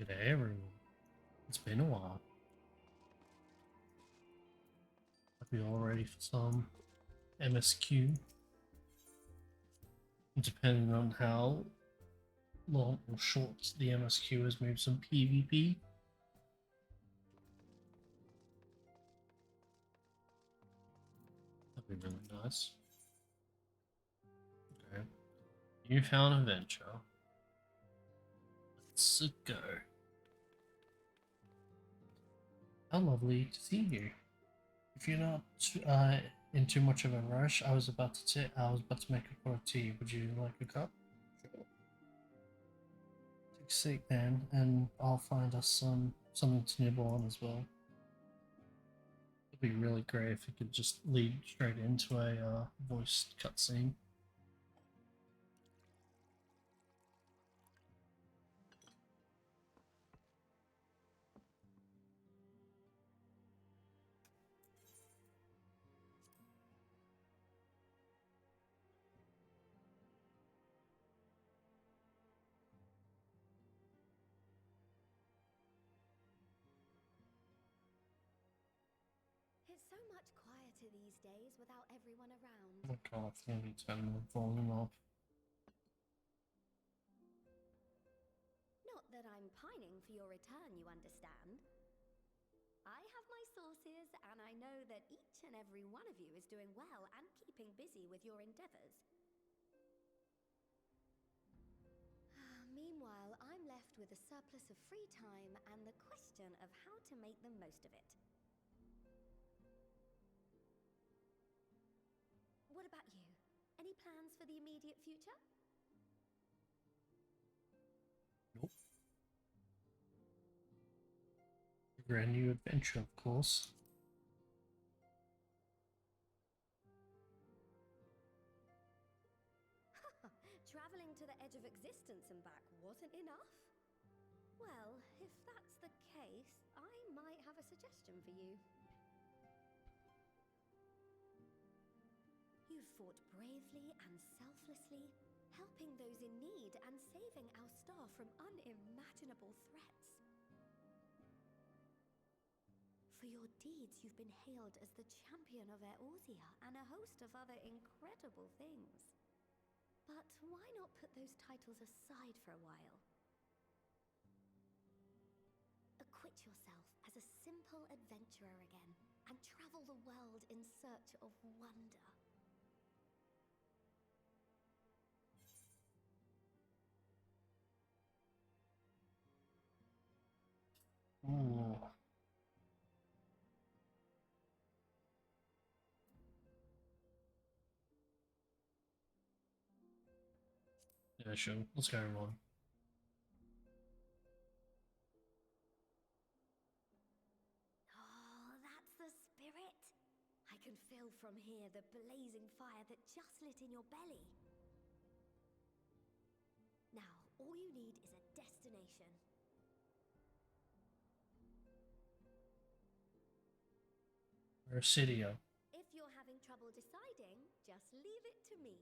G'day everyone. It's been a while. Hope you're all ready for some MSQ. Depending on how long or short the MSQ is, maybe some PvP. That'd be really nice. Okay. Newfound adventure. Let's go. How lovely to see you. If you're not in too much of a rush, I was about to make a pot of tea. Would you like a cup? Sure. Take a seat then, and I'll find us something to nibble on as well. It'd be really great if you could just lead straight into a voiced cutscene. It's so much quieter these days without everyone around. I can't really turn the volume off. Not that I'm pining for your return, you understand. I have my sources, and I know that each and every one of you is doing well and keeping busy with your endeavors. Meanwhile, I'm left with a surplus of free time and the question of how to make the most of it. What about you? Any plans for the immediate future? Nope. A brand new adventure, of course. Traveling to the edge of existence and back wasn't enough? Well, if that's the case, I might have a suggestion for you. You've fought bravely and selflessly, helping those in need and saving our star from unimaginable threats. For your deeds, you've been hailed as the champion of Eorzea and a host of other incredible things. But why not put those titles aside for a while? Acquit yourself as a simple adventurer again and travel the world in search of wonder. Ooh. Yeah, sure. Let's go, everyone. Oh, that's the spirit! I can feel from here the blazing fire that just lit in your belly. Now, all you need is a destination. Mercidio. If you're having trouble deciding, just leave it to me.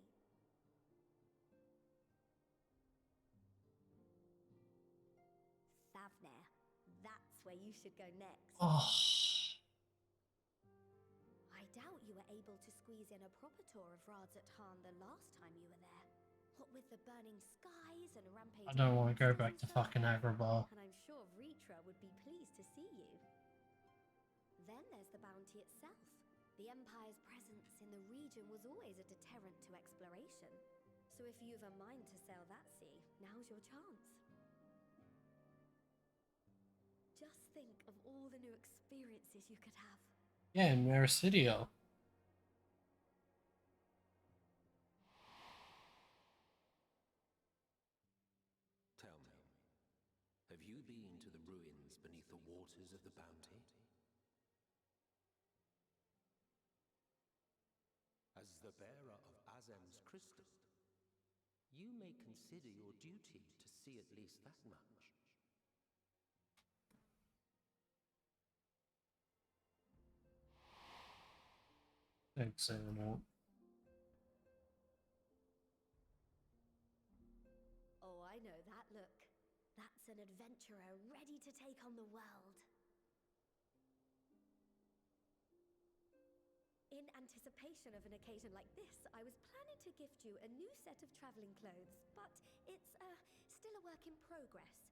Thavnair. That's where you should go next. Oh. I doubt you were able to squeeze in a proper tour of Radzatan the last time you were there. What with the burning skies and rampaging I don't want to go monsters back and to so fucking on, Agrabah. and I'm sure Ritra would be pleased to see you. Then there's the bounty itself. The Empire's presence in the region was always a deterrent to exploration. So if you've a mind to sail that sea, now's your chance. Just think of all the new experiences you could have. Yeah, in Mercidio. Tell me, have you been to the ruins beneath the waters of the Bounty? As the bearer of Azem's crystal, you may consider your duty to see at least that much. Thanks, Animal. Oh, I know that look. That's an adventure adventurer ready to take on the world. In anticipation of an occasion like this, I was planning to gift you a new set of traveling clothes, but it's still a work in progress.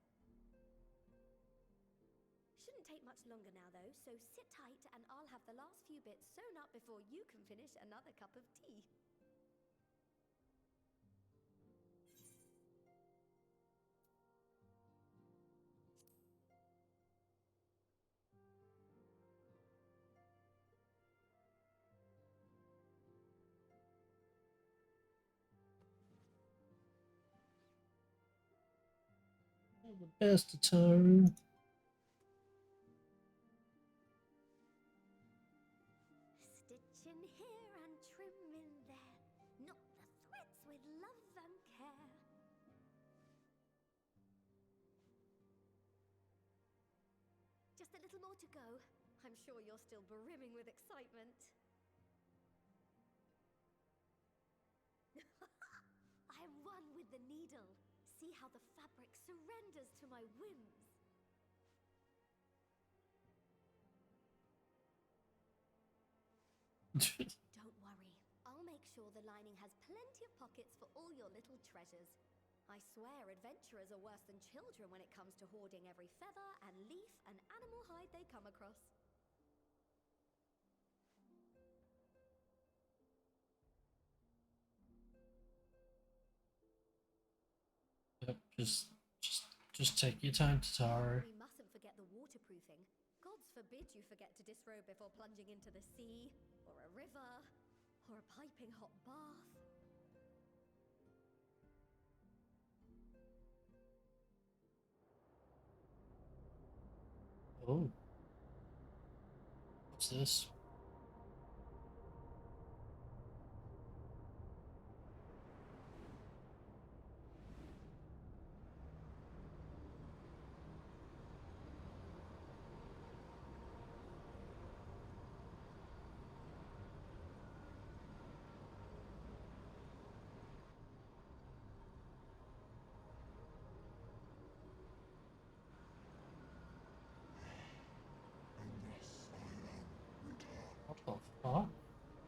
Shouldn't take much longer now though, so sit tight and I'll have the last few bits sewn up before you can finish another cup of tea. All the best, Ataru. Stitch in here and trim in there. Knot the threads with love and care. Just a little more to go. I'm sure you're still brimming with excitement. I am one with the needle. See how the fabric surrenders to my whims. Don't worry, I'll make sure the lining has plenty of pockets for all your little treasures. I swear adventurers are worse than children when it comes to hoarding every feather and leaf and animal hide they come across. Yep, just take your time, Tataru. We mustn't forget the waterproofing. Gods forbid you forget to disrobe before plunging into the sea, or a river, or a piping hot bath. Oh. What's this? What the fuck?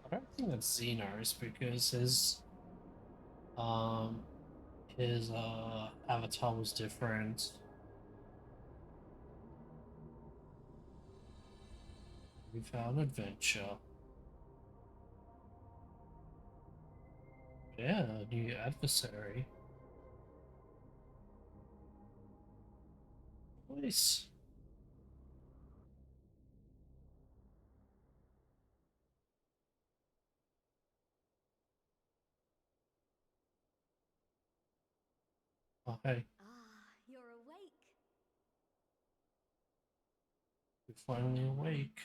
I don't think that's Xenos because his avatar was different. We found adventure. Yeah, a new adversary. Nice. Oh, hey, Ah, you're awake. we're finally awake.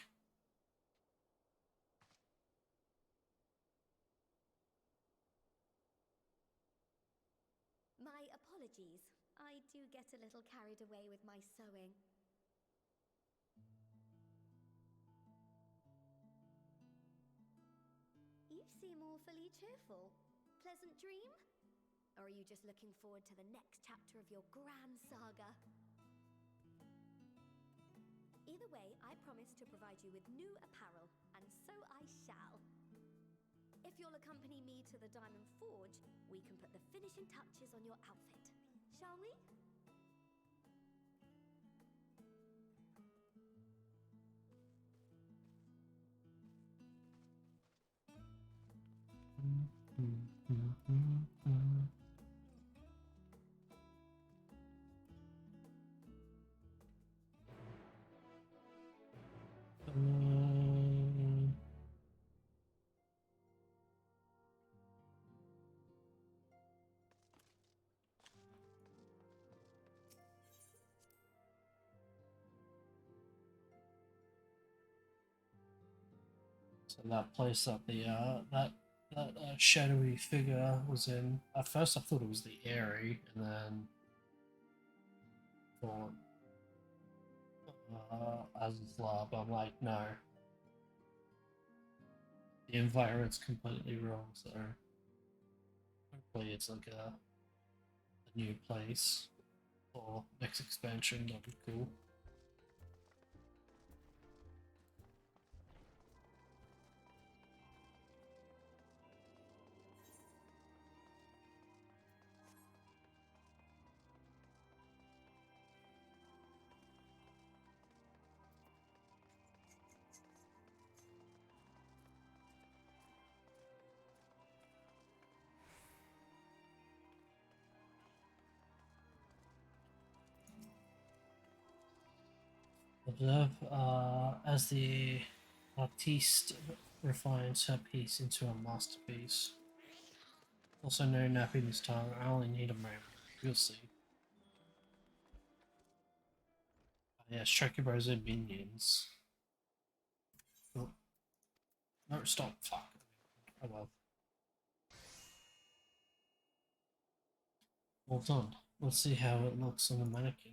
My apologies. I do get a little carried away with my sewing. You seem awfully cheerful. Pleasant dream? Or are you just looking forward to the next chapter of your grand saga? Either way, I promise to provide you with new apparel, and so I shall. If you'll accompany me to the Diamond Forge, we can put the finishing touches on your outfit. Shall we? So that place that that shadowy figure was in. At first, I thought it was the Airy, and then thought Azla, but I'm like, no, the environment's completely wrong. So hopefully, it's like a new place or next expansion. That'd be cool. Observe as the artiste refines her piece into a masterpiece. Also, no napping this time. I only need a moment. You'll see. Yeah, Striker Bros and minions. Oh, no, stop. Fuck. Oh well. Well done. Let's see how it looks on the mannequin.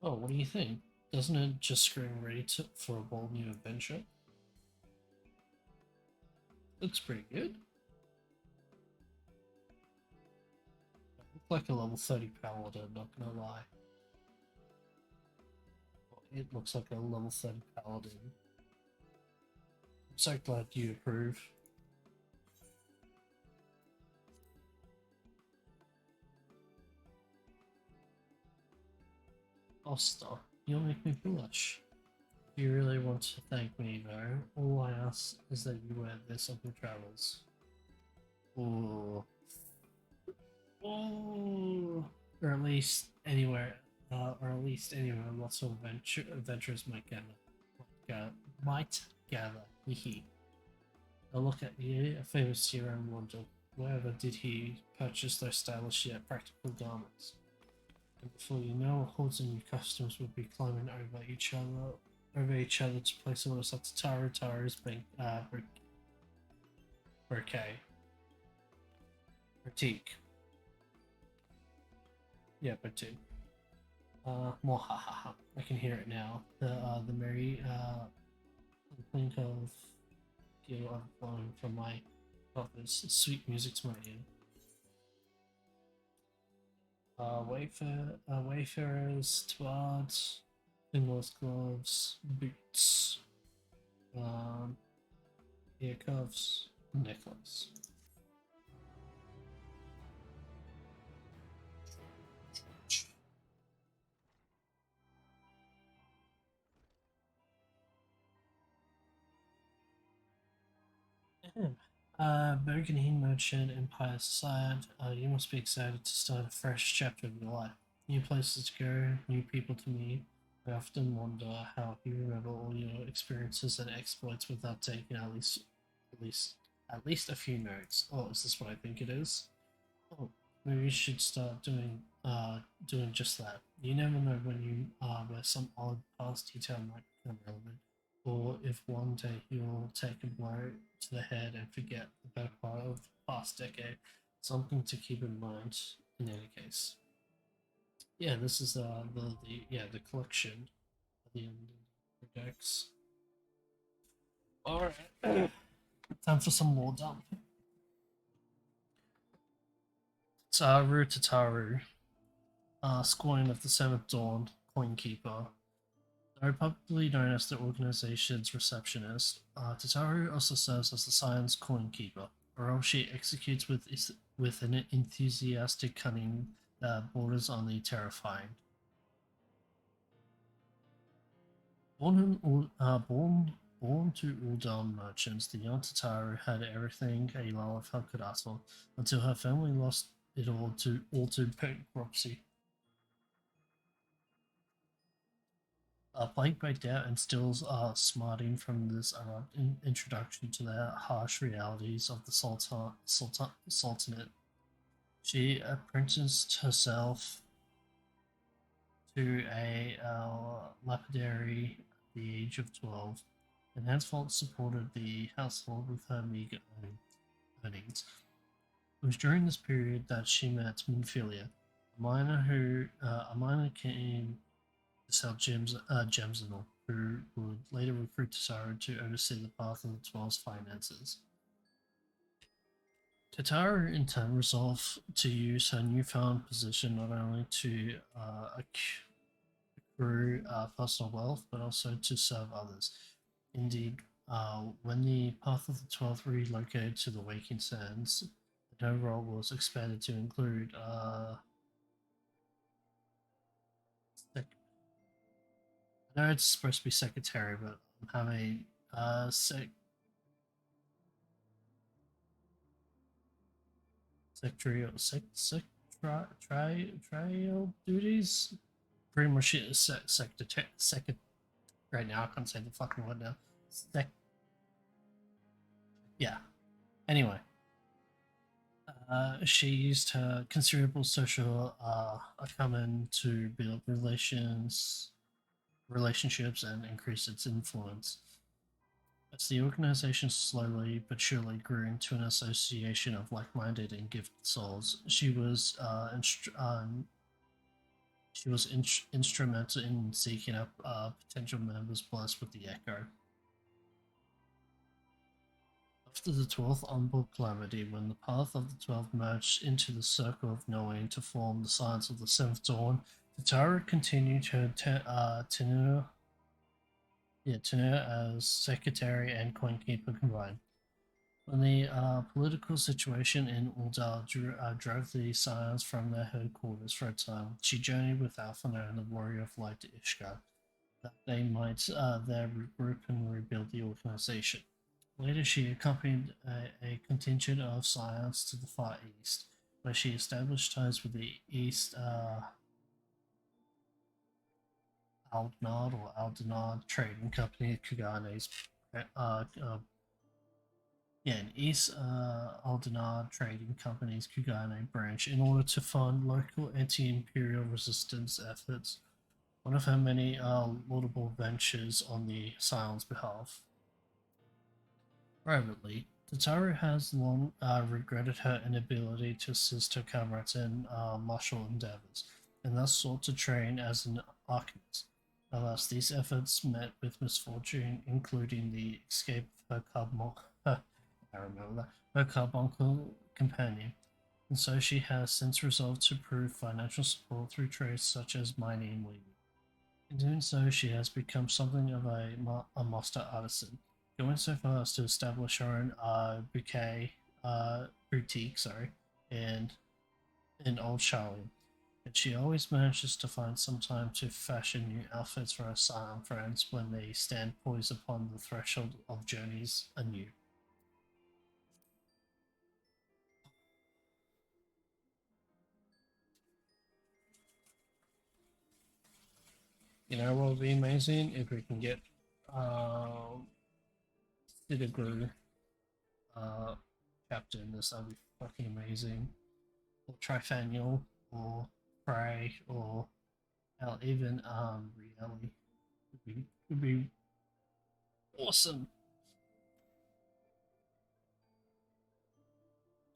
Oh, what do you think? Doesn't it just scream ready for a bold new adventure? Looks pretty good. Look like a level 30 paladin, not gonna lie. Well, it looks like a level 30 paladin. I'm so glad you approve. Oster, you'll make me blush. If you really want to thank me, though, all I ask is that you wear this on your travels. Ooh. Ooh. Or at least anywhere, lots of adventurers might gather. Hehe. A look at you, a famous hero, and wonder, wherever did he purchase those stylish yet practical garments? And before you know, hordes of new customers will be climbing over each other to place orders at Taru's boutique. Yeah, boutique. More ha ha ha. I can hear it now. The merry clink of gear flowing from my office. Sweet music to my ear. Wayfarers, twards, finless gloves, boots, ear cuffs, necklace. Burgundy merchant, empire side. You must be excited to start a fresh chapter of your life. New places to go, new people to meet. I often wonder how you remember all your experiences and exploits without taking at least a few notes. Oh, is this what I think it is? Oh, maybe you should start doing just that. You never know when where some odd past detail might become relevant, or if one day you'll take a blow to the head and forget the better part of the past decade. Something to keep in mind. In any case, yeah, this is the collection of the decks. All right, time for some more dump. Tataru, scoring of the Seventh Dawn, Coin Keeper. Though publicly known as the organization's receptionist, Tataru also serves as the science coin keeper, a role she executes with an enthusiastic cunning that borders on the terrifying. Born to Uldan merchants, the young Tataru had everything a Lalafell could ask for, until her family lost it all to bankruptcy. Plagued by doubt and still smarting from this introduction to the harsh realities of the Sultanate, she apprenticed herself to a lapidary at the age of 12, and henceforth supported the household with her meager earnings. It was during this period that she met Minfilia, a miner came to sell gems and all, who would later recruit Tessaro to oversee the path of the Twelve's finances. Tatara in turn resolved to use her newfound position not only to accrue personal wealth, but also to serve others. Indeed, when the Path of the Twelve relocated to the Waking Sands, her role was expanded to include I know it's supposed to be secretary, but I'm having secretarial trial duties. Pretty much it is second. Right now, I can't say the fucking word now. Sec- yeah. Anyway, she used her considerable social acumen to build relationships, and increase its influence. As the organization slowly but surely grew into an association of like-minded and gifted souls, instrumental in seeking out potential members blessed with the Echo. After the 12th onboard calamity, when the path of the 12 merged into the circle of knowing to form the science of the 7th dawn, Tatara continued her tenure as secretary and coinkeeper combined. When the political situation in Uldal drove the Scions from their headquarters for a time, she journeyed with Alphinaud and the Warrior of Light to Ishgard, that they might there regroup and rebuild the organization. Later, she accompanied a contingent of Scions to the Far East, where she established ties with the East Aldenard Trading Company, Kugane's an East Aldenard Trading Company's Kugane branch in order to fund local anti-imperial resistance efforts, one of her many laudable ventures on the Scion's behalf. Privately, Tataru has long regretted her inability to assist her comrades in martial endeavors, and thus sought to train as an alchemist. Alas, these efforts met with misfortune, including the escape of her I remember that, her carbuncle companion, and so she has since resolved to prove financial support through trades such as mining and weaving. In doing so, she has become something of a master artisan, going so far as to establish her own boutique, and in Old Charlie. And she always manages to find some time to fashion new outfits for her Scion friends when they stand poised upon the threshold of journeys anew. You know what would be amazing if we can get um, Citaglu uh, chapter in this? That'd be fucking amazing. Or Trifaniel, or Prey, or hell, even Rieli would be awesome.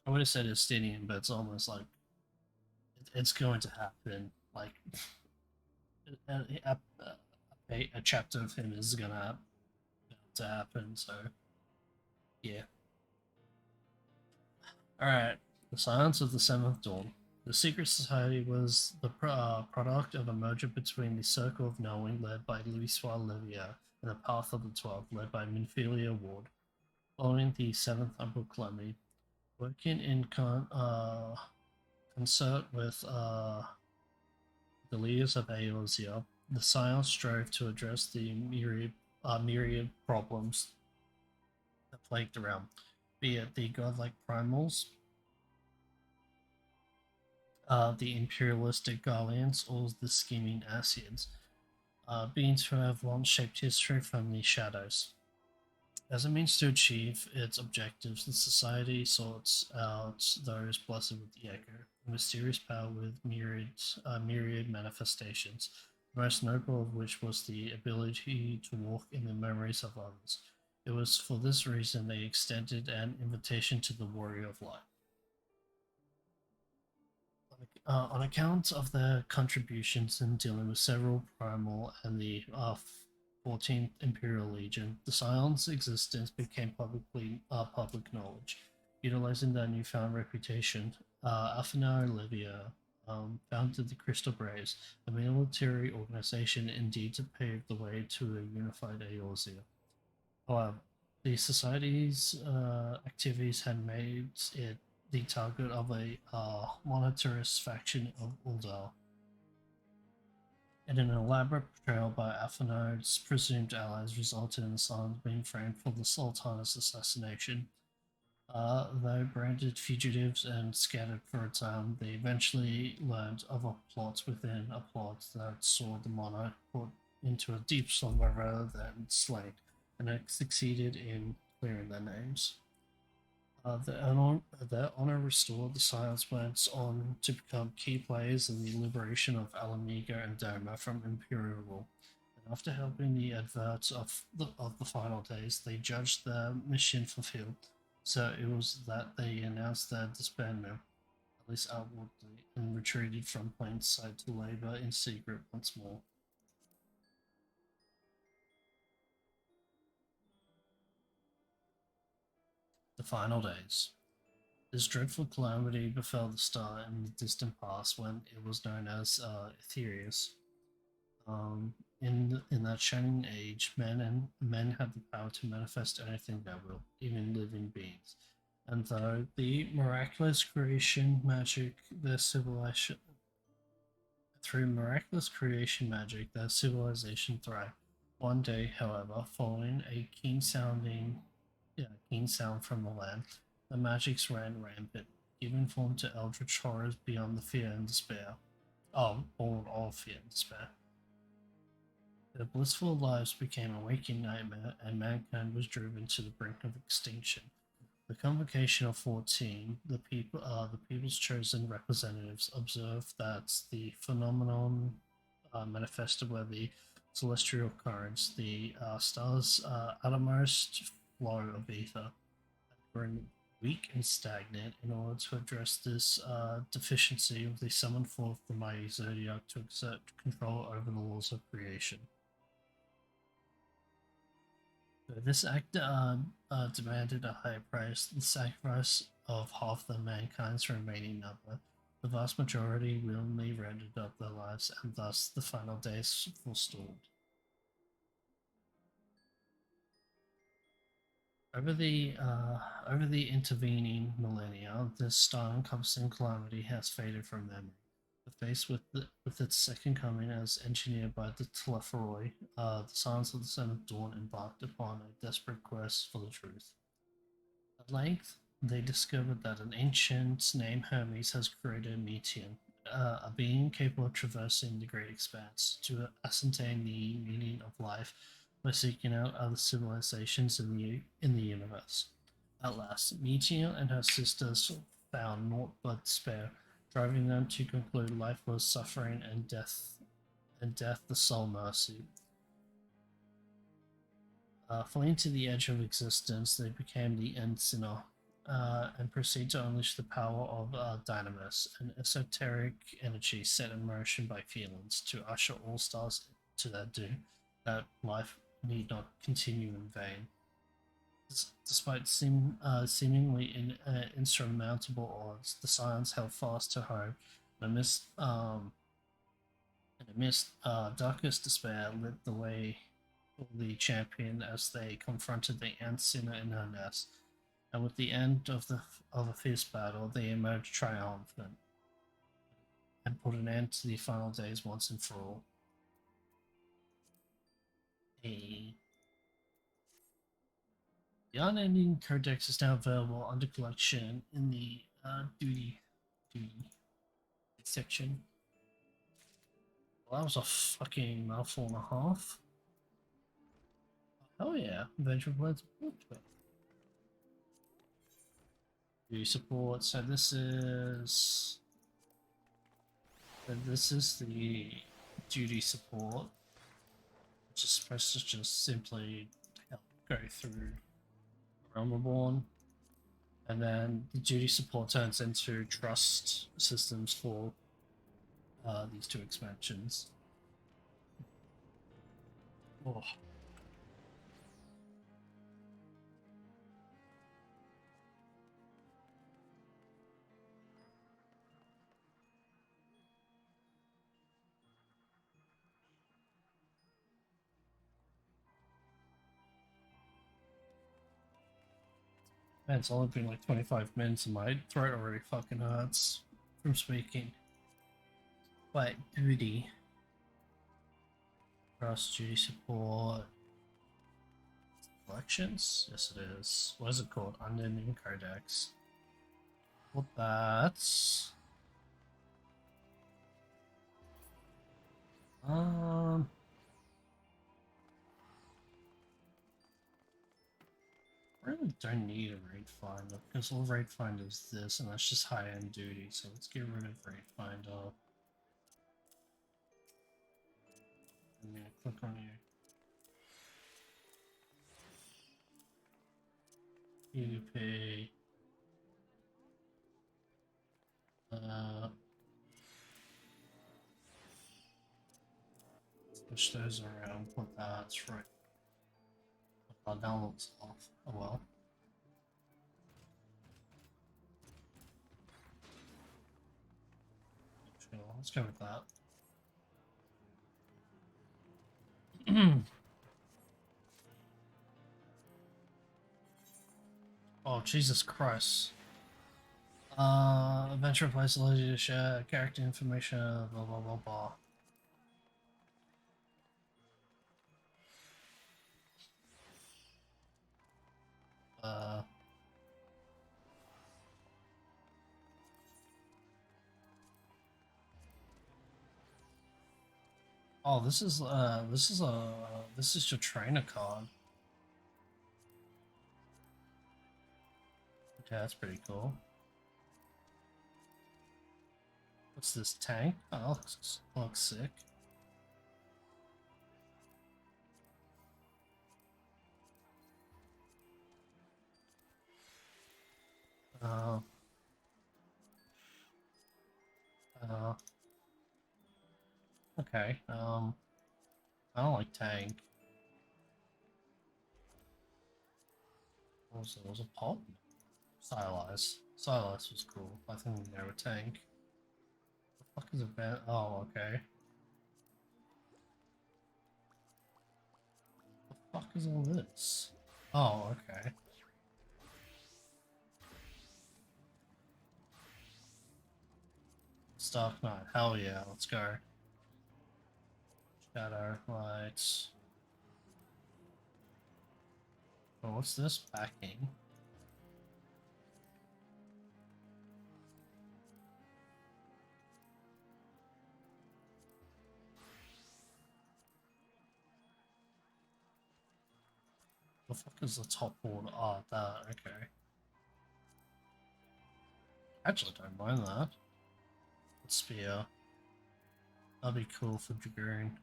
I would have said Estinian, but it's almost like it's going to happen. Like a chapter of him is gonna to happen. So yeah. All right. The Silence of the Seventh Dawn. The secret society was the product of a merger between the Circle of Knowing, led by Louis Livia, and the Path of the Twelve, led by Minfilia Ward. Following the Seventh Umber Calamity, working in concert with the leaders of Eorzea, the Scions strove to address the myriad problems that plagued the realm, be it the godlike primals, the imperialistic Garleans, or the scheming Asians, beings who have long shaped history from the shadows. As a means to achieve its objectives, the Society sorts out those blessed with the Echo, a mysterious power with myriad manifestations, the most noble of which was the ability to walk in the memories of others. It was for this reason they extended an invitation to the Warrior of Light. On account of their contributions in dealing with several primal and the 14th Imperial Legion, the Scion's existence became public knowledge. Utilizing their newfound reputation, Alphina and Olivia founded the Crystal Braves, a military organization indeed to pave the way to a unified Eorzea. However, the society's activities had made it the target of a monetarist faction of Uldar. And an elaborate betrayal by Afanard's presumed allies resulted in the Silence being framed for the Sultana's assassination. Though branded fugitives and scattered for a time, they eventually learned of a plot within a plot that saw the monarch put into a deep slumber rather than slain, and had succeeded in clearing their names. Their honor restored, the Silence went on to become key players in the liberation of Alamega and Doma from Imperial rule. And after helping the adverts of the final days, they judged their mission fulfilled. So it was that they announced their disbandment, at least outwardly, and retreated from plain sight to labor in secret once more. The final days. This dreadful calamity befell the star in the distant past when it was known as Aetherius. In that shining age, men had the power to manifest anything they will, even living beings. And though the miraculous creation magic, their civilization through miraculous creation magic, their civilization thrived. One day, however, following a keen sound from the land, the magics ran rampant, giving form to eldritch horrors beyond the fear and despair. Oh, born of fear and despair. Their blissful lives became a waking nightmare, and mankind was driven to the brink of extinction. The Convocation of 14, the people's chosen representatives, observed that the phenomenon manifested were the celestial currents, the stars' outermost flow of ether, were weak and stagnant. In order to address this deficiency, they summoned forth the mighty Zodiac to exert control over the laws of creation. This act demanded a high price, the sacrifice of half the mankind's remaining number. The vast majority willingly rendered up their lives, and thus the final days forestalled. Over the intervening millennia, this star-encompassing calamity has faded from memory. Faced with its second coming as engineered by the Telepharoi, the Sons of the Son of Dawn embarked upon a desperate quest for the truth. At length, they discovered that an ancient named Hermes has created a Meteor, a being capable of traversing the great expanse to ascertain the meaning of life by seeking out other civilizations in the universe. At last, Meteor and her sisters found naught but despair, driving them to conclude life was suffering and death the sole mercy. Fleeing to the edge of existence, they became the End Sinner and proceed to unleash the power of Dynamis, an esoteric energy set in motion by feelings to usher all stars to their doom, that life need not continue in vain. Despite seemingly insurmountable odds, the Scions held fast to hope, and amidst darkest despair lit the way for the champion as they confronted the ant sinner in her nest. And with the end of a fierce battle, they emerged triumphant and put an end to the final days once and for all. The unending codex is now available under collection in the duty section. Well, that was a fucking mouthful and a half. Oh yeah, Venture Blades. Duty support. So this is the duty support, which is supposed to just simply help go through Realm Reborn, and then the duty support turns into trust systems for these two expansions. Oh. Man, it's only been like 25 minutes and my throat already fucking hurts from speaking. Wait, duty. Cross duty support. Elections? Yes, it is. What is it called? Unending Codex. Well, that's. I really don't need a raid finder because all raid finder is this, and that's just high end duty. So let's get rid of raid finder. I'm gonna click on you. PvP. Switch those around. Put that's right. Put that downloads off. Oh well. Sure, let's go with that. Oh, Jesus Christ. Adventure place allows you to share character information, blah blah blah blah. Uh, oh, this is your trainer card. Okay, that's pretty cool. What's this tank? Oh, looks sick. Uh, uh, okay. I don't like tank. Also, there was a pop. Stylize. Stylize was cool. I think they were tank. The fuck is a band? Oh, okay. The fuck is all this? Oh, okay. Stark Knight. Hell yeah, let's go. Shadow lights. Oh, what's this? Backing. The fuck is the top board? Oh, that, okay. Actually, don't mind that. Spear. That'd be cool for Dragoon.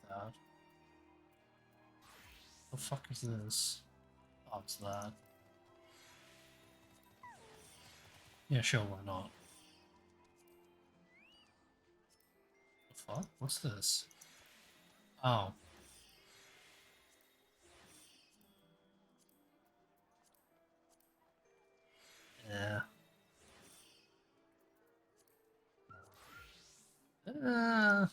That. The fuck is this? Oh, it's that. Yeah, sure, why not? The fuck? What's this? Oh. Yeah. Oh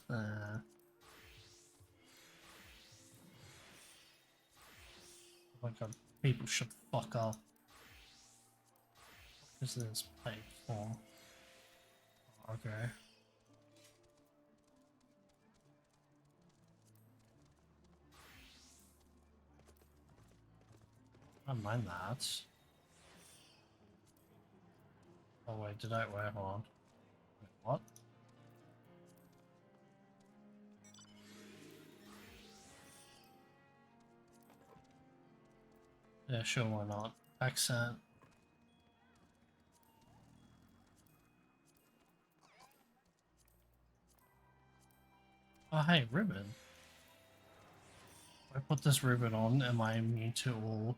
my god, people shut the fuck up. What is this platform? Okay. I don't mind that. Oh wait, wait, hold on. Wait, what? Yeah, sure, why not? Accent. Oh hey, ribbon. If I put this ribbon on, am I immune to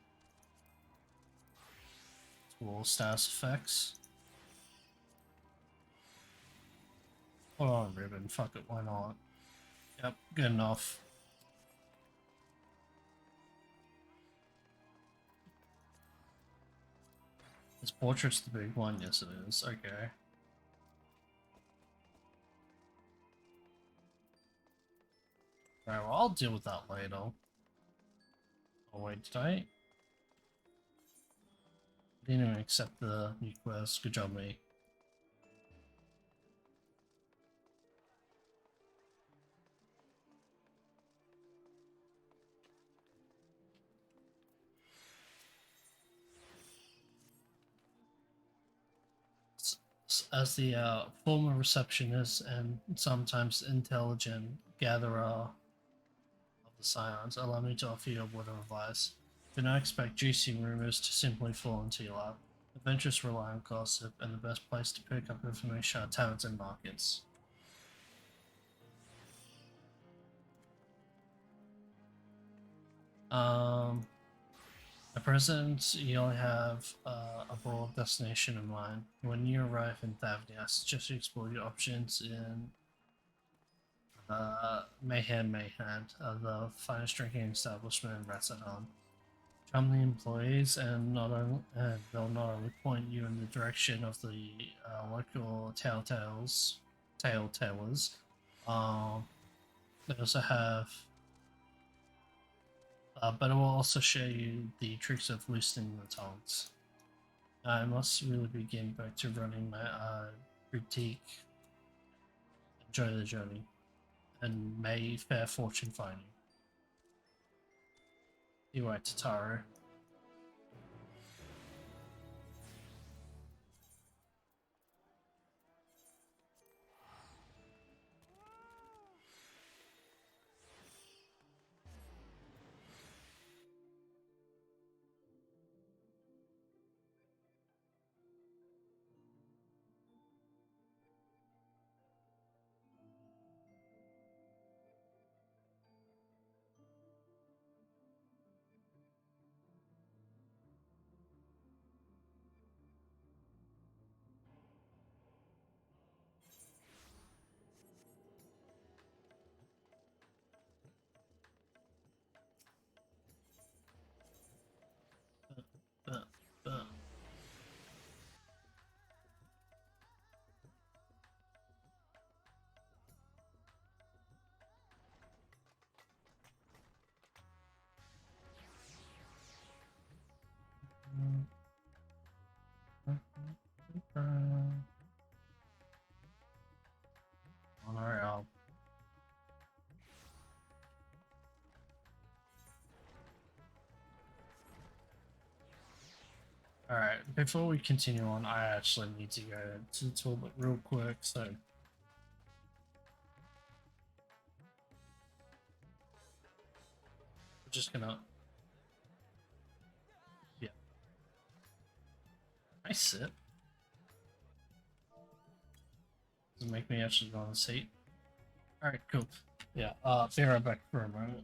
all status effects? Hold on, ribbon, fuck it, why not? Yep, good enough. This portrait's the big one, yes it is, okay. Right, well, I'll deal with that later. Oh, wait, did I? Didn't even accept the new quest. Good job, me. As the former receptionist and sometimes intelligent gatherer of the scions, allow me to offer you a word of advice. Do not expect juicy rumors to simply fall into your lap. Adventures rely on gossip, and the best place to pick up information are taverns and markets. At present, you only have a broad destination in mind. When you arrive in Thavnia, I suggest you explore your options in Mayhem, the finest drinking establishment in Ratsahan. Charm the employees, and they'll not only point you in the direction of the local tale tellers. They also have, but it will also show you the tricks of loosening the tongues. I must really begin back to running my boutique. Enjoy the journey, and may fair fortune find you. You right, Tataru. Uh, uh, Alright, Alright, before we continue on, I actually need to go to the toilet real quick, so we're just gonna. Yeah. I sit. Does it make me actually go on the seat? Alright, cool. Yeah, be right back for a moment.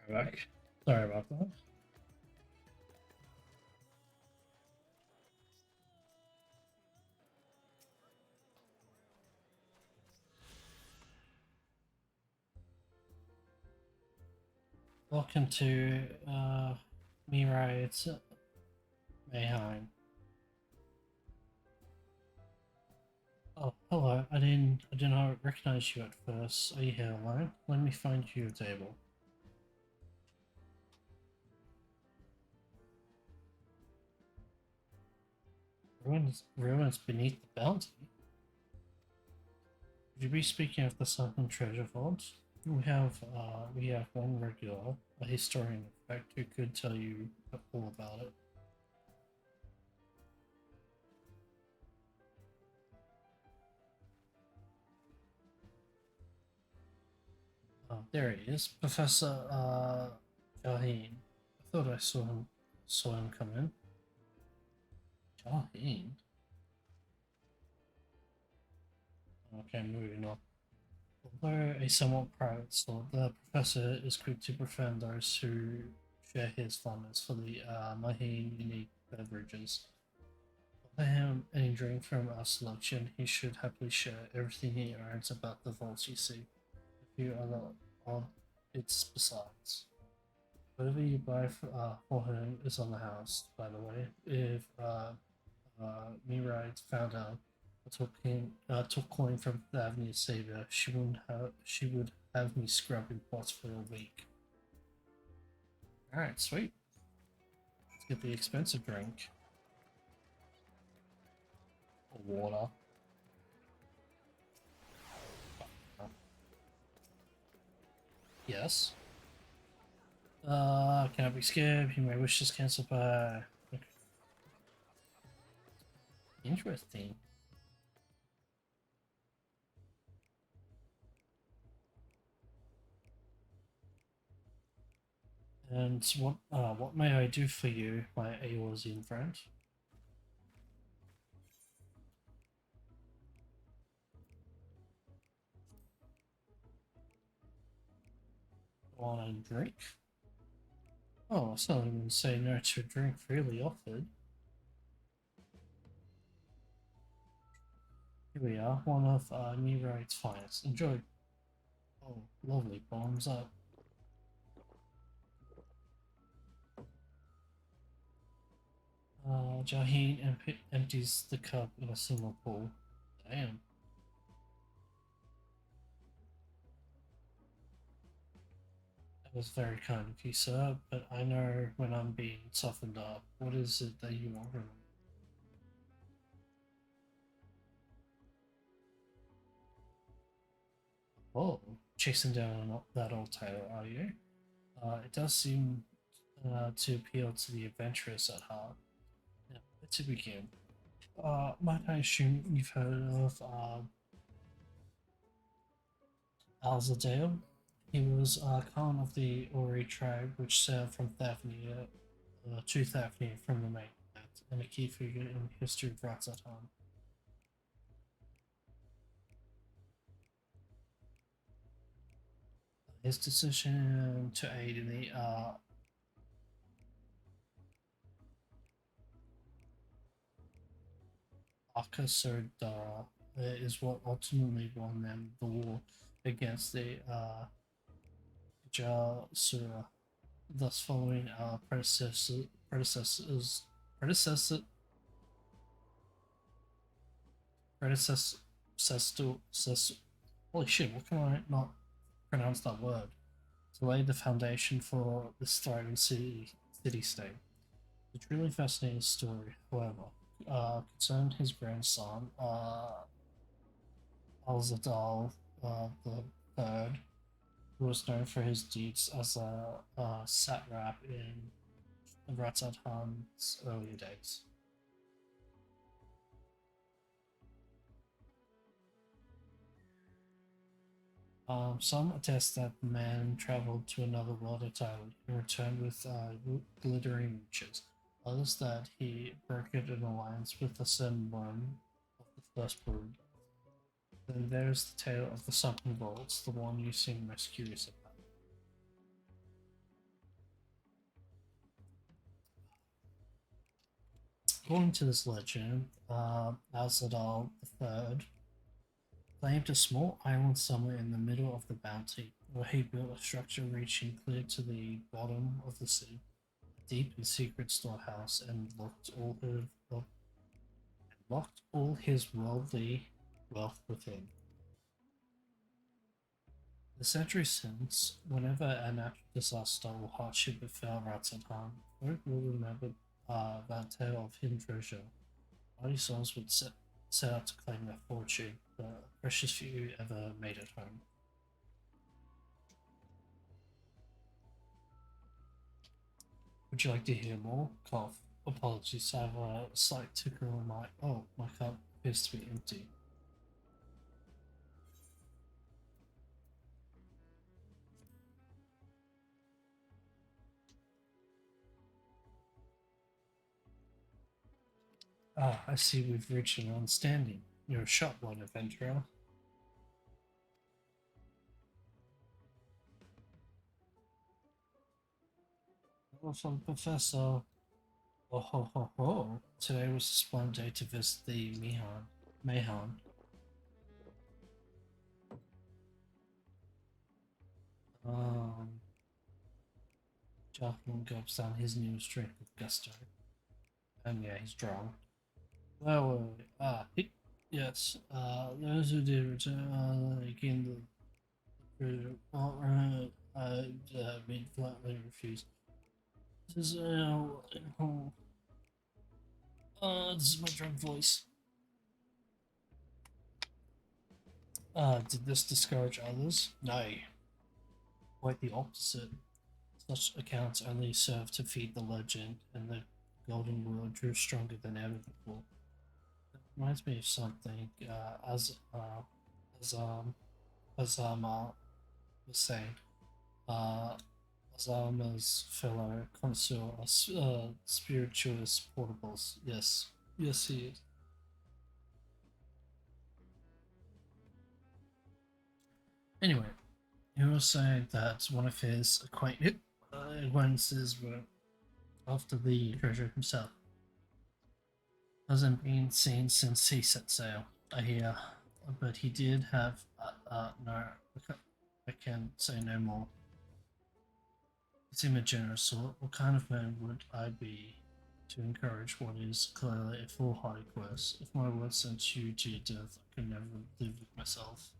Right back. Sorry about that. Welcome to Mirai's Mayheim. Oh, hello. I did not recognize you at first. Are you here alone? Let me find you a table. Ruins beneath the bounty? Would you be speaking of the sunken treasure vault? We have one regular, a historian in fact, who could tell you all about it. There he is, Professor Jaheen. I thought I saw him come in. Jaheen. Okay, moving on. Although a somewhat private sort, the professor is quick to befriend those who share his fondness for the Maheen unique beverages. Offer him any drink from our selection, he should happily share everything he earns about the vaults you see. A few other odd bits besides. Whatever you buy for him is on the house, by the way. If Mirai found out took coin from the Avenue Savior, she would have me scrubbing pots for a week. Alright, sweet. Let's get the expensive drink. Water. Yes. Cannot be skipped. You may wish to cancel by. Interesting. And what may I do for you, my Aorsian friend? Want a drink? Oh, someone would say no to a drink freely offered. Here we are, one of Mirai's finest. Enjoy. Oh, lovely. Bombs up. Jaheen empties the cup in a single pull. Damn. That was very kind of you, sir, but I know when I'm being softened up. What is it that you want from me? Oh, chasing down that old tailor, are you? It does seem to appeal to the adventurous at heart. Now, to begin, might I assume you've heard of Alzadale? He was Khan of the Ori tribe, which sailed from Thavnia to Thavnia from the mainland, and a key figure in the history of Ratzatan. His decision to aid in the Akasurdara is what ultimately won them the war against the Jasura, thus following our predecessor holy shit, what can I not pronounce that word? To lay the foundation for this thriving city-state. The truly fascinating story, however, concerned his grandson, Alzadal the Third, who was known for his deeds as a satrap in Ratzatan's earlier days. Some attest that the man traveled to another world entirely and returned with glittering riches. Others that he brokered an alliance with the sun one of the first brood. Then there's the tale of the sunken vaults, the one you seem most curious about. According to this legend, Azadal III claimed a small island somewhere in the middle of the bounty, where he built a structure reaching clear to the bottom of the sea, a deep and secret storehouse, and locked all his worldly wealth within. The centuries since, whenever a natural disaster or hardship befell Rattatan, folk will remember that tale of hidden treasure. Mighty souls would set out to claim their fortune, but a precious few ever made it home. Would you like to hear more? Cough. Apologies, I have a slight tickle in my. Oh, my cup appears to be empty. Ah, I see we've reached an understanding. You're a sharp-one, adventurer. Hello from Professor. Oh ho ho ho. Today was a splendid day to visit the Mahan. Um, Jocelyn gulps down his newest drink with gusto. And yeah, he's drunk. Well, yes, those who did return, again, made flatly refused. This is, this is my drunk voice. Did this discourage others? Nay, quite the opposite. Such accounts only serve to feed the legend, and the Golden Rule grew stronger than ever before. It reminds me of something, as Azama was saying. Uh, Azama's fellow connoisseur of spirituous portables. Yes, yes, he is. Anyway, he was saying that one of his acquaintances were after the treasure himself. Hasn't been seen since he set sail, I hear, but he did have. No, I can say no more. You seem a generous sort. What kind of man would I be to encourage what is clearly a foolhardy quest? If my word sent you to your death, I could never live with myself.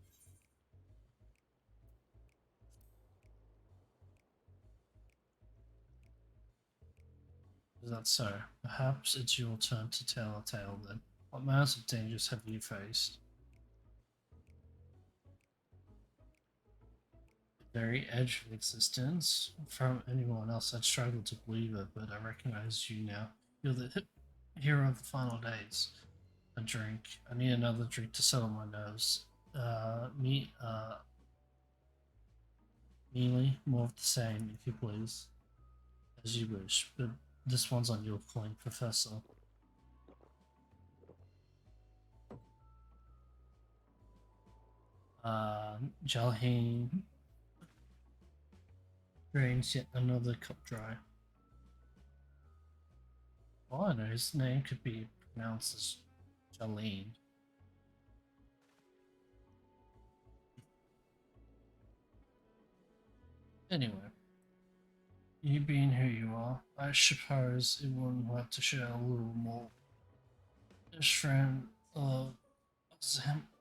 Is that so? Perhaps it's your turn to tell a tale then. What matters of dangers have you faced? The very edge of existence? From anyone else, I'd struggle to believe it, but I recognize you now. You're the hero of the final days. A drink. I need another drink to settle my nerves. Mealy, more of the same, if you please. As you wish, but this one's on your coin, Professor. Jalheen drains yet another cup dry. Well, I know his name could be pronounced as Jalene. Anyway, you being who you are, I suppose it wouldn't hurt to share a little more. His friend,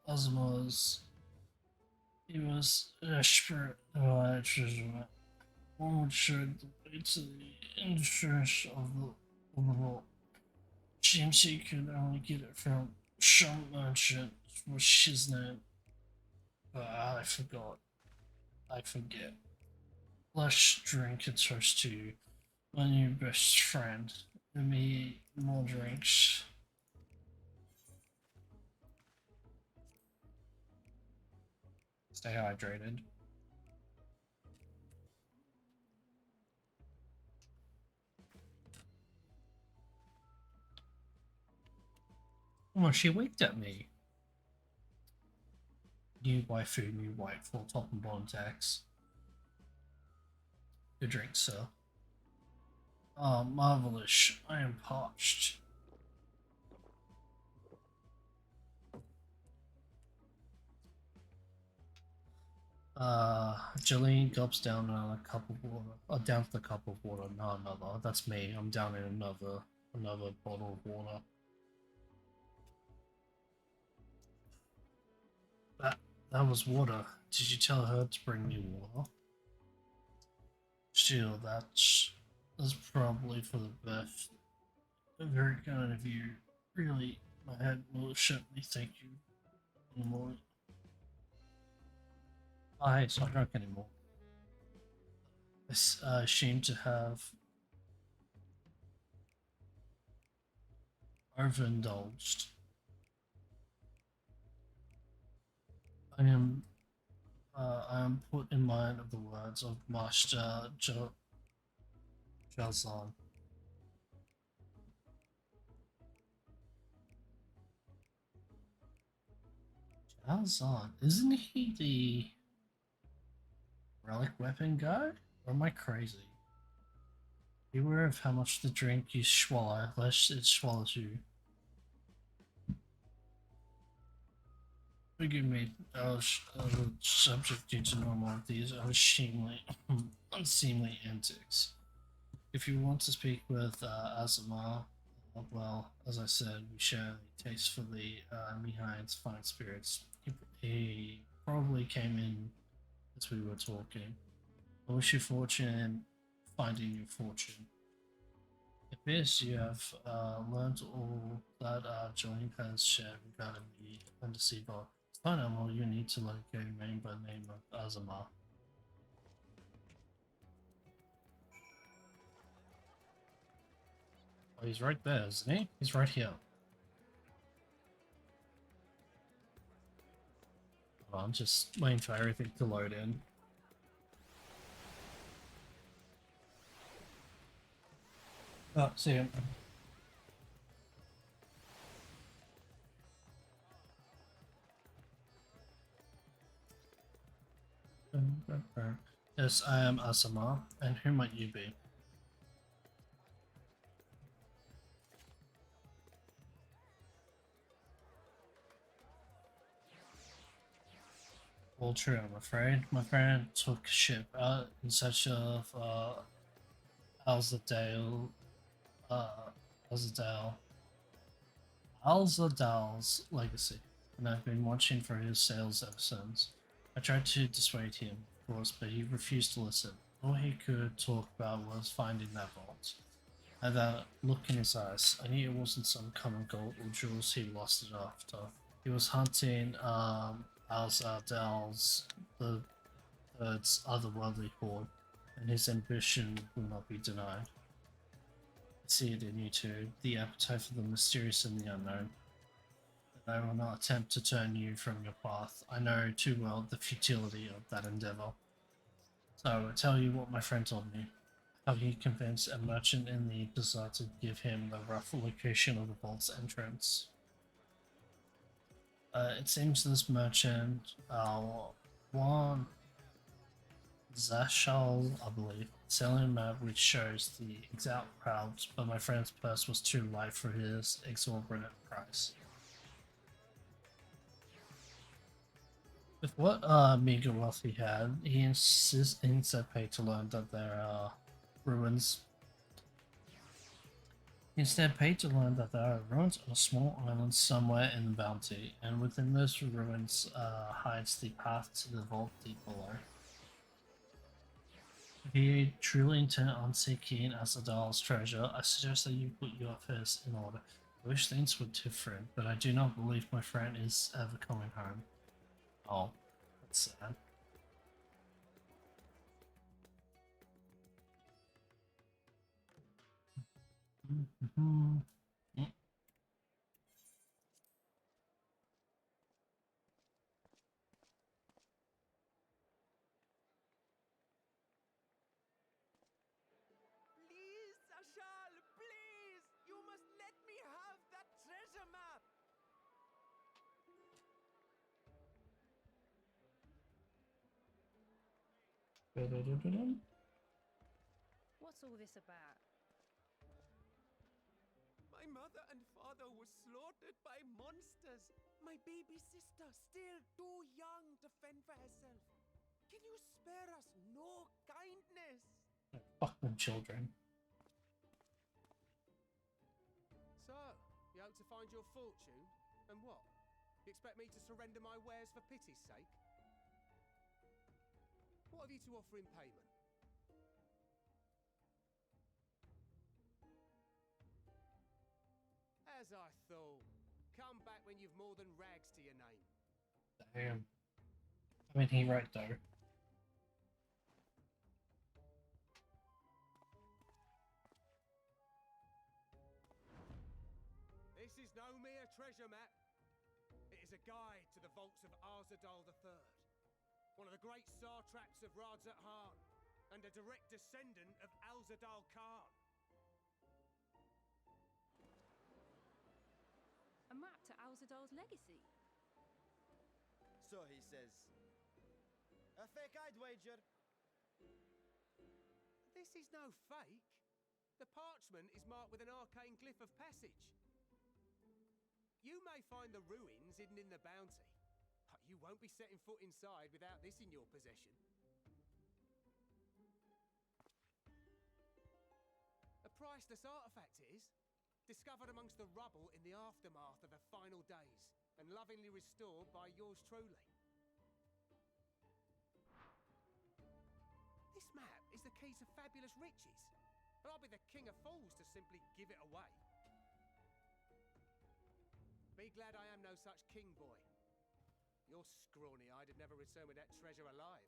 Osmos, he was a spirit of a treasure. One would show the way to the interest of the law. Seems he could only get it from some merchant, which his name, but I forgot. I forget. Let's drink a toast to you, my new best friend. Let me more drinks. Stay hydrated. Oh, she winked at me. New waifu, new white, full top and bottom tax. Good drink, sir. Ah, marvelous. I am parched. Jolene gulps down a cup of water. Down the cup of water. No, another. That's me. I'm down in another bottle of water. That that was water. Did you tell her to bring me water? Still, that's probably for the best. Very kind of you. Really, my head will certainly thank you in the morning. I so I don't drink anymore. I seem to have overindulged. I am put in mind of the words of Master Jazan. Jazan, isn't he the relic weapon guy? Or am I crazy? Beware of how much the drink you swallow, lest it swallows you. Forgive me, I was subject to normal of these unseemly antics. If you want to speak with Azamar, well, as I said, we share a taste for the Mihai's fine spirits. He probably came in as we were talking. I wish you fortune in finding your fortune. It appears you have learned all that Jolene has shared regarding the undersea vault. To find out more, you need to locate a man by the name of Azamar. Oh, he's right there, isn't he? He's right here. Hold on, just waiting for everything to load in. Oh, see him. Yes, I am Asama, and who might you be? All true, I'm afraid. My friend took ship out in search of Alzadale, uh, Alzadale, Alzadale's legacy, and I've been watching for his sails ever since. I tried to dissuade him, of course, but he refused to listen. All he could talk about was finding that vault. At that look in his eyes, I knew it wasn't some common gold or jewels he lost it after. He was hunting Alzadal's the third's otherworldly horde, and his ambition will not be denied. I see it in you too, the appetite for the mysterious and the unknown. And I will not attempt to turn you from your path. I know too well the futility of that endeavor. So I will tell you what my friend told me. How he convinced a merchant in the bazaar to give him the rough location of the vault's entrance. It seems this merchant, one Zashal, I believe, selling a map which shows the exact route, but my friend's purse was too light for his exorbitant price. With what meager wealth he had, he instead paid to learn that there are ruins. He instead paid to learn that there are ruins on a small island somewhere in the bounty, and within those ruins hides the path to the vault deep below. If you truly intend on seeking Asadal's treasure, I suggest that you put your affairs in order. I wish things were different, but I do not believe my friend is ever coming home. Oh, that's sad. Mm-hmm. Please, Ashal, please! You must let me have that treasure map! What's all this about? My mother and father were slaughtered by monsters. My baby sister, still too young to fend for herself, Can you spare us no kindness? Fuck them children. So, you hope to find your fortune? And what? You expect me to surrender my wares for pity's sake? What have you to offer in payment? As I thought. Come back when you've more than rags to your name. Damn. I mean, he right though. This is no mere treasure map. It is a guide to the vaults of Arzadal III, one of the great satraps of Radzat Han, and a direct descendant of Alzadal Khan. A map to Alzadal's legacy. So he says. A fake, I'd wager. This is no fake. The parchment is marked with an arcane glyph of passage. You may find the ruins hidden in the bounty, but you won't be setting foot inside without this in your possession. A priceless artifact it is, discovered amongst the rubble in the aftermath of the final days, and lovingly restored by yours truly. This map is the key to fabulous riches, and I'll be the king of fools to simply give it away. Be glad I am no such king boy. Your scrawny-eyed would never return with that treasure alive.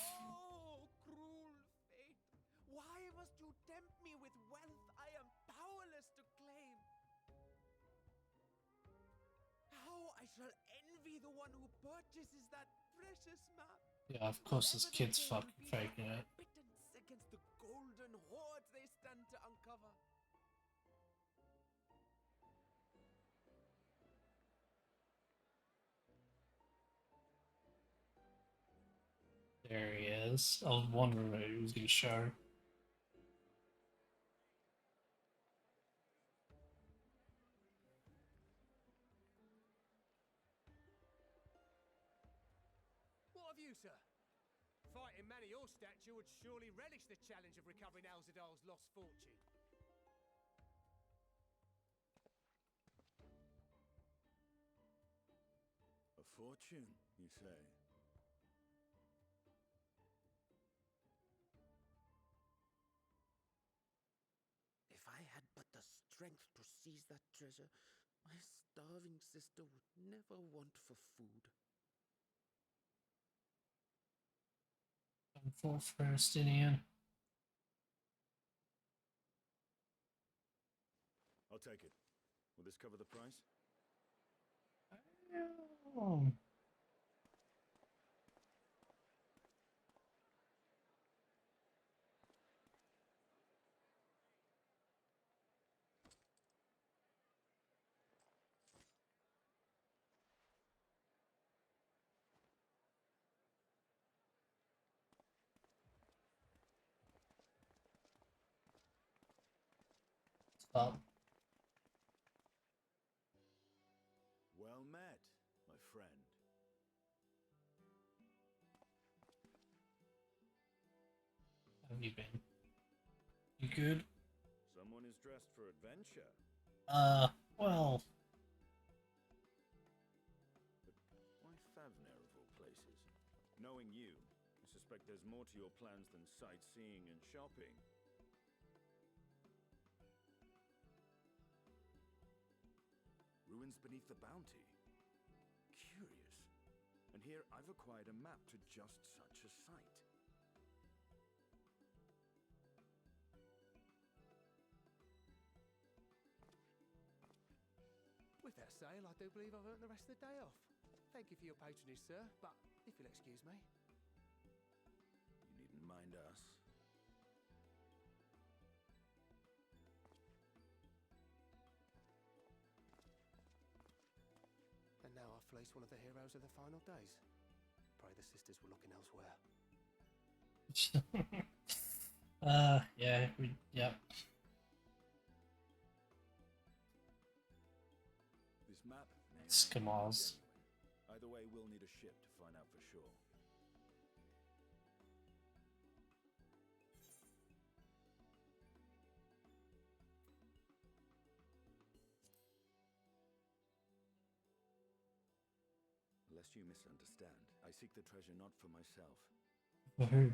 Oh, cruel fate! Why must you tempt me with wealth I am powerless to claim? How I shall envy the one who purchases that precious map! Yeah, of course this Whatever kid's their gain fucking will be, faking it. pittance against the golden hoard they stand to uncover. There he is. I was wondering what he was gonna show. What of you, sir? Fighting man of your stature would surely relish the challenge of recovering Alzadal's lost fortune. A fortune, you say? If I had but the strength to seize that treasure, my starving sister would never want for food. Come forth first, Indian. I'll take it. Will this cover the price? Oh. Stop. Well met, my friend. How have you been? You good? Someone is dressed for adventure. Well, But why Favner of all places? Knowing you, I suspect there's more to your plans than sightseeing and shopping. Ruins beneath the bounty. Curious. And here I've acquired a map to just such a site. With that sale, I do believe I've earned the rest of the day off. Thank you for your patronage, sir, but if you'll excuse me. You needn't mind us. And now I've fleeced one of the heroes of the final days. Pray the sisters were looking elsewhere. yeah, yep. Eskimos. Anyway, either way, we'll need a ship to find out for sure. Lest you misunderstand, I seek the treasure not for myself. For who?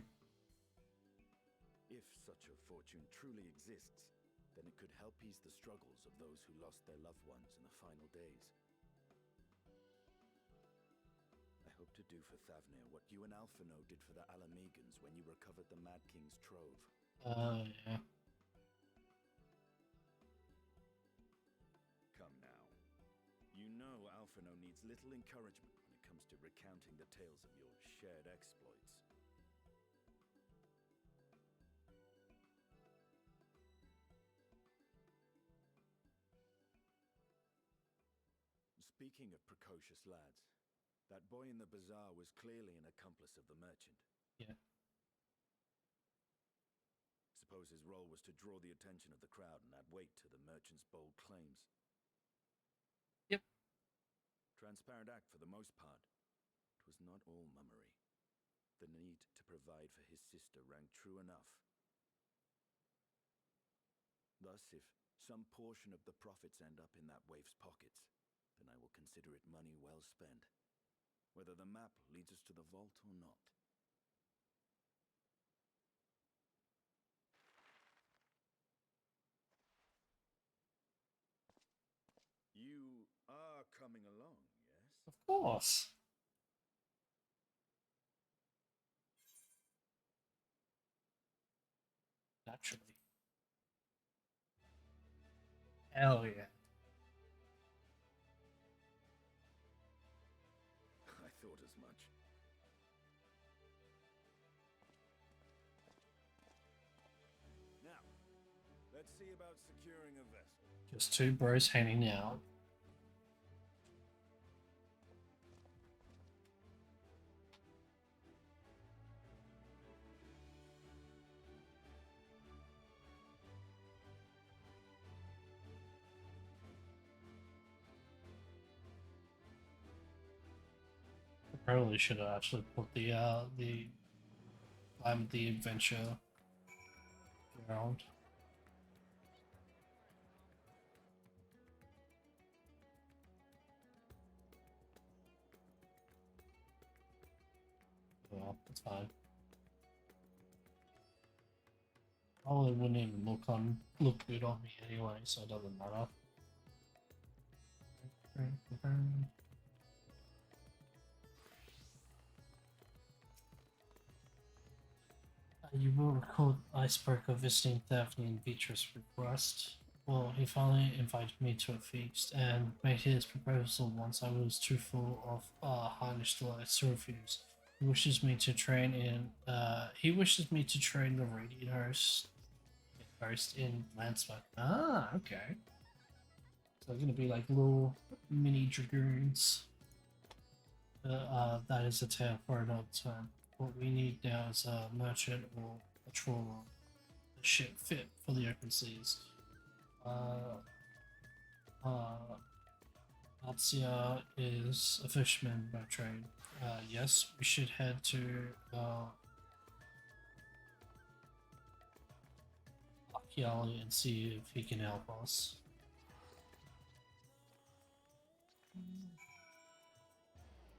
If such a fortune truly exists, then it could help ease the struggles of those who lost their loved ones in the final days. I hope to do for Thavnir what you and Alphino did for the Alamegans when you recovered the Mad King's trove. Yeah. Come now. You know Alphino needs little encouragement when it comes to recounting the tales of your shared exploits. Speaking of precocious lads, that boy in the bazaar was clearly an accomplice of the merchant. Yeah. Suppose his role was to draw the attention of the crowd and add weight to the merchant's bold claims. Yep. Transparent act for the most part. It was not all mummery. The need to provide for his sister rang true enough. Thus, if some portion of the profits end up in that waif's pockets, then I will consider it money well spent, whether the map leads us to the vault or not. You are coming along, yes? Of course. Naturally. Hell yeah. I thought as much. Now, let's see about securing a vessel. Just two bros hanging out. Probably should have actually put the time of the adventure around. Well, that's fine. Probably wouldn't even look good on me anyway, so it doesn't matter. You will recall I spoke of visiting Daphne and Beatrice request. Well, he finally invited me to a feast and made his proposal once I was too full of Highness delights to refuse. He wishes me to train the Radiant host in Landsmoke. Ah, okay. So they're gonna be like little mini dragoons. That is a tale for another time. What we need now is a merchant or a trawler, a ship fit for the open seas. Atsia is a fisherman by trade. Yes, we should head to Akiali and see if he can help us.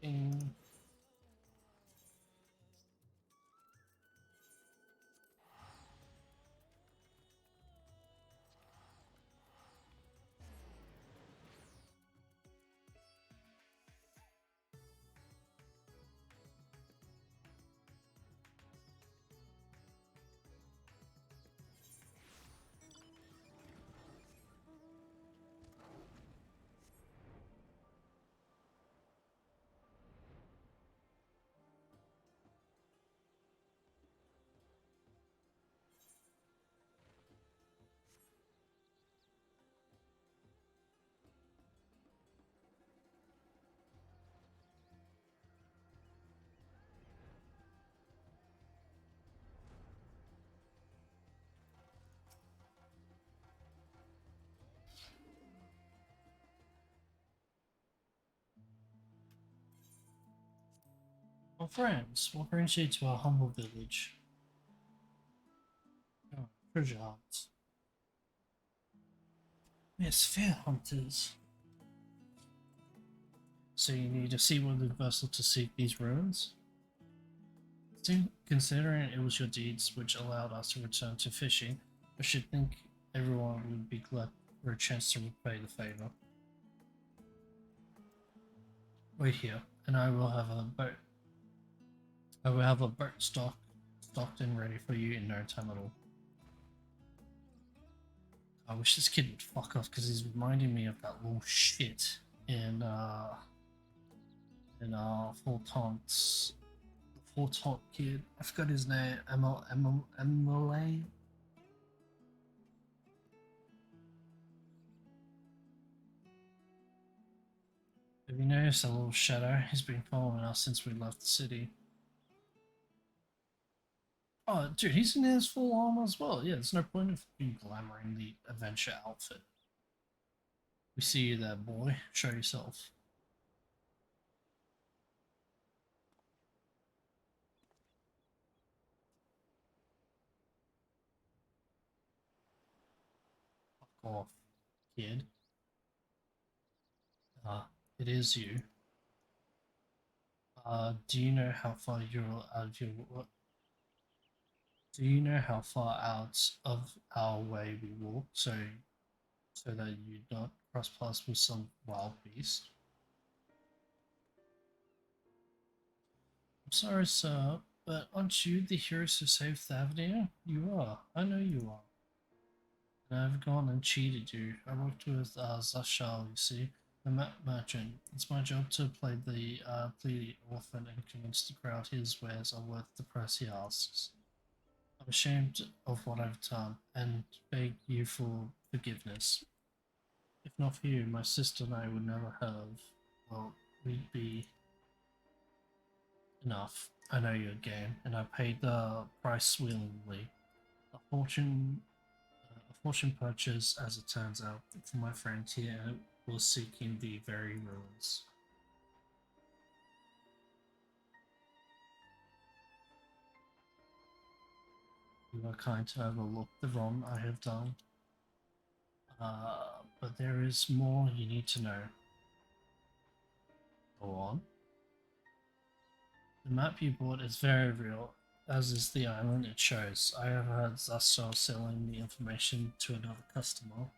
Ding. My friends, what brings you to our humble village? Oh, treasure hunts. We're sphere hunters. So you need a seaworthy vessel to seek these ruins? Considering it was your deeds which allowed us to return to fishing, I should think everyone would be glad for a chance to repay the favor. Wait here, and I will have a boat. I will have a boat stocked and ready for you in no time at all. I wish this kid would fuck off because he's reminding me of that little shit in Fortaunt's the Fortaunt kid. I forgot his name. Emily. Have you noticed a little shadow? He's been following us since we left the city. Oh, dude, he's in his full armor as well. Yeah, there's no point of you glamoring the adventure outfit. We see you there, boy. Show yourself. Fuck off, kid. It is you. Do you know how far you're out of your Do you know how far out of our way we walk so that you don't cross paths with some wild beast? I'm sorry, sir, but aren't you the heroes who saved the Avenir? You are. I know you are. And I've gone and cheated you. I worked with Zashal, you see, the map merchant. It's my job to play the orphan and convince the crowd his wares are worth the price he asks. I'm ashamed of what I've done and beg you for forgiveness. If not for you, my sister and I would never have. Well, we'd be enough. I know your game, and I paid the price willingly. A fortune, a fortune purchase, as it turns out, for my friend here was seeking the very ruins. You are kind to overlook the wrong I have done, but there is more you need to know. Go on. The map you bought is very real, as is the island it shows. I have heard Zastar selling the information to another customer.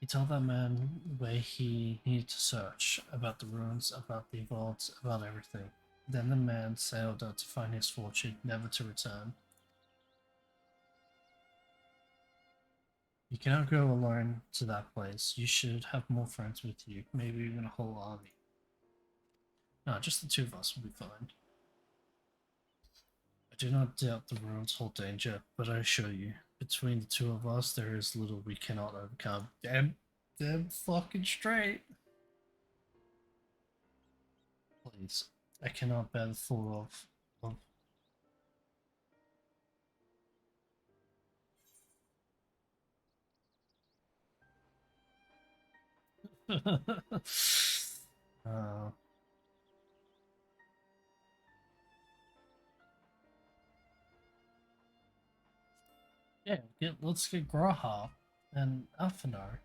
He told that man where he needed to search, about the ruins, about the vaults, about everything. Then the man sailed out to find his fortune, never to return. You cannot go alone to that place. You should have more friends with you, maybe even a whole army. No, just the two of us will be fine. I do not doubt the ruins hold danger, but I assure you, between the two of us, there is little we cannot overcome. Damn fucking straight. Please, I cannot bear the thought of uh, yeah, let's get Graha and Alphanar.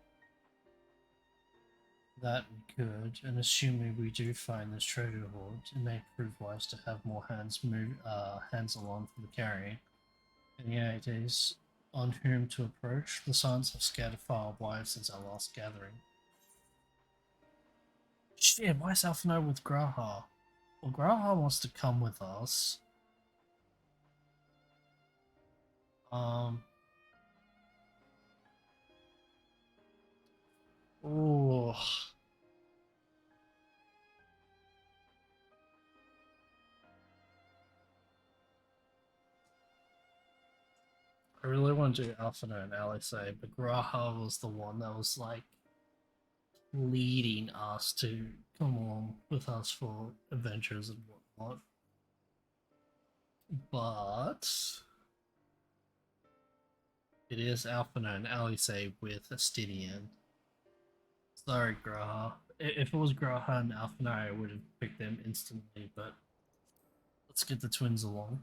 That we could, and assuming we do find this treasure hoard, it may prove wise to have more hands along for the carrying. And yeah, it is on whom to approach. The signs have scattered far wide since our last gathering. Shit, why is Alphanar with Graha? Well, Graha wants to come with us. Um. Oh. I really want to do Alphina and Alisa, but Graha was the one that was like leading us to come along with us for adventures and whatnot. But it is Alphina and Alisa with Astidian. Sorry, Graha. If it was Graha and Alphina, I would have picked them instantly, but Let's get the twins along.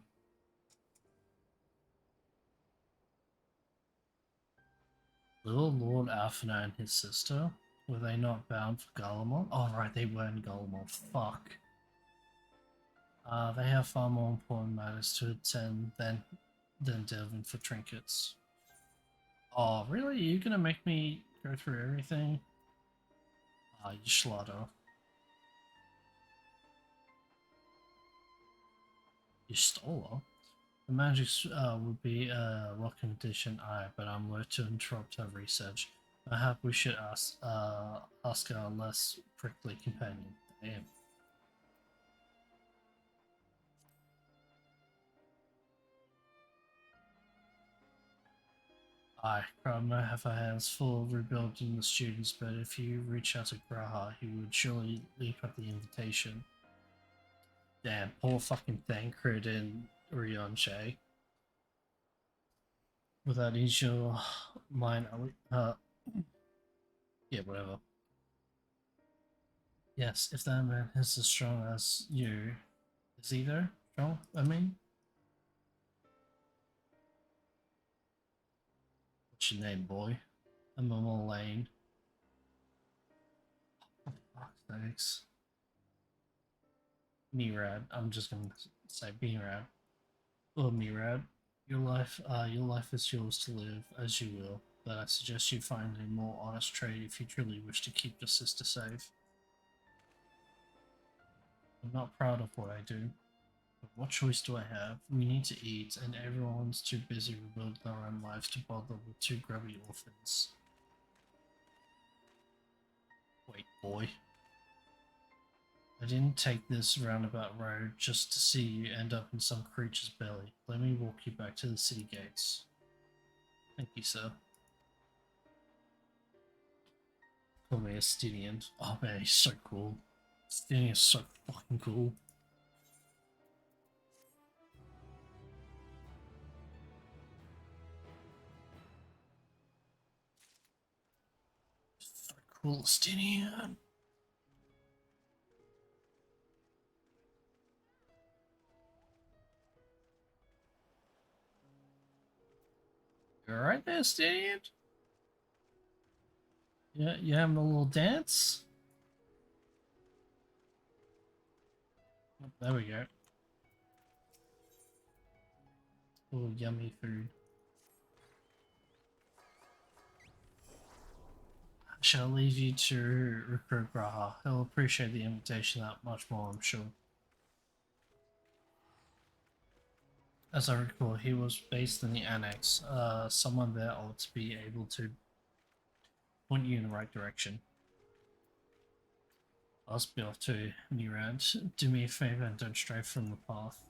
Little Lord Alphina and his sister, were they not bound for Galamont? Oh right, they were in Galamont. Fuck. They have far more important matters to attend than delving for trinkets. Oh really? Are you gonna make me go through everything? Ah, you schlatter. You stole her? The magic would be a welcome addition, aye, but I'm loath to interrupt her research. Perhaps we should ask our less prickly companion. Damn. Aye, Crowd might have our hands full of rebuilding the students, but if you reach out to Graha, he would surely leap at the invitation. Damn, poor fucking Thancred and Ryonche. With that initial line, yeah, whatever. Yes, if that man is as strong as you, is he though? Strong, I mean? What's your name, boy? I'm Lane. For fuck's sakes. Mirad. I'm just gonna say Mirad. Oh, Mirad. Your life is yours to live as you will, but I suggest you find a more honest trade if you truly wish to keep your sister safe. I'm not proud of what I do, but what choice do I have? We need to eat, and everyone's too busy rebuilding their own lives to bother with two grubby orphans. Wait, boy. I didn't take this roundabout road just to see you end up in some creature's belly. Let me walk you back to the city gates. Thank you, sir. Call me a Stinian. Oh man, he's so cool. Stinian is so fucking cool. So cool, Stinian. You alright there, Stinian? Yeah, you having a little dance? Oh, there we go. Oh, yummy food. I shall leave you to recruit Graha. He'll appreciate the invitation that much more, I'm sure. As I recall, he was based in the annex. Someone there ought to be able to point you in the right direction. I'll be off to Mirad. Do me a favor and don't stray from the path.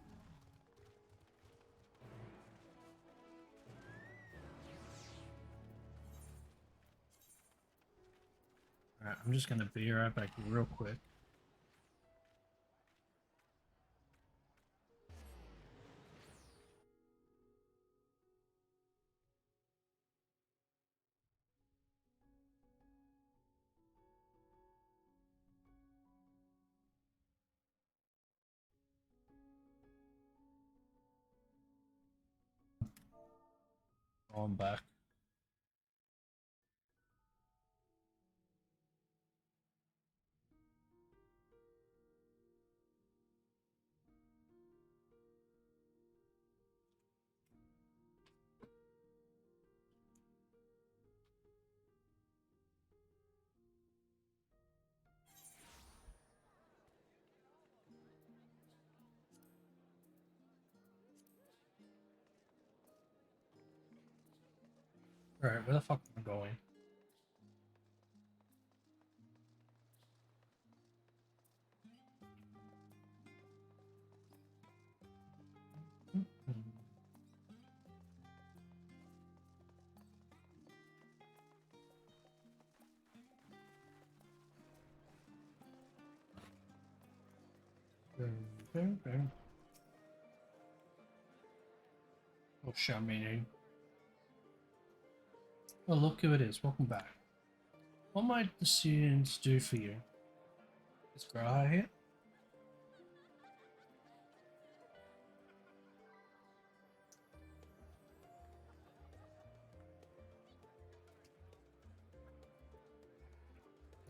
Alright, I'm just gonna be right back real quick. Oh, I'm back. Alright, where the fuck am I going? Oh, shit, meaning. Oh, look who it is. Welcome back. What might the students do for you? Is Graha here?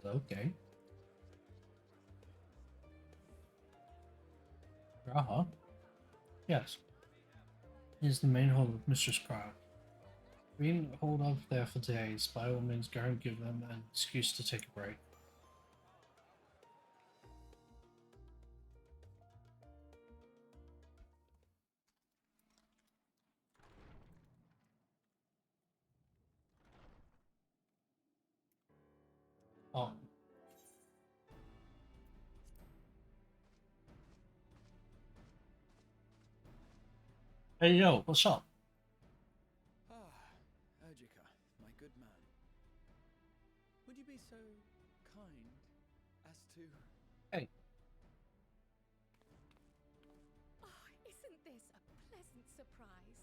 Okay. Raha? Yes. Here's the main hall of Mistress Crow. We can hold up there for days. By all means, go and give them an excuse to take a break. Oh. Hey yo, what's up? Urgika, my good man. Would you be so kind as to... Hey. Oh, isn't this a pleasant surprise?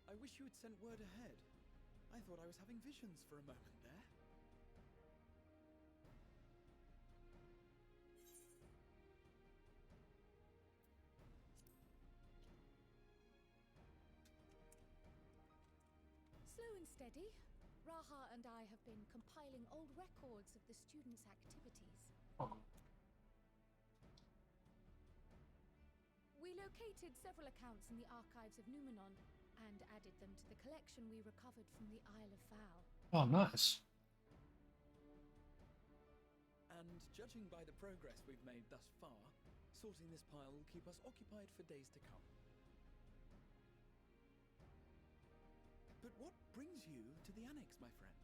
I wish you had sent word ahead. I thought I was having visions for a moment there. Slow and steady. Raha and I have been compiling old records of the students' activities. Oh. We located several accounts in the archives of Numenon and added them to the collection we recovered from the Isle of Fowl. Oh, nice. And judging by the progress we've made thus far, sorting this pile will keep us occupied for days to come. But what brings you to the Annex, my friend?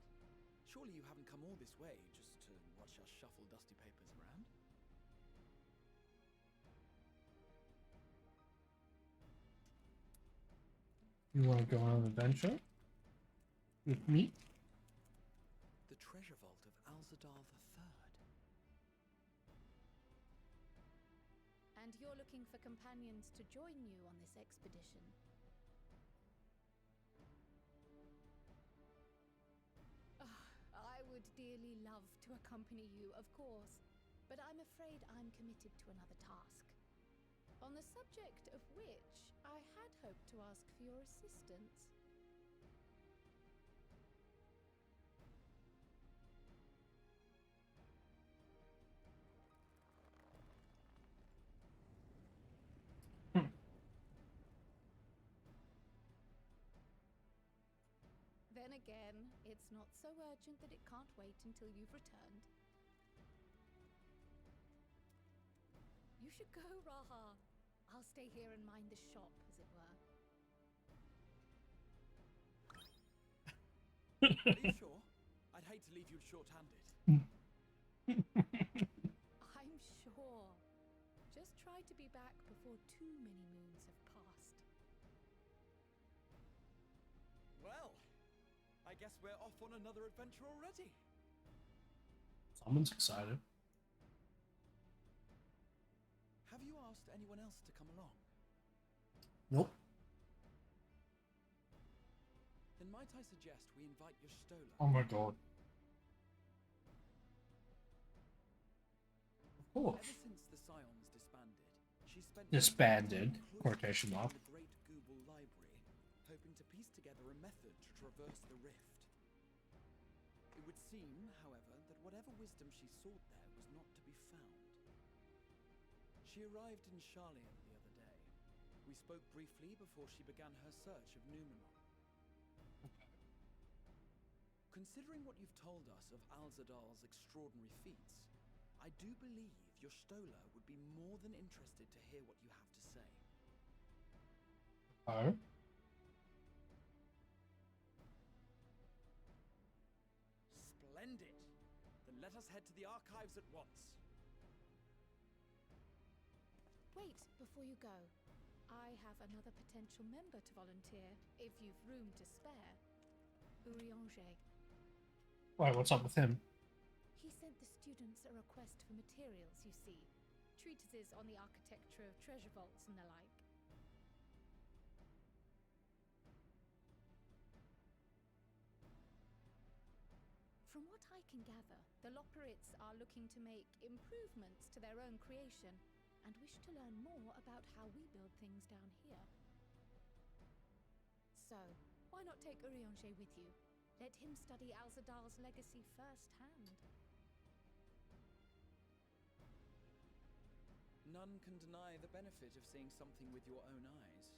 Surely you haven't come all this way just to watch us shuffle dusty papers around? You want to go on an adventure? With me? The treasure vault of Alzadal III. And you're looking for companions to join you on this expedition. I would dearly love to accompany you, of course, but I'm afraid I'm committed to another task. On the subject of which I had hoped to ask for your assistance. Then again, it's not so urgent that it can't wait until you've returned. You should go, Raha. I'll stay here and mind the shop, as it were. Are you sure? I'd hate to leave you short-handed. I'm sure. Just try to be back before too many moons have passed. Well, I guess we're off on another adventure already. Someone's excited. Have you asked anyone else to come along? Nope. Then might I suggest we invite your Stola? Oh my god. Of course. Ever since the Scions disbanded, she spent Disbanded, quotation mark. the Great Google Library, hoping to piece together a method to traverse the rift. It would seem, however, that whatever wisdom she sought there was not to be found. She arrived in Charlian the other day. We spoke briefly before she began her search of Numenon. Considering what you've told us of Alzadal's extraordinary feats, I do believe your Stola would be more than interested to hear what you have to say. Oh? Splendid! Then let us head to the archives at once. Wait, before you go. I have another potential member to volunteer, if you've room to spare. Urianger. Wait, what's up with him? He sent the students a request for materials, you see. Treatises on the architecture of treasure vaults and the like. From what I can gather, the Loporits are looking to make improvements to their own creation and wish to learn more about how we build things down here. So, why not take Urianger with you? Let him study Alzadal's legacy firsthand. None can deny the benefit of seeing something with your own eyes.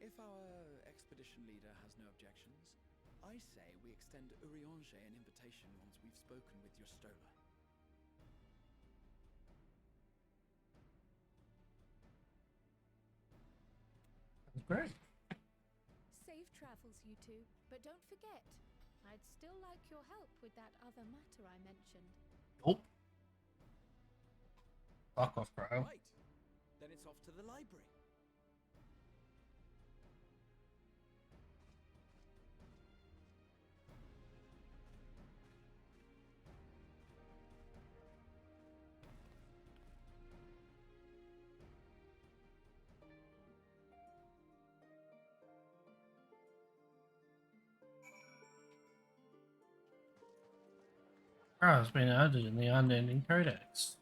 If our expedition leader has no objections, I say we extend Urianger an invitation once we've spoken with your Stola. Great. Safe travels, you two. But don't forget, I'd still like your help with that other matter I mentioned. Nope. Fuck off, bro. Right. Then it's off to the library. Oh, it's been added in the unending codex.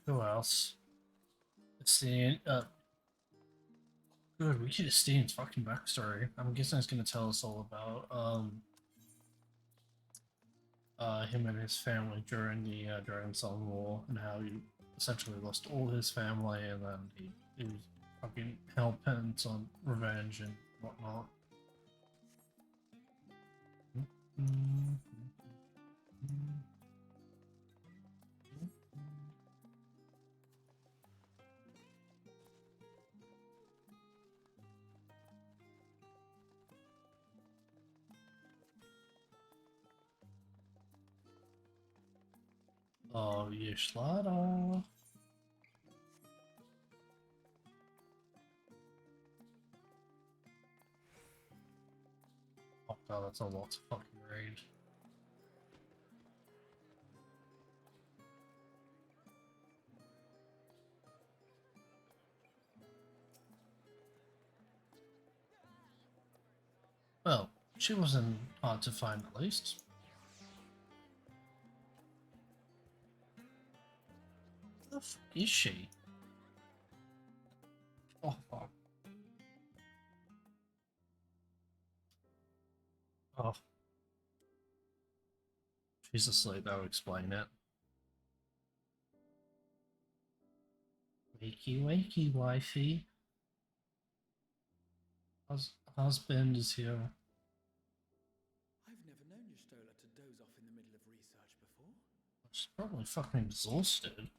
Who else? It's the good. We get Steen's fucking backstory. I'm guessing it's gonna tell us all about him and his family during the Dragon Sun War and how he essentially lost all his family and then he was fucking hell bent on revenge and whatnot. Oh, Yishlada. Oh god, that's a lot to fucking read. Well, she wasn't hard to find at least. Where the fuck is she? Oh fuck. Oh. She's asleep, that'll explain it. Wakey wakey, wifey. Husband is here. I've never known your Stola to doze off in the middle of research before. She's probably fucking exhausted.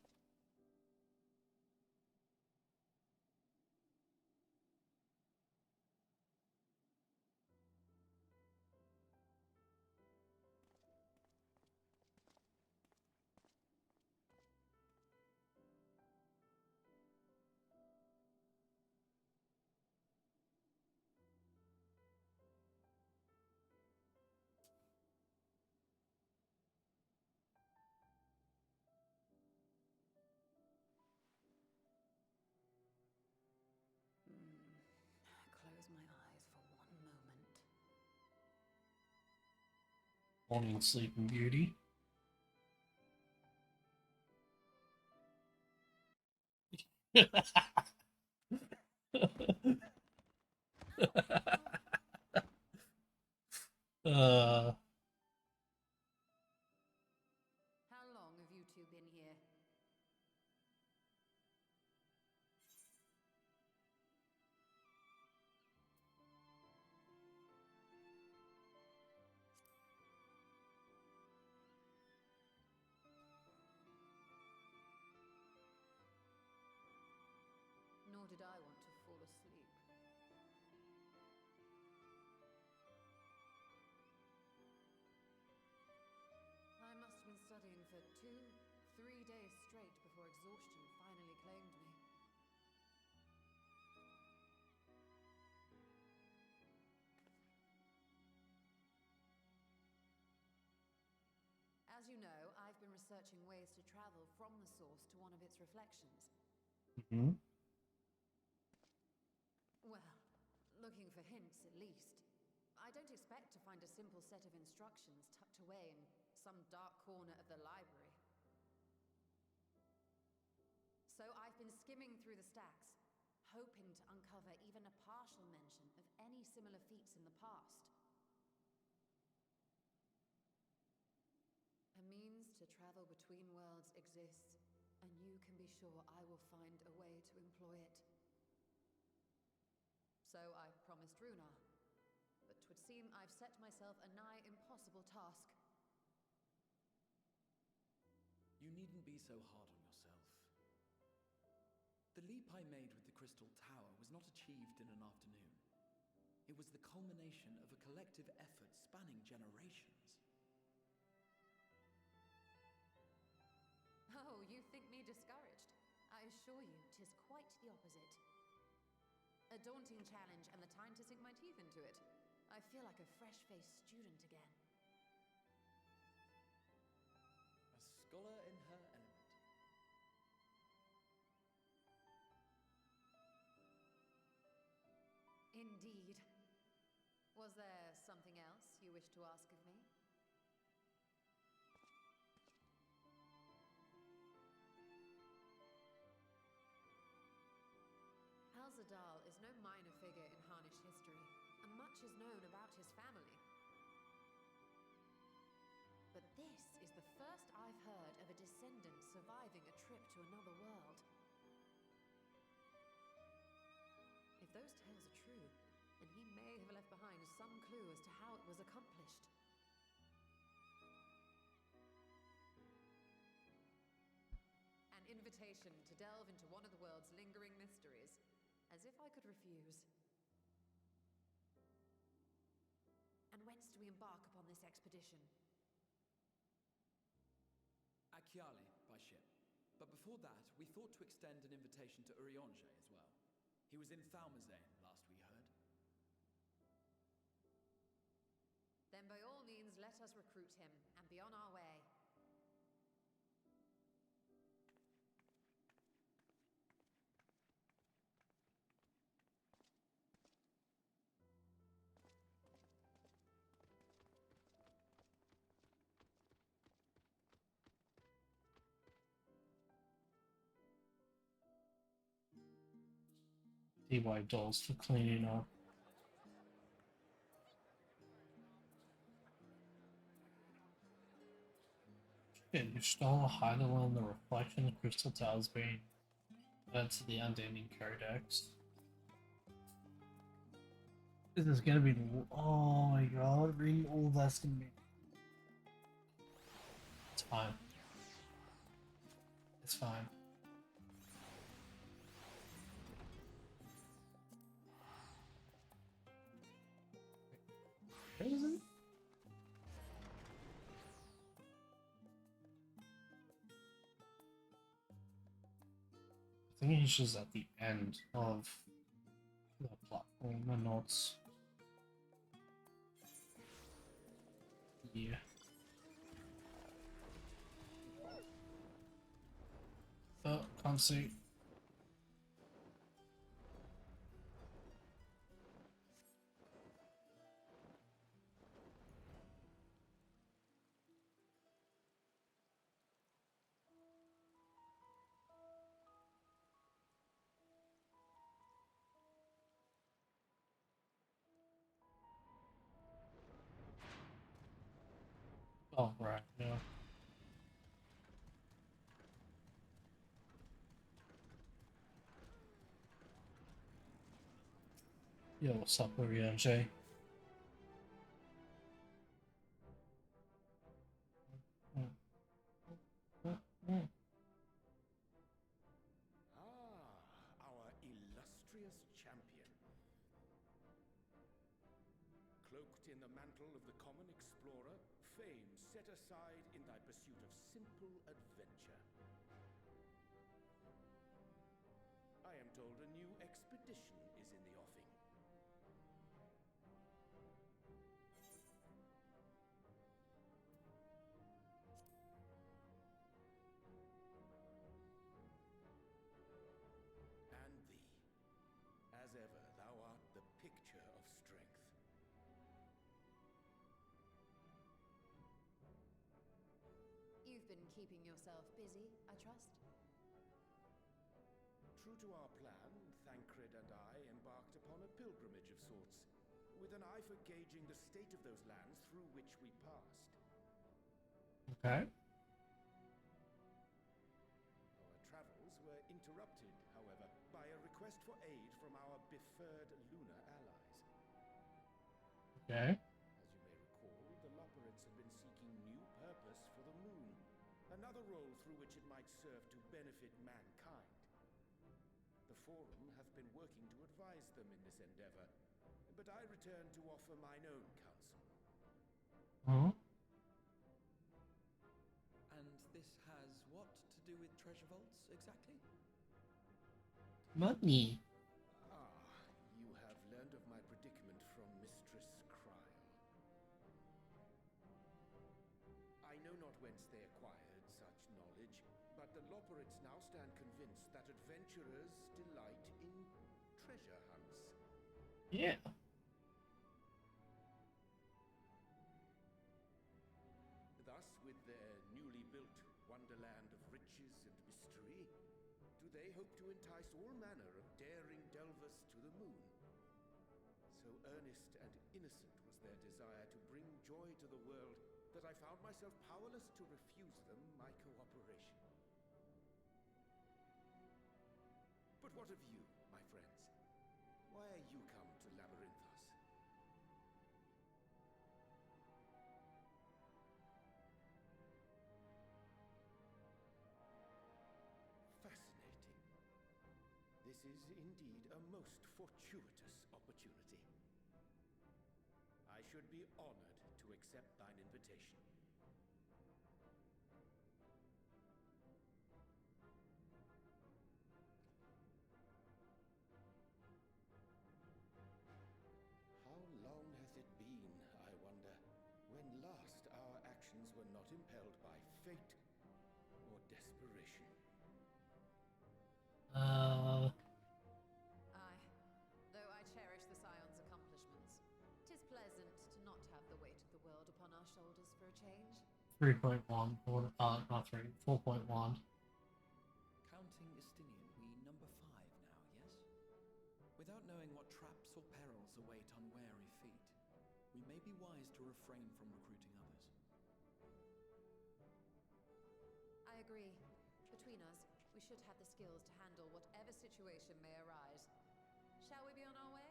Close my eyes for one moment. Morning sleeping beauty. uh How long have you two been here? Nor did I want to fall asleep. I must have been studying for 2-3 days straight before exhaustion finally claimed me. As you know, I've been researching ways to travel from the source to one of its reflections. mhm. Well, looking for hints at least. I don't expect to find a simple set of instructions tucked away in some dark corner of the library. So I've been skimming through the stacks, hoping to uncover even a partial mention of any similar feats in the past. A means to travel between worlds exists, and you can be sure I will find a way to employ it. So I've promised Runa, but 'twould seem I've set myself a nigh impossible task. You needn't be so hard on yourself. The leap I made with the Crystal Tower was not achieved in an afternoon. It was the culmination of a collective effort spanning generations. Oh, you think me discouraged? I assure you, 'tis quite the opposite. A daunting challenge and the time to sink my teeth into it. I feel like a fresh-faced student again. A scholar in her element. Indeed. Was there something else you wished to ask of me? Alzadal is no minor figure in Harnish history, and much is known about his family. But this is the first I've heard of a descendant surviving a trip to another world. If those tales are true, then he may have left behind some clue as to how it was accomplished. An invitation to delve into one of the world's lingering mysteries. As if I could refuse. And whence do we embark upon this expedition? Akyali, by ship. But before that, we thought to extend an invitation to Urianger as well. He was in Thalmazane, last we heard. Then by all means, let us recruit him, and be on our way. DY dolls for cleaning up. Shit, you stole a hideaway on the reflection of Crystal Towers being added to the Undying Codex. This is gonna be. Oh my god, reading all that's gonna be. It's fine. It's fine. Where is it? I think he's just at the end of the platform and not. Yeah. Oh, can't see. Oh, right, yeah. Yo, what's up, Urianger? Our illustrious champion. Cloaked in the mantle of the common explorer, fame set aside in thy pursuit of simple adventure. I am told a new expedition is in the offing. And thee. As ever, thou art the picture of strength. You've been keeping yourself busy, I trust? True to our plan, Thancred and sorts, with an eye for gauging the state of those lands through which we passed. Okay. Our travels were interrupted, however, by a request for aid from our befurred lunar allies. Okay. As you may recall, the Loperids had been seeking new purpose for the moon, another role through which it might serve to benefit mankind. The Forum have been working to advise them in this endeavor, but I return to offer mine own counsel. Hmm. And this has what to do with treasure vaults, exactly? Money. You have learned of my predicament from Mistress Cryle. I know not whence they acquired such knowledge, but the Loperids now stand convinced that adventurers delight in treasure hunts. Yeah. Thus, with their newly built wonderland of riches and mystery, do they hope to entice all manner of daring delvers to the moon? So earnest and innocent was their desire to bring joy to the world that I found myself powerless to refuse them my cooperation. But what of you, my friends? Why are you come to Labyrinthos? Fascinating. This is indeed a most fortuitous opportunity. I should be honored to accept thine invitation. How long hath it been, I wonder, when last our actions were not impelled by fate or desperation? Aye. Though I cherish the Scion's accomplishments, 'tis pleasant to not have the weight of the world upon our shoulders for a change. 3.1. Not 3. 4.1. Counting Estinian, we number 5 now, yes? Without knowing what traps or perils await unwary feet, we may be wise to refrain from recruiting others. I agree. Between us, we should have the skills to handle whatever situation may arise. Shall we be on our way?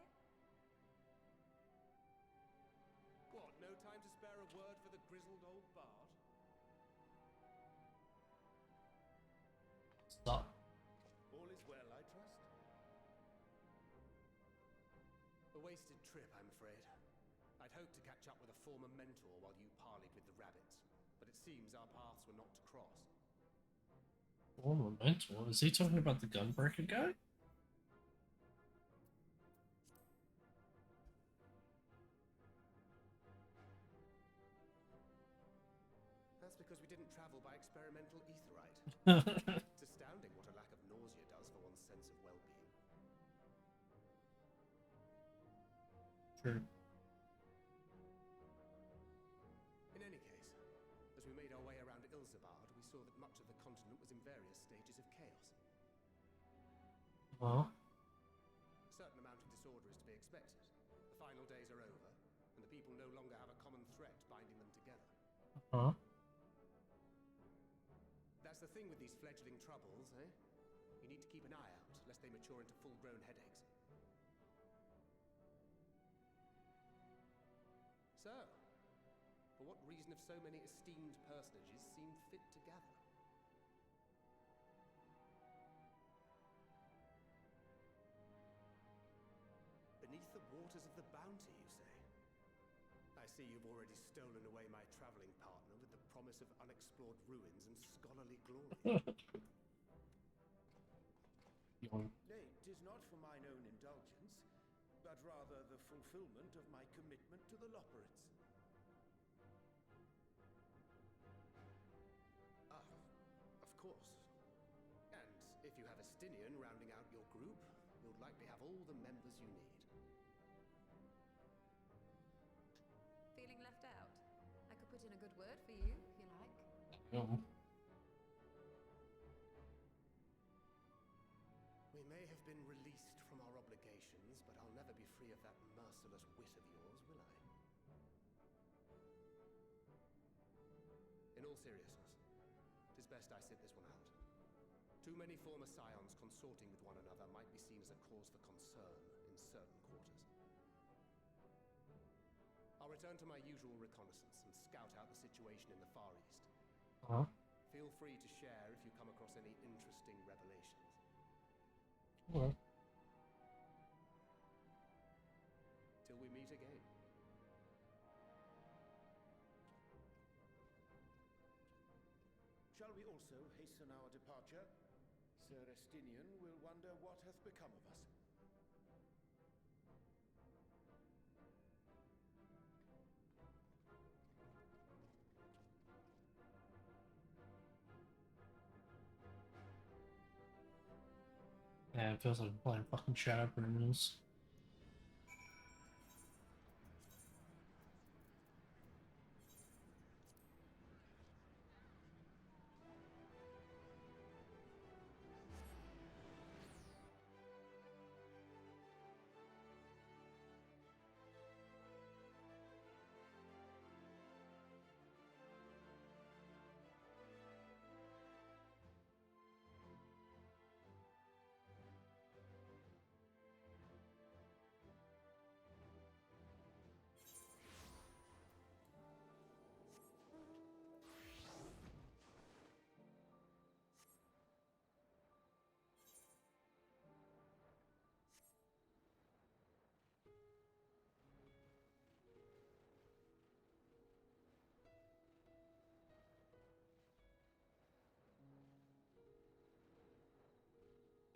What, no time to spare a word for the grizzled old bard? Stop. All is well, I trust? A wasted trip, I'm afraid. I'd hoped to catch up with a former mentor while you parleyed with the rabbits, but it seems our paths were not to cross. Former mentor? Is he talking about the gunbreaker guy? That's because we didn't travel by experimental etherite. It's astounding what a lack of nausea does for one's sense of well-being. True. In any case, as we made our way around Ilzabard, we saw that much of the continent was in various stages of chaos. Well. A certain amount of disorder is to be expected. The final days are over, and the people no longer have a common threat binding them together. Huh? That's the thing with these fledgling troubles, eh? You need to keep an eye out, lest they mature into full-grown headaches. So, for what reason have so many esteemed personages seemed fit to gather? Beneath the waters of the Bounty, you say? I see you've already stolen away my traveling partner with the promise of unexplored ruins and scholarly glory. Nay, 'tis not for mine own indulgence, but rather the fulfillment of my commitment to the Loperids. Ah, of course. And if you have Estinian rounding out your group, you'll likely have all the members you need. Feeling left out? I could put in a good word for you, if you like. No. We may have been released from our obligations, but I'll never be free of of that merciless wit of yours, will I? In all seriousness, 'tis best I sit this one out. Too many former scions consorting with one another might be seen as a cause for concern in certain quarters. I'll return to my usual reconnaissance and scout out the situation in the Far East. Huh? Feel free to share if you come across any interesting revelations. Well, Till we meet again. Shall we also hasten our departure? Sir Estinian will wonder what hath become of us. yeah, it feels like I'm playing fucking Shadow Criminals.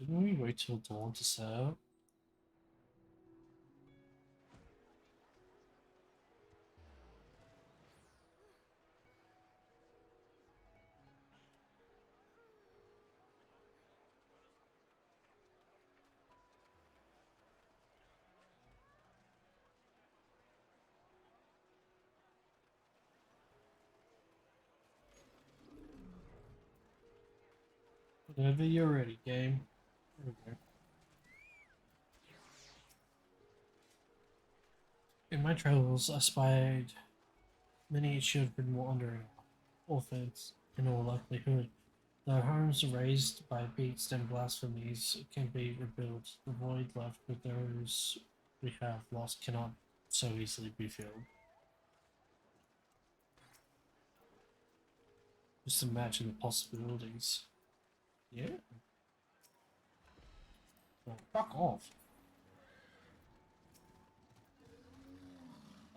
Didn't we wait till dawn to set out? Whenever you're ready, game. There we go. In my travels, I spied many children wandering orphans, in all likelihood. Their homes raised by beasts and blasphemies can be rebuilt. The void left with those we have lost cannot so easily be filled. Just imagine the possibilities. Yeah. Well, fuck off.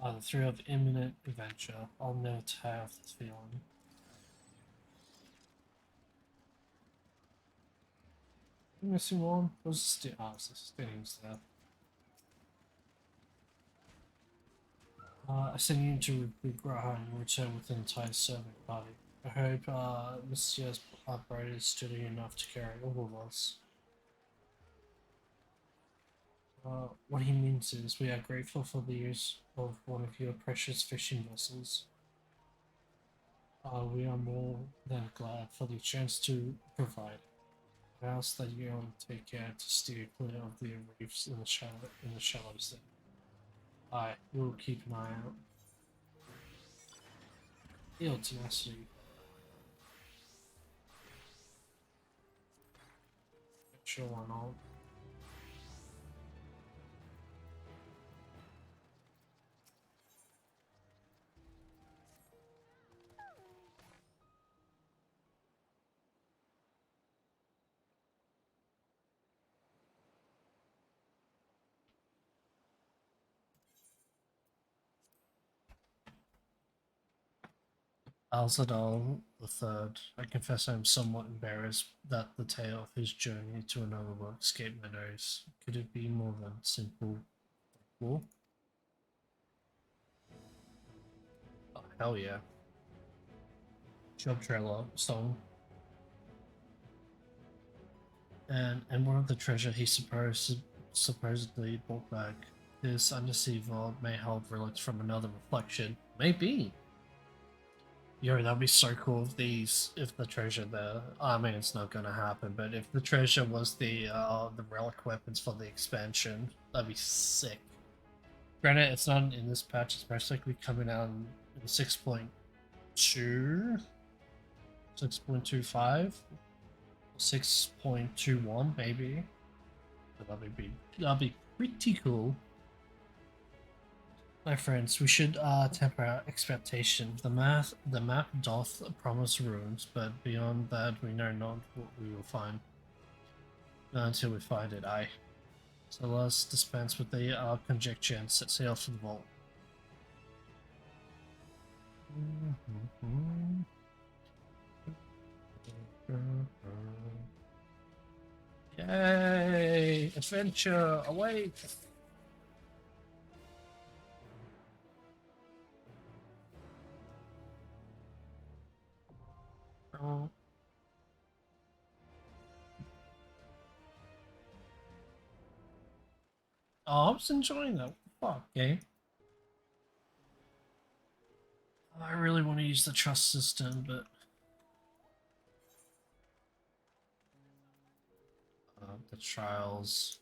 The thrill of imminent adventure. I'll never tire of this feeling. Missing one was it's the Stinning's there. I send you to Graha and return with an entire servant party. I hope Msq's upgrade is steady enough to carry all of us. What he means is we are grateful for the use of one of your precious fishing vessels. We are more than glad for the chance to provide. I ask that you all take care to steer clear of the reefs in the shallows there. I will keep an eye out. Ill tenacity. Sure, why not? Alzadal III, I confess I am somewhat embarrassed that the tale of his journey to another world escaped my notice. Could it be more than simple war? Oh, hell yeah. Job trailer song. And one of the treasure he supposedly brought back. This undersea vault may hold relics from another reflection. Maybe. Yo, that'd be so cool if the treasure there. I mean, it's not gonna happen, but if the treasure was the relic weapons for the expansion, that'd be sick. Granted, it's not in this patch. It's most likely coming out in 6.2, 6.25, 6.21 maybe. So that'll be pretty cool. My friends, we should temper our expectations. The map doth promise ruins, but beyond that we know not what we will find. Not until we find it, aye. So let us dispense with the conjecture and set sail for the vault. Yay! Adventure awaits! Oh. I was enjoying that. Fuck, game. I really want to use the trust system, but the trials.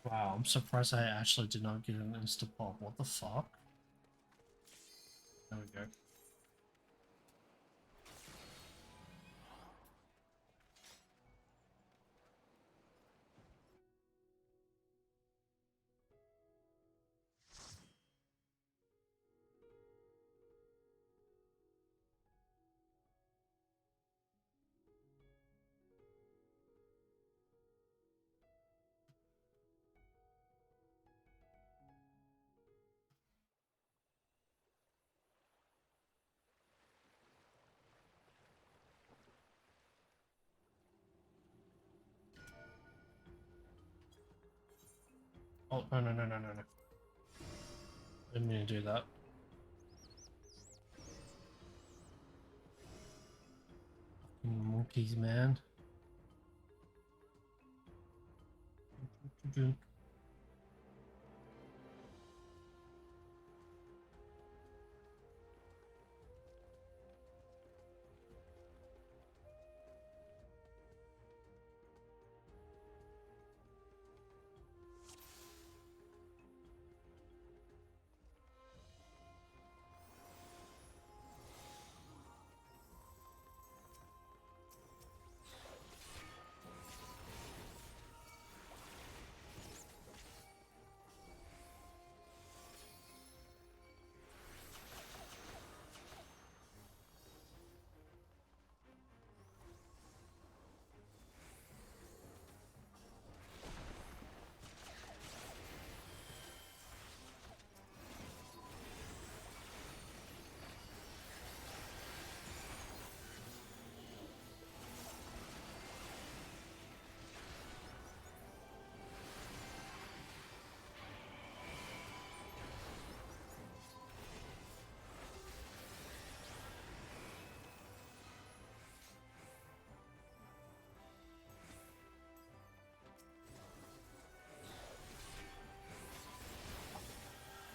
Wow, I'm surprised I actually did not get an insta pop. What the fuck? There we go. Oh, no, no, no, no, no, no. Didn't mean to do that. Fucking monkeys, man.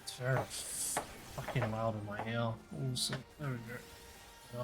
It's very fucking loud in my ear. Also, there we go. Yeah.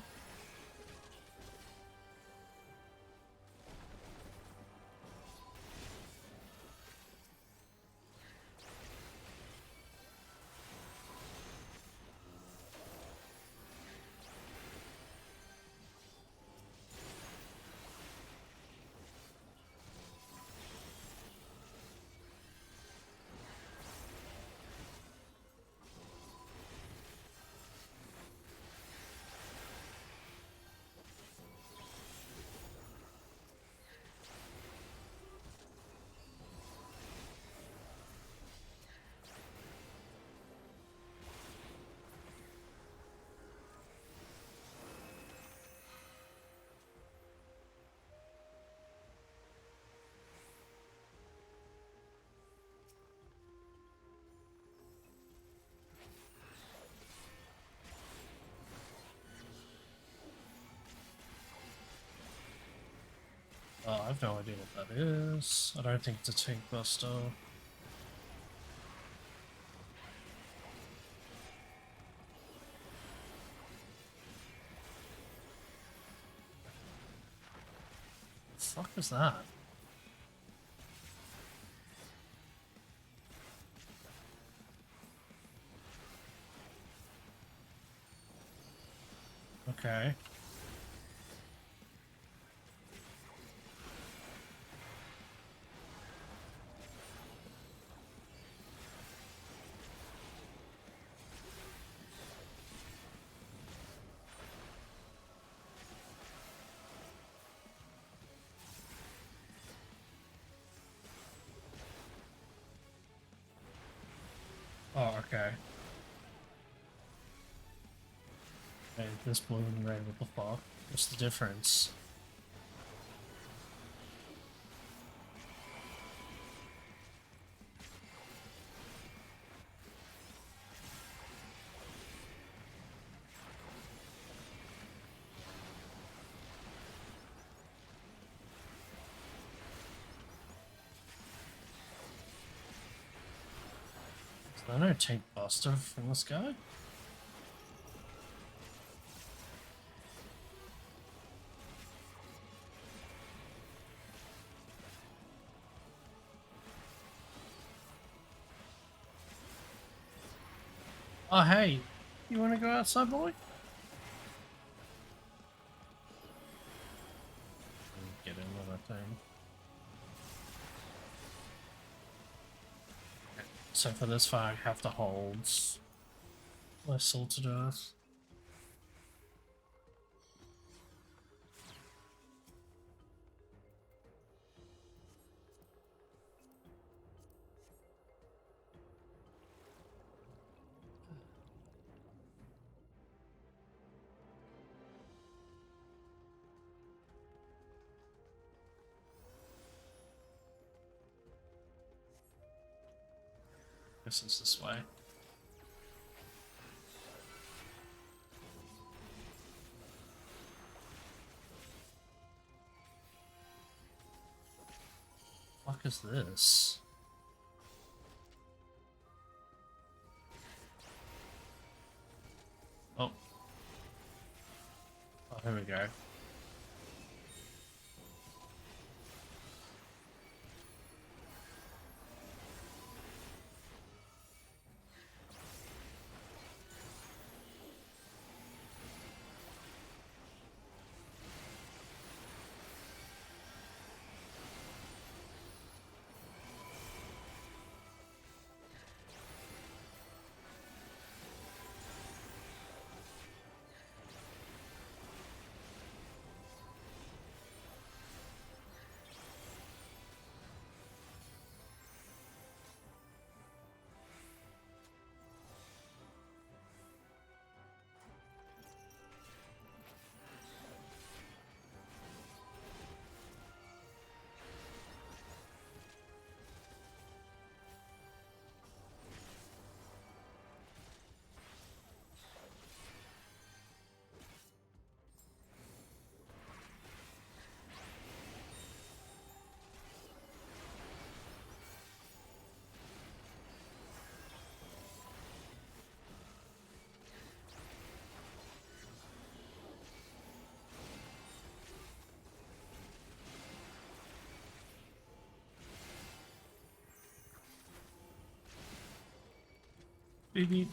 I have no idea what that is. I don't think it's a tank buster. fuck is that? Okay. Oh, okay. Hey, this blue and red, what the fuck? What's the difference? Is that no tank buster from this guy? Oh, hey, you want to go outside, boy? Get in with that thing. So for this fight, I have to hold my salted earth. Guess it's this way. What is this? Oh. Oh, here we go. Beep beep.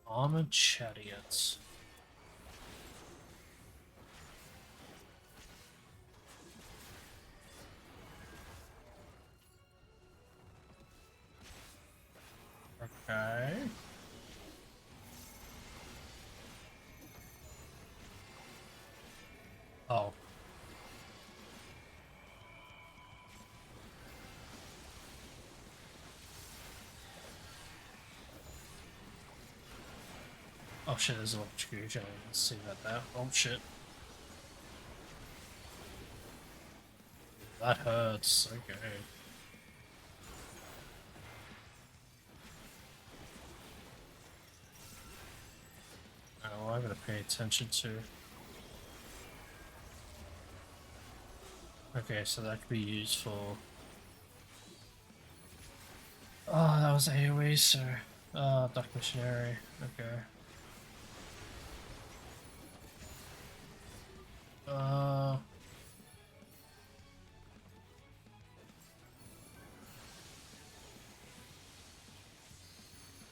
Armored chariots. Okay. Oh. Oh shit, there's an electrocution. I didn't see that there. Oh shit. That hurts. Okay. Oh, I'm gonna pay attention to. Okay, so that could be used for. Oh, that was AoE, so. Dark Missionary. Okay. Uh.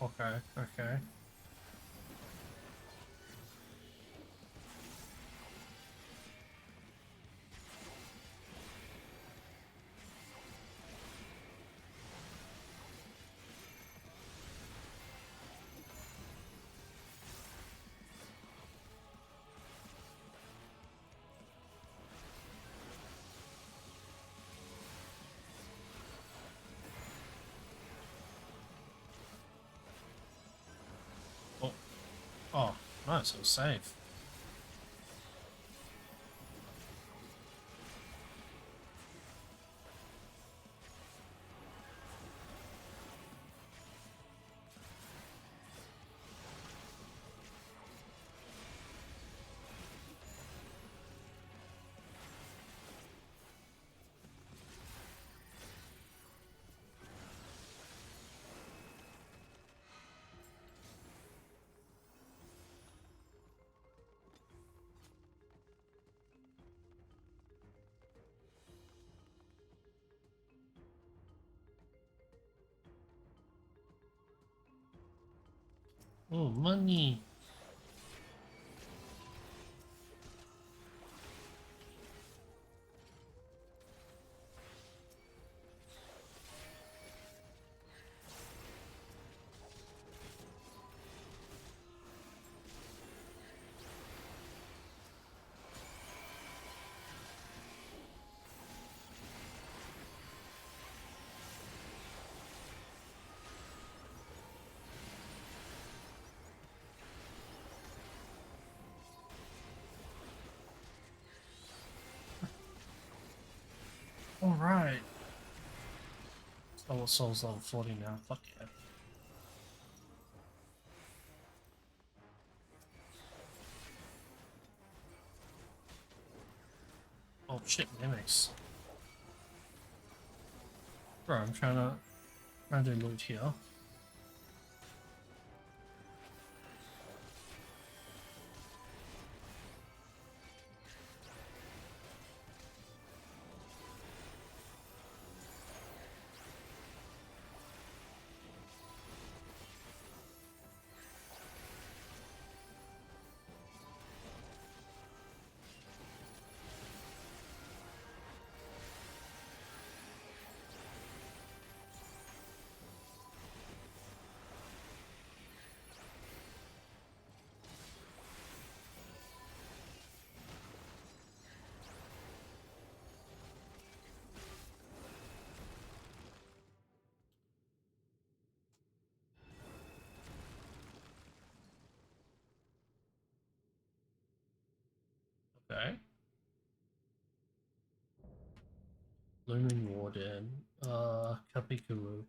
Okay, okay. Oh, oh, nice, it was safe. Oh, money. Alright. Oh, Soul's level 40 now. Fuck yeah. Oh shit, mimics. Bro, I'm trying to do loot here. Okay. Blooming Warden. Kapikuru.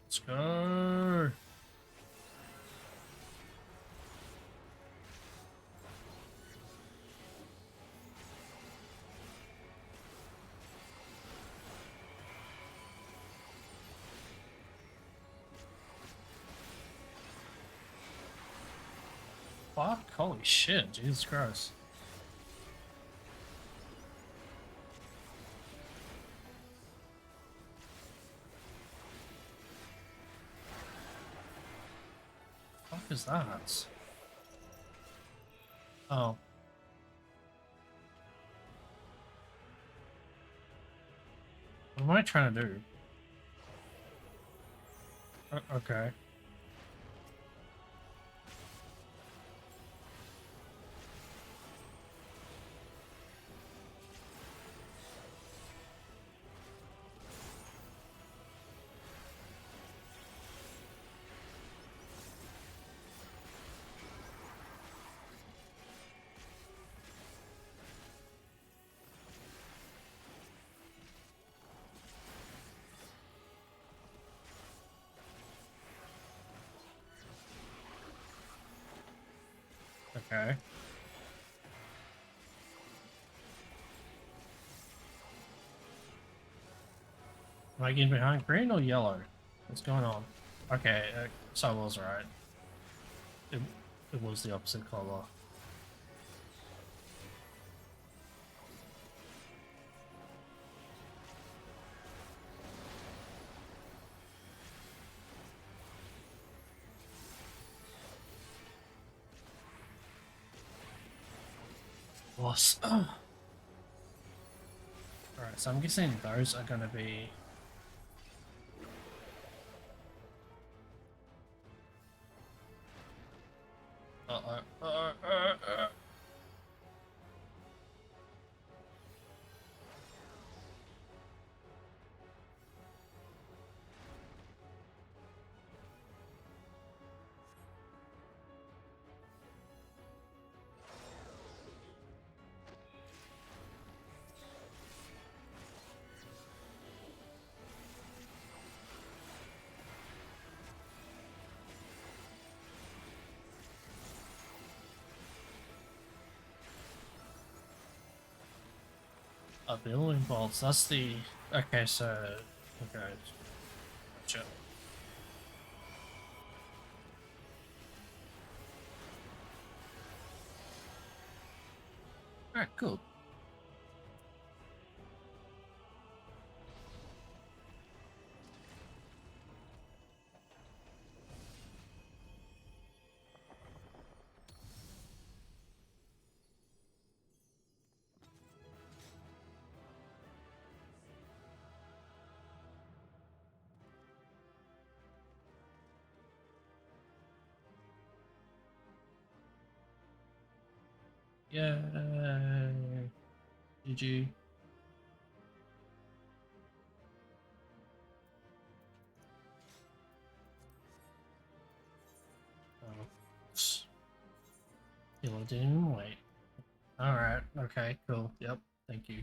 Let's go. Fuck, holy shit, Jesus Christ. Fuck is that? Oh. What am I trying to do? Okay. Okay. Am I getting behind green or yellow? What's going on? Okay, so I was right. It was the opposite color. Was. Alright, so I'm guessing those are gonna be. A billion bolts. That's the. Okay, so. Okay. Gotcha. Alright, cool. Yay. GG. Oh. Still didn't even wait. Alright, okay, cool. Yep, thank you.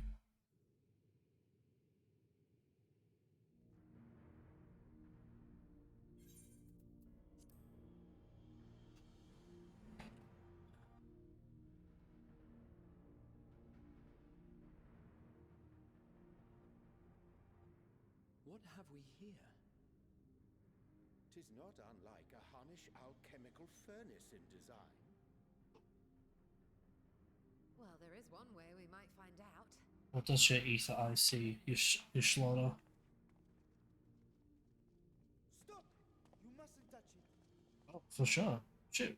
What have we here? 'Tis not unlike a Hunnish alchemical furnace in design. Well, there is one way we might find out. What does your ether eye see, your slaughter? Stop! You mustn't touch it. Oh, for sure. Shoot.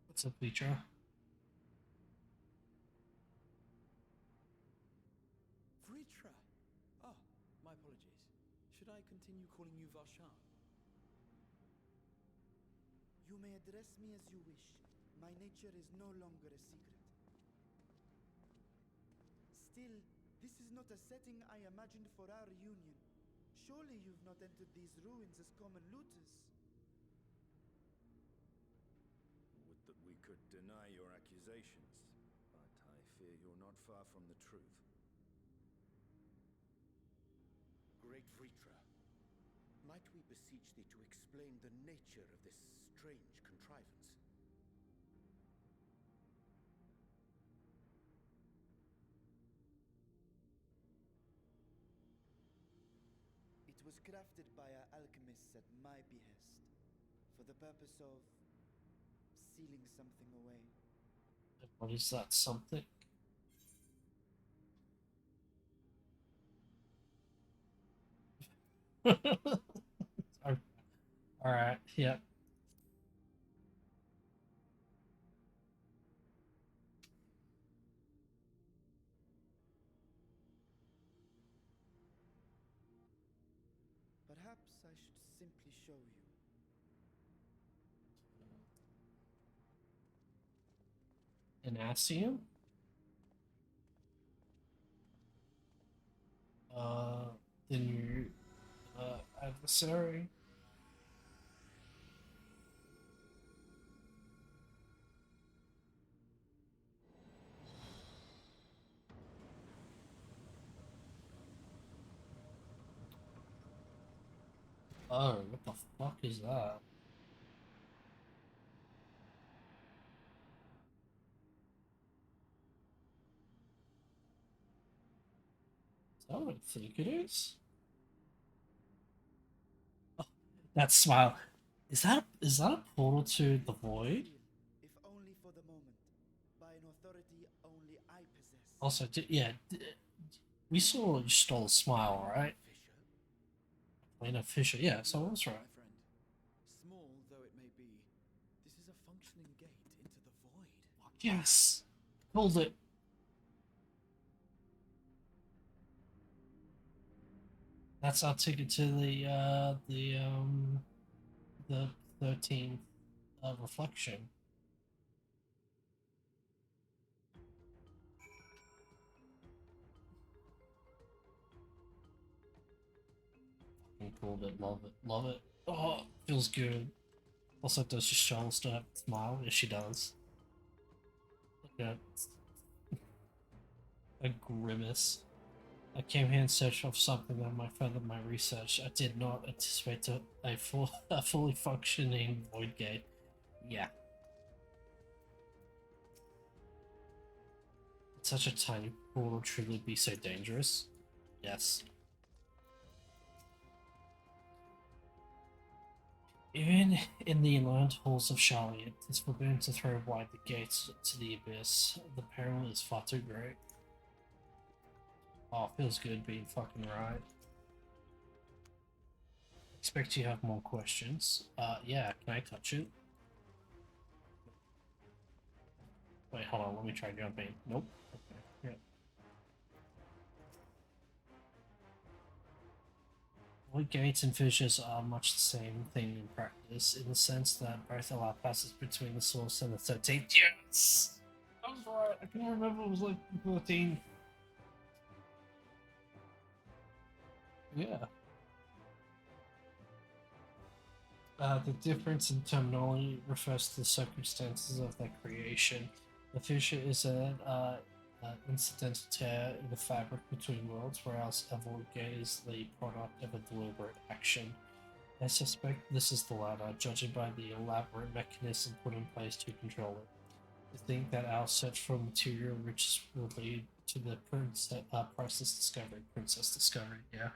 What's up, Petra? Vritra! Ah, my apologies. Should I continue calling you Varshan? You may address me as you wish. My nature is no longer a secret. Still, this is not a setting I imagined for our reunion. Surely you've not entered these ruins as common looters. Would that we could deny your accusations, but I fear you're not far from the truth. Great Vritra, might we beseech thee to explain the nature of this strange contrivance? It was crafted by our alchemists at my behest, for the purpose of sealing something away. What is that something? Alright, yep. Perhaps I should simply show you. An Asium? The new adversary. Oh, what the fuck is that? Is that what I think it is? Oh, that smile. Is that a portal to the void? If only for the moment, by an authority only I possess. Also, we saw you stole a smile, right? Lena Fisher, yeah, so I was right. My friend, small though it may be, this is a functioning gate into the void. Yes, called it. That's our ticket to the 13th reflection. Fucking called it. Love it. Love it. Oh, feels good. Also, does Charlotte still have a smile? Yes, she does. Look at a grimace. I came here in search of something that might further my research. I did not anticipate a fully functioning void gate. Yeah. Such a tiny pool will truly be so dangerous. Yes. Even in the enlightened halls of Charlotte, it's forbidden to throw wide the gates to the abyss. The peril is far too great. Oh, feels good being fucking right. Expect you have more questions. Yeah, can I touch it? Wait, hold on, let me try jumping. Nope. Okay, yeah. Void gates and fissures are much the same thing in practice, in the sense that both allow passes between the source and the 13th. Yes! I was right, I can remember it was like 14. Yeah. The difference in terminology refers to the circumstances of their creation. The fissure is an incidental tear in the fabric between worlds, whereas a void gate is the product of a deliberate action. I suspect this is the latter, judging by the elaborate mechanism put in place to control it. To think that our search for material riches will lead to the princess discovery, yeah.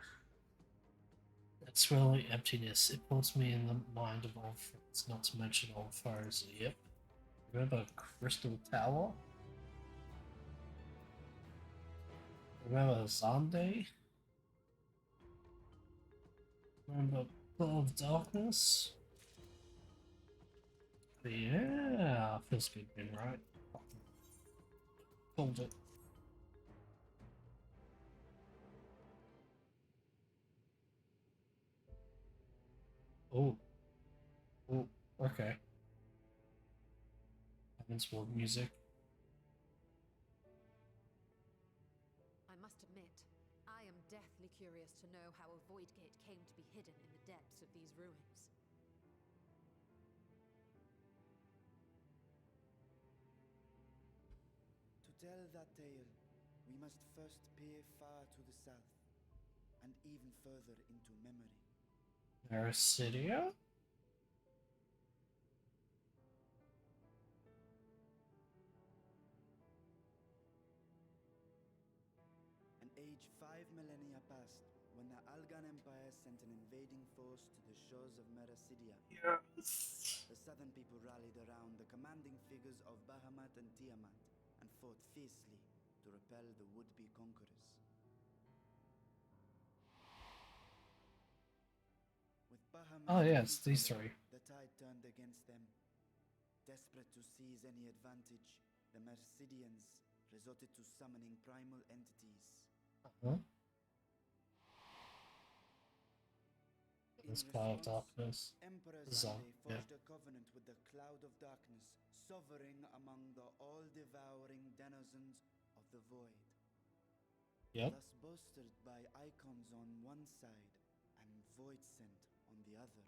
That swirling emptiness, it puts me in the mind of old friends, not to mention old foes. Yep. Remember Crystal Tower? Remember Zande? Remember Pearl of Darkness? But yeah, feels good being right. Hold it. Oh. Oh, okay. Heaven's Ward music. I must admit, I am deathly curious to know how a void gate came to be hidden in the depths of these ruins. To tell that tale, we must first peer far to the south, and even further into memory. Aricidia? An age 5 millennia past, when the Algan Empire sent an invading force to the shores of Mericidia. Yes. The southern people rallied around the commanding figures of Bahamut and Tiamat, and fought fiercely to repel the would-be conquerors. With Bahamut Oh yeah, it's these three. the tide turned against them. Desperate to seize any advantage, the Mercidians resorted to summoning primal entities. Huh? This cloud of darkness. Emperor Zon, Zande yeah. forged a covenant with the cloud of darkness, sovereign among the all-devouring denizens of the void. Yep. Thus bolstered by icons on one side and void scent on the other,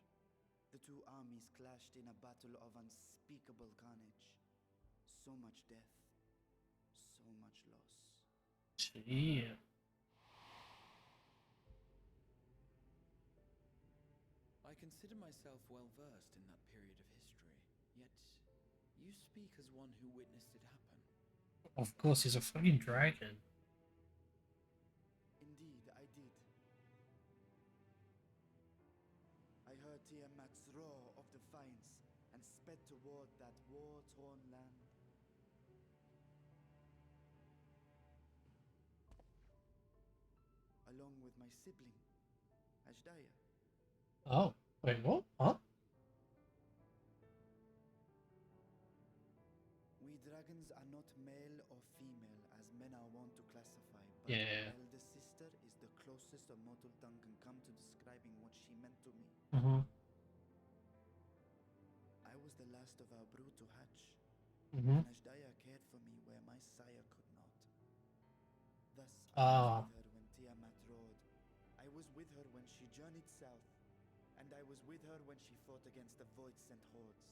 the two armies clashed in a battle of unspeakable carnage. So much death, so much loss. Yeah. I consider myself well versed in that period of history, yet you speak as one who witnessed it happen. Of course, he's a fucking dragon. Indeed, I did. I heard Tiamat's roar of defiance and sped toward that war-torn land. Along with my sibling, Ashdaya. Oh, wait, what? Huh? We dragons are not male or female as men are wont to classify, but Yeah. my elder sister is the closest a mortal tongue can come to describing what she meant to me. Mm-hmm. I was the last of our brood to hatch, Mm-hmm. and Ashdaya cared for me where my sire could not. Thus, I was with her when Tiamat roared. I was with her when she journeyed south, and I was with her when she fought against the void-sent hordes.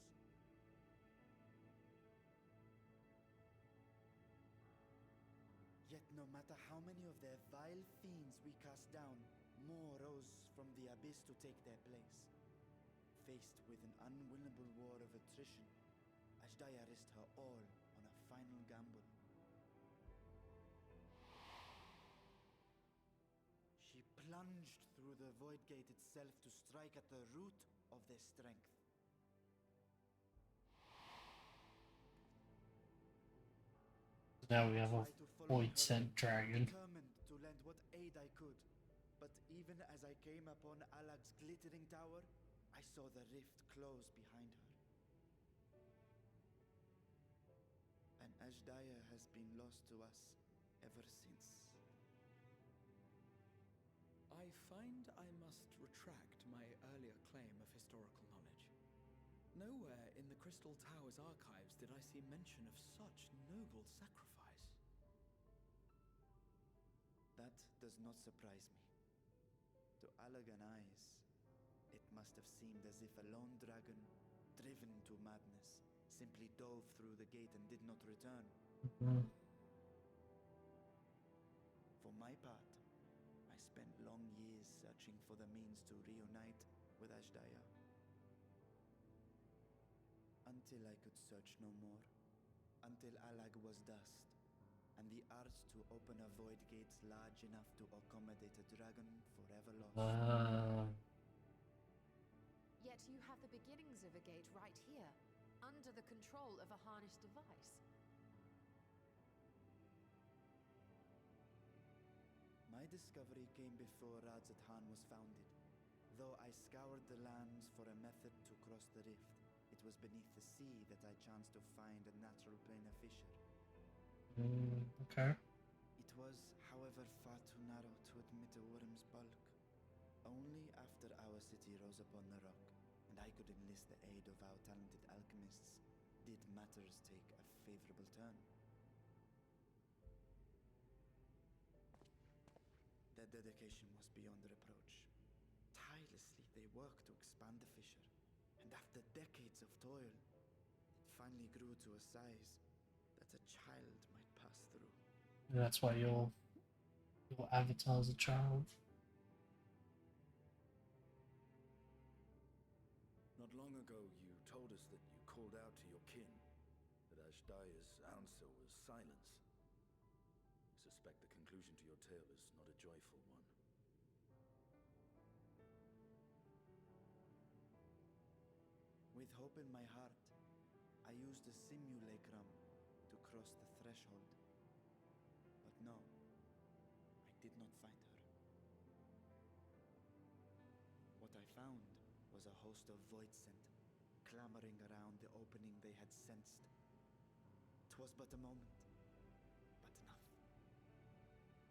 Yet no matter how many of their vile fiends we cast down, more rose from the abyss to take their place. Faced with an unwinnable war of attrition, Ashdaya risked her all on a final gamble. She plunged through the void gate itself to strike at the root of their strength. Now we have a Tried to follow void her sent dragon. determined to lend what aid I could. But even as I came upon Alag's glittering tower, I saw the rift close behind her. And Ashdaya has been lost to us ever since. I find I must retract my earlier claim of historical knowledge. Nowhere in the Crystal Tower's archives did I see mention of such noble sacrifice. That does not surprise me. To Alagan eyes, it must have seemed as if a lone dragon, driven to madness, simply dove through the gate and did not return. Mm-hmm. For my part, I spent long years searching for the means to reunite with Ashdaya. Until I could search no more. Until Alag was dust, and the art to open a void gate large enough to accommodate a dragon forever lost. Yet you have the beginnings of a gate right here, under the control of a harnessed device. My discovery came before Radzat-Han was founded. Though I scoured the lands for a method to cross the rift, it was beneath the sea that I chanced to find a natural planar fissure. Okay. It was, however, far too narrow to admit a worm's bulk. Only after our city rose upon the rock, and I could enlist the aid of our talented alchemists, did matters take a favorable turn. Their dedication was beyond reproach. Tirelessly they worked to expand the fissure, and after decades of toil, it finally grew to a size that a child might pass through. That's why your avatar's a child. Not long ago, you told us that you called out to your kin, that Ashdaya's answer was silence. I suspect the conclusion to your tale is not a joyful one. With hope in my heart, I used a simulacrum to cross the threshold. But no, I did not find her. What I found was a host of voidsent, clamoring around the opening they had sensed. 'Twas but a moment, but enough.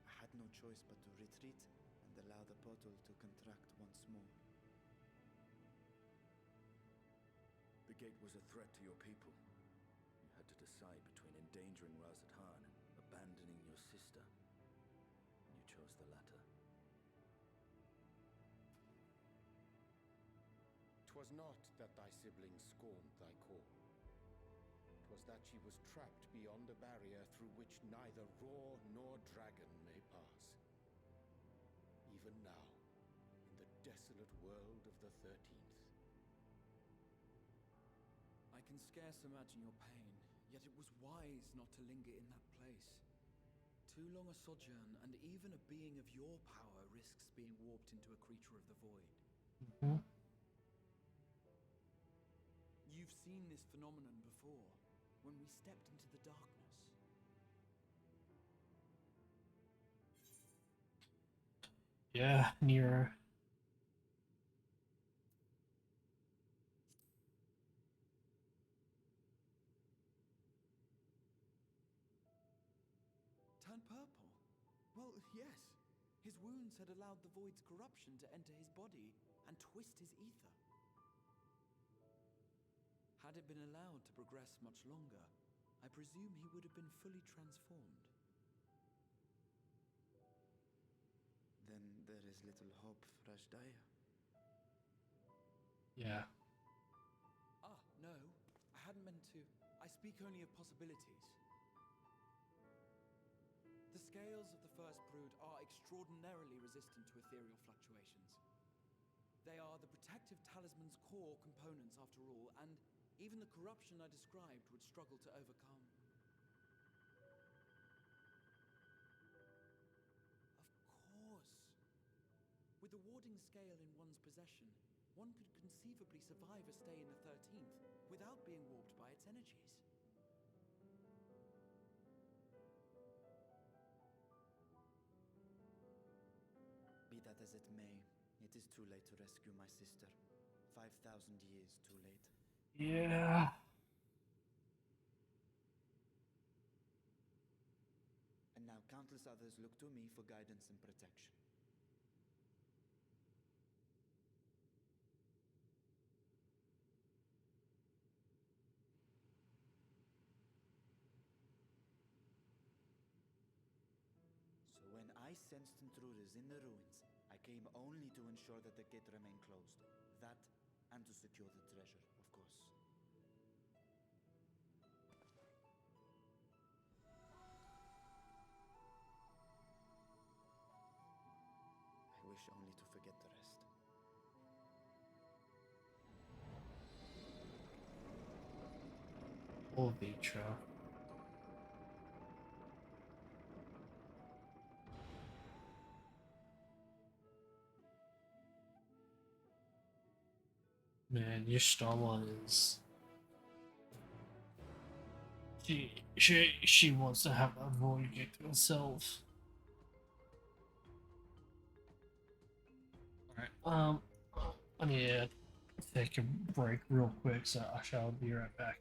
I had no choice but to retreat and allow the portal to contract once more. gate was a threat to your people, you had to decide between endangering Razathan and abandoning your sister. You chose the latter. 'Twas not that thy siblings scorned thy call. 'Twas that she was trapped beyond a barrier through which neither roar nor dragon may pass. Even now, in the desolate world of the 13th. I can scarce imagine your pain, yet it was wise not to linger in that place. Too long a sojourn, and even a being of your power risks being warped into a creature of the void. Mhm. You've seen this phenomenon before, when we stepped into the darkness. Yeah, Nero. Turned purple? Well, yes. His wounds had allowed the void's corruption to enter his body and twist his ether. Had it been allowed to progress much longer, I presume he would have been fully transformed. Then there is little hope for Ashdaya. Yeah. Ah, no. I hadn't meant to. I speak only of possibilities. The scales of the first brood are extraordinarily resistant to ethereal fluctuations. They are the protective talisman's core components after all, and even the corruption I described would struggle to overcome. Of course. With the warding scale in one's possession, one could conceivably survive a stay in the 13th without being warped by its energies. Be that as it may, it is too late to rescue my sister. 5,000 years too late. Yeah. And now countless others look to me for guidance and protection. So when I sensed intruders in the ruins, I came only to ensure that the gate remained closed. That, and to secure the treasure, of course. I wish only to forget the rest. Oh, Vitra. Man, your Stoma is. She wants to have that void gate to herself. Alright, I need to take a break real quick, so I shall be right back.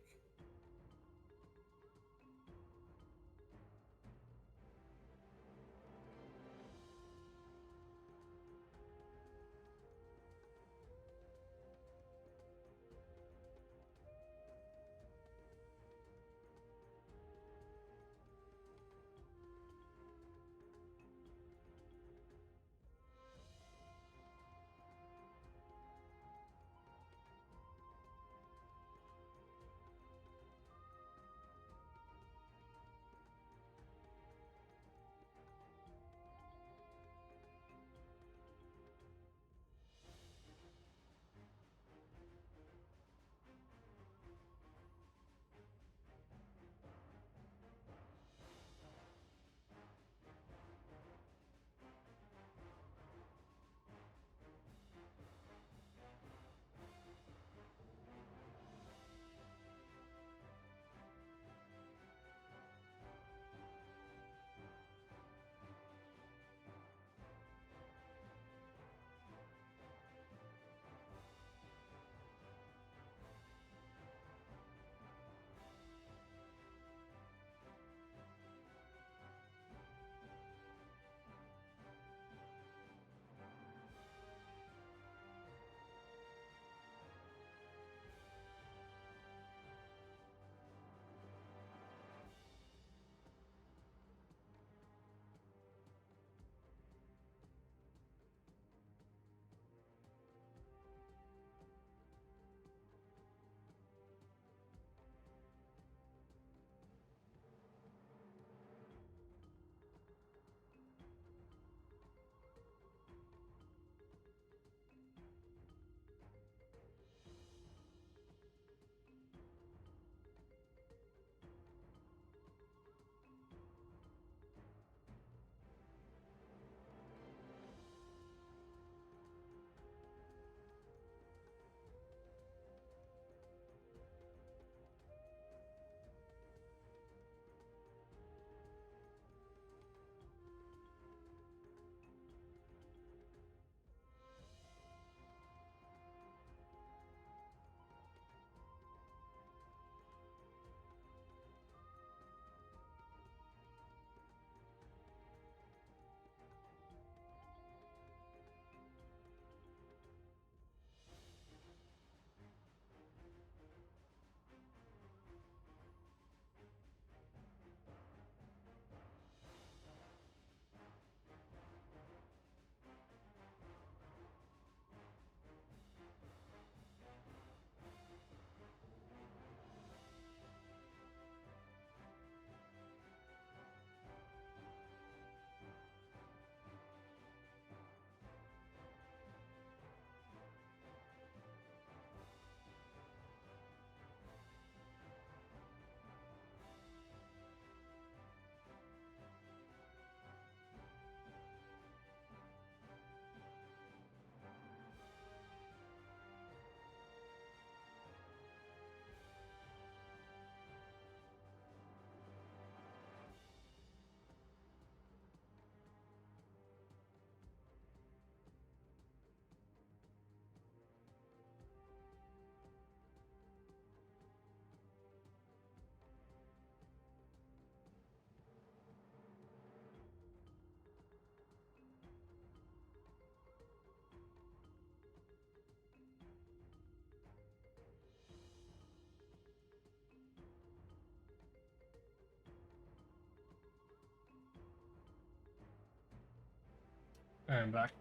I'm back.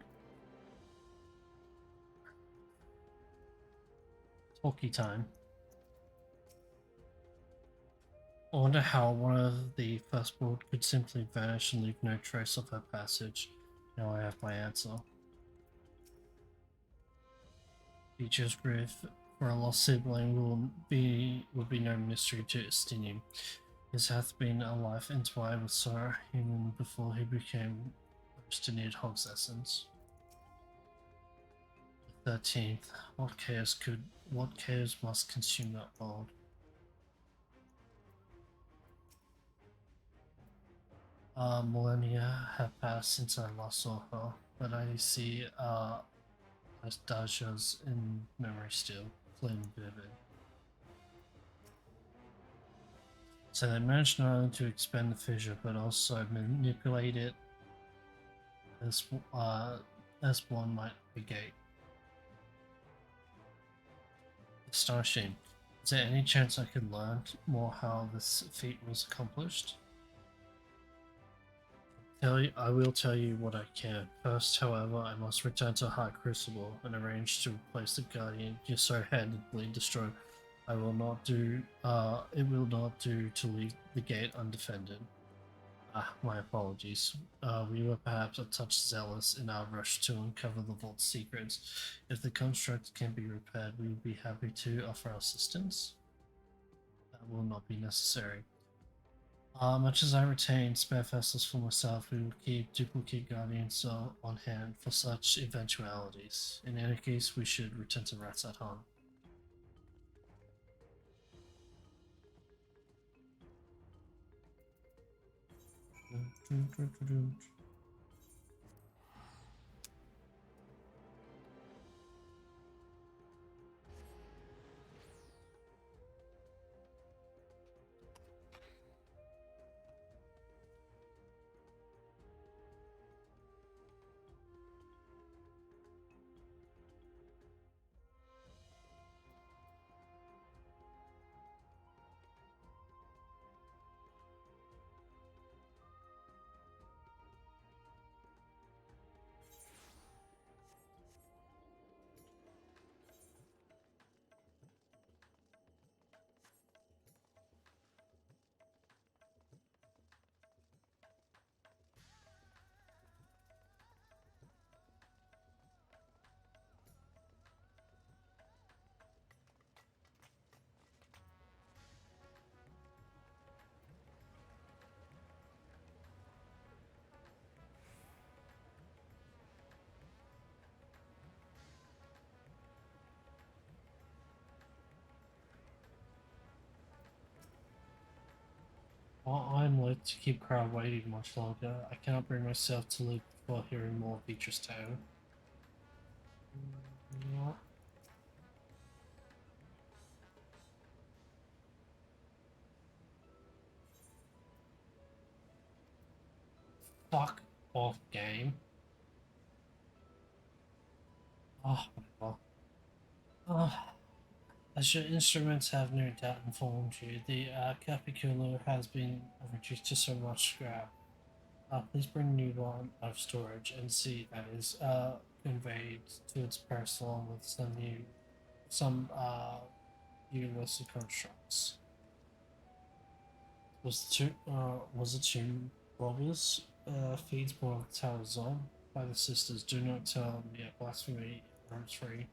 Talkie time. I wonder how one of the firstborn could simply vanish and leave no trace of her passage. Now I have my answer. Beecher's grief for a lost sibling would be no mystery to Estinian. His hath been a life entwined with sorrow even before he became Estinian Hog's essence. The 13th. What chaos must consume that world? Millennia have passed since I last saw her, but I see nostalgia's in memory still, clear and vivid. So they managed not only to expand the fissure, but also manipulate it as one might negate. Astonishing. Is there any chance I could learn more how this feat was accomplished? I will tell you what I can. First, however, I must return to High Crucible and arrange to replace the Guardian you so handedly destroyed. It will not do to leave the gate undefended. My apologies. We were perhaps a touch zealous in our rush to uncover the vault's secrets. If the construct can be repaired, we will be happy to offer our assistance. That will not be necessary. Much as I retain spare vessels for myself, we will keep duplicate guardians on hand for such eventualities. In any case, we should return to Rats at home. While I'm led to keep crowd waiting much longer, I cannot bring myself to leave before hearing more of Beatrice's tale. Fuck off, game. Oh, whatever. As your instruments have no doubt informed you, the Capicula has been reduced to so much scrap. Please bring a new one out of storage and see that is conveyed to its place along with some universal constructs. Was it two robbers? Feeds born of the Tower Zone by the sisters. Do not tell me a blasphemy runs free.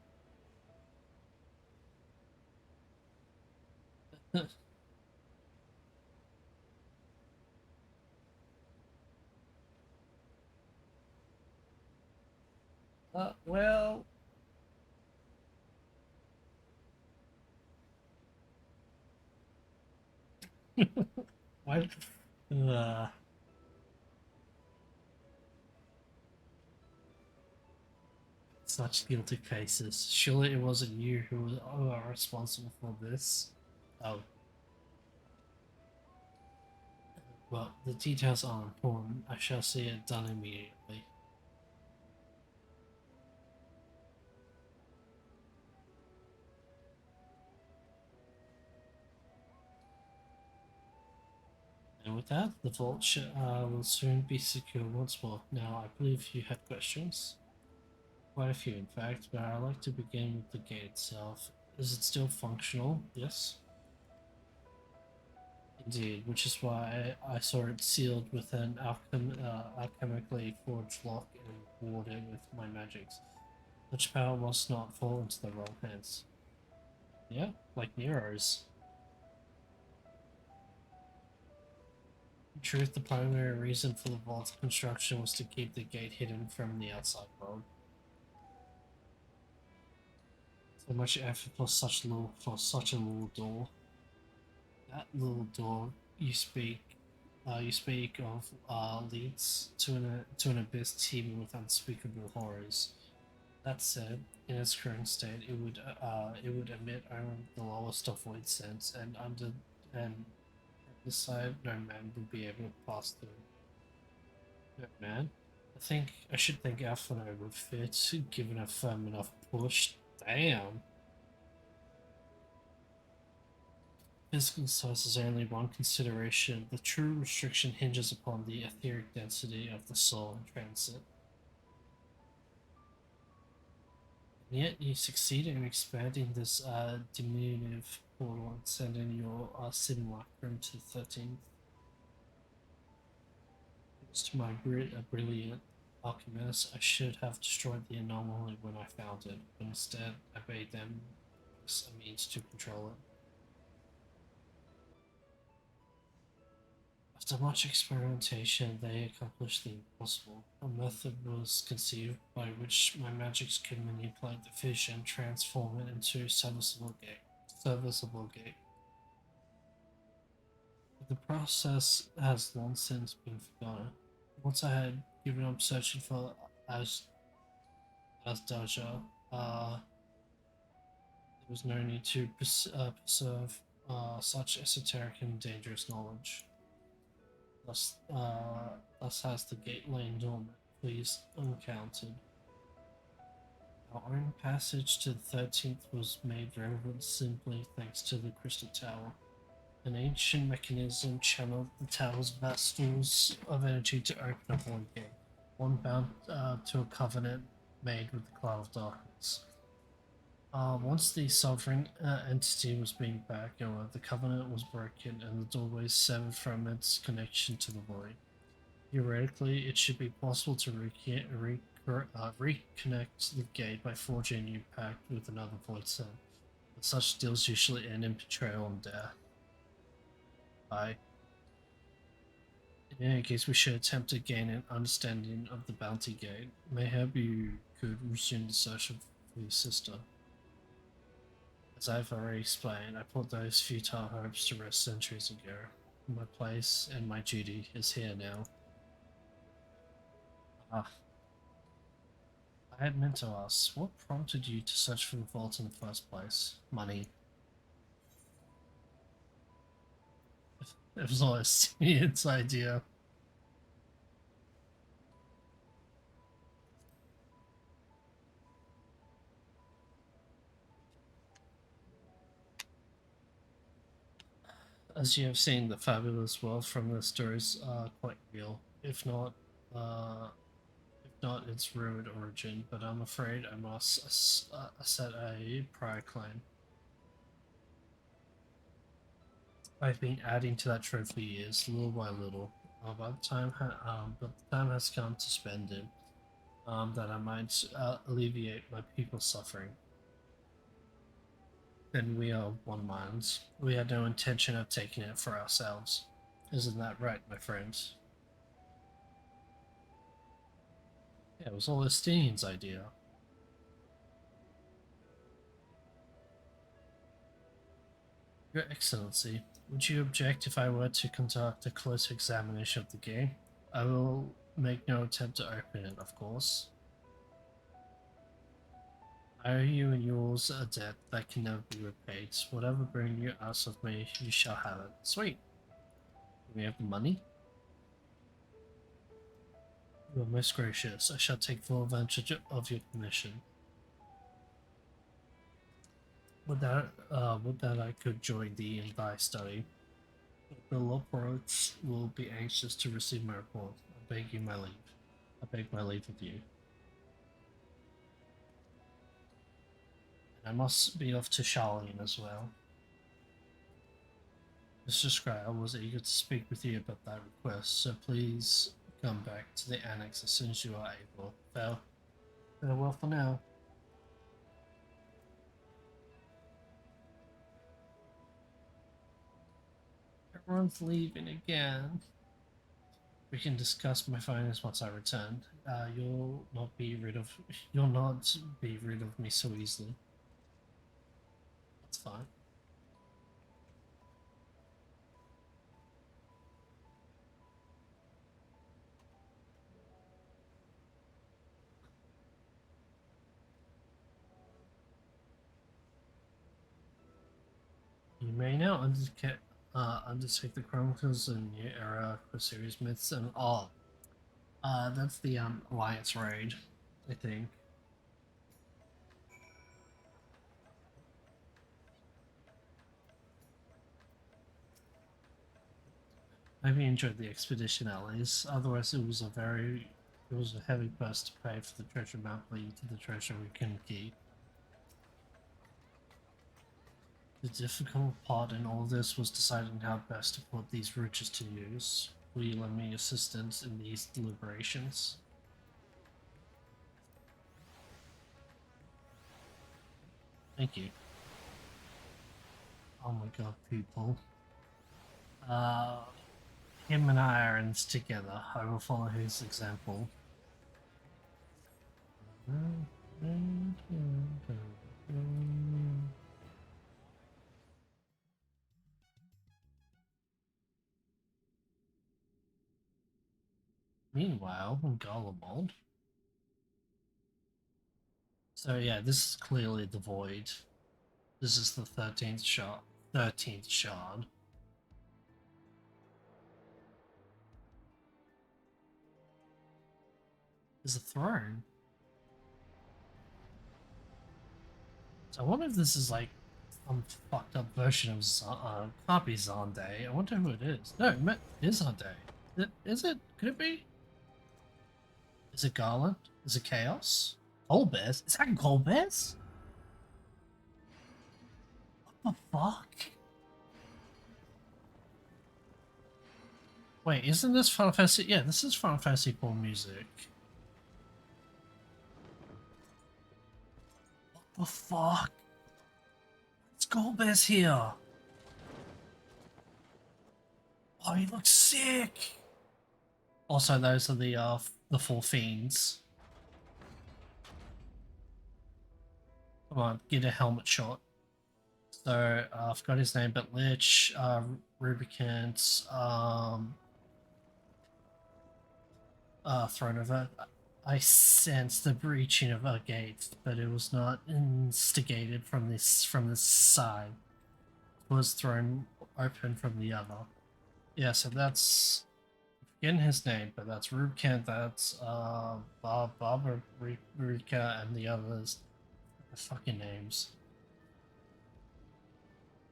Well. What? Such guilty faces. Surely it wasn't you who are responsible for this. Oh. Well, the details are important. I shall see it done immediately. And with that, the vault will soon be secure once more. Now, I believe you had questions. Quite a few, in fact, but I'd like to begin with the gate itself. Is it still functional? Yes. Indeed, which is why I saw it sealed with an alchemically forged lock and warded with my magics. Such power must not fall into the wrong hands. Yeah, like Nero's. In truth, the primary reason for the vault's construction was to keep the gate hidden from the outside world. So much effort for such a little door. That little door you speak of leads to an abyss teeming with unspeakable horrors. That said, in its current state, it would emit only the lowest of void sense, and this side no man would be able to pass through. No man, I should think Alphino would fit, given a firm enough push. Damn. Physical size is only one consideration. The true restriction hinges upon the etheric density of the soul in transit. And yet you succeed in expanding this diminutive portal and sending your simulacrum to 13th. Thanks to my brilliant alchemist, I should have destroyed the anomaly when I found it, but instead I bade them as a means to control it. After much experimentation, they accomplished the impossible. A method was conceived by which my magics could manipulate the fish and transform it into serviceable gate. But the process has long since been forgotten. Once I had given up searching for As Asdaja, there was no need to preserve such esoteric and dangerous knowledge. Thus has the gate lain dormant, please uncounted. Our own passage to the 13th was made relevant simply thanks to the Crystal Tower. An ancient mechanism channeled the tower's vessels of energy to open a void gate, one bound to a covenant made with the Cloud of Darkness. Once the sovereign entity was being back, however, the covenant was broken and the doorway severed from its connection to the void. Theoretically, it should be possible to reconnect the gate by forging a new pact with another void sen, but such deals usually end in betrayal and death. In any case, we should attempt to gain an understanding of the bounty gate. Mayhap you could resume the search for your sister. As I've already explained, I put those futile hopes to rest centuries ago. My place and my duty is here now. Ah, I had meant to ask, what prompted you to search for the vault in the first place? Money. It was always its idea. As you have seen, the fabulous wealth from the stories are quite real, uh, if not its ruined origin. But I'm afraid I must set a prior claim. I've been adding to that trove for years, little by little. But the time has come to spend it. That I might alleviate my people's suffering. Then we are one mind. We had no intention of taking it for ourselves. Isn't that right, my friends? Yeah, it was all Estine's idea. Your Excellency, would you object if I were to conduct a close examination of the game? I will make no attempt to open it, of course. I owe you and yours a debt that can never be repaid. Whatever boon you ask of me, you shall have it. Sweet. Do we have the money? You are most gracious. I shall take full advantage of your permission. Would that I could join thee in thy study. The Loports will be anxious to receive my report. I beg you my leave. I beg my leave of you. And I must be off to Charlene as well. Mr. Scryer was eager to speak with you about that request, so please come back to the annex as soon as you are able. Farewell for now. Everyone's leaving again. We can discuss my findings once I return. You'll not be rid of me so easily. That's fine. You may now undertake the Chronicles and New Era for series myths and all. That's the Alliance raid, I think. I hope you enjoyed the expedition at least. Otherwise, it was a heavy price to pay for the treasure map leading to the treasure we couldn't keep. The difficult part in all this was deciding how best to put these riches to use. Will you lend me assistance in these deliberations? Thank you. Oh my god, people. Him and I are in this together. I will follow his example. Meanwhile, in Garlemald. So yeah, this is clearly the Void. This is the 13th shard. 13th shard. There's a throne. So I wonder if this is like some fucked up version of can't be Zande. I wonder who it is. No, it is Zande. Is it? Could it be? Is it Garland? Is it Chaos? Golbez? Is that Golbez? What the fuck? Wait, isn't this Final Fantasy? Yeah, this is Final Fantasy 4 music. What the fuck? It's Golbez here. Oh, he looks sick. Also, those are the four fiends. Come on, get a helmet shot. So I forgot his name, but Lich, Rubicant, Throne of Earth. I sensed the breaching of a gate, but it was not instigated from this side. It was thrown open from the other. Yeah, so that's forgetting his name, but that's Rubicant, that's Barbara Rika, and the others. The fucking names.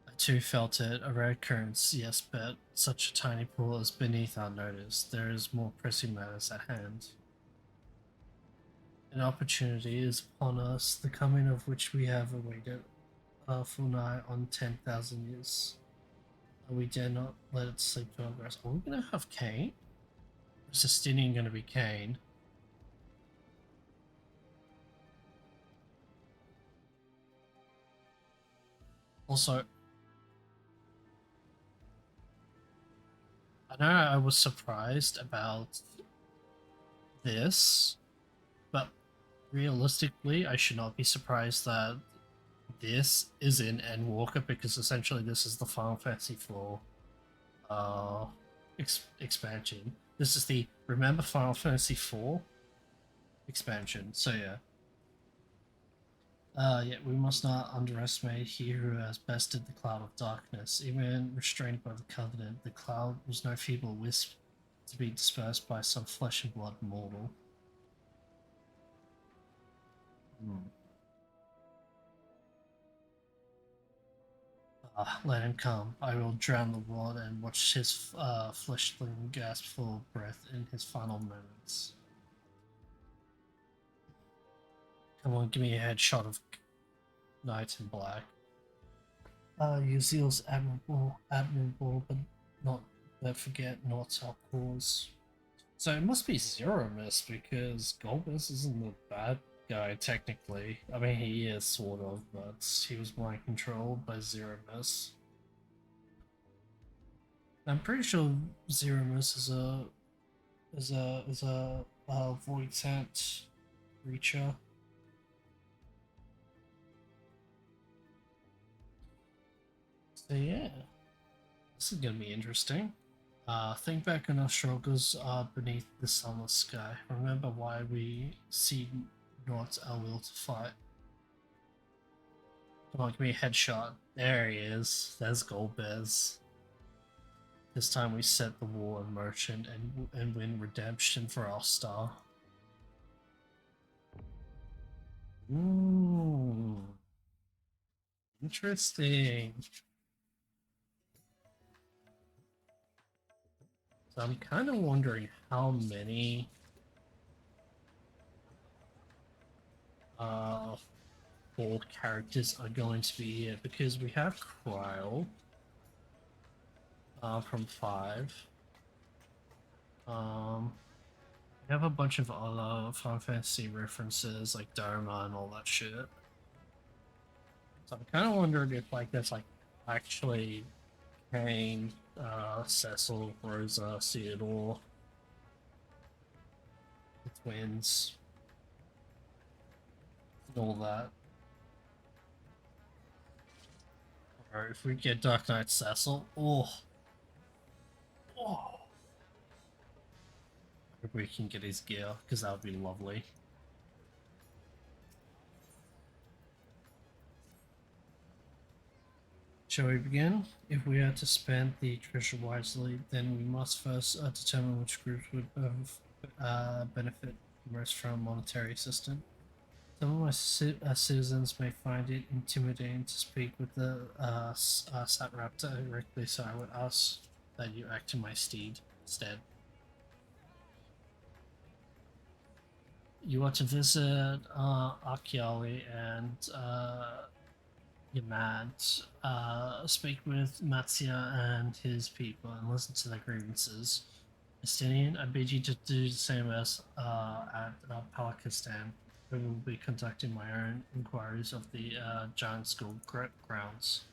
I too felt it, a rare occurrence, yes, but such a tiny pool is beneath our notice. There is more pressing matters at hand. An opportunity is upon us, the coming of which we have awaited for nigh on 10,000 years. We dare not let it sleep to our grasp. Are we going to have Kane? Is Justinian going to be Kane? Also, I know I was surprised about this, but realistically, I should not be surprised that this is in Endwalker because essentially this is the Final Fantasy 4 expansion. This is the Remember Final Fantasy 4 expansion. So yeah. Yet we must not underestimate he who has bested the cloud of darkness. Even restrained by the covenant, the cloud was no feeble wisp to be dispersed by some flesh and blood mortal. Let him come. I will drown the world and watch his fleshling gasp for breath in his final moments. Come on, give me a headshot of Knight in Black. Your zeal's admirable, but forget not our cause. So it must be Zero Miss because Golbus isn't the bad guy technically. I mean, he is sort of, but he was mind controlled by Zero Miss. I'm pretty sure Zero Miss is a void tent creature. So yeah, this is gonna be interesting. Think back on our struggles beneath the sunless sky. Remember why we see not our will to fight. Come on, give me a headshot. There he is. There's Golbez. This time we set the war in motion and win redemption for our star. Ooh. Interesting. So I'm kind of wondering how many full characters are going to be here because we have Cryle from 5. We have a bunch of other Final Fantasy references like Dharma and all that shit. So I'm kind of wondering if like that's like actually Kane, Cecil, Rosa, Theodore, the twins, and all that. Or if we get Dark Knight Cecil, oh, I hope we can get his gear because that would be lovely. Shall we begin? If we are to spend the treasure wisely, then we must first determine which groups would benefit most from monetary assistance. Some of my citizens may find it intimidating to speak with the satrap directly, so I would ask that you act in my stead. You are to visit Akiali and Yamad, speak with Matsia and his people and listen to their grievances. Estinian, I bid you to do the same as at Palakistan. I will be conducting my own inquiries of the giant school grounds.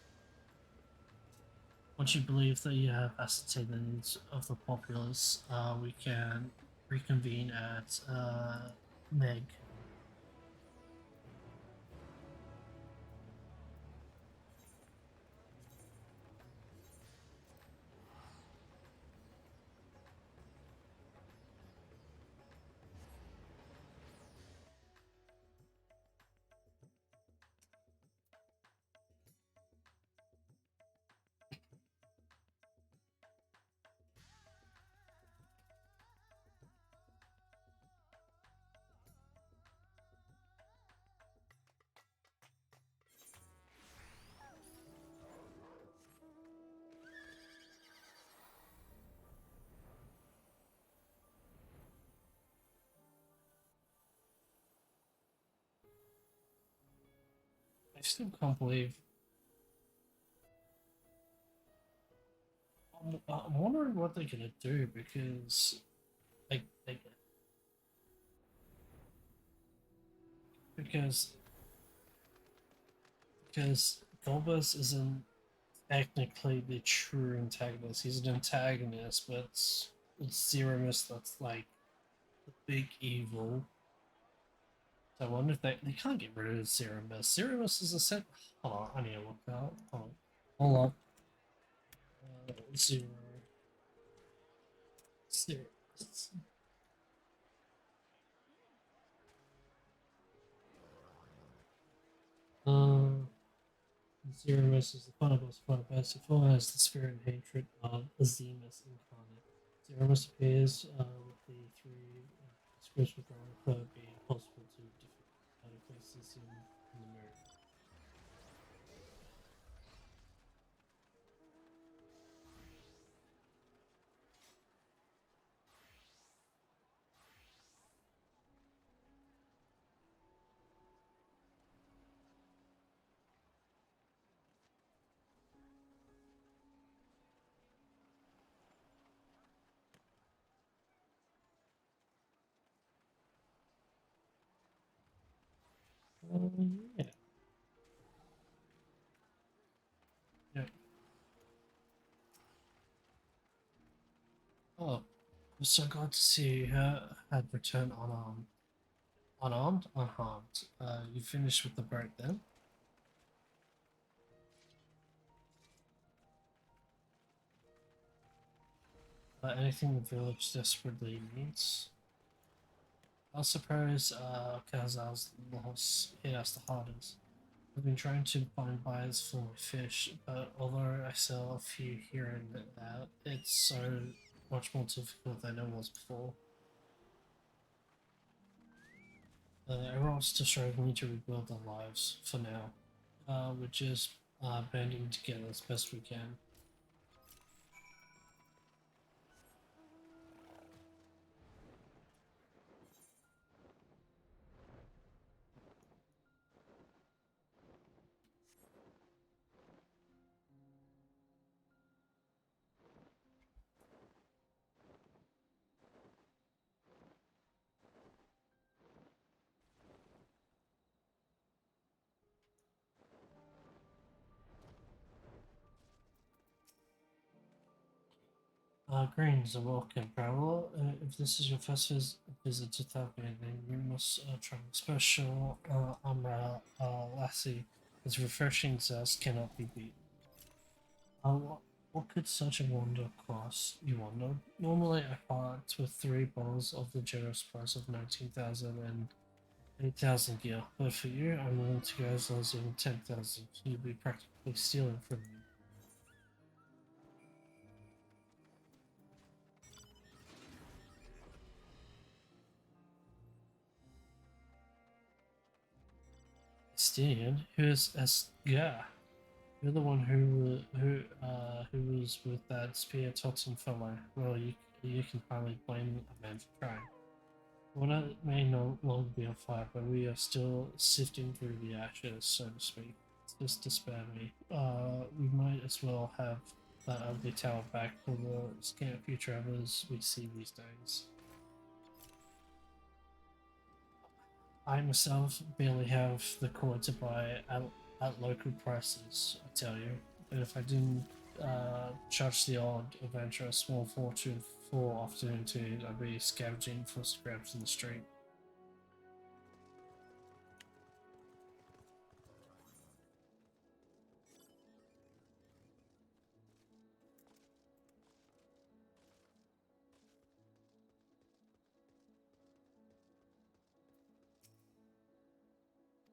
Once you believe that you have ascertained the needs of the populace, we can reconvene at Meg. I still can't believe. I'm wondering what they're gonna do because, like, because Golbus isn't technically the true antagonist. He's an antagonist, but it's Zeromus that's like the big evil. So I wonder if they can't get rid of Zeromus. Zeromus is a set. Hold on, I need to look up. Hold on. Zero. Zeromus. Zeromus is the final boss of Best. It full has the spirit and hatred of Azemus incarnate. Zeromus appears with the 3 scripts with being possible to defeat. Places in the mirror. Yeah. Yeah. Oh, I'm so glad to see her had returned unarmed, unharmed. You finished with the break then? Anything the village desperately needs? I suppose Kazal's loss hit us the hardest. I've been trying to find buyers for my fish, but although I sell a few here and there, it's so much more difficult than it was before. Everyone's still struggling to rebuild their lives for now. We're just banding together as best we can. Greetings and welcome, traveler. If this is your first visit to Thalbia, then you must try the special Amra Lassie. Its refreshing zest cannot be beat. What could such a wonder cost, you wonder? Normally I part with 3 bottles of the generous price of 19,000 and 8,000 gear, but for you, I'm willing to go as low as even 10,000. You'll be practically stealing from me. Estienne? Who's yeah? You're the one who was with that spear totem fellow. Well, you can hardly blame a man for trying. Well, it may no longer be on fire, but we are still sifting through the ashes, so to speak. Just to spare me. We might as well have that ugly tower back for the scant few travelers we see these days. I myself barely have the coin to buy at local prices, I tell you. But if I didn't charge the odd adventurer a small fortune for afternoon tea, I'd be scavenging for scraps in the street.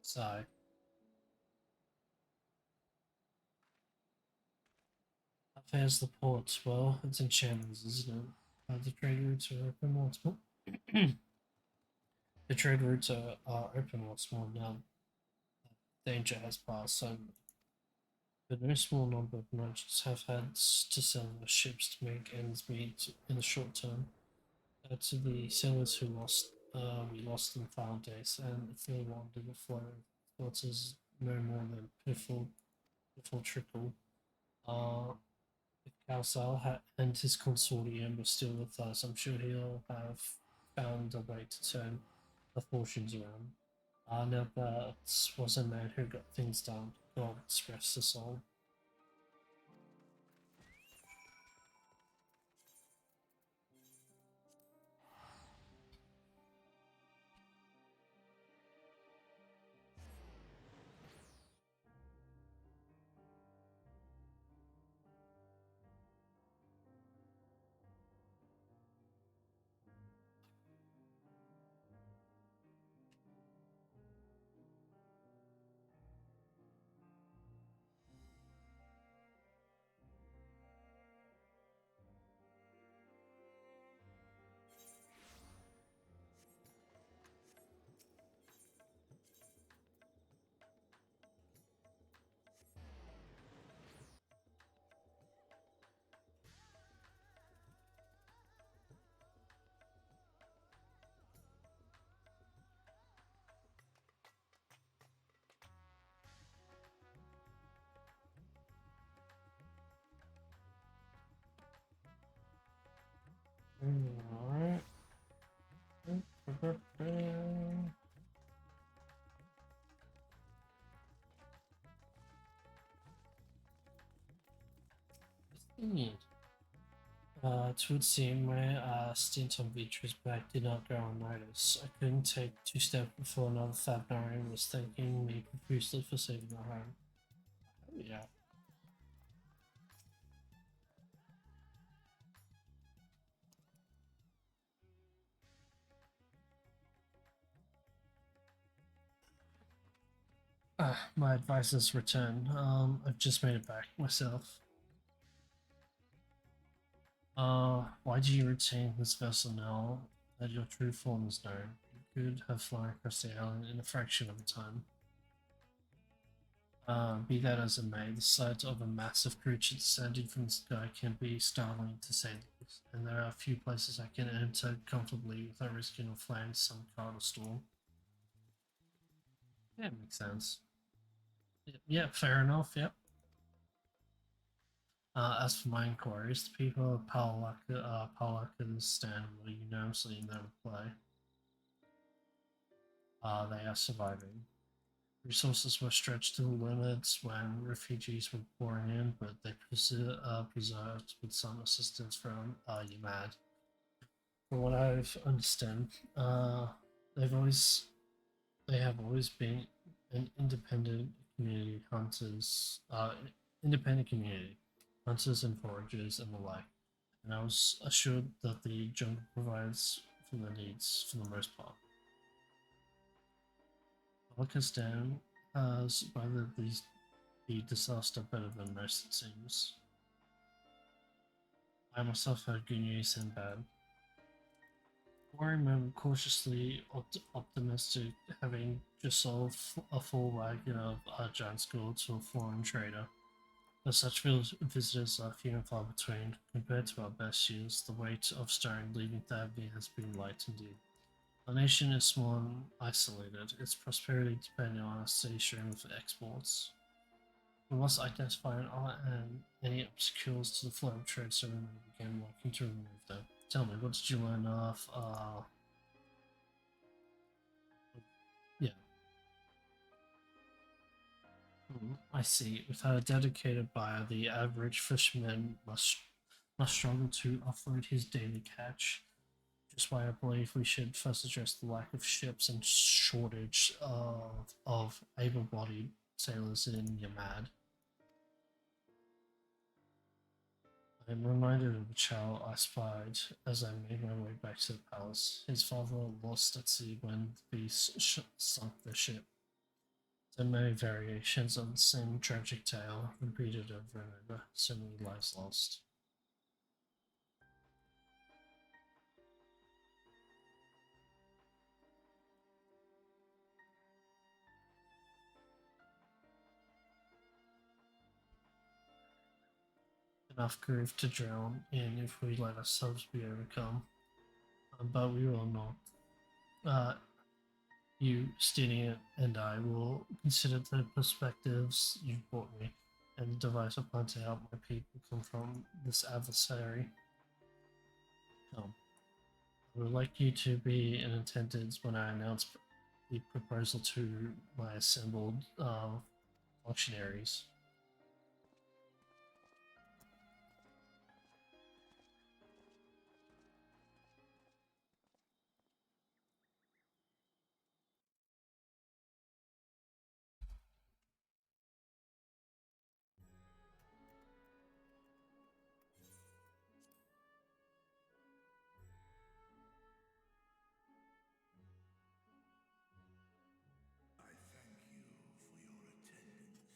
So, there's the port. Well, it's in shambles, isn't it? The trade routes are open once more. The trade routes are open once more now. Danger has passed, so but no small number of merchants have had to sell their ships to make ends meet in the short term. To the sailors who we lost in the final days, and if they wanted the flow of thoughts is no more than pitiful trickle. If and his consortium were still with us, I'm sure he'll have found a way to turn the fortunes around. Now that was a man who got things done. God rest his soul. It would seem my stint on Beatrice's back did not go unnoticed. I couldn't take 2 steps before another fat Narian was thanking me profusely for saving the home. Oh yeah. My advisor's return. I've just made it back myself. Why do you retain this vessel now that your true form is known? You could have flown across the island in a fraction of the time. Be that as it may, the sight of a massive creature descending from the sky can be startling to say the least, and there are a few places I can enter comfortably without risking of flying some kind of storm. Yeah, makes sense. Yeah, fair enough, yep. As for my inquiries, the people of Palaka stand will unanimously in their reply. They are surviving. Resources were stretched to the limits when refugees were pouring in, but they preserved with some assistance from Yamad. From what I've understand, they've always they have always been an independent community, hunters and foragers and the like. And I was assured that the jungle provides for their needs for the most part. Pakistan has weathered the disaster better than most, it seems. I myself had good news and bad. I remember cautiously optimistic, having just sold a full wagon of giant school to a foreign trader. But such visitors are few and far between. Compared to our best years, the weight of stone leaving Thavni has been light indeed. Our nation is small and isolated, its prosperity depending on a steady stream of exports. We must identify and any obstacles to the flow of trade so we may begin working to remove them. Tell me, what did you learn of, yeah. I see. Without a dedicated buyer, the average fisherman must struggle to offload his daily catch. Just why I believe we should first address the lack of ships and shortage of able-bodied sailors in Yamad. I am reminded of a child I spied as I made my way back to the palace. His father lost at sea when the beast sunk the ship. There are many variations of the same tragic tale, repeated over and over, so many lives lost. Enough grief to drown in if we let ourselves be overcome. But we will not. Uh, you, Stenia, and I will consider the perspectives you've brought me and the device I plan to help my people come from this adversary. Come. I would like you to be in attendance when I announce the proposal to my assembled functionaries. I thank you for your attendance.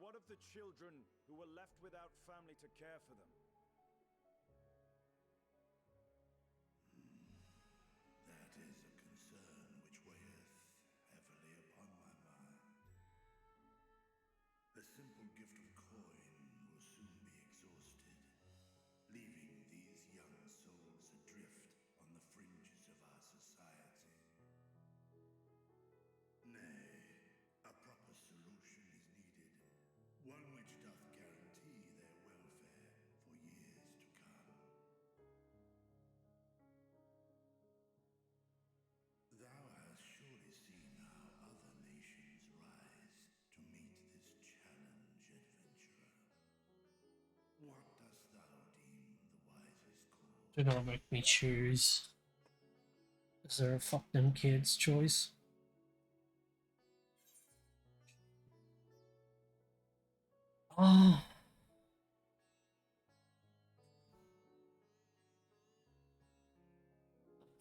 what of the children who were left without family to care for them? That is a concern which weigheth heavily upon my mind. A simple gift of coin will soon be exhausted, leaving these young souls adrift on the fringes of our society. Nay, a proper solution is needed, one which doth guarantee their welfare for years to come. Thou hast surely seen how other nations rise to meet this challenge, adventurer. What dost thou deem the wisest course? Do not make me choose. Is there a fuck them kids choice? Oh.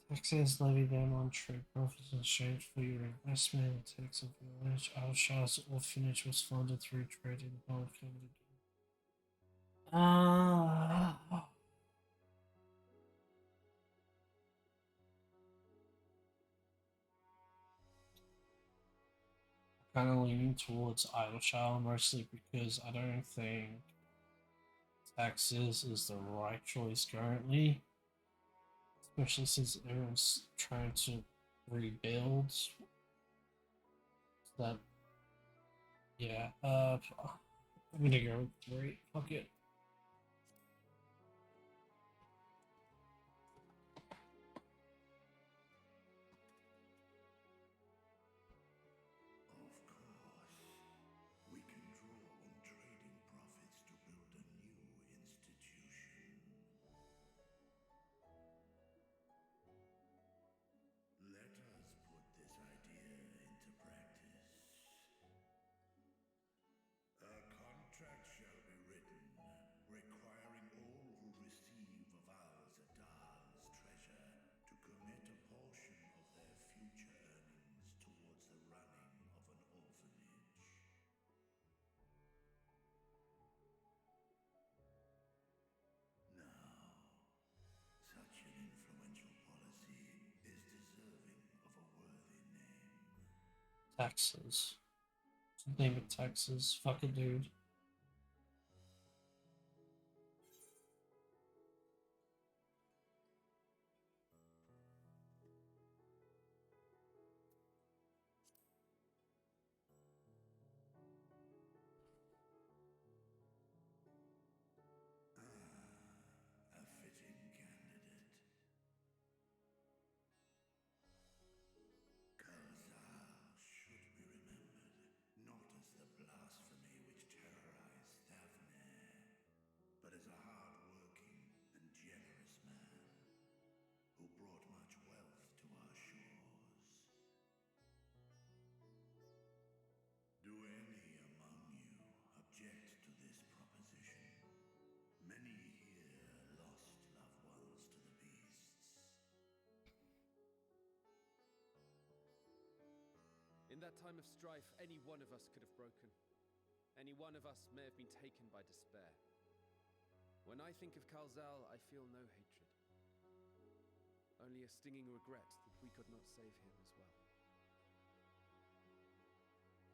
Taxes levy them on trade profits in exchange for your investment. The tax of village. Our child's orphanage was funded through trade in the whole kingdom. Kind of leaning towards idle child mostly because I don't think taxes is the right choice currently, especially since everyone's trying to rebuild. That, yeah, I'm gonna go with 3. Fuck it. Of course, we can draw on trading profits to build a new institution. Let us put this idea into practice. A contract shall be written, requiring all who receive Val's Adal's treasure to commit a portion of their future earnings towards the running of an orphanage. Now, such an influential policy is deserving of a worthy name. Taxes. Name it taxes. Fuck it, dude. A fitting candidate. Kalzal should be remembered, not as the blasphemy which terrorized Thavnair, but as a hard-working and generous man who brought much wealth to our shores. Do any among you object to this proposition? Many here lost loved ones to the beasts. In that time of strife, any one of us could have broken. Any one of us may have been taken by despair. When I think of Kalzal, I feel no hatred. Only a stinging regret that we could not save him as well.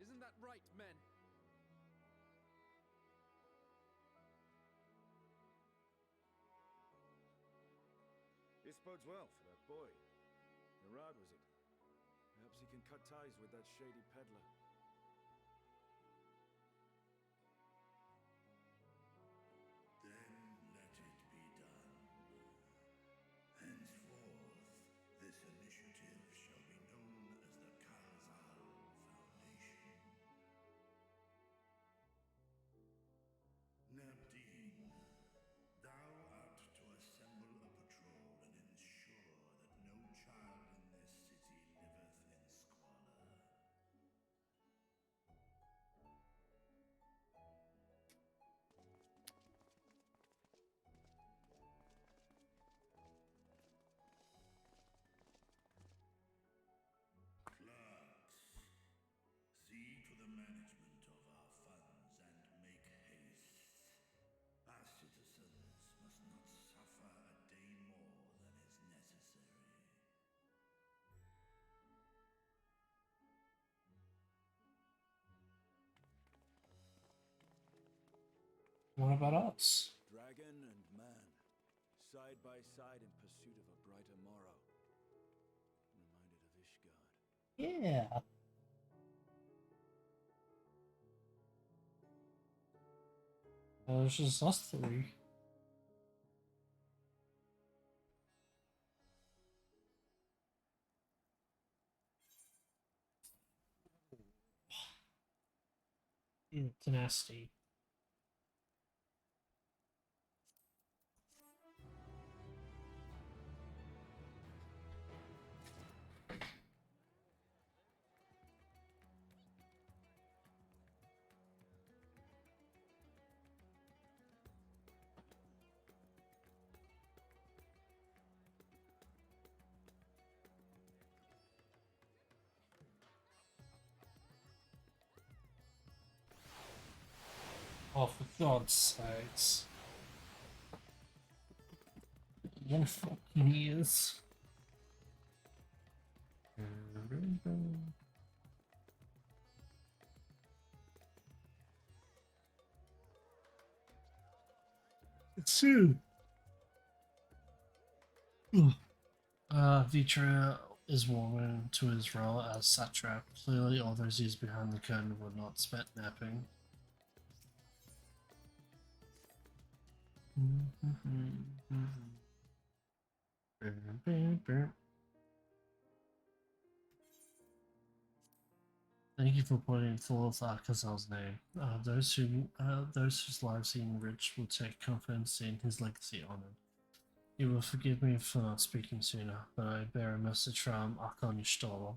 Isn't that right, men? This bodes well for that boy. Narad, was it? Perhaps he can cut ties with that shady peddler. Then let it be done. Henceforth, this initiative shall be known as the Kalzal Foundation. Nabdeen, thou art to assemble a patrol and ensure that no child in this city liveth in squalor. What about us? Dragon and man, side by side in pursuit of a brighter morrow. Reminded of Ishgard. Yeah. It's just us three. It's nasty. Oh, for God's sakes. 1 fucking years. Soon. Vitra is warming to his role as satrap. Clearly, all those years behind the curtain were not spent napping. Thank you for putting forth Arkazal's name. Those whose lives he enriched will take confidence in his legacy honored. You will forgive me for not speaking sooner, but I bear a message from Archon Stola.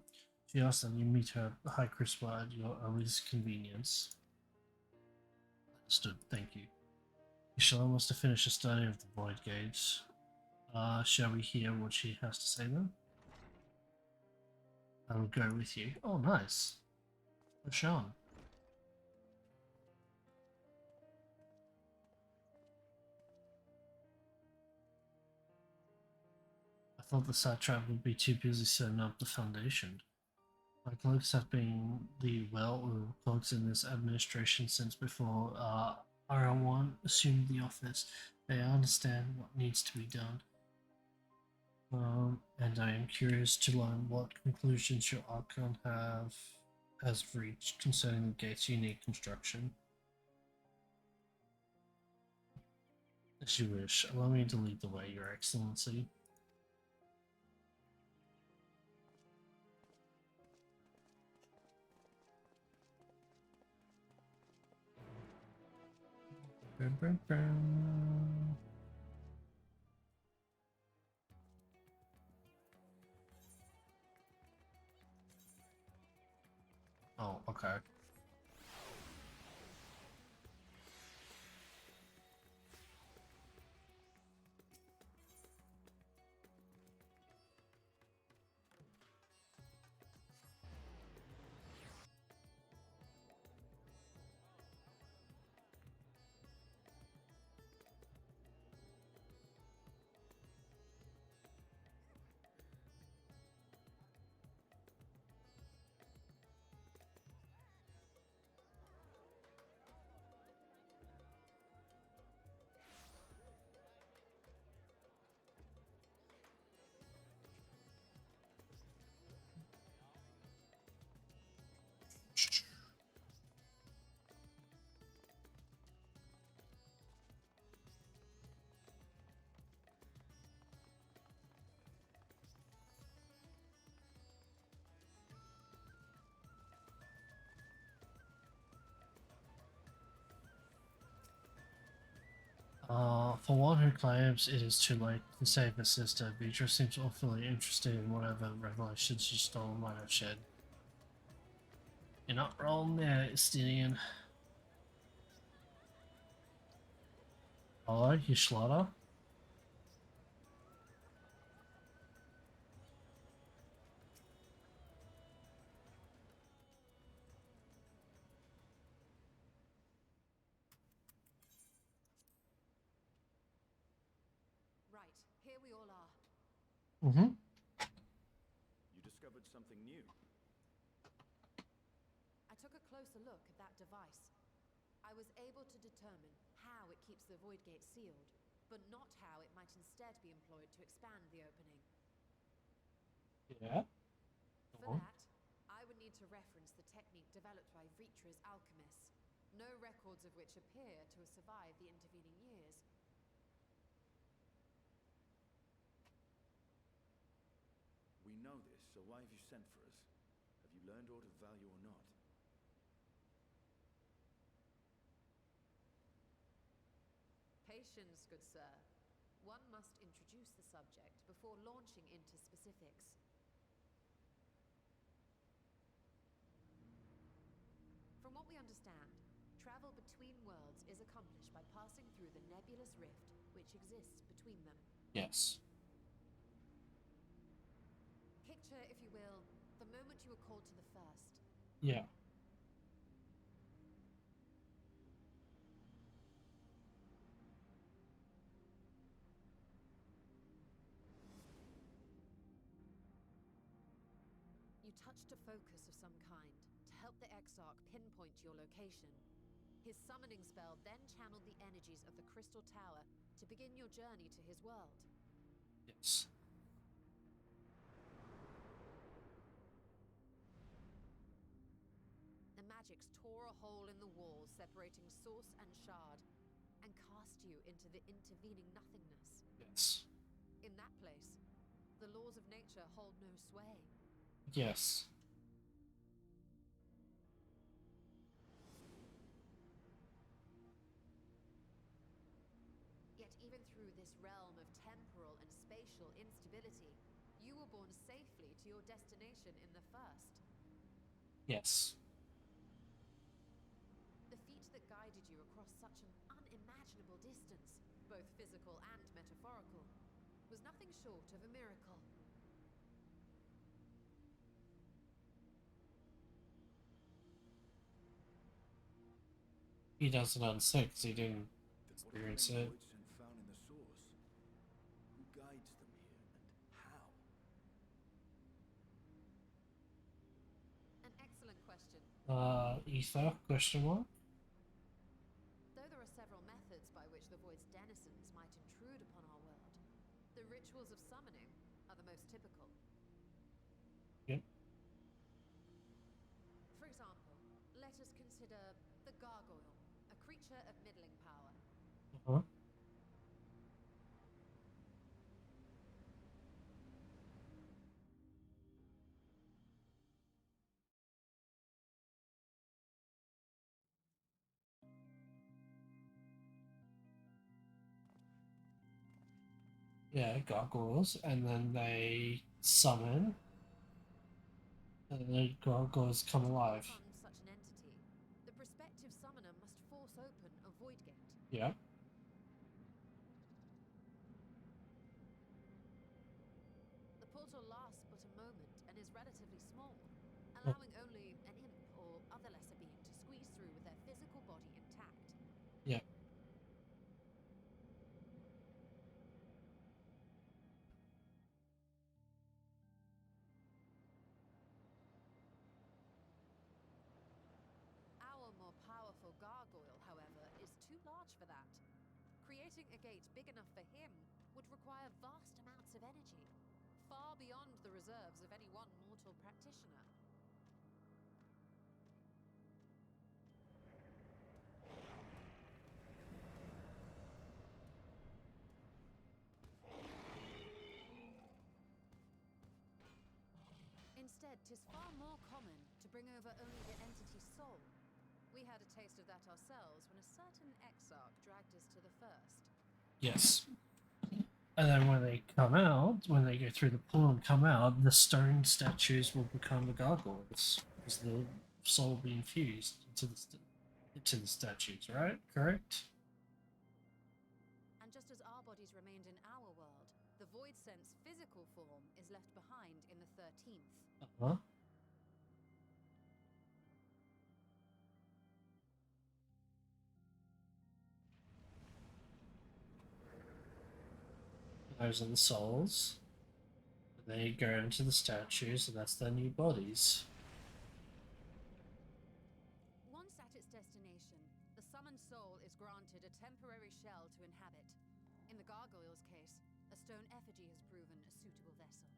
She asks that you meet her High Crispa at your earliest convenience. Understood, thank you. Ishla wants to finish a study of the Void Gates. Shall we hear what she has to say then? I will go with you. Oh, nice. Sean. I thought the satrap would be too busy setting up the foundation. My colleagues have been the colleagues in this administration since before RL1 assumed the office. They understand what needs to be done. And I am curious to learn what conclusions your Archon has reached concerning the gate's unique construction. As you wish. Allow me to lead the way, Your Excellency. Oh, okay. For one who claims it is too late to save her sister, Beatrice seems awfully interested in whatever revelations she stole might have shed. You're not wrong there, Estinian. Hello, you slaughter? Right, here we all are. Mm-hmm. You discovered something new. I took a closer look at that device. I was able to determine how it keeps the void gate sealed, but not how it might instead be employed to expand the opening. Yeah. For that, I would need to reference the technique developed by Vritra's alchemists, no records of which appear to have survived the intervening years. We know this, so why have you sent for us? Have you learned aught of value or not? Patience, good sir. One must introduce the subject before launching into specifics. From what we understand, travel between worlds is accomplished by passing through the nebulous rift which exists between them. Yes. Picture, if you will, the moment you were called to the first. Yeah. You touched a focus of some kind to help the Exarch pinpoint your location. His summoning spell then channeled the energies of the Crystal Tower to begin your journey to his world. Yes. The magics tore a hole in the wall separating source and shard, and cast you into the intervening nothingness. Yes. In that place, the laws of nature hold no sway. Yes. Yet even through this realm of temporal and spatial instability, you were borne safely to your destination in the first. Yes. The feat that guided you across such an unimaginable distance, both physical and metaphorical, was nothing short of a miracle. He doesn't understand because he didn't Then what are experience the it. voids and found in the source? Who guides them here, and how? An excellent question. Ether? Question mark? Though there are several methods by which the Void's denizens might intrude upon our world, the rituals of summoning are the most typical. Yep. For example, let us consider the gargoyle, a creature of middling power. Uh-huh. Yeah, gargoyles, and then they summon, and then the gargoyles come alive. To fund such an entity, the prospective summoner must force open a void gate. Yeah. The portal lasts but a moment and is relatively small, Oh. allowing only an imp or other lesser being to squeeze through with their physical body intact. Yeah. Our more powerful gargoyle, however, is too large for that. Creating a gate big enough for him would require vast amounts of energy, far beyond the reserves of any one mortal practitioner. Instead, 'tis far more common to bring over only the entity's soul. We had a taste of that ourselves when a certain exarch dragged us to the first. Yes. And then when they come out, when they go through the pool and come out, the stone statues will become the gargoyles because the soul will be infused into the statues, right? Correct? And just as our bodies remained in our world, the Void Sense physical form is left behind in the 13th. Uh-huh. Those are the souls. And they go into the statues, and that's their new bodies. Once at its destination, the summoned soul is granted a temporary shell to inhabit. In the gargoyle's case, a stone effigy has proven a suitable vessel.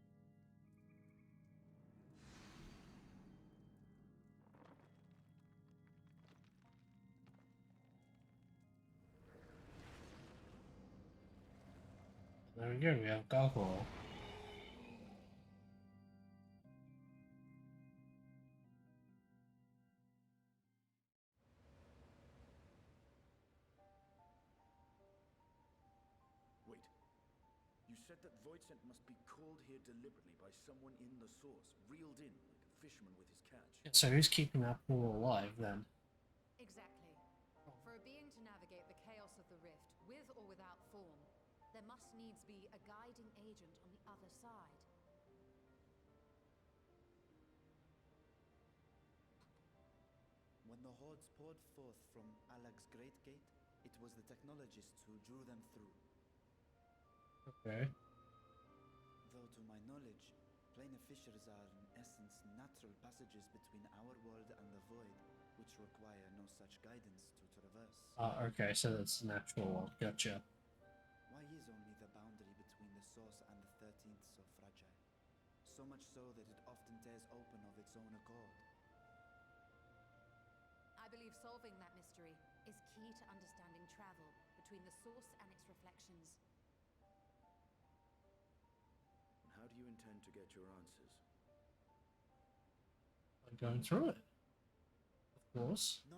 There we go, we have gargoyle. Wait. You said that Voidsent must be called here deliberately by someone in the source, reeled in, like a fisherman with his catch. So who's keeping that pool alive then? Exactly. For a being to navigate the chaos of the rift, with or without form, there must needs be a guiding agent on the other side. When the hordes poured forth from Alag's Great Gate, it was the technologists who drew them through. Okay. Though to my knowledge, planar fissures are in essence natural passages between our world and the void, which require no such guidance to traverse. Okay, so that's the natural one. Gotcha. Why is only the boundary between the source and the 13th so fragile? So much so that it often tears open of its own accord. I believe solving that mystery is key to understanding travel between the source and its reflections. And how do you intend to get your answers? I'm going through it. Of course. No,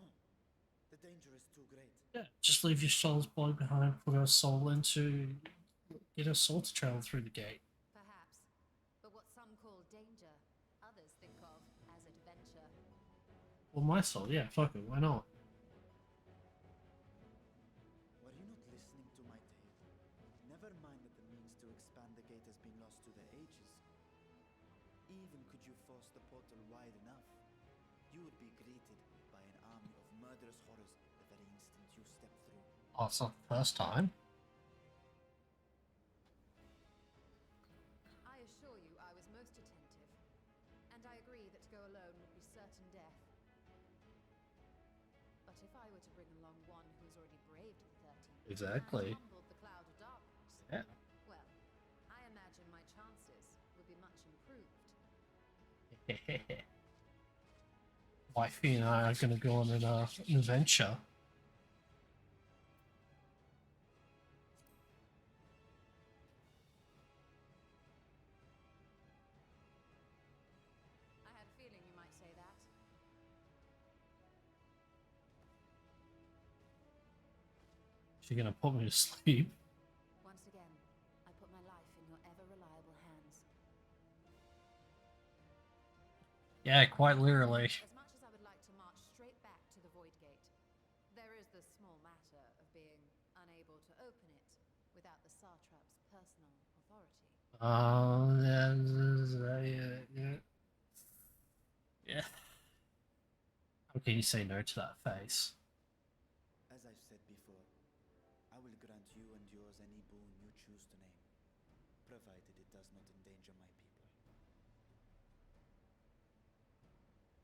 the danger is too great. Yeah, just leave your soul's body behind, put our soul into... Get our soul to travel through the gate. Perhaps. But what some call danger, others think of as adventure. Well, my soul, yeah, fuck it, why not? Were you not listening to my tale? Never mind that the means to expand the gate has been lost to the ages. Even could you force the portal wide enough, you would be greeted by an army of murderous horrors the very instant you step through. Oh, it's not the first time. I assure you I was most attentive. And I agree that to go alone would be certain death. But if I were to bring along one who's already braved the 13th Exactly. and humbled the cloud of darkness, Yeah. well, I imagine my chances would be much improved. Wifey and I are gonna go on an adventure. I had a feeling you might say that. She's gonna put me to sleep. Once again, I put my life in your ever-reliable hands. Yeah, quite literally. As much as I would like to march straight back to the Void Gate, there is the small matter of being unable to open it without the Satrap's personal authority. Yeah. Yeah. How can you say no to that face? As I've said before, I will grant you and yours any boon you choose to name, provided it does not endanger my people.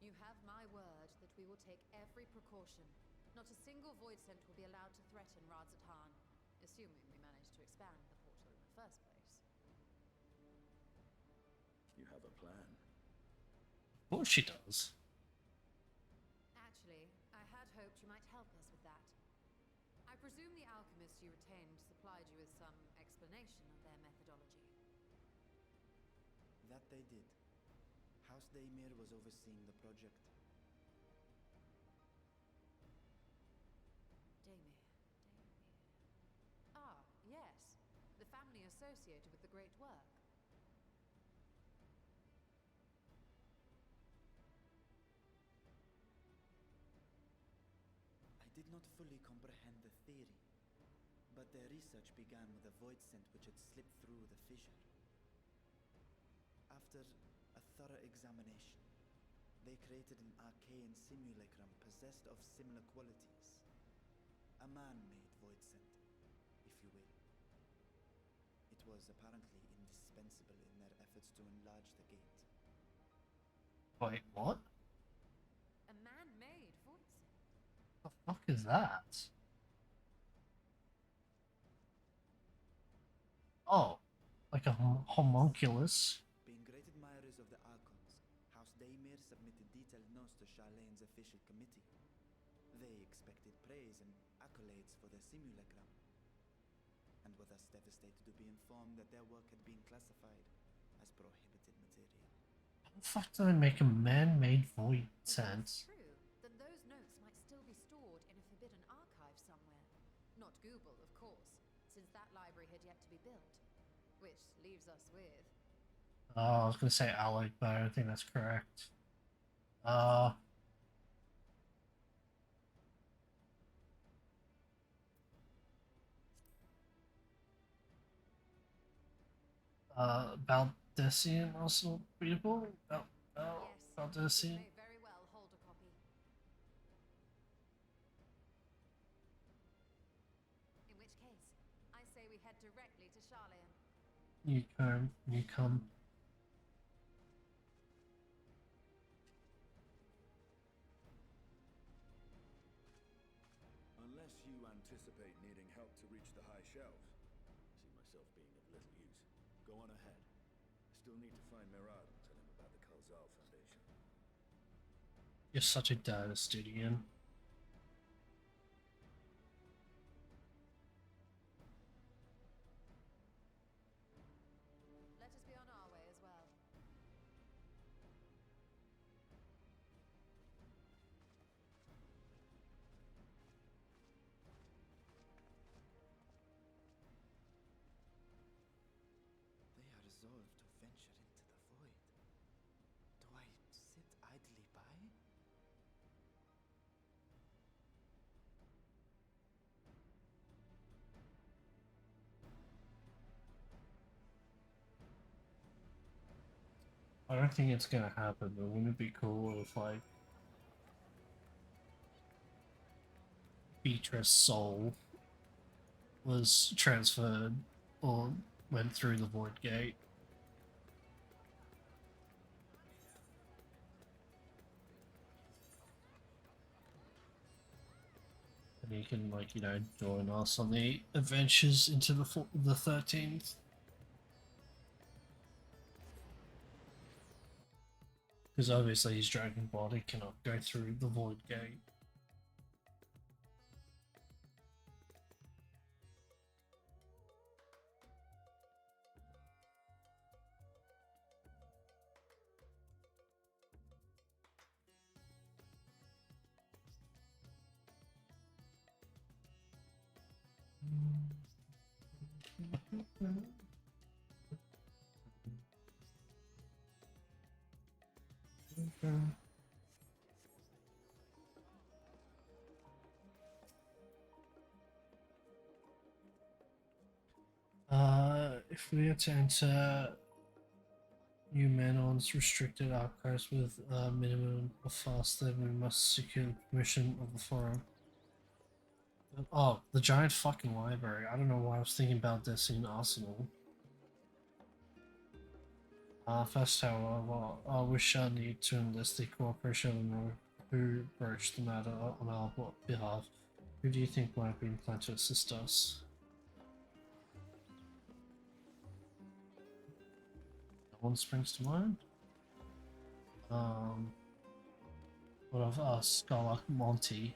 You have my word that we will take every precaution. Not a single Voidsent will be allowed to threaten Radzatan, assuming we manage to expand the portal in the first place. You have a plan. Of course she does. Actually, I had hoped you might help us with that. I presume the alchemists you retained supplied you with some explanation of their methodology. That they did. House Daymir was overseeing the project. Daymir. Ah, yes. The family associated with the great work. I did not fully comprehend the theory, but their research began with a Voidsent which had slipped through the fissure. After a thorough examination, they created an arcane simulacrum possessed of similar qualities. A man-made Voidsent, if you will. It was apparently indispensable in their efforts to enlarge the gate. Wait, what? A man-made Voidsent? The fuck is that? Oh, like a homunculus. Being great admirers of the Archons, House Daemir submitted detailed notes to Charlene's official committee. They expected praise and accolades for their simulacrum, and were thus devastated to be informed that their work had been classified as prohibited material. How the fuck do they make a man-made void If that's sense? true, then those notes might still be stored in a forbidden archive somewhere. Not Google, of course, since that library had yet to be built. Which leaves us with... I was gonna say Alec, but I don't think that's correct. Uh, Baldessian also readable? Yes, it Baldessian? may very well hold a copy. In which case, I say we head directly to Charlene. You come. Unless you anticipate needing help to reach the high shelves, I see myself being of little use. Go on ahead. I still need to find Mirad and tell him about the Kalzal Foundation. You're such a dinostudian. Let us be on our way as well. They are resolved to venture into the void. Do I sit idly by? I don't think it's gonna happen, but wouldn't it be cool if, like, Beatrice's soul was transferred or went through the void gate? And he can, like, you know, join us on the adventures into the 13th. Because obviously his dragon body cannot go through the void gate. If we are to enter New Manon's restricted archives with a minimum of fast, then we must secure the permission of the forum. Oh, the giant fucking library. I don't know why I was thinking about this in Arsenal. First, however, we shall need to enlist the cooperation of who broached the matter on our behalf. Who do you think might be inclined to assist us? No one springs to mind? What of Scholar Monty?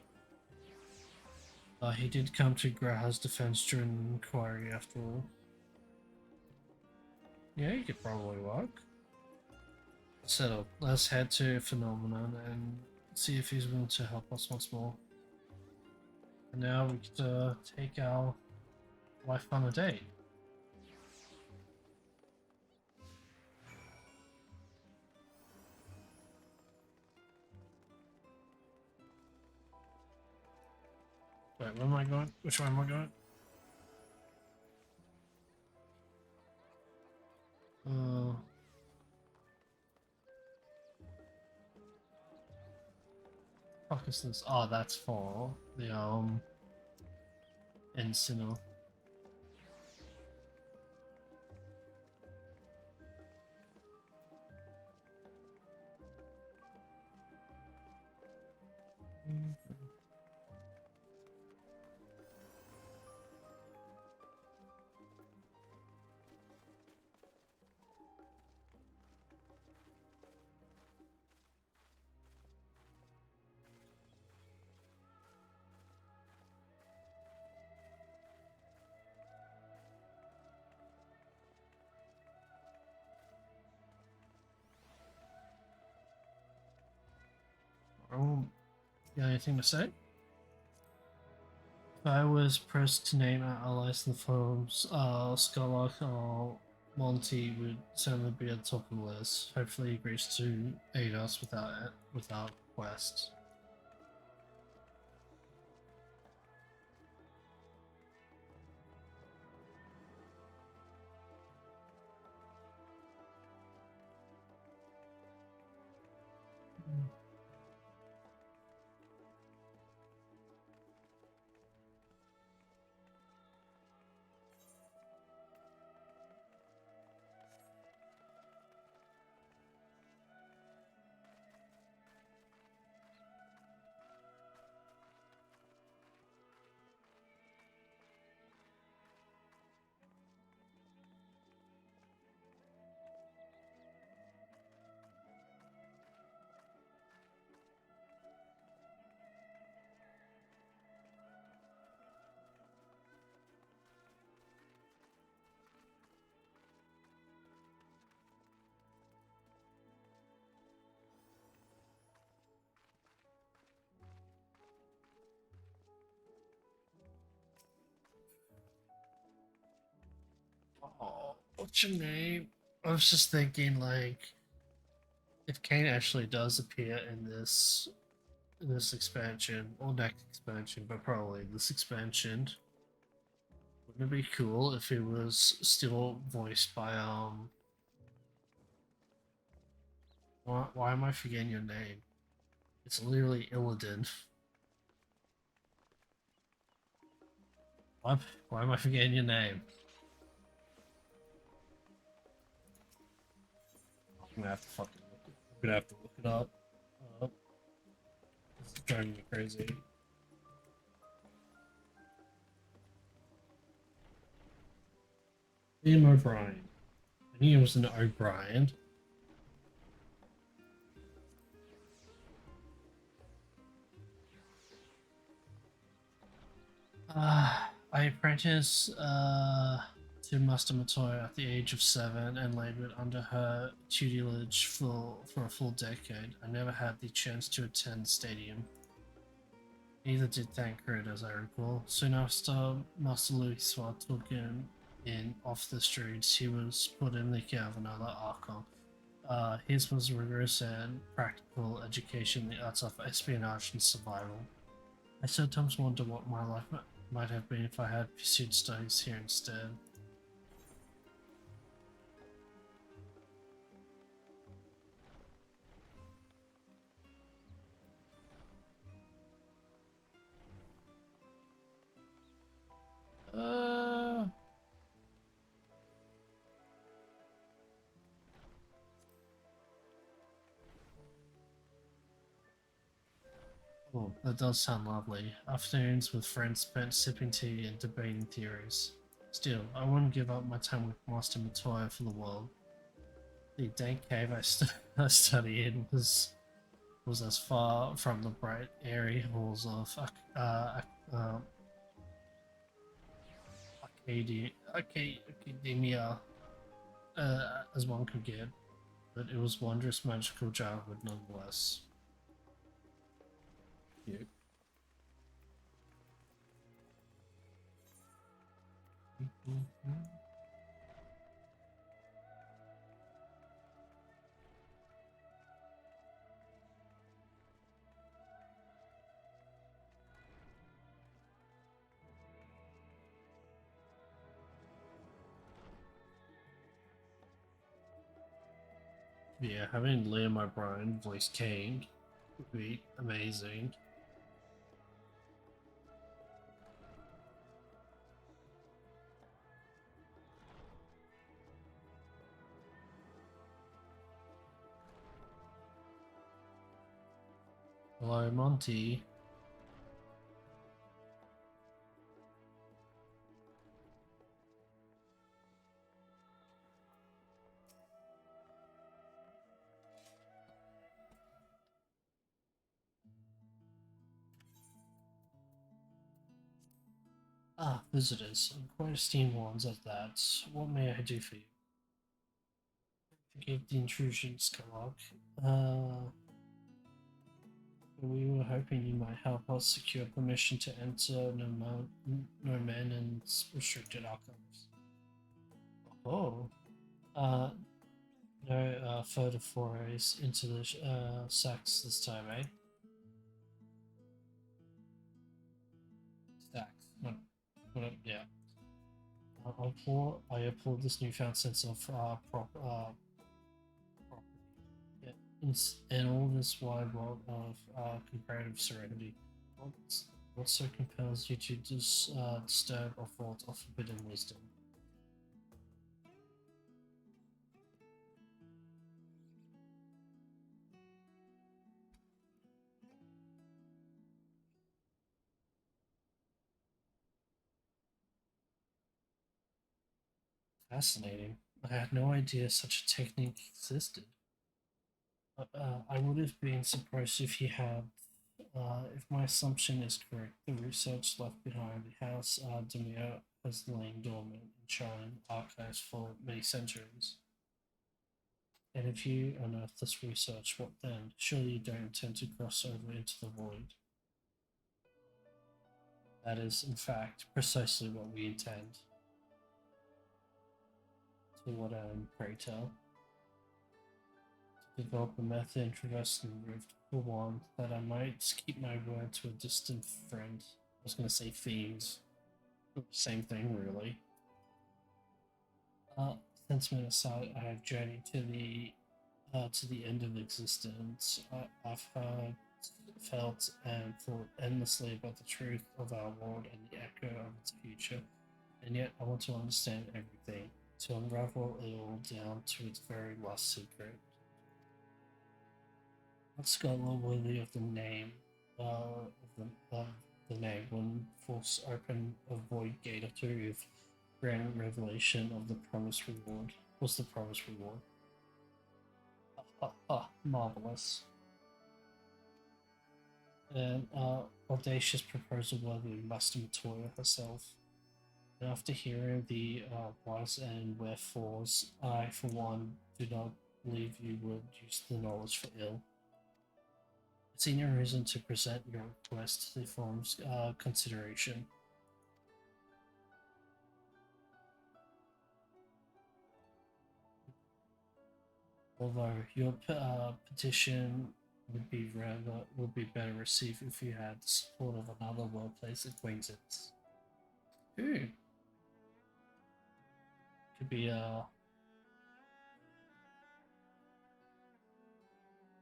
He did come to Graha's defense during the inquiry after all. Yeah, he could probably work. Settled. Let's head to Phenomenon and see if he's willing to help us once more. And now we could take our wife on a date. Wait, where am I going? Which way am I going? Fuck is this? Oh, that's for the Encino. You got anything to say? If I was pressed to name our allies in the forums, Skylark or Monty would certainly be at the top of the list. Hopefully he agrees to aid us without quest. Oh, what's your name? I was just thinking, like, if Kane actually does appear in this expansion or next expansion, but probably this expansion, wouldn't it be cool if he was still voiced by why am I forgetting your name? It's literally Illidan. Why, why am I forgetting your name? I'm gonna have to fucking look it. I'm gonna have to look it up. This is driving me crazy. Liam O'Brien. I knew it was an O'Brien. I apprenticed to Master Matoya at the age of 7 and labored under her tutelage for a full decade. I never had the chance to attend the stadium. Neither did Thancred, as I recall. Soon after Master Louis took him in off the streets, he was put in the care of another Archon. His was rigorous and practical education in the arts of espionage and survival. I sometimes wonder what my life might have been if I had pursued studies here instead. Uh, oh, that does sound lovely. Afternoons with friends spent sipping tea and debating theories. Still, I wouldn't give up my time with Master Matoya for the world. The dank cave I studied in was as far from the bright, airy halls of academia as one could get, but it was wondrous, magical childhood nonetheless. Yeah. Yeah, having Liam O'Brien voice Kane would be amazing. Hello, Monty. Ah, visitors, and quite esteemed ones at that. What may I do for you? Forgive the intrusion, Skylark. We were hoping you might help us secure permission to enter Norman's restricted archives. Oh, uh, no further forays into the sacks this time, eh? Stacks. Yeah. I applaud this newfound sense of property. Yeah. In all this wide world of comparative serenity, what, what so compels you to disturb a vault of forbidden wisdom? Fascinating. I had no idea such a technique existed. I would have been surprised if he had. If my assumption is correct, the research left behind has Demir has lain dormant in Shaolin archives for many centuries. And if you unearth this research, what then? Surely you don't intend to cross over into the void. That is, in fact, precisely what we intend. To what end, pray tell? To develop a method and traverse the rift for one, that I might keep my word to a distant friend. I was going to say fiends. Same thing, really. Uh, Sentiment aside, I have journeyed to the end of existence. I've heard, felt, and thought endlessly about the truth of our world and the echo of its future, and yet I want to understand everything, to unravel it all down to its very last secret. What scholar worthy of the name, of the name, when force open a void gate of truth, grand revelation of the promised reward was the promised reward. Marvelous. An audacious proposal worthy of Master Matoya herself. And after hearing the whys and wherefores, I, for one, do not believe you would use the knowledge for ill. I see no reason to present your request to the forum's consideration. Although your petition would be better received if you had the support of another workplace acquaintance. Who? Could be I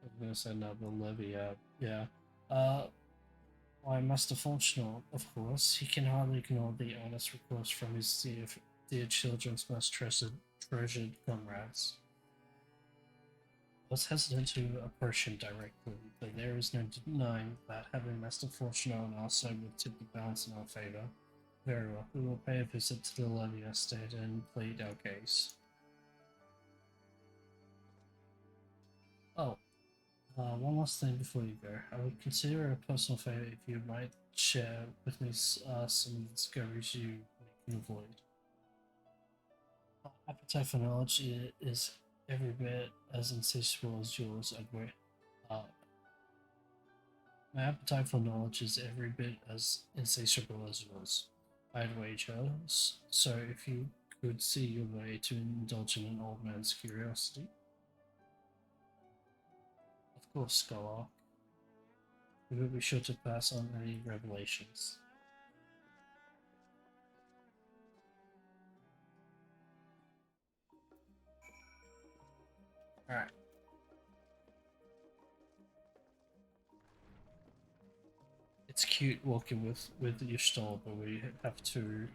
was gonna say another Levy. Yeah. Uh, why, Master Functional, of course. He can hardly ignore the honest request from his dear children's most treasured comrades. I was hesitant to approach him directly, but there is no denying that having Master Functional on our side would tip the balance in our favor. Very well, we will pay a visit to the Levy estate and plead our case. Oh, one last thing before you go. I would consider it a personal favor if you might share with me some discoveries you make in the void. Appetite for knowledge is every bit as insatiable as yours, Edward. Uh, my appetite for knowledge is every bit as insatiable as yours, I'd wager. So if you could see your way to indulge in an old man's curiosity. Of course, Scholar. We will be sure to pass on any revelations. Alright. It's cute walking with your stall, but we have to.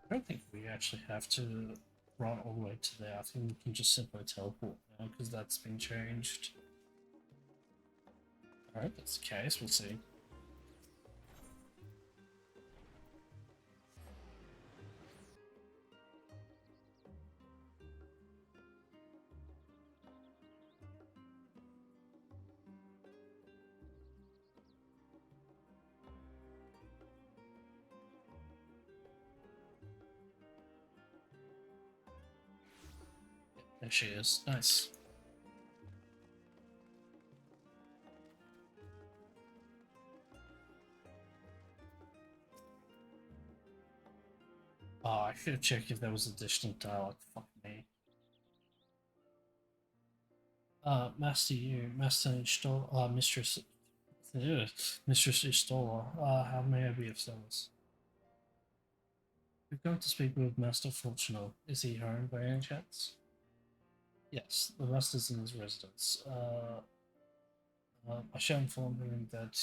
I don't think we actually have to run all the way to there. I think we can just simply teleport now because that's been changed. Alright, that's the case. We'll see. There she is. Nice. Oh, I should have checked if there was additional dialogue. Fuck me. Master you, Master Install, Mistress, Mistress Installer, how may I be of service? We're going to speak with Master Fortuno. Is he home by any chance? Yes, the Master's in his residence. I shall inform him that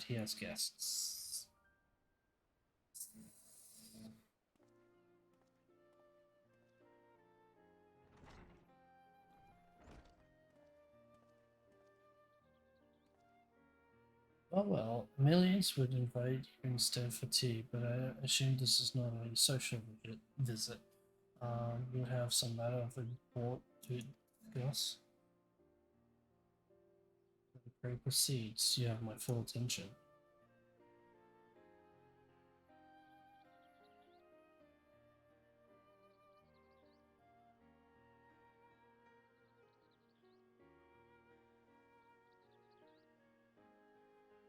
he has guests. Oh well, millions would invite you instead for tea, but I assume this is not a social visit. You have some matter of import to discuss. Pray proceeds. You have my full attention.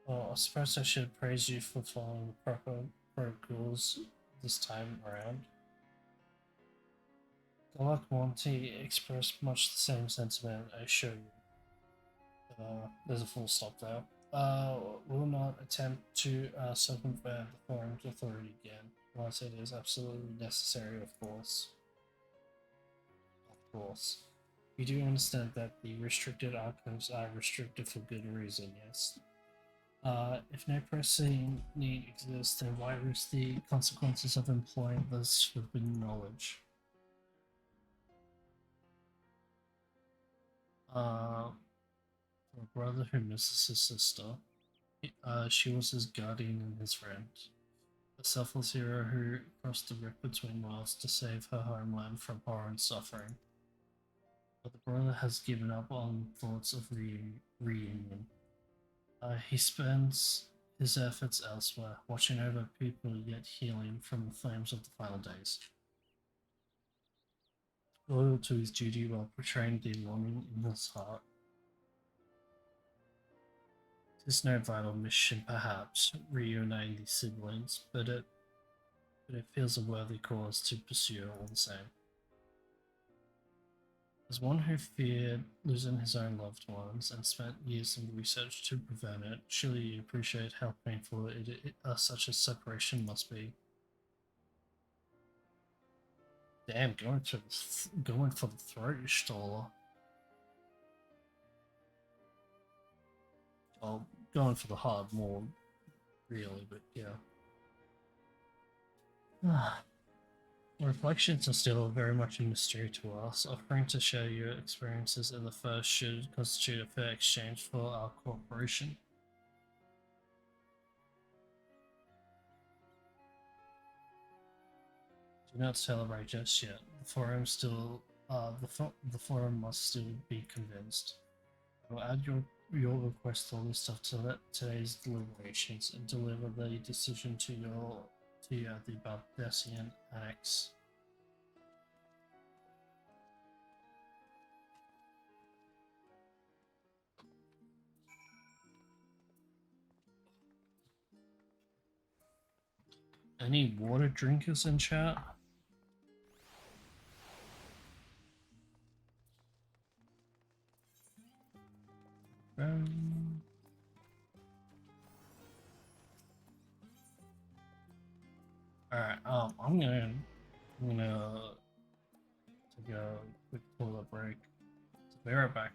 Well, I suppose I should praise you for following the proper protocols this time around. Galak Monty expressed much the same sentiment, I assure you. There's a full stop there. Will not attempt to circumvent the forum's authority again, unless it is absolutely necessary, of course. Of course. We do understand that the restricted archives are restricted for good reason, yes. If no pressing need exists, then why risk the consequences of employing this forbidden knowledge? Uh, for a brother who misses his sister, she was his guardian and his friend. A selfless hero who crossed the rift between worlds to save her homeland from horror and suffering. But the brother has given up on thoughts of reunion. He spends his efforts elsewhere, watching over people yet healing from the flames of the final days. Loyal to his duty while portraying the longing in his heart. It is no vital mission, perhaps, reuniting these siblings, but it feels a worthy cause to pursue all the same. As one who feared losing his own loved ones and spent years in research to prevent it, surely you appreciate how painful such a separation must be. Damn, going for the throat staller. Well, going for the hard more, really, but yeah. Reflections are still very much a mystery to us. Offering to share your experiences in the first should constitute a fair exchange for our cooperation. Do not celebrate just yet. The forum must still be convinced. I will add your request to the list of today's deliberations and deliver the decision to the Baldessian Annex. Any water drinkers in chat? Alright, I'm gonna take a quick toilet break. So be right back.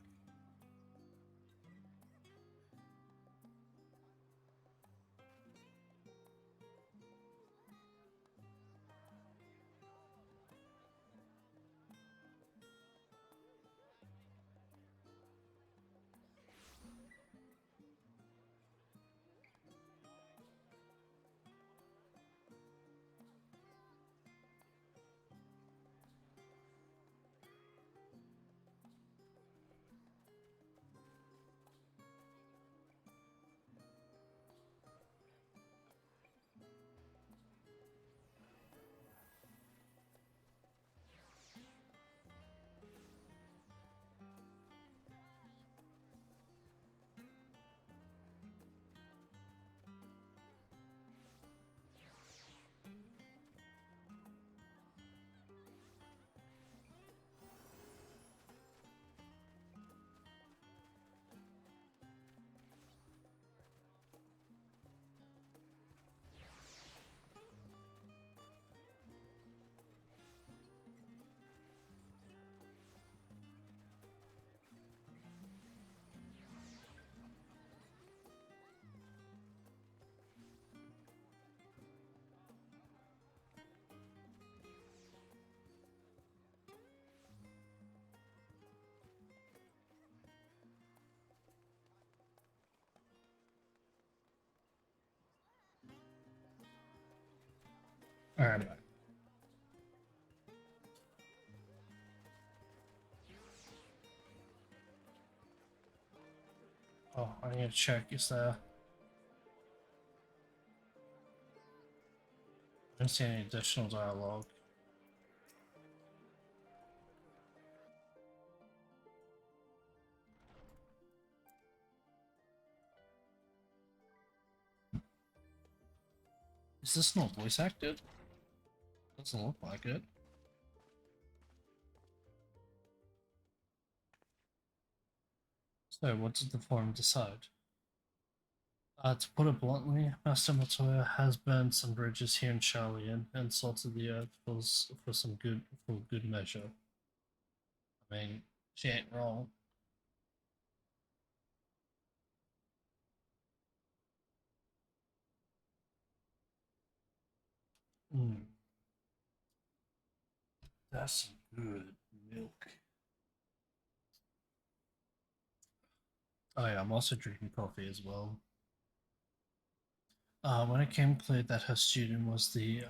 Alright. Oh, I need to check. Is there? I don't see any additional dialogue. Is this not voice acted? Doesn't look like it. So, what did the forum decide? To put it bluntly, Master Matoya has burned some bridges here in Charlian and salted the earth for some good measure. I mean, she ain't wrong. Mm. That's some good milk. Oh yeah, I'm also drinking coffee as well. When it came clear that her student was the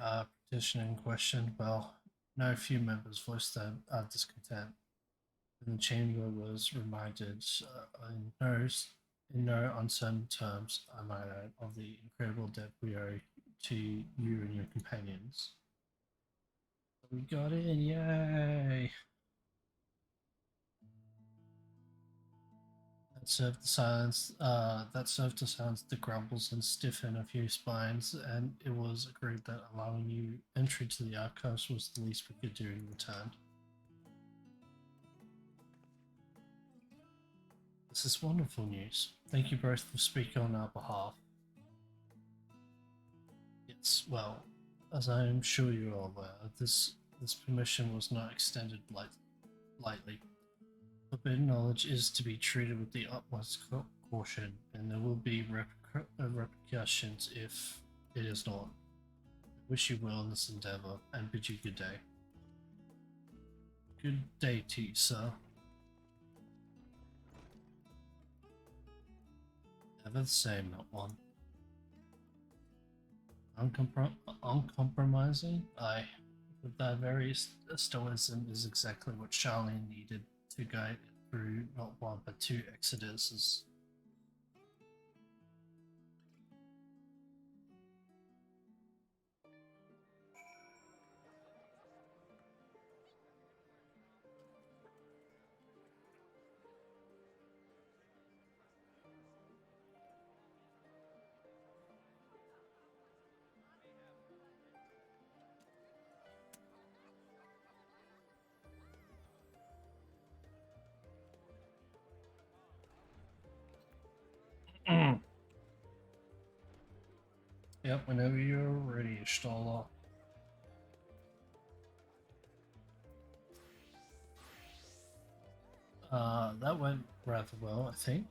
petitioner in question, well, no few members voiced their discontent. And the chamber was reminded in no uncertain terms, I might add, of the incredible debt we owe to you and your companions. We got in, yay! That served to silence the grumbles and stiffen a few spines, and it was agreed that allowing you entry to the archives was the least we could do in return. This is wonderful news. Thank you both for speaking on our behalf. Yes, well, as I am sure you're aware, this permission was not extended lightly. Forbidden knowledge is to be treated with the utmost caution, and there will be repercussions if it is not. I wish you well in this endeavor, and bid you good day. Good day to you, sir. Never the same, not one. Uncompromising? Aye. With that very stoicism is exactly what Charlene needed to guide it through not one but two exoduses. Yep, whenever you're ready, Stoller. That went rather well, I think.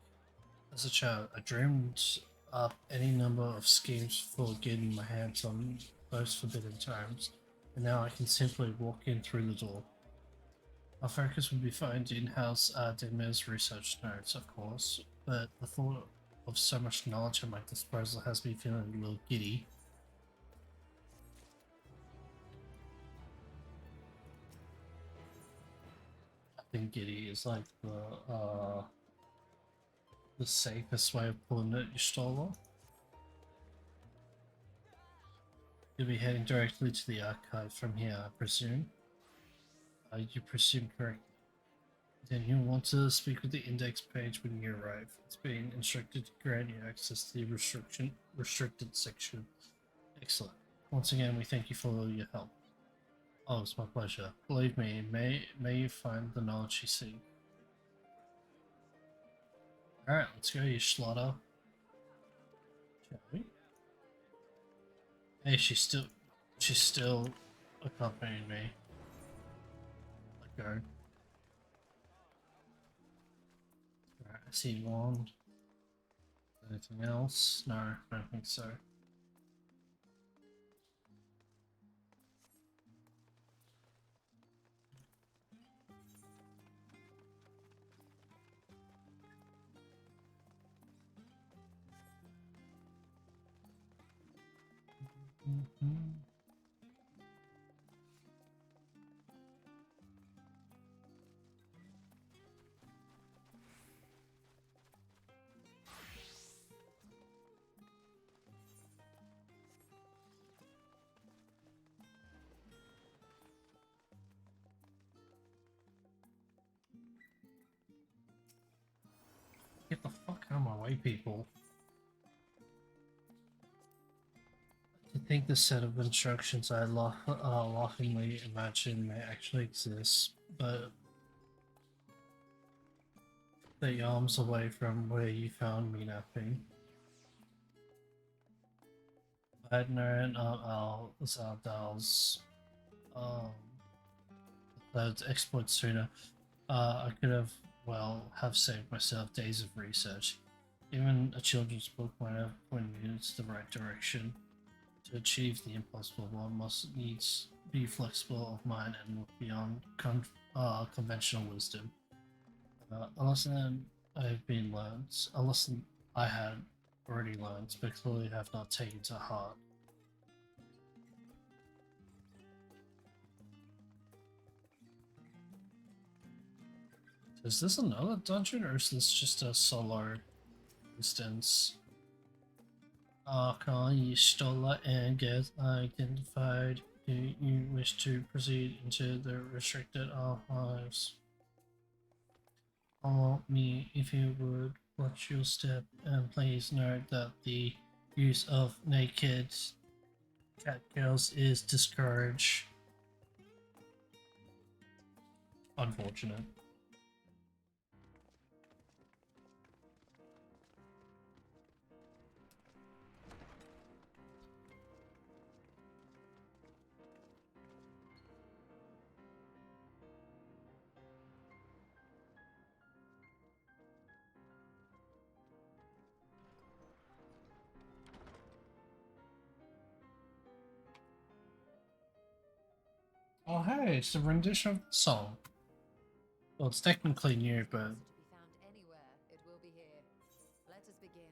As a child, I dreamed up any number of schemes for getting my hands on those forbidden terms, and now I can simply walk in through the door. Our focus would be finding in-house Demers research notes, of course, but the thought of so much knowledge at my disposal has me feeling a little giddy. I think giddy is like the safest way of pulling it, you stole. You'll be heading directly to the archive from here, I presume. You presume correctly. Then you'll want to speak with the index page when you arrive. It's been instructed to grant you access to the restricted section. Excellent. Once again, we thank you for all your help. Oh, it's my pleasure. Believe me, may you find the knowledge you seek. Alright, let's go, you slaughter. Shall we? Hey, she's still accompanying me. Let go. Alright, I see wand. Anything else? No, I don't think so. Get the fuck out of my way, people. I think the set of instructions I laughingly imagine may actually exist, but the arms away from where you found me napping. I had known Al Zardal's those exploits sooner. I could have, well, have saved myself days of research. Even a children's book might have pointed me in the right direction. To achieve the impossible, one must needs be flexible of mind and look beyond conventional wisdom. A lesson a lesson I had already learned, but clearly have not taken to heart. Is this another dungeon, or is this just a solo instance? Archon, you stole and get identified. Do you wish to proceed into the restricted archives? Follow me if you would. Watch your step, and please note that the use of naked cat girls is discouraged. Unfortunate. Oh hey, it's a rendition of the song. Well, it's technically new, but To be found anywhere, it will be here. Let us begin.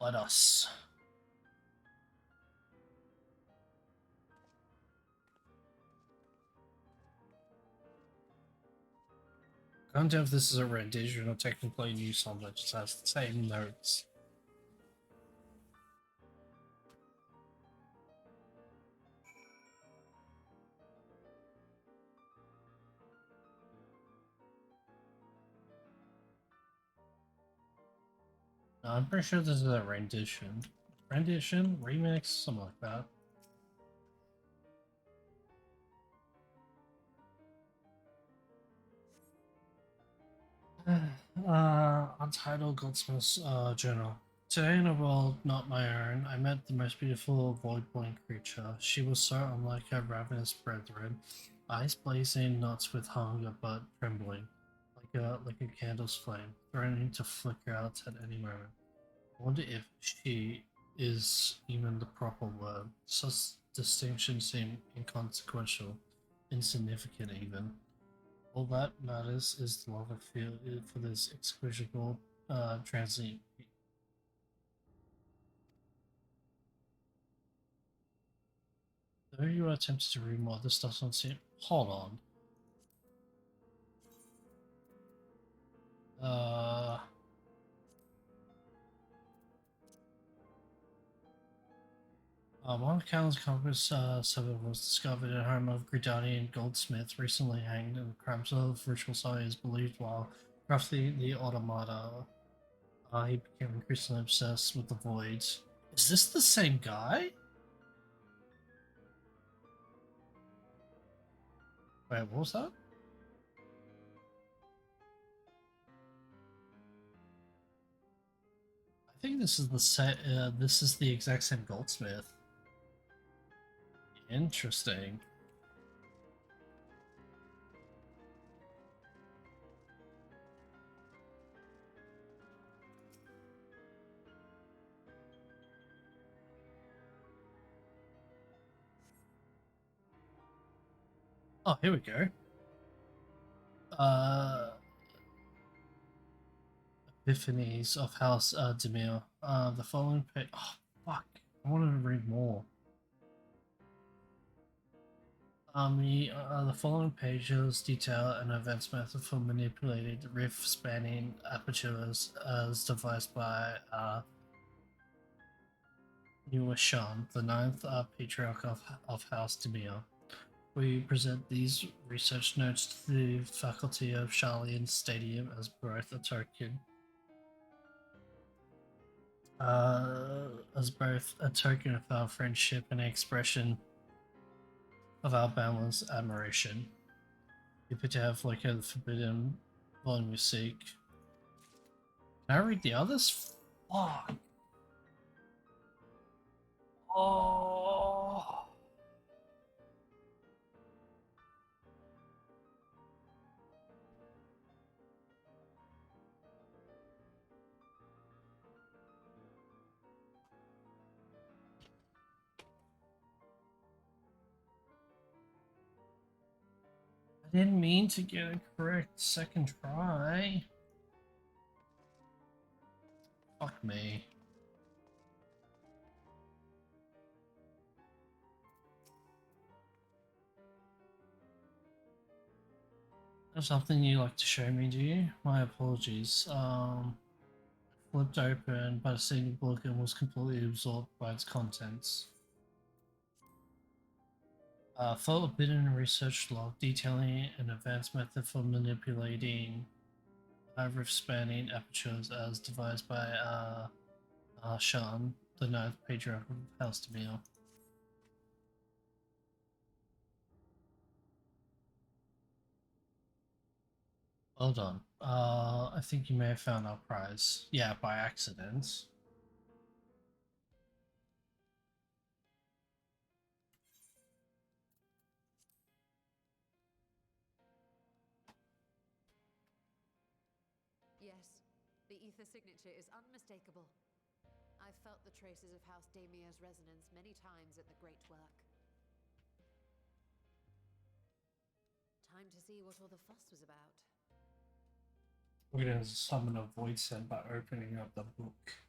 let us. I can't tell if this is a rendition or technically a new song that just has the same notes. No, I'm pretty sure this is a rendition. Rendition? Remix? Something like that. Untitled Goldsmith's Journal. Today in a world not my own, I met the most beautiful void-born creature. She was so unlike her ravenous brethren, eyes blazing, not with hunger but trembling, like a candle's flame, threatening to flicker out at any moment. I wonder if she is even the proper word. Such distinctions seem inconsequential, insignificant even. All that matters is the love I feel for this exquisite transient. Though you are tempted to read more, this doesn't seem. Hold on. One of Callan's compass suburb was discovered at home of Gridanian goldsmith, recently hanged, and crimes of ritual science believed while roughly the automata. He became increasingly obsessed with the voids. Is this the same guy? Wait, what was that? I think this is the set. This is the exact same goldsmith. Interesting. Oh, here we go. Epiphanies of House Demir. The following page. Oh, fuck. I wanted to read more. The following pages detail an events method for manipulating the rift spanning apertures as devised by Nuashan, the ninth patriarch of House Demir. We present these research notes to the faculty of Charlian Stadium as both a token as both a token of our friendship and an expression of our boundless admiration. If to have like a forbidden volume seek. Can I read the others? Fuck. Oh. I didn't mean to get it correct second try. Fuck me. There's something you like to show me, do you? My apologies. Flipped open, but a single book and was completely absorbed by its contents. Forbidden research log detailing an advanced method for manipulating rift spanning apertures as devised by Shan, the ninth patriarch of House Demir. Well done. I think you may have found our prize. Yeah, by accident. Yes, the ether signature is unmistakable. I've felt the traces of House Damir's resonance many times at the Great Work. Time to see what all the fuss was about. We're gonna summon a void send by opening up the book.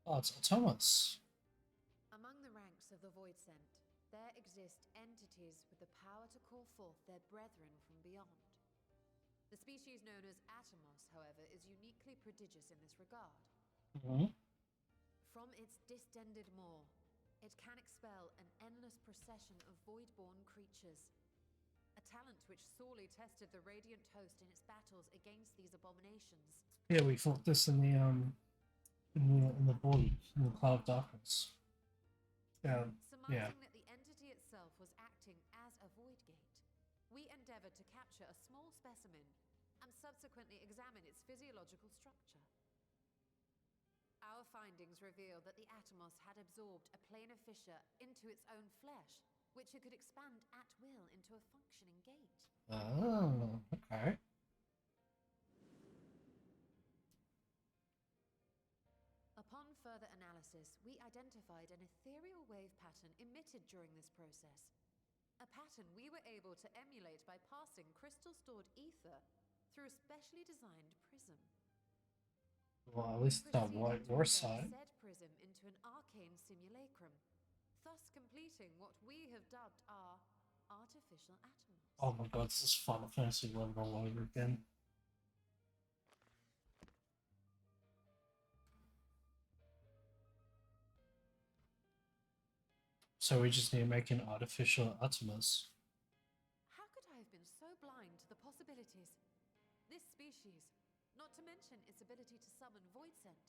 Oh, it's Thomas. Among the ranks of the Void Sent, there exist entities with the power to call forth their brethren from beyond. The species known as Atomos, however, is uniquely prodigious in this regard. From its distended maw, it can expel an endless procession of void-born creatures. A talent which sorely tested the Radiant Host in its battles against these abominations. Yeah, we fought this in the void, in the cloud of darkness. Yeah, Surmising that the entity itself was acting as a void gate, we endeavored to capture a small specimen and subsequently examine its physiological structure. Our findings reveal that the Atomos had absorbed a planar fissure into its own flesh, which it could expand at will into a functioning gate. Oh, okay. Upon further analysis, we identified an ethereal wave pattern emitted during this process. A pattern we were able to emulate by passing crystal-stored ether through a specially designed prism. Well, at least it's not white or side. Said prism into an arcane simulacrum, thus completing what we have dubbed our artificial Atomos. Oh my god, this is Final Fantasy 11 all over again. So we just need to make an artificial Atomos. How could I have been so blind to the possibilities? This species, not to mention its ability to summon Void Sent,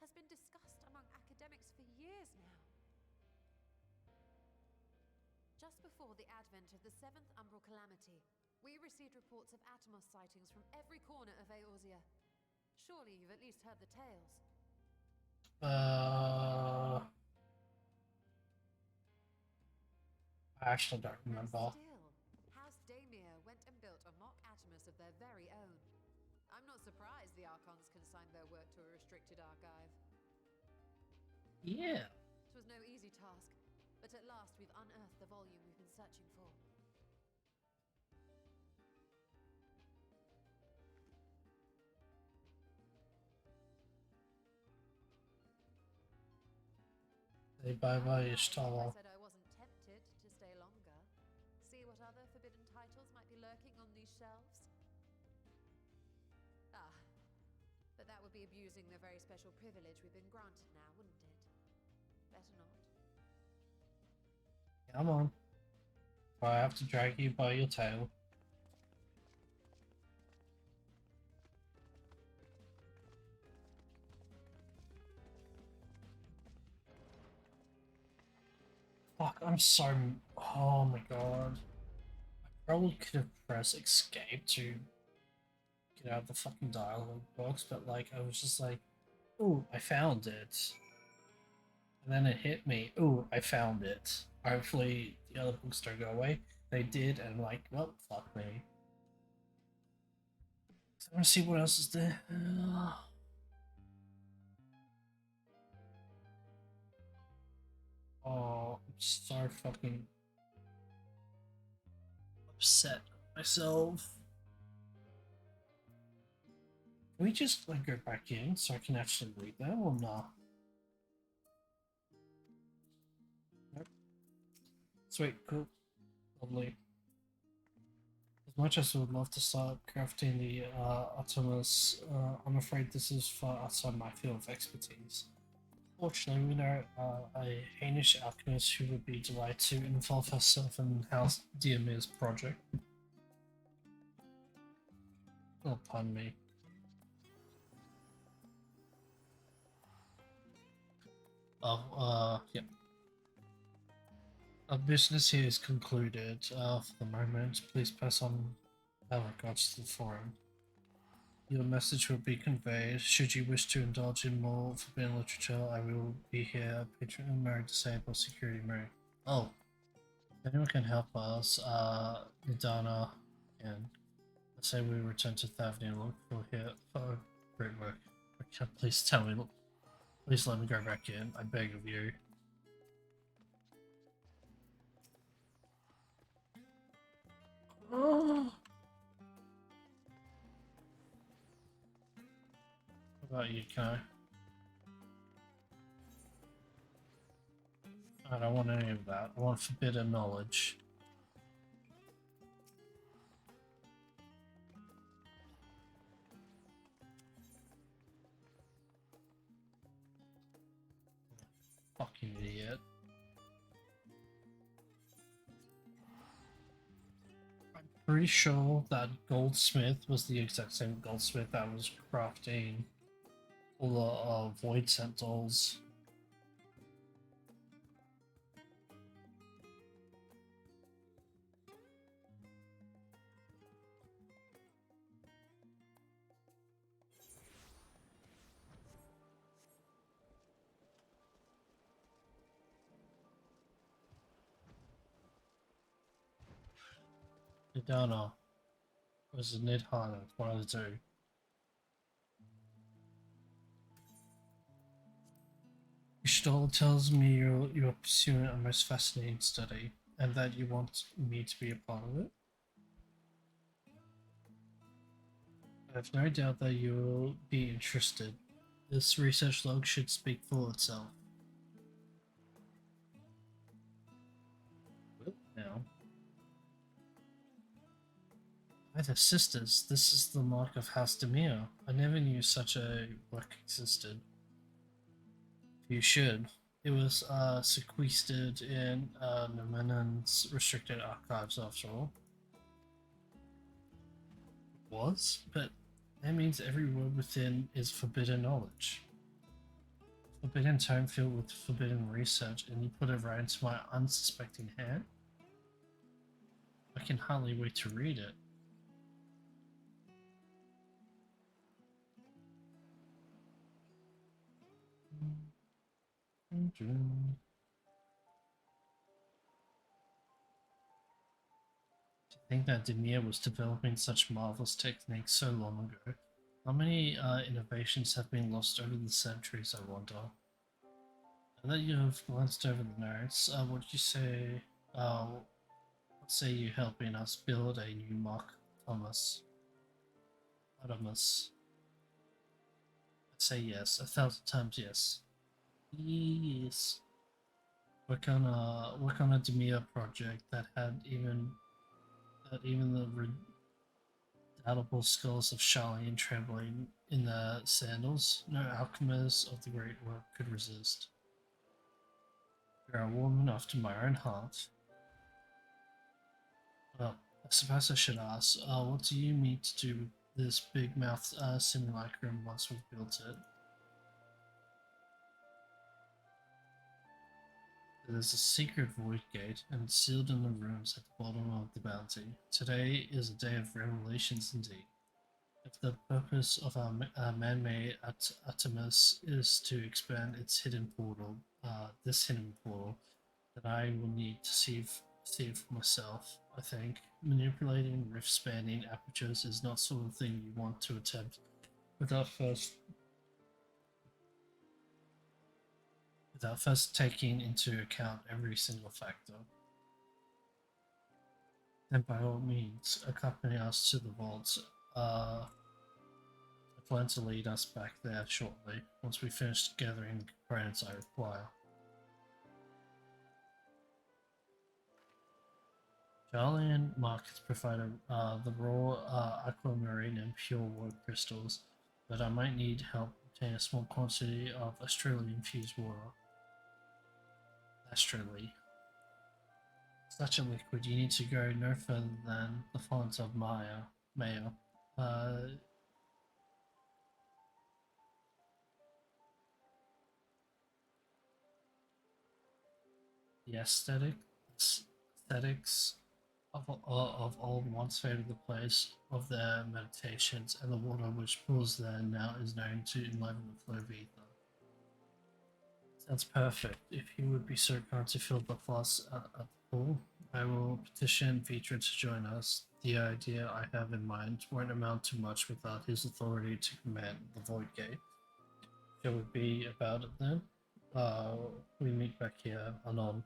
has been discussed among academics for years now. Just before the advent of the 7th Umbral Calamity, we received reports of Atomos sightings from every corner of Eorzea. Surely you've at least heard the tales. I actually don't remember. Still, House Damir went and built a mock Atomos of their very own. I'm not surprised the Archons consigned their work to a restricted archive. Yeah. It was no easy task, but at last we've unearthed the volume we've been searching for. Say bye-bye, I Ishtar. said I wasn't tempted to stay longer. See what other forbidden titles might be lurking on these shelves? Ah, be abusing the very special privilege we've been granted now, wouldn't it? Better not. Come on. I have to drag you by your tail. Fuck, I'm so... Oh my god. I probably could have pressed escape to get out of the fucking dialogue box, but like, I was just like, ooh, I found it. And then it hit me, ooh, I found it. Hopefully the other books don't go away. They did, and I'm like, well, fuck me. So I want to see what else is there. Oh, I'm so fucking upset myself. Can we just like go back in so I can actually read them or not? Nope. Sweet, cool, lovely. As much as I would love to start crafting the Artemis, I'm afraid this is far outside my field of expertise. Fortunately, we know a Danish alchemist who would be delighted to involve herself in House Diomir's project. Oh, pardon me. Oh, yep. Our business here is concluded for the moment. Please pass on our regards to the forum. Your message will be conveyed. Should you wish to indulge in more forbidden literature, I will be here, patron married, disabled, security married. Oh, if anyone can help us, Nidana can. Let's say we return to Thavni and look for here. Oh, great work. Okay, please tell me, please let me go back in. I beg of you. Oh. What about you, can I don't want any of that. I want forbidden knowledge. Fucking idiot. I'm pretty sure that goldsmith was the exact same goldsmith that was crafting all the void sentinels. Nidana was a Nidhana, one of the two. Gestalt tells me you're pursuing a most fascinating study, and that you want me to be a part of it. I have no doubt that you'll be interested. This research log should speak for itself. Now, either sisters, this is the mark of House Demir. I never knew such a work existed. You should. It was sequestered in Nemenon's restricted archives after all. It was? But that means every word within is forbidden knowledge. Forbidden tome filled with forbidden research, and you put it right into my unsuspecting hand? I can hardly wait to read it. To think that Demir was developing such marvelous techniques so long ago. How many innovations have been lost over the centuries, I wonder? Now that you have glanced over the notes, what did you say? Let's say you helping us build a new Mark Thomas. Artemis. I'd say yes, 1,000 times yes. Yes. Work on a Demir project that had even undoubtable skills of shouting and trembling in the sandals, no alchemist of the great work could resist. You're a woman after my own heart. Well, I suppose I should ask, what do you mean to do with this big mouth simulacrum once we've built it? There's a secret void gate, and it's sealed in the rooms at the bottom of the bounty. Today is a day of revelations indeed. If the purpose of our man-made Artemis is to expand its hidden portal, this hidden portal, then I will need to see it for myself. I think manipulating rift-spanning apertures is not sort of thing you want to attempt without first taking into account every single factor. Then by all means, accompany us to the vault. I plan to lead us back there shortly, once we finish gathering the components I require. Charlie and Marcus provided the raw aquamarine and pure water crystals, but I might need help obtaining a small quantity of Australian-infused water. Astrally. Such a liquid, you need to go no further than the font of Maya. The aesthetics of all once favored the place of their meditations, and the water which pools there now is known to enliven the flow of ether. Sounds perfect. If you would be so kind to fill the flask at the pool, I will petition Vitra to join us. The idea I have in mind won't amount to much without his authority to command the Void Gate. Shall we be about it then? We meet back here anon.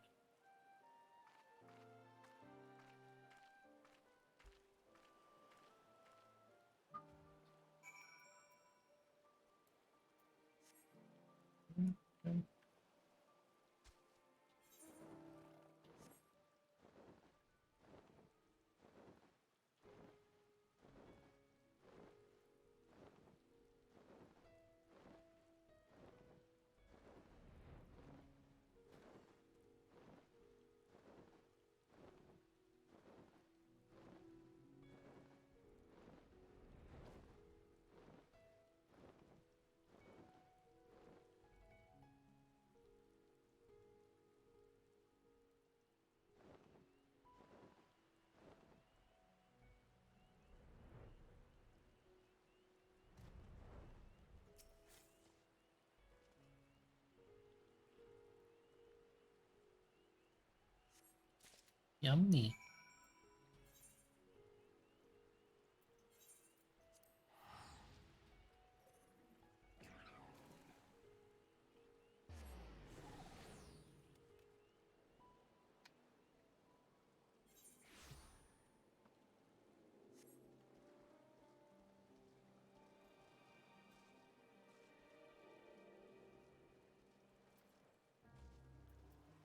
Yummy.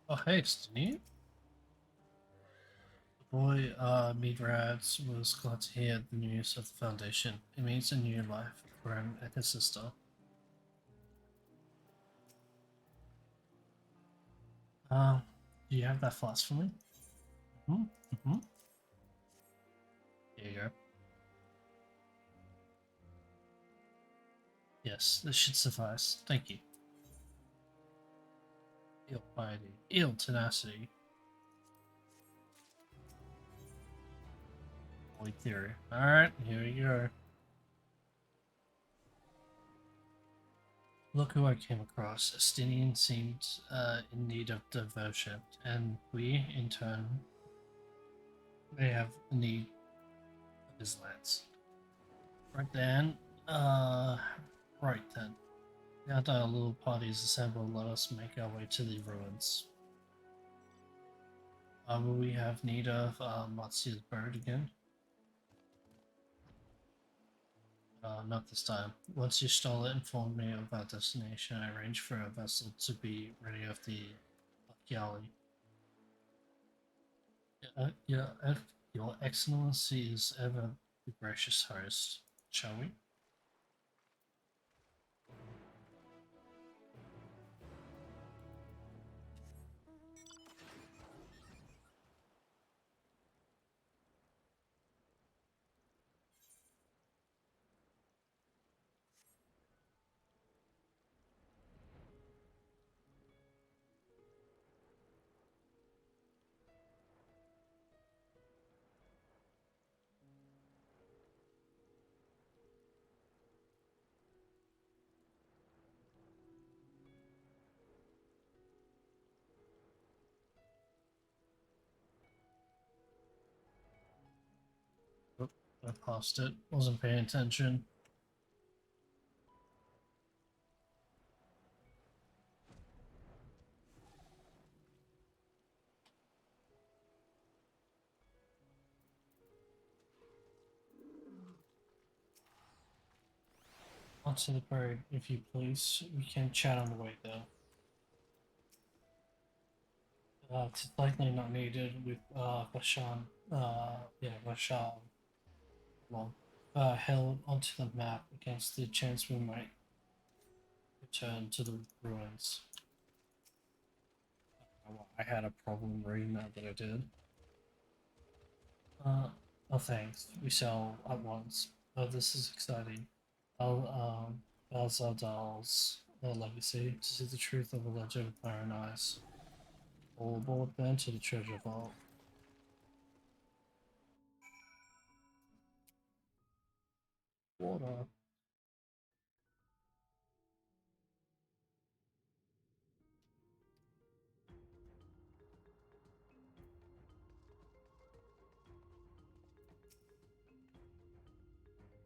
Oh, hey, Steve. The boy, Midrads, was glad to hear the news of the Foundation. It means a new life for him and his sister. Do you have that flask for me? Here you go. Yes, this should suffice. Thank you. Ill piety. Ill tenacity. Holy theory. Alright, here we go. Look who I came across. Estinian seemed in need of devotion, and we, in turn, may have need of his lands. Right then, now that our little party is assembled, let us make our way to the ruins. Will we have need of Matsu's bird again? Not this time. Once you stall it, inform me of our destination. I arrange for a vessel to be ready off the galley. Your Excellency is ever The gracious host, shall we? Oh, I passed it. Wasn't paying attention. Onto the bird, if you please. We can chat on the way though. It's likely not needed with Bashan. Bashan. Well, held onto the map against the chance we might return to the ruins. I had a problem reading that, but I did. Oh, thanks. We shall at once. Oh, this is exciting. Balzadal's legacy to see the truth of the legend of Paradise. All aboard then to the treasure vault. Water.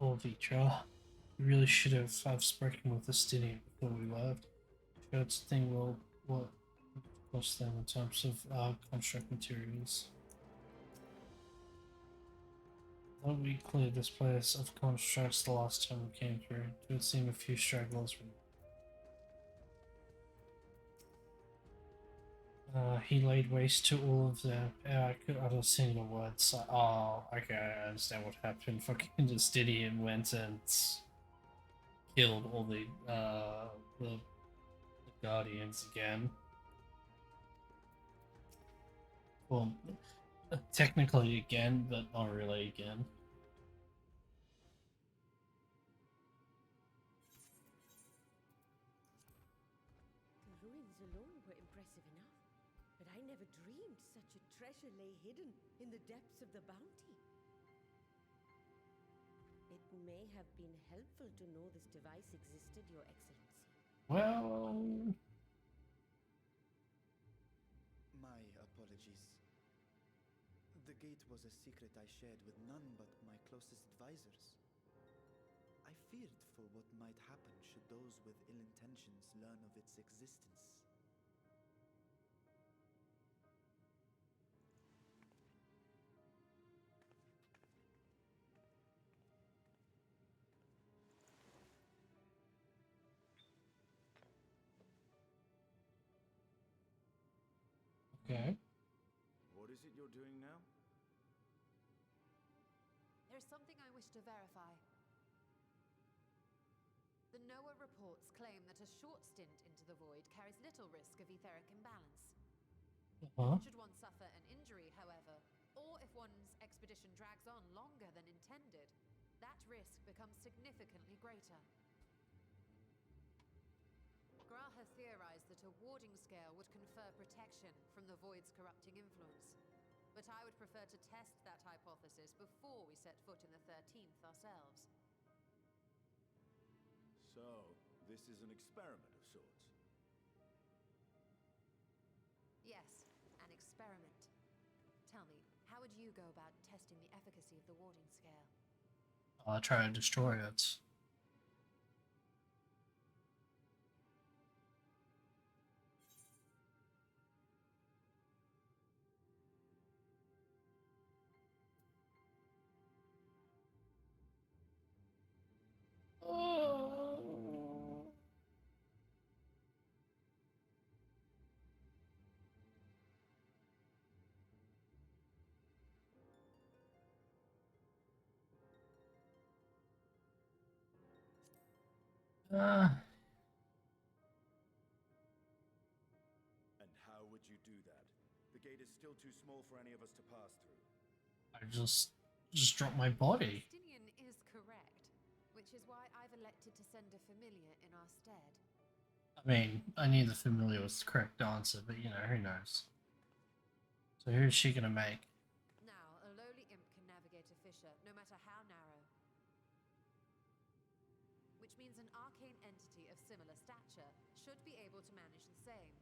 Oh, Vitra. We really should have spoken with the Stinian before we left. Sure, to think what cost them in terms of construct materials. Thought we cleared this place of constructs the last time we came through. It would seem a few stragglers. He laid waste to all of them. I could utter single words. Oh, okay, I understand what happened. Fucking Justinian went and killed all the Guardians again. Well, technically again, but not really again. The ruins alone were impressive enough, but I never dreamed such a treasure lay hidden in the depths of the bounty. It may have been helpful to know this device existed, Your Excellency. Well, My apologies. The gate was a secret I shared with none but my closest advisors. I feared for what might happen should those with ill intentions learn of its existence. okay. What is it you're doing now? There's something I wish to verify. The NOAA reports claim that a short stint into the void carries little risk of etheric imbalance. Uh-huh. Should one suffer an injury, however, or if one's expedition drags on longer than intended, that risk becomes significantly greater. Graha theorized that a warding scale would confer protection from the void's corrupting influence, but I would prefer to test that hypothesis before we set foot in the 13th ourselves. So, this is an experiment of sorts. Yes, an experiment. Tell me, how would you go about testing the efficacy of the warding scale? I'll try to destroy it. Uh, And how would you do that? The gate is still too small for any of us to pass through. I just dropped my body. Justinian is correct, which is why I've elected to send a familiar in our stead. I mean, I knew the familiar was the correct answer, but you know, who knows? So who's she gonna make? Now, a lowly imp can navigate a fissure, no matter how narrow. Which means an arcane entity of similar stature should be able to manage the same.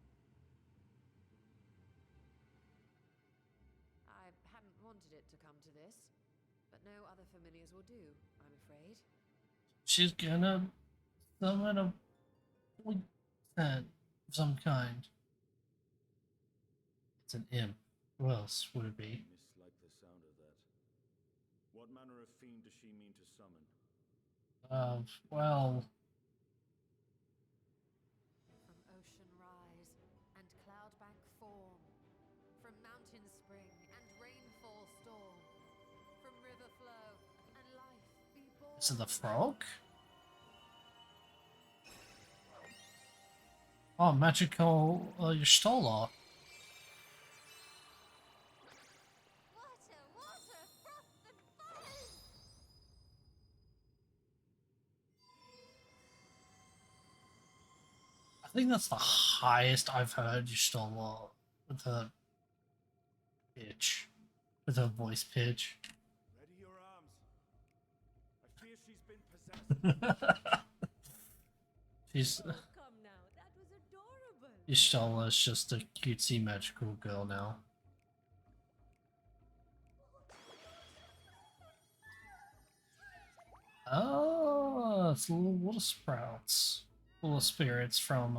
I hadn't wanted it to come to this, but no other familiars will do, I'm afraid. She's gonna summon a poison of some kind. It's an imp. Who else would it be? Mislike the sound of that. What manner of fiend does she mean to summon? Well, From ocean rise and cloudbank form, from mountain spring and rainfall storm, from river flow and life be born. is it the frog? Oh, magical Y'shtola. Water, water, froth and foam! I think that's the highest I've heard Y'shtola with her pitch, with her voice pitch. Ready your arms. I fear she's been possessed. She's Oh, come now, that was adorable. Y'shtola is just a cutesy magical girl now. Oh, it's little water sprouts, little spirits from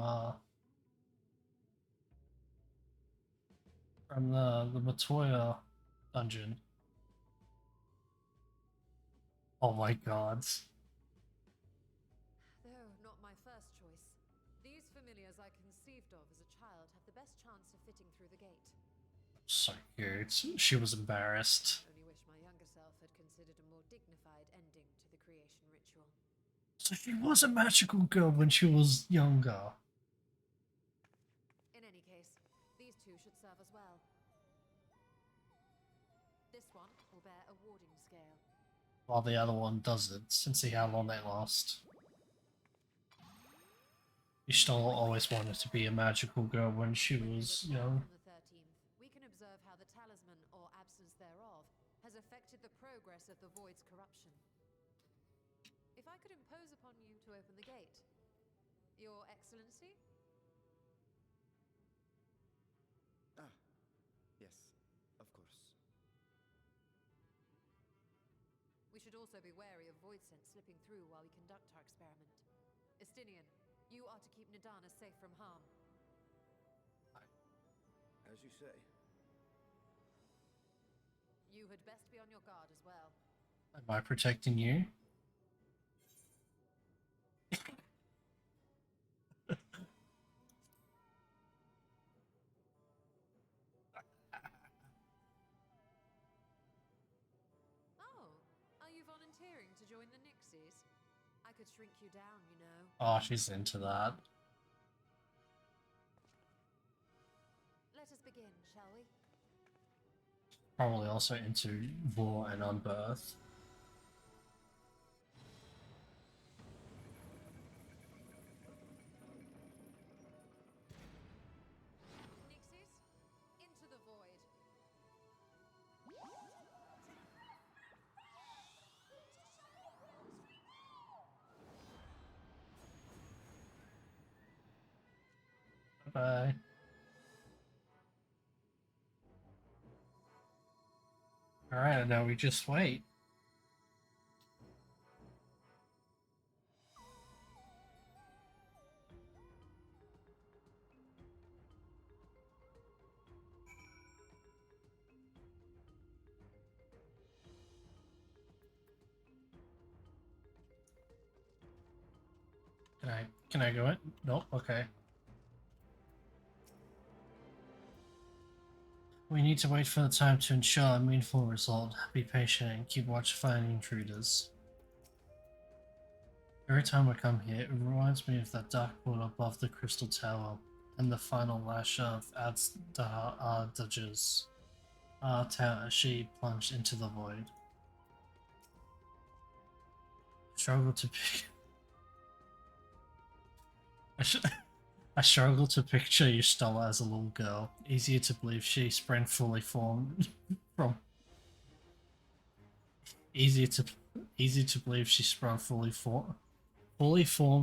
the Matoya dungeon. Oh my god. Though not my first choice, these familiars I conceived of as a child have the best chance of fitting through the gate. So cute. She was embarrassed. Only wish my younger self had considered a more dignified ending to the creation ritual. So she was a magical girl when she was younger. In any case, these two should serve as well. This one will bear a warding scale. While the other one doesn't, and see how long they last. Y'shtola always wanted to be a magical girl when she was young. On the 13th, we can observe how the talisman, or absence thereof, has affected the progress of the void's corruption. If I could impose upon you to open the gate. Your Excellency? Ah, yes, of course. We should also be wary of void scent slipping through while we conduct our experiment. Estinian, you are to keep Nadana safe from harm. As you say. You had best be on your guard as well. Am I protecting you? Oh, are you volunteering to join the Nixies? I could shrink you down, you know. Oh, she's into that. Let us begin, shall we? Probably also into War and Unbirth. Nixies, into the void. Bye. Alright, now we just wait. Can I go in? Nope, okay. We need to wait for the time to ensure a meaningful result. Be patient and keep watch for any intruders. Every time I come here, it reminds me of that dark pool above the crystal tower, and the final lash of Ardaj's tower as she plunged into the void. Struggle to pick. I, sh- I struggle to picture Yustella as a little girl. Easier to believe she sprang fully formed from. Easier to easy to believe she sprung fully formed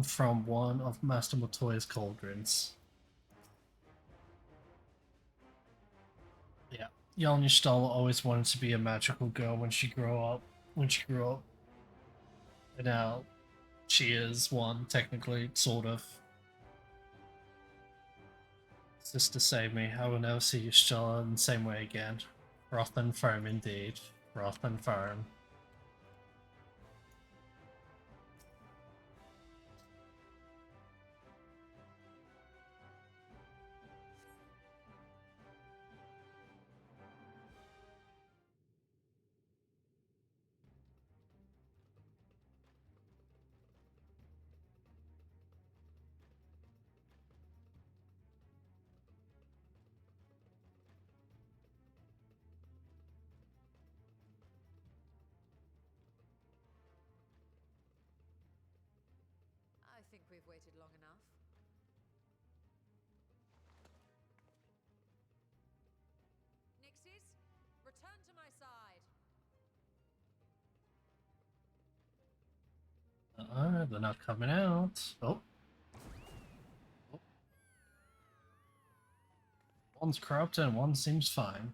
from one of Master Matoya's cauldrons. Yeah, young Yustella always wanted to be a magical girl when she grew up. And now she is one, technically, sort of. Sister save me, I will never see Yustella in the same way again. Froth and foam indeed. Froth and foam. I think we've waited long enough. Nixies, return to my side. They're not coming out. Oh. One's corrupt and one seems fine.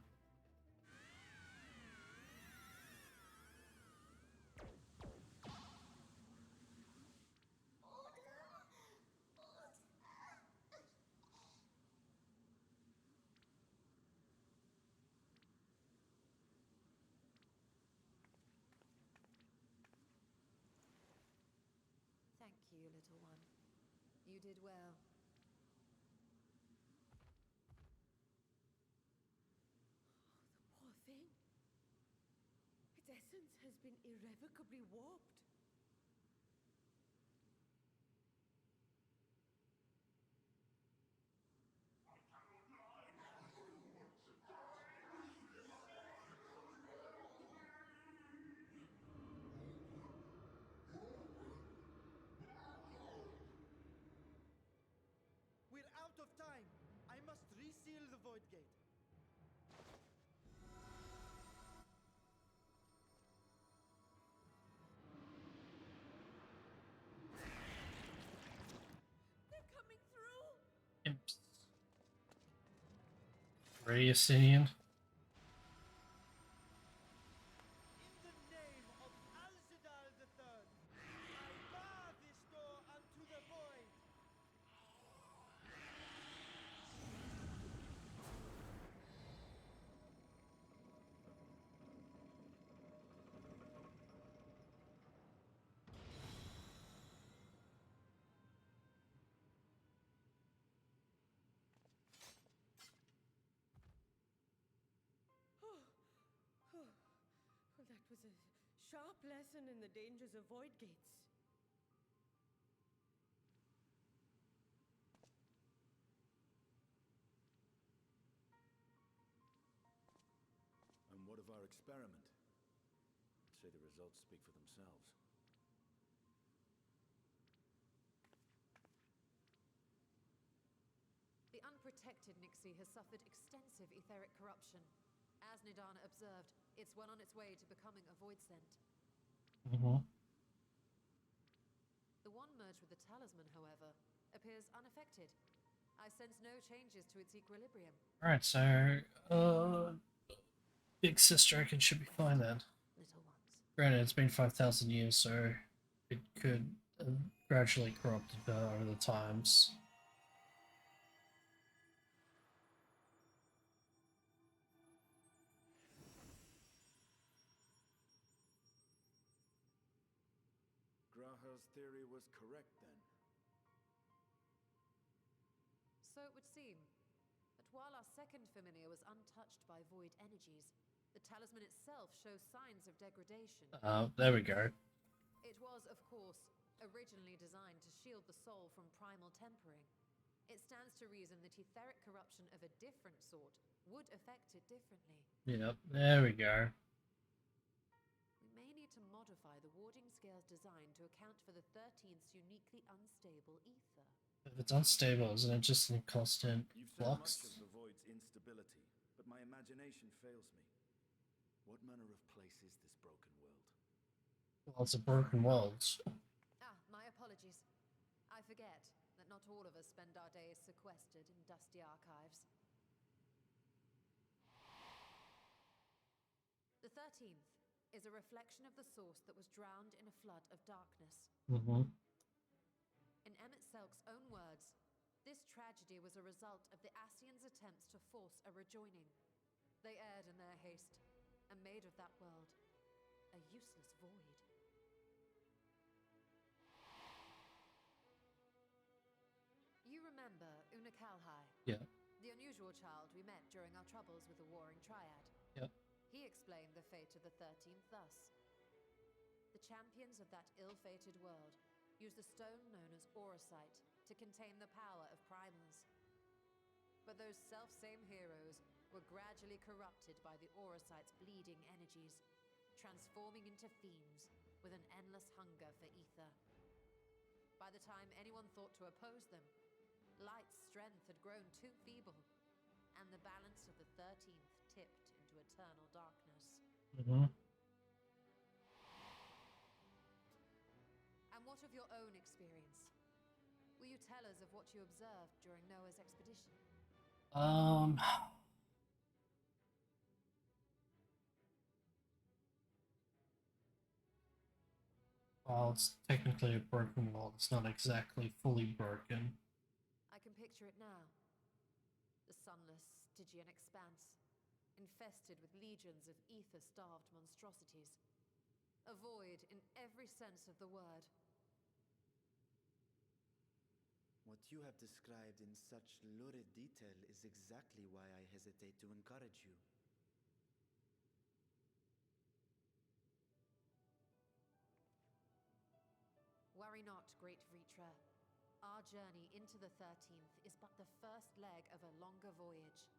Thank you, little one. You did well. Poor thing. Its essence has been irrevocably warped. We're out of time. I must reseal the void gate. They're coming through! Imps. Rayasinian. In the name of Alzadal III, I bar this door unto the void. Well, that was a sharp lesson in the dangers of void gates. And what of our experiment? I'd say the results speak for themselves. The unprotected Nixie has suffered extensive etheric corruption. As Nidana observed, it's well on its way to becoming a void scent. The one merged with the talisman, however, appears unaffected. I sense no changes to its equilibrium. Alright, so Big Sister reckon should be fine then. Little ones. Granted, it's been 5,000 years, so it could gradually corrupt over the times. Graha's theory was correct then. So it would seem. But while our second familiar was untouched by void energies, the talisman itself shows signs of degradation. There we go. It was, of course, Originally designed to shield the soul from primal tempering, it stands to reason that etheric corruption of a different sort would affect it differently. Yep, there we go. We may need to modify the warding scale's design to account for the 13th's uniquely unstable ether. If it's unstable, isn't it just in constant You've said much flux? of the void's instability, but my imagination fails me. What manner of place is this broken world? Well, it's a broken world. Ah, my apologies. I forget that not all of us spend our days sequestered in dusty archives. The 13th is a reflection of the source that was drowned in a flood of darkness. Mm-hmm. In Emmett Selk's own words, this tragedy was a result of the Ascians' attempts to force a rejoining. They erred in their haste, and made of that world a useless void. You remember Una Kalhai? Yeah. The unusual child we met during our troubles with the Warring Triad. Yep. He explained the fate of the 13th thus. The champions of that ill-fated world used a stone known as Auracite to contain the power of primals. But those self-same heroes were gradually corrupted by the Auracite's bleeding energies, transforming into fiends with an endless hunger for ether. By the time anyone thought to oppose them, Light's strength had grown too feeble, and the balance of the 13th tipped into eternal darkness. Mm-hmm. And what of your own experience? Will you tell us of what you observed during Noah's expedition? Well, it's technically a broken world. It's not exactly fully broken. I can picture it now. The sunless, Stygian expanse, infested with legions of ether-starved monstrosities. A void in every sense of the word. What you have described in such lurid detail is exactly why I hesitate to encourage you. Worry not, great Vritra. Our journey into the 13th is but the first leg of a longer voyage.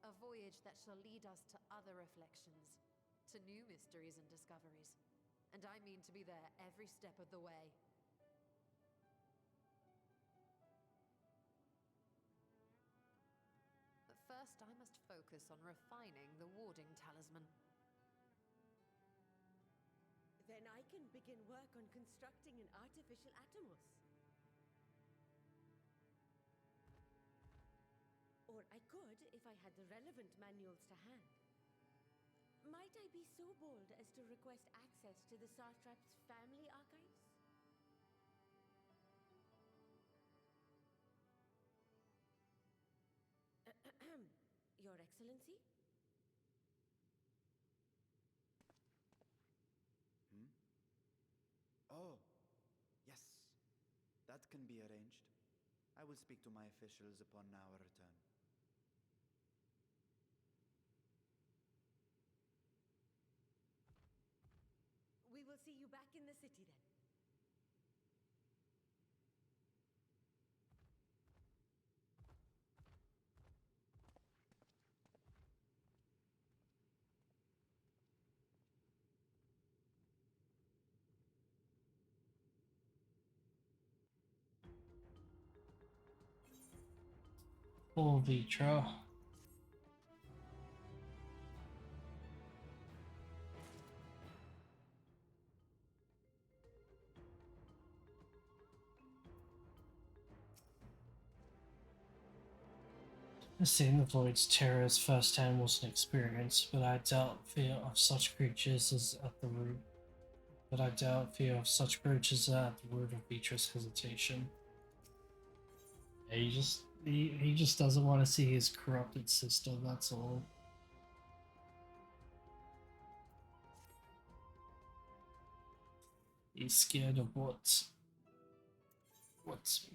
A voyage that shall lead us to other reflections, to new mysteries and discoveries. And I mean to be there every step of the way. But first I must focus on refining the warding talisman. Then I can begin work on constructing an artificial atomos. Or I could if I had the relevant manuals to hand. Might I be so bold as to request access to the Satrap's family archives? Your Excellency? Oh, yes. That can be arranged. I will speak to my officials upon our return. We will see you back in the city then. Full vitro. Seeing the void's terrors firsthand was an experience, but I doubt fear of such creatures is at the root. But I doubt fear of such creatures are at the root of Beatrice's hesitation. Yeah, he just doesn't want to see his corrupted sister, that's all. He's scared of what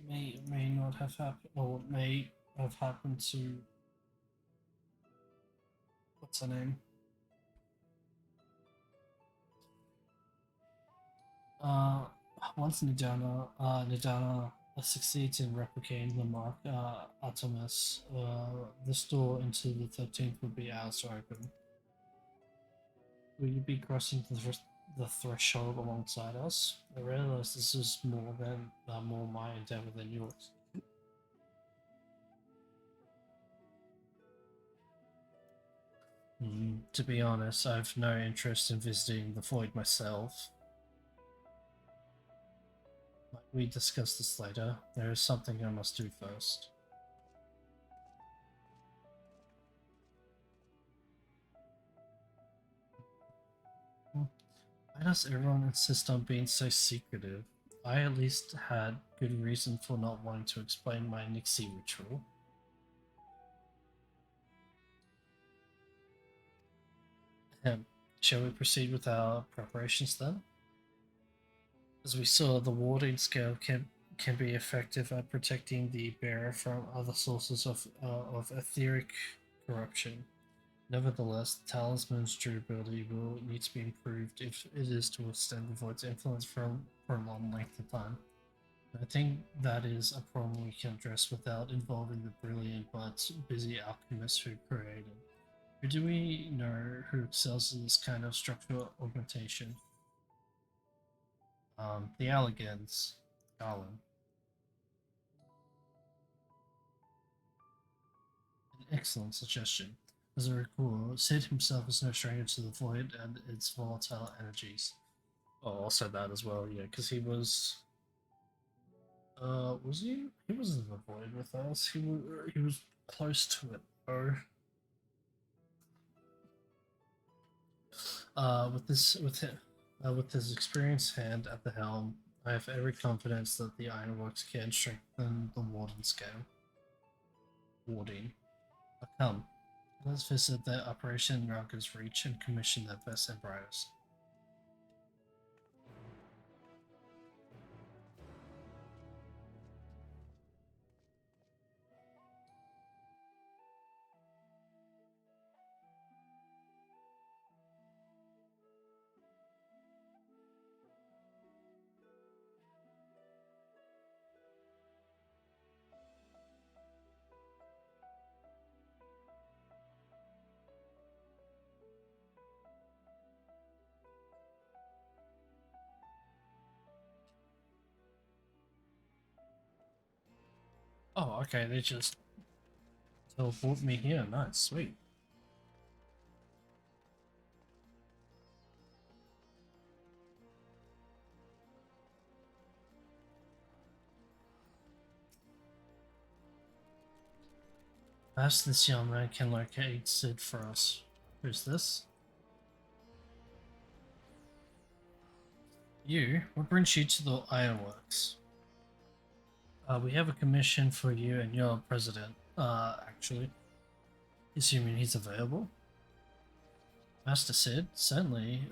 may or may not have happened, or what may have happened to, what's her name? Uh, once Nidana succeeds in replicating the mark Artemis, this door into the 13th will be ours to open. Will you be crossing the threshold alongside us? I realize this is more my endeavor than yours. To be honest, I have no interest in visiting the void myself. Might we discuss this later? There is something I must do first. Why does everyone insist on being so secretive? I at least had good reason for not wanting to explain my Nixie ritual. Shall we proceed with our preparations then? As we saw, the warding scale can be effective at protecting the bearer from other sources of etheric corruption. Nevertheless, the talisman's durability will need to be improved if it is to withstand the void's influence for a long length of time. I think that is a problem we can address without involving the brilliant but busy alchemist who created. Or do we know who excels in this kind of structural augmentation? The Allegans. Garland. An excellent suggestion. As I recall, Sid himself is no stranger to the void and its volatile energies. Oh, also that as well, yeah, because he was. Was he? He was in the void with us. He was close to it, though. With his experienced hand at the helm, I have every confidence that the ironworks can strengthen the warden scale. Warding. Come, let's visit the Operation Rocket's Reach and commission their best and brightest. Oh, okay, they just teleport me here. Nice, sweet. Perhaps this young man can locate Sid for us. Who's this? You? What brings you to the ironworks? We have a commission for you and your president, actually. Assuming he's available. Master Sid, certainly.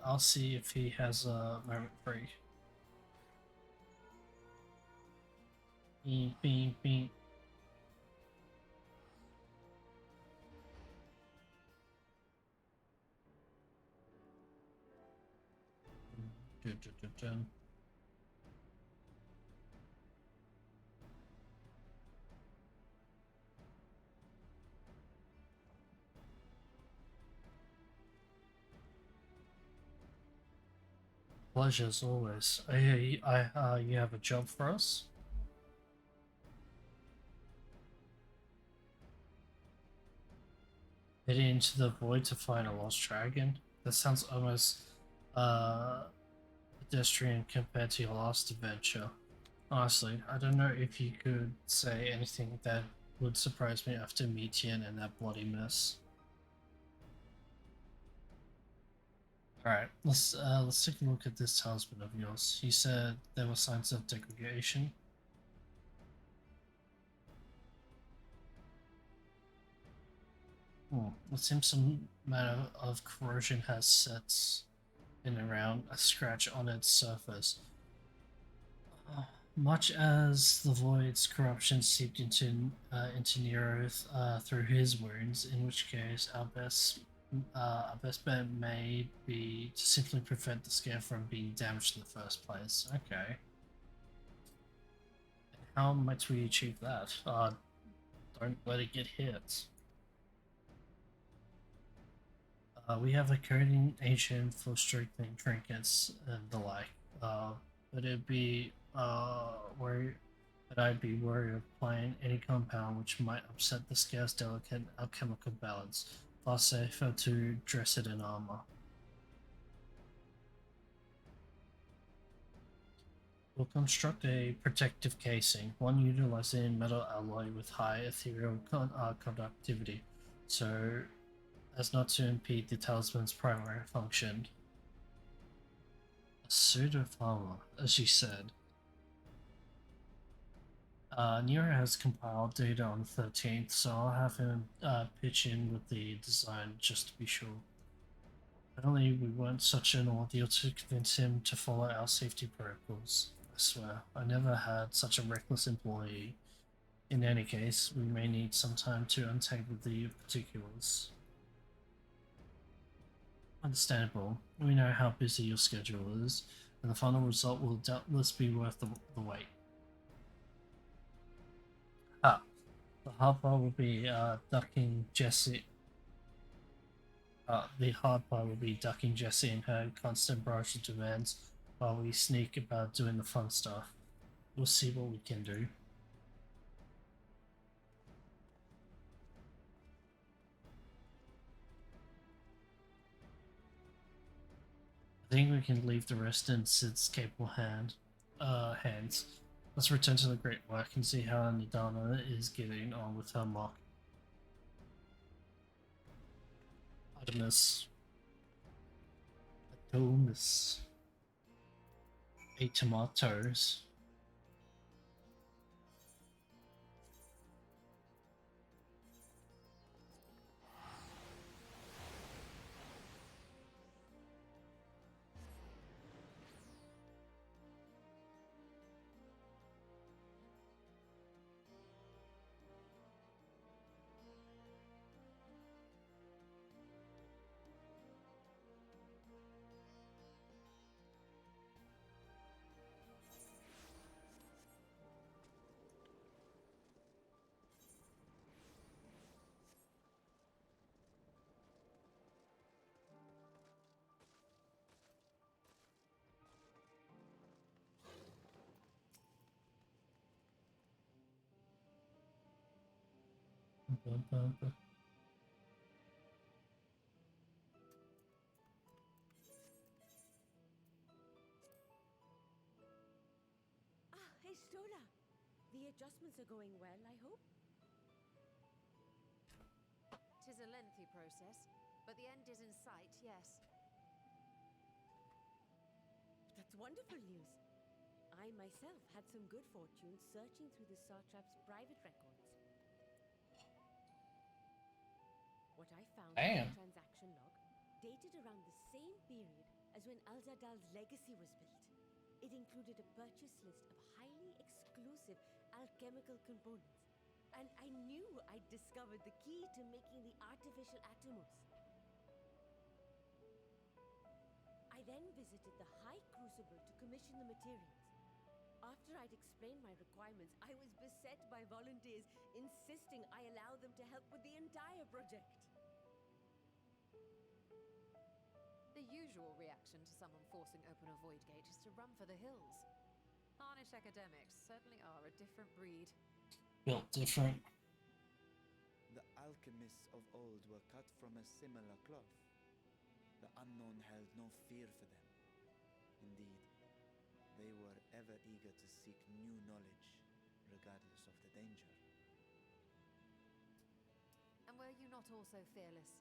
I'll see if he has a moment free. Beep, beep, beep. Dun, dun, dun, dun. Pleasure as always. You have a job for us? Heading into the void to find a lost dragon? That sounds almost pedestrian compared to your last adventure. Honestly, I don't know if you could say anything that would surprise me after meeting and that bloody mess. Alright, let's take a look at this talisman of yours. You said there were signs of degradation. It seems some manner of corrosion has set in around a scratch on its surface. Much as the void's corruption seeped into Nero through his wounds, in which case our best a best bet may be to simply prevent the scare from being damaged in the first place. Okay. How might we achieve that? Don't let it get hit. We have a coding agent for strengthening trinkets and the like. But it'd be worried that I'd be worried of applying any compound which might upset the scarce delicate alchemical balance. Far safer to dress it in armor. We'll construct a protective casing, one utilizing metal alloy with high ethereal conductivity, so as not to impede the talisman's primary function. A suit of armor, as you said. Nero has compiled data on the 13th, so I'll have him pitch in with the design just to be sure. Apparently, we weren't such an ordeal to convince him to follow our safety protocols. I swear, I never had such a reckless employee. In any case, we may need some time to untangle the particulars. Understandable. We know how busy your schedule is, and the final result will doubtless be worth the wait. Ah, the hard part will be ducking Jessie. The hard part will be ducking Jessie and her constant barrage of demands while we sneak about doing the fun stuff. We'll see what we can do. I think we can leave the rest in Sid's capable hands. Let's return to the great work and see how Nidana is getting on with her mock. Artemis. Adonis. 8 tomatoes. Ah, hey, Stola. The adjustments are going well, I hope? Tis a lengthy process, but the end is in sight, yes. That's wonderful news. I myself had some good fortune searching through the Satrap's private records. What I found in Damn. the transaction log dated around the same period as when Alzadal's legacy was built. It included a purchase list of highly exclusive alchemical components, and I knew I'd discovered the key to making the artificial atomos. I then visited the High Crucible to commission the materials. After I'd explained my requirements, I was beset by volunteers insisting I allow them to help with the entire project. The usual reaction to someone forcing open a void gate is to run for the hills. Harnish academics certainly are a different breed. Built different. The alchemists of old were cut from a similar cloth. The unknown held no fear for them. Indeed, they were ever eager to seek new knowledge, regardless of the danger. And were you not also fearless,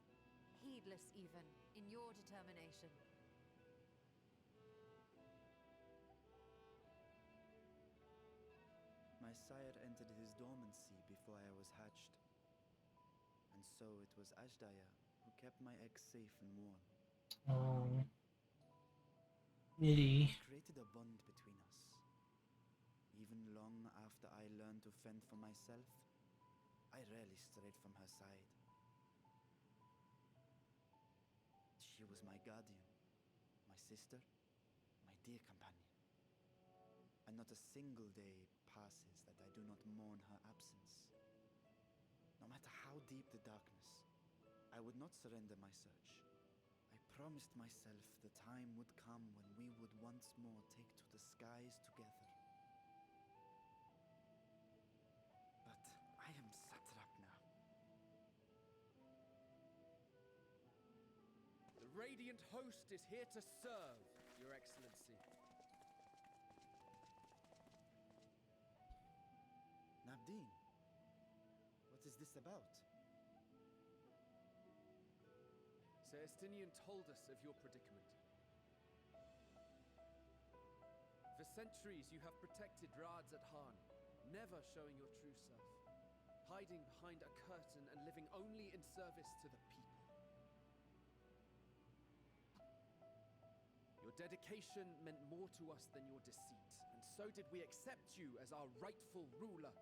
heedless even, in your determination? My sire entered his dormancy before I was hatched. And so it was Ashdaya who kept my eggs safe and warm. Oh. Nitty. It created a bond between us. Even long after I learned to fend for myself, I rarely strayed from her side. She was my guardian, my sister, my dear companion. And not a single day passes that I do not mourn her absence. No matter how deep the darkness, I would not surrender my search. I promised myself the time would come when we would once more take to the skies together. But I am satrap now. The Radiant Host is here to serve, Your Excellency. Nabdeen, what is this about? Celestinian told us of your predicament. For centuries you have protected Rads at Han, never showing your true self, hiding behind a curtain and living only in service to the people. Your dedication meant more to us than your deceit, and so did we accept you as our rightful ruler.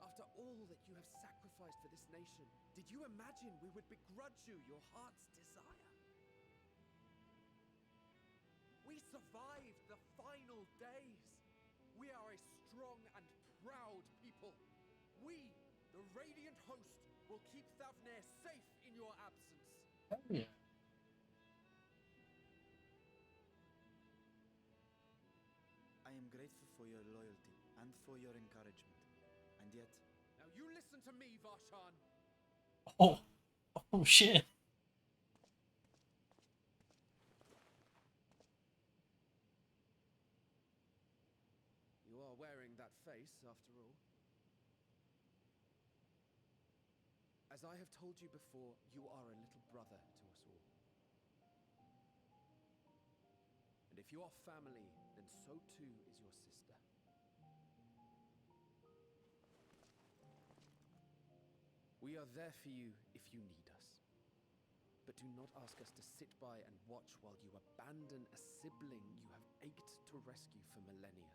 After all that you have sacrificed for this nation, did you imagine we would begrudge you your heart's desire? We survived the final days. We are a strong and proud people. We, the Radiant Host, will keep Thavnair safe in your absence. Hell yeah. I am grateful for your loyalty and for your encouragement. And yet, Now you listen to me, Varshan. Oh, oh shit. You are wearing that face, after all. As I have told you before, you are a little brother to us all. And if you are family, then so too is your sister. We are there for you if you need us. But do not ask us to sit by and watch while you abandon a sibling you have ached to rescue for millennia.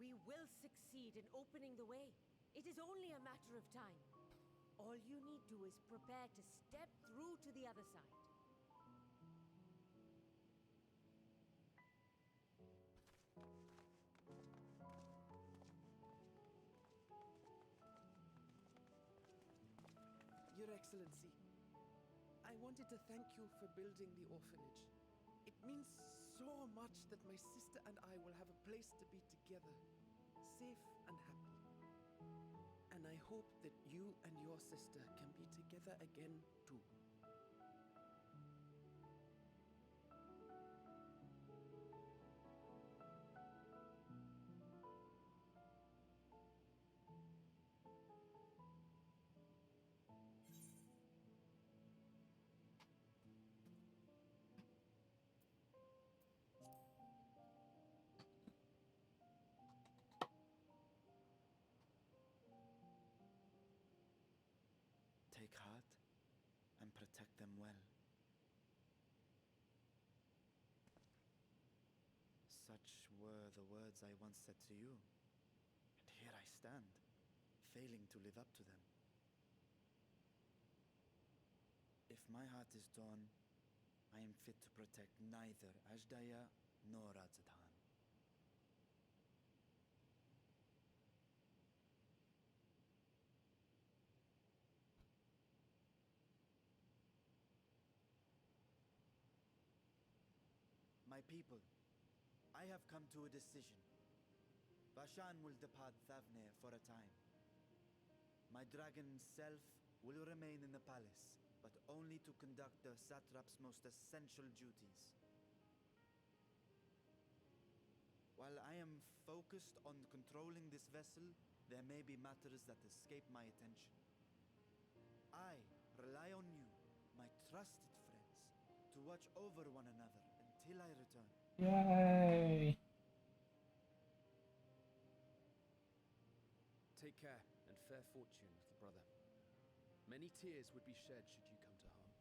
We will succeed in opening the way. It is only a matter of time. All you need to is prepare to step through to the other side. Your Excellency, I wanted to thank you for building the orphanage. It means so much that my sister and I will have a place to be together, safe and happy. And I hope that you and your sister can be together again too. take heart and protect them well. Such were the words I once said to you, and here I stand, failing to live up to them. If my heart is torn, I am fit to protect neither Ajdaya nor Radzatan. My people, I have come to a decision. Bashan will depart Thavnair for a time. My dragon self will remain in the palace, but only to conduct the satrap's most essential duties. While I am focused on controlling this vessel, there may be matters that escape my attention. I rely on you, my trusted friends, to watch over one another until I return. Yay! Take care and fair fortune, little brother. Many tears would be shed should you come to harm.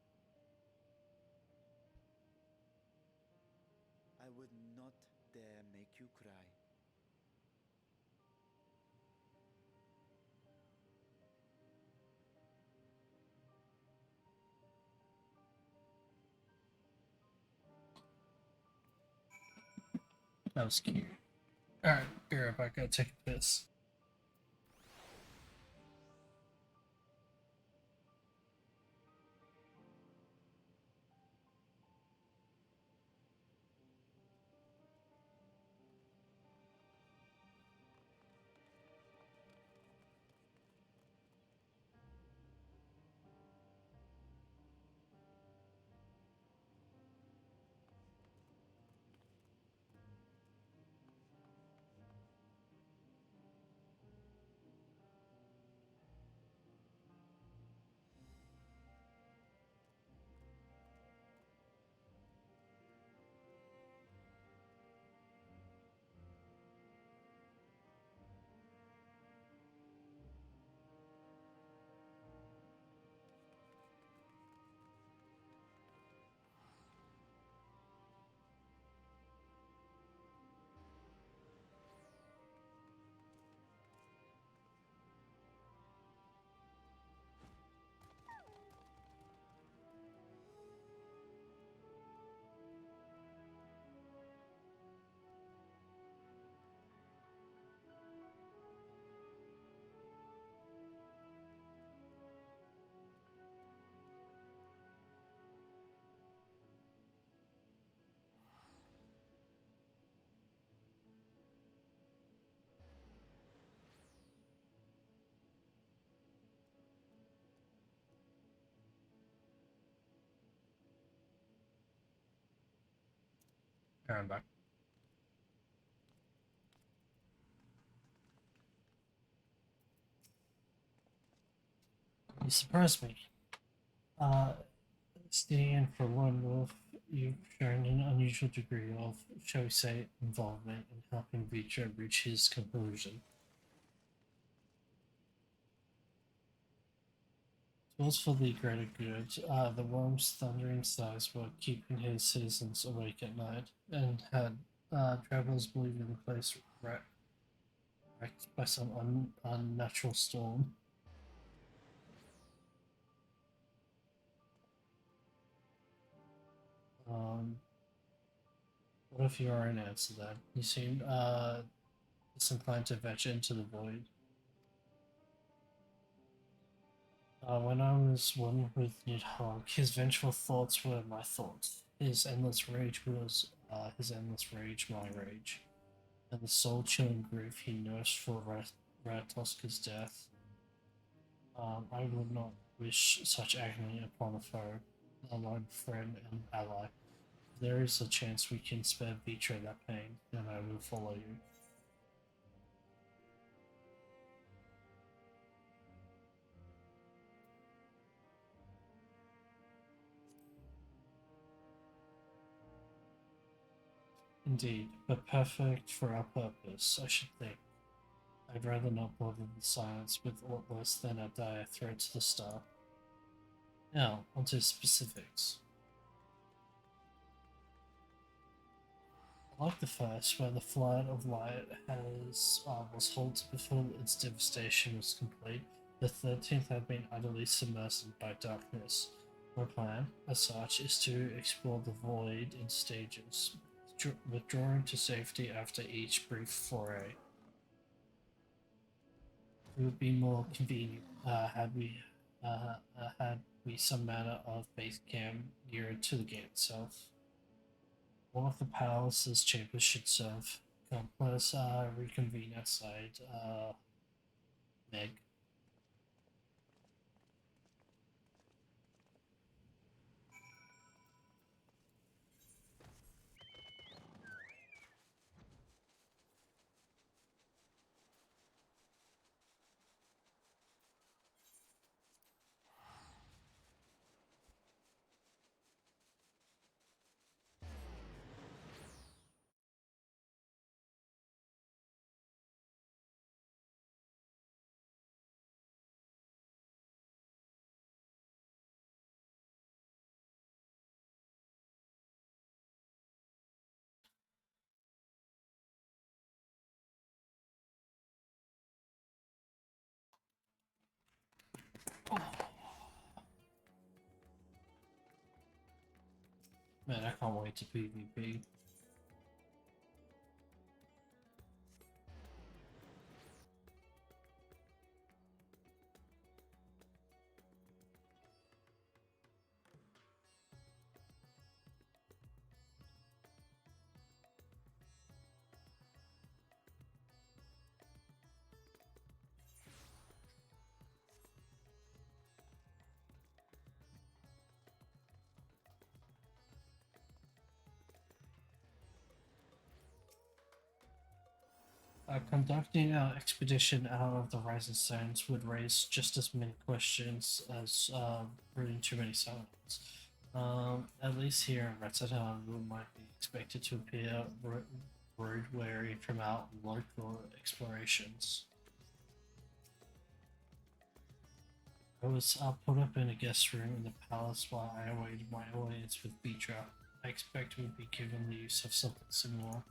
I would not dare make you cry. That was cute. Alright, bear up, I gotta take a piss. Alright, I'm back. You surprised me. Staying in for one wolf, you've shown an unusual degree of, shall we say, involvement in helping Vitra reach his conclusion. It was for the greater good. The worm's thundering sighs were keeping his citizens awake at night, and had travelers believing the place wrecked by some unnatural storm. What if you are an answer then? You seem disinclined to venture into the void. When I was one with Nidhogg, his vengeful thoughts were my thoughts. His endless rage was my rage. And the soul-chilling grief he nursed for Ratatoska's death. I would not wish such agony upon a foe, a lone friend and ally. If there is a chance we can spare Vitra that pain, then I will follow you. Indeed, but perfect for our purpose, I should think. I'd rather not bother the silence with aught less than a dire threat to the star. Now, onto specifics. Like the first, where the flood of light was halted before its devastation was complete, the 13th had been utterly submerged by darkness. My plan, as such, is to explore the void in stages, withdrawing to safety after each brief foray. It would be more convenient had we some manner of base camp nearer to the gate itself. One of the palace's chambers should serve. Come, let us reconvene outside Meg. Man, I can't wait to PvP. Conducting our expedition out of the Rising Stones would raise just as many questions as brewing too many summons. At least here in Rotterdam, we might be expected to appear road weary from our local explorations. I was put up in a guest room in the palace while I awaited my audience with Beatra. I expect we'll be given the use of something similar.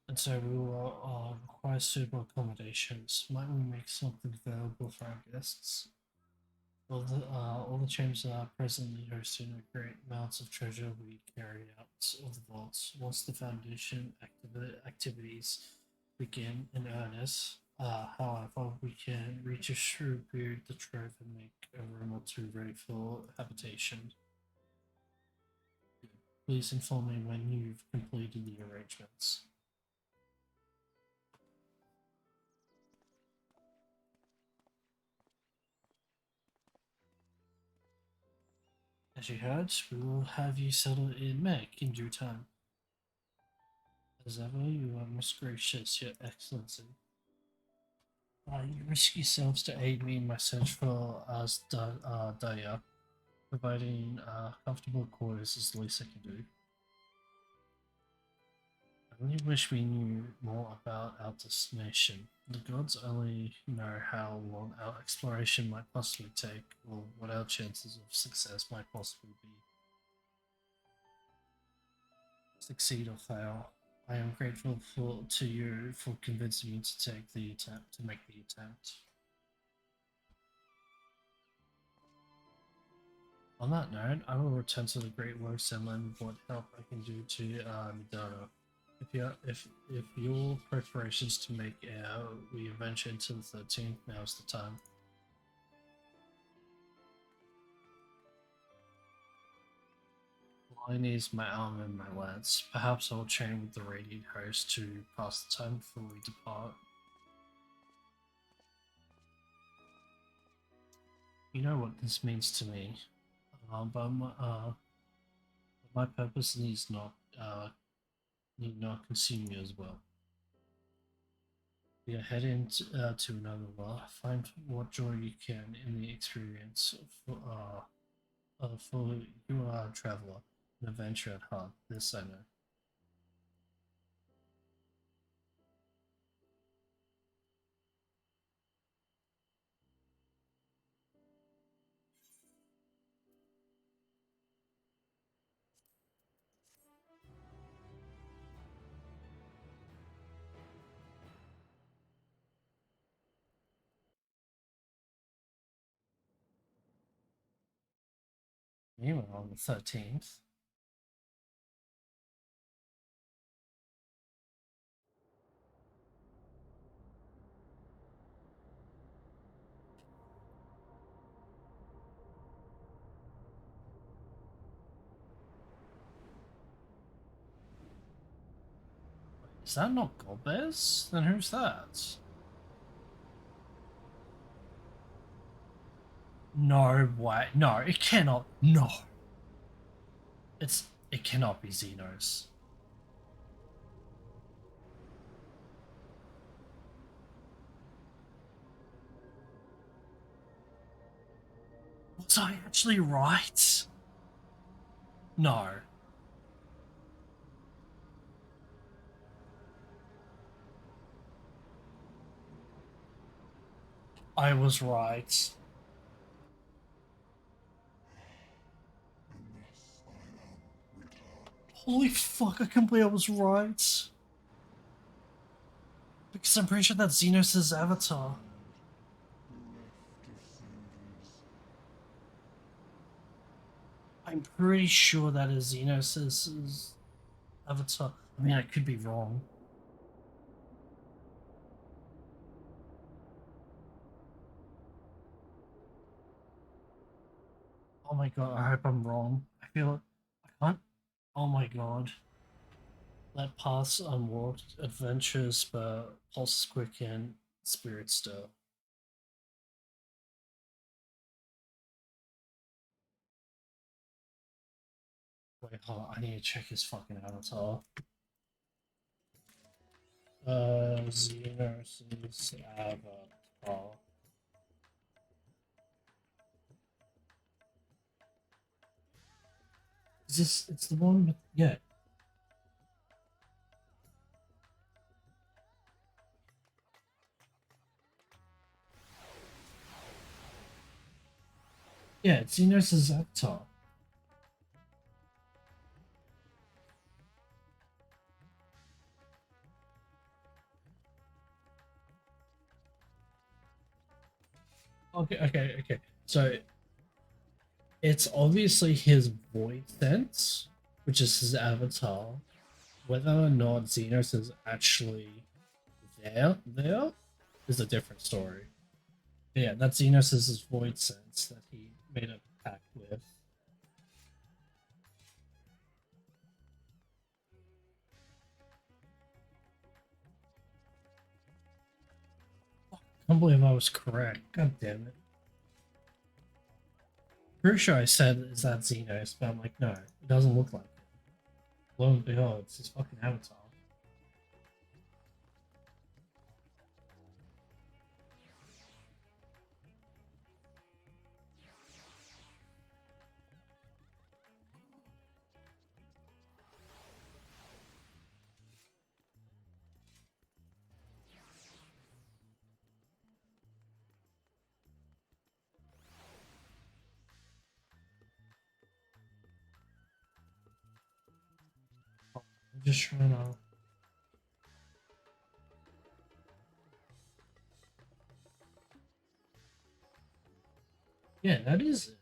And so we will require suitable accommodations. Might we make something available for our guests? All the chambers are presently hosting a great amounts of treasure we carry out of the vaults. Once the foundation activities begin in earnest, however, we can reach a shrewd period the trove and make a room or two ready for habitation. Please inform me when you've completed the arrangements. As you heard, we will have you settled in Meg in due time. As ever, you are most gracious, Your Excellency. You risk yourselves to aid me in my search for Daya. Providing comfortable quarters is the least I can do. I only wish we knew more about our destination. The gods only know how long our exploration might possibly take, or what our chances of success might possibly be. Succeed or fail. I am grateful to you for convincing me to make the attempt. On that note, I will return to the Great Works and learn what help I can do to Midano. If your preparations to make we venture into the 13th, now's the time. All I need is my arm and my lance. Perhaps I'll train with the Radiant Host to pass the time before we depart. You know what this means to me, but my purpose need not consume you as well. We are heading to another world. Find what joy you can in the experience. For you are a traveler, an adventurer at heart. This I know. Meanwhile, on the 13th, is that not Golbez? Then who's that? No way. No, it cannot. No. It cannot be Xenos. Was I actually right? No. I was right. Holy fuck, I can't believe I was right. Because I'm pretty sure that's Xenos' avatar. I'm pretty sure that is Xenos' avatar. I mean, I could be wrong. Oh my god, I hope I'm wrong. I feel I can't. Oh my god. Let pass unwalked adventures, but pulse quick and spirit stir. Wait, hold on, I need to check his fucking avatar. Xenos' avatar. Is this, it's the one with, yeah. Yeah, it's Xenos' avatar. Okay. So it's obviously his void sense, which is his avatar. Whether or not Xenos is actually there is a different story. But yeah, that's Xenos' void sense that he made a pact with. I can't believe I was correct. God damn it. Pretty sure I said is that Xenos, but I'm like, no, it doesn't look like it. Lo and behold, it's his fucking avatar. I'm just trying to. Yeah, that is it.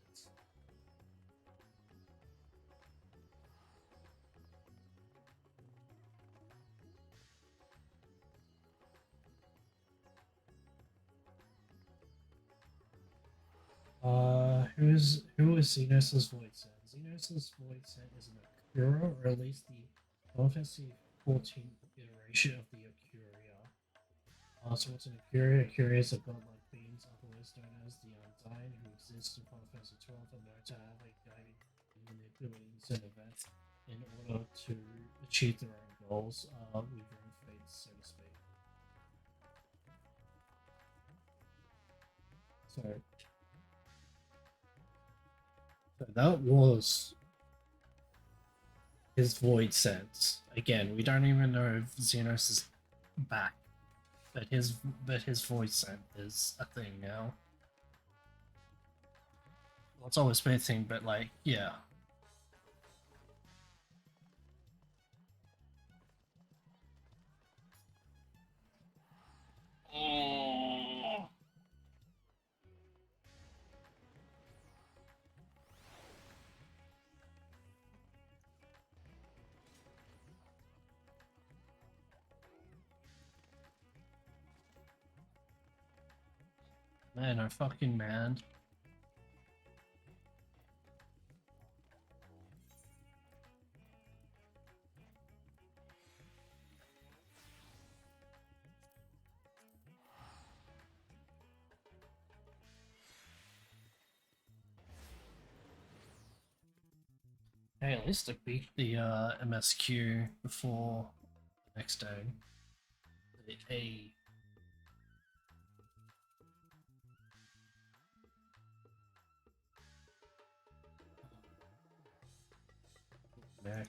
Who is Xenos' void set? Xenos' void set is an Akura, or at least the Final Fantasy 14 iteration of the Akuria. So what's an Akuria? Akuria is a godlike beings, otherwise known as the Undying, who exist in Final Fantasy 12 and known to have a guiding manipulating and events in order to achieve their own goals, with their own fates, so to speak. So that was his void sense. Again, we don't even know if Xenos is back, but his void sense is a thing now. Well, it's always been a thing, but like, yeah. Oh. Man, I fucking man. Hey, at least I beat the MSQ before the next day. Hey. Back.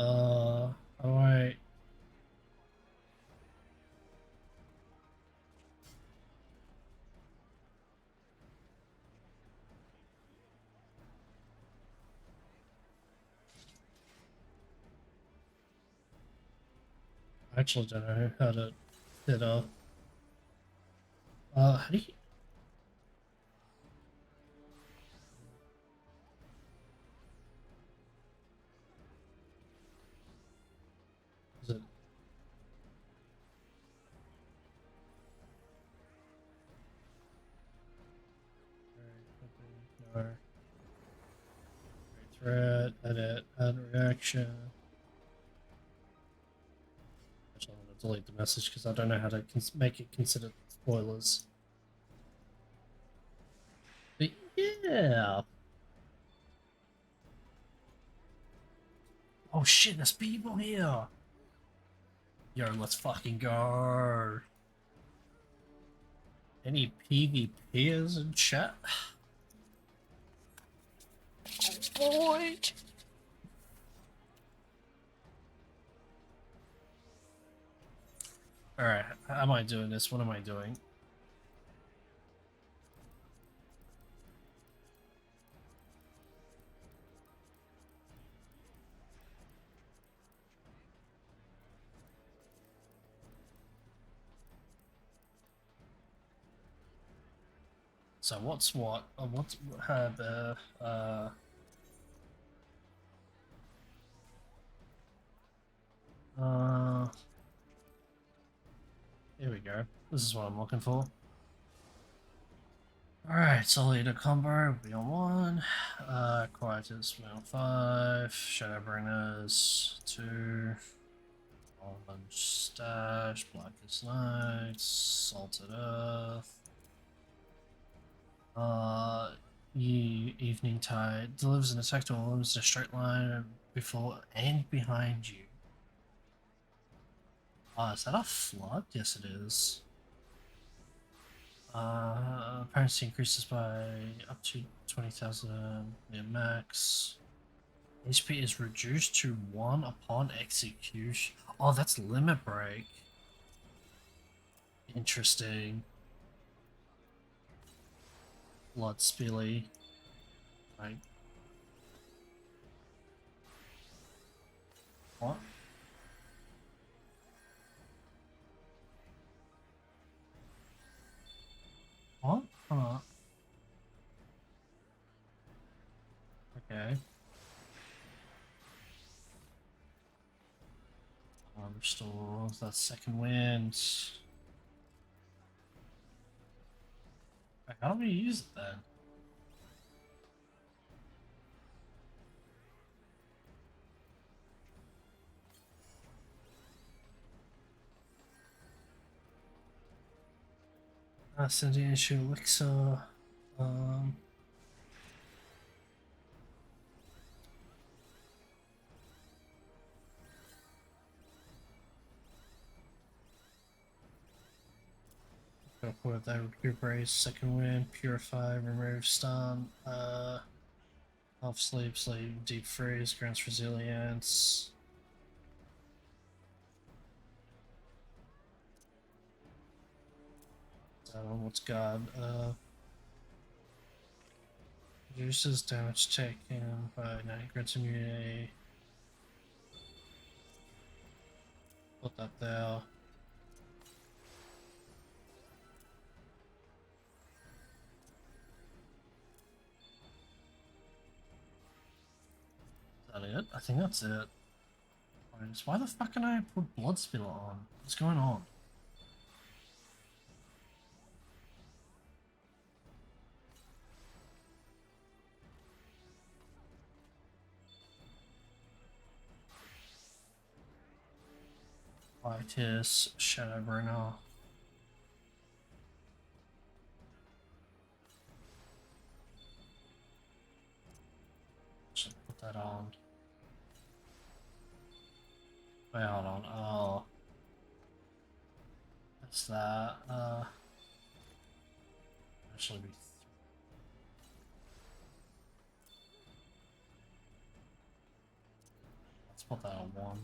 Alright. I actually don't know how to hit up. How do you... Is it... No. Thread, edit, add reaction. Actually, I'm going to delete the message because I don't know how to make it consider spoilers. But yeah. Oh shit, there's people here. Yo, let's fucking go. Any PvPers in chat? Oh boy. Alright, how am I doing this? What am I doing? So what's what? What's here we go. This is what I'm looking for. Alright, Soul Eater combo, be on 1. Quietus, be on 5. Shadowbringers, 2. Orange Stash, Blackest Night, Salted Earth. Evening Tide delivers an attack to all limbs in a straight line before and behind you. Is that a flood? Yes, it is. Apparently increases by up to 20,000 near max. HP is reduced to 1 upon execution. Oh, that's limit break. Interesting. Blood spilly. Right. What? What? Okay. Restore that second wind. How do we use it then? Sending issue elixir. Go for that. Recuperate, second wind, purify, remove stun, half sleep, sleep, deep freeze, grants resilience. What's God? Reduces damage taken by 9, grants immunity. Put that there. Is that it? I think that's it. Why the fuck can I put Blood Spiller on? What's going on? Vitus, Shadowbringer. Should put that on. Wait, hold on. Oh. That's that. Actually be. Let's put that on 1.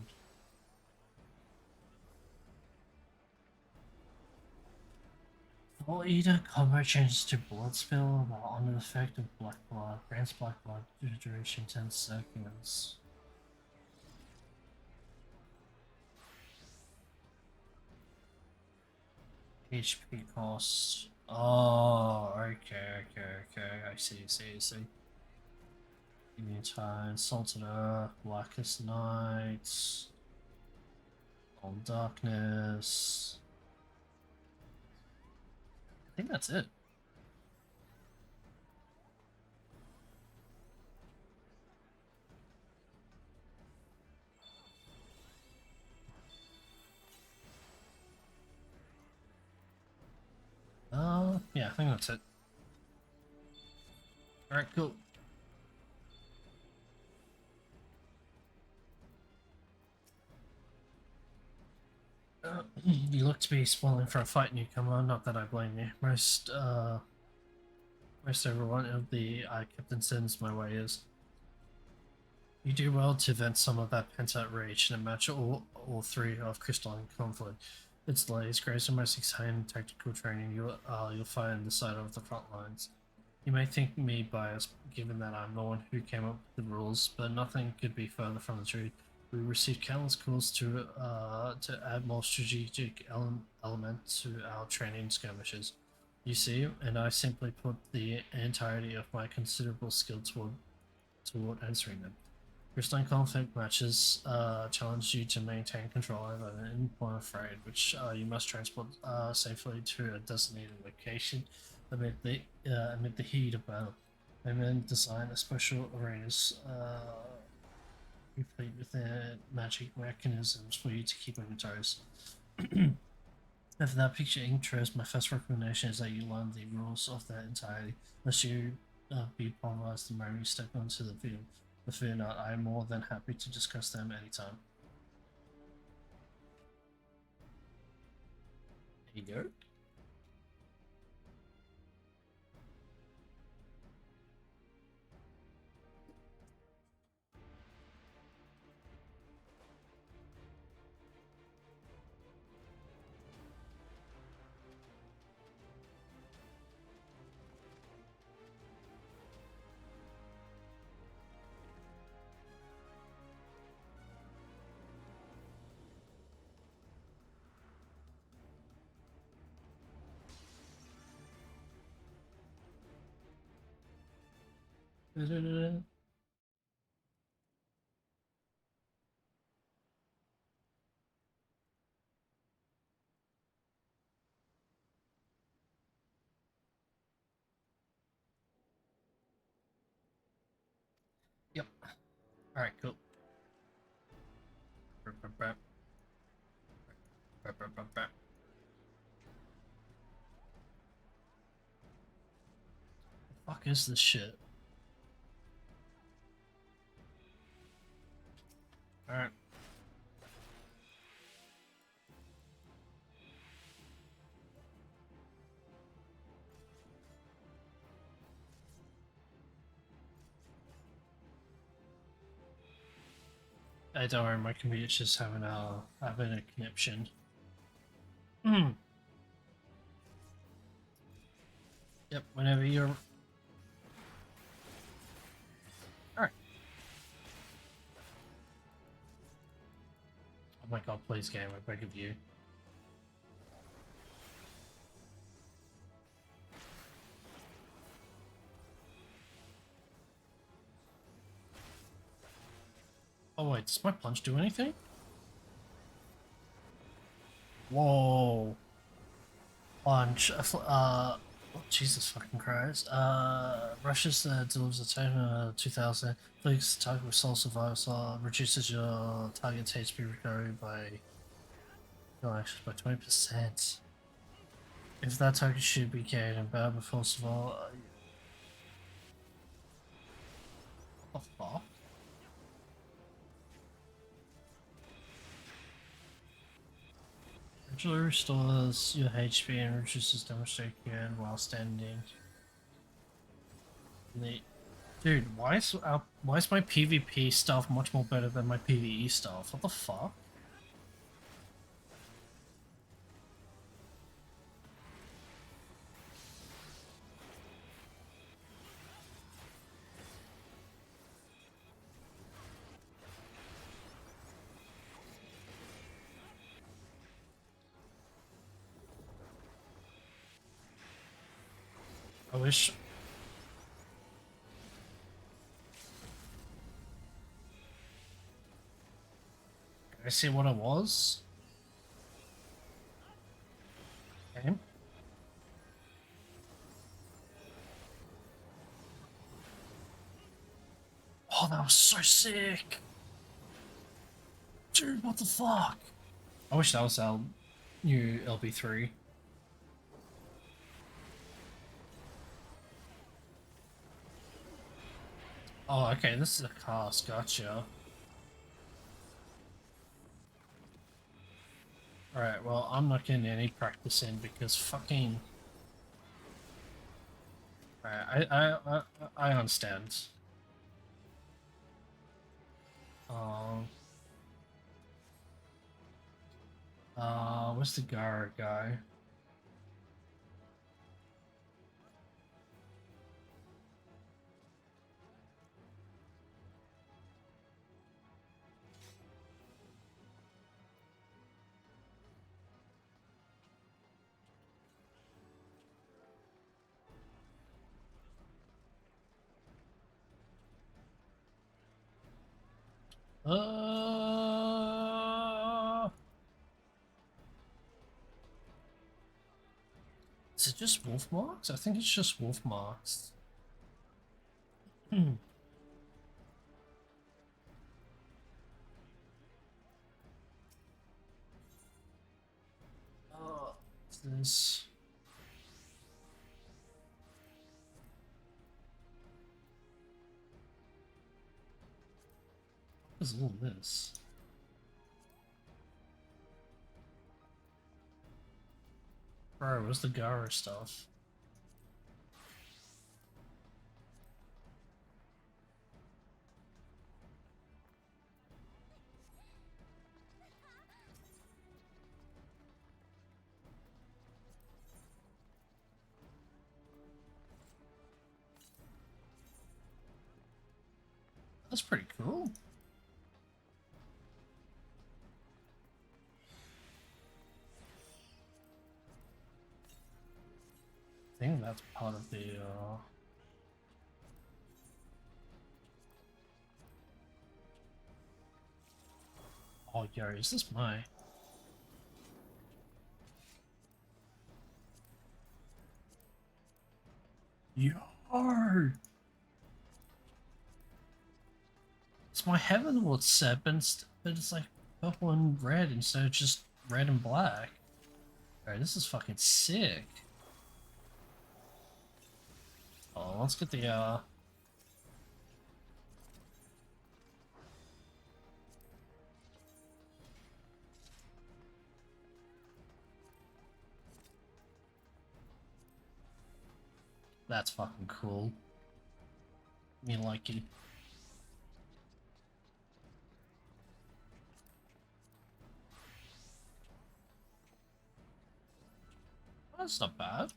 Full Eater combo changes to Blood Spill while under the effect of Black Blood. Grants Black Blood duration 10 seconds. HP cost. Oh, okay. I see. Immune Tide, Salted Earth, Blackest Night, On Darkness. I think that's it. Yeah, I think that's it. Alright, cool. You look to be spoiling for a fight newcomer, not that I blame you. Most everyone of the Captain sends my way is. You do well to vent some of that pent-up rage and match all 3 of crystalline conflict. Its delays, grace, and most exciting tactical training you'll find on the side of the front lines. You may think me biased, given that I'm the one who came up with the rules, but nothing could be further from the truth. We received countless calls to add more strategic element to our training skirmishes. You see, and I simply put the entirety of my considerable skill toward answering them. Crystalline conflict matches challenge you to maintain control over an endpoint of raid, which you must transport safely to a designated location amid the heat of battle. And then design a special arenas complete with their magic mechanisms for you to keep on your toes. If that picture interests, my first recommendation is that you learn the rules of that entirety, lest you be pulverized the moment you step onto the field. But fear not, I am more than happy to discuss them anytime. There you go. Yep. Alright, cool. The fuck is this shit? Alright. I don't worry, my computer's just having a conniption. Yep, whenever you're... Alright. Oh my god, please game, I beg of you. Oh wait, does my punch do anything? Whoa. Punch. Oh, Jesus fucking Christ. Rushes delivers a total 2000. Flicks target with soul survival slot. Reduces your target's HP recovery by 20%. If that target should be carried in battle before survival. What the fuck? Actually restores your HP and reduces damage taken while standing. The Dude, why is my PvP stuff much more better than my PvE stuff? What the fuck? I wish. Can I see what it was? Okay. Oh, that was so sick! Dude, what the fuck? I wish that was our new LB3. Oh, okay, this is a cast, gotcha. Alright, well, I'm not getting any practice in because fucking... Alright, I understand. Um... where's the Gara guy? Is it just wolf marks? I think it's just wolf marks. What's this? What is all this? Bro, where's the Gara stuff? That's pretty cool. I think that's part of the, Oh, yo, is this my... Yo! It's my Heavenward set, but it's like purple and red instead of just red and black. Alright, this is fucking sick. Oh, let's get the, That's fucking cool. Me like it. That's not bad.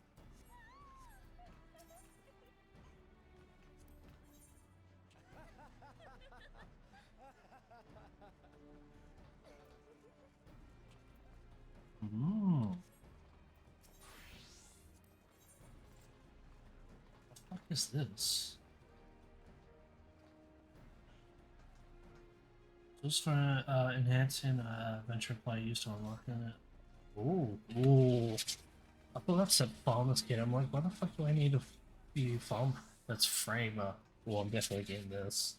Mmm. What the fuck is this? Just for enhancing adventure play used to unlocking it. Ooh, ooh. I thought that said farmer's kit. I'm like, why the fuck do I need a few farm? That's framer. Well, I'm definitely getting this.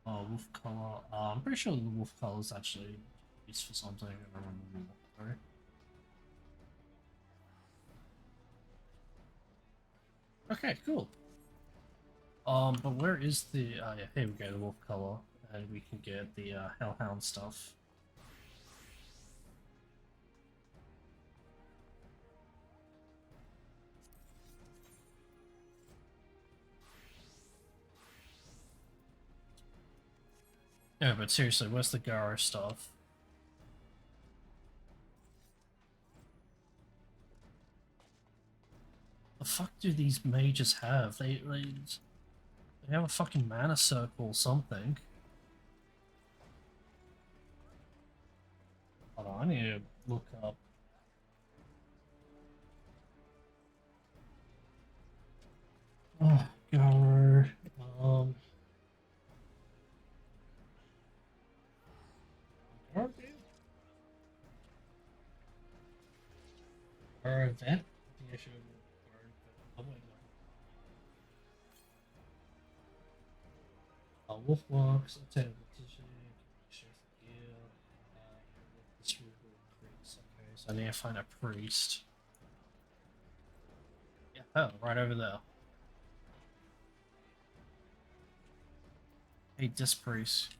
Oh, wolf color. I'm pretty sure the wolf color is actually used for something. I don't remember what. Right? Okay, cool. But where is the? Yeah, here we go. The wolf color, and we can get the hellhound stuff. No, but seriously, where's the Garo stuff? The fuck do these mages have? They have a fucking mana circle or something. Hold on, I need to look up. Oh, Garo. Garo? Garo event? I think I should have Garo event. Oh, wait, no. Wolf walks, attack petition, share the gear, this priest. Okay, so I need to find a priest. Yeah, oh, right over there. Hey, this priest.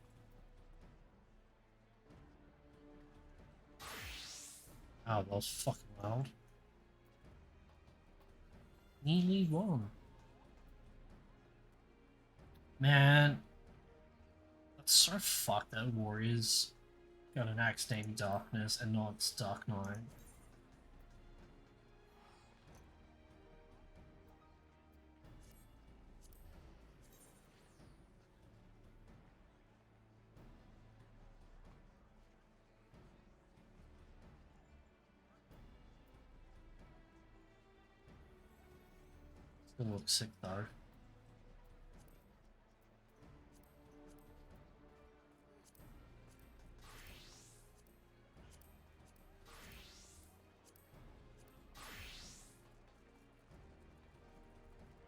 Oh, that was fucking loud. Nearly won. Man, that's so fucked that Warriors got an axe named Darkness and not Dark Knight. It looks sick though.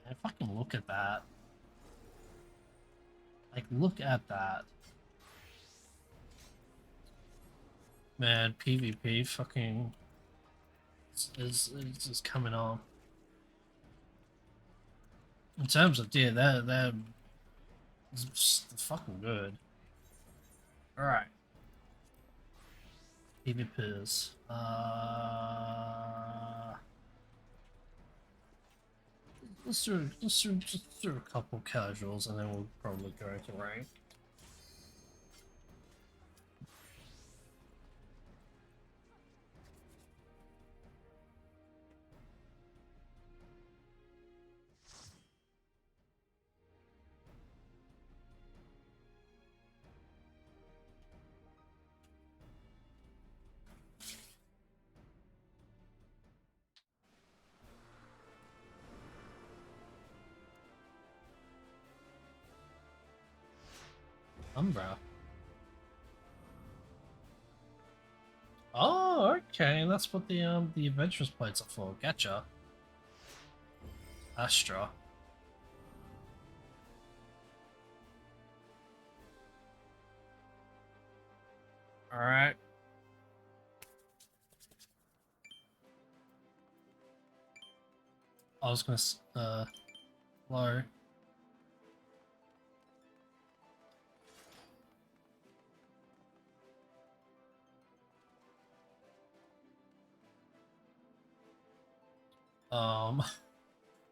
Man, fucking look at that. Like, look at that. Man, PvP fucking is coming on. In terms of deer, that is fucking good. Alright. PvPs. Let's do a couple casuals and then we'll probably go to rank. Umbra. Oh, okay, that's what the adventurous plates are for. Gotcha. Astra. Alright. I was gonna low.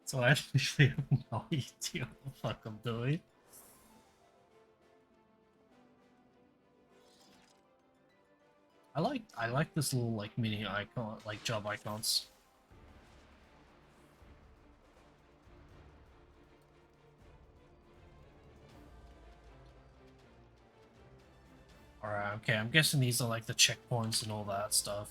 So I actually have no idea what the fuck I'm doing. I like this little like mini icon, like job icons. Alright, okay, I'm guessing these are like the checkpoints and all that stuff.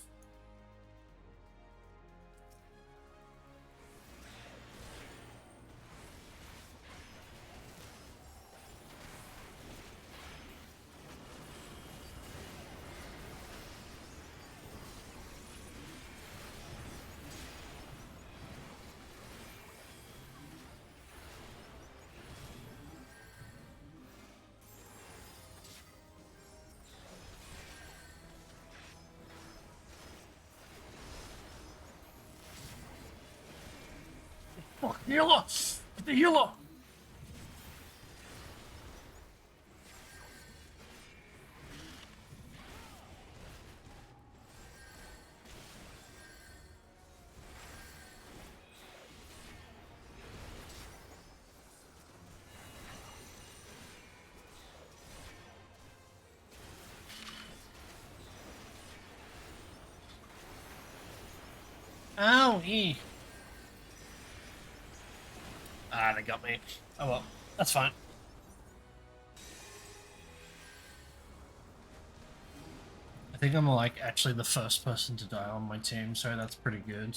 Fuck, healer! Get the healer! Owie! Ah, they got me. Oh well, that's fine. I think I'm like actually the first person to die on my team, so that's pretty good.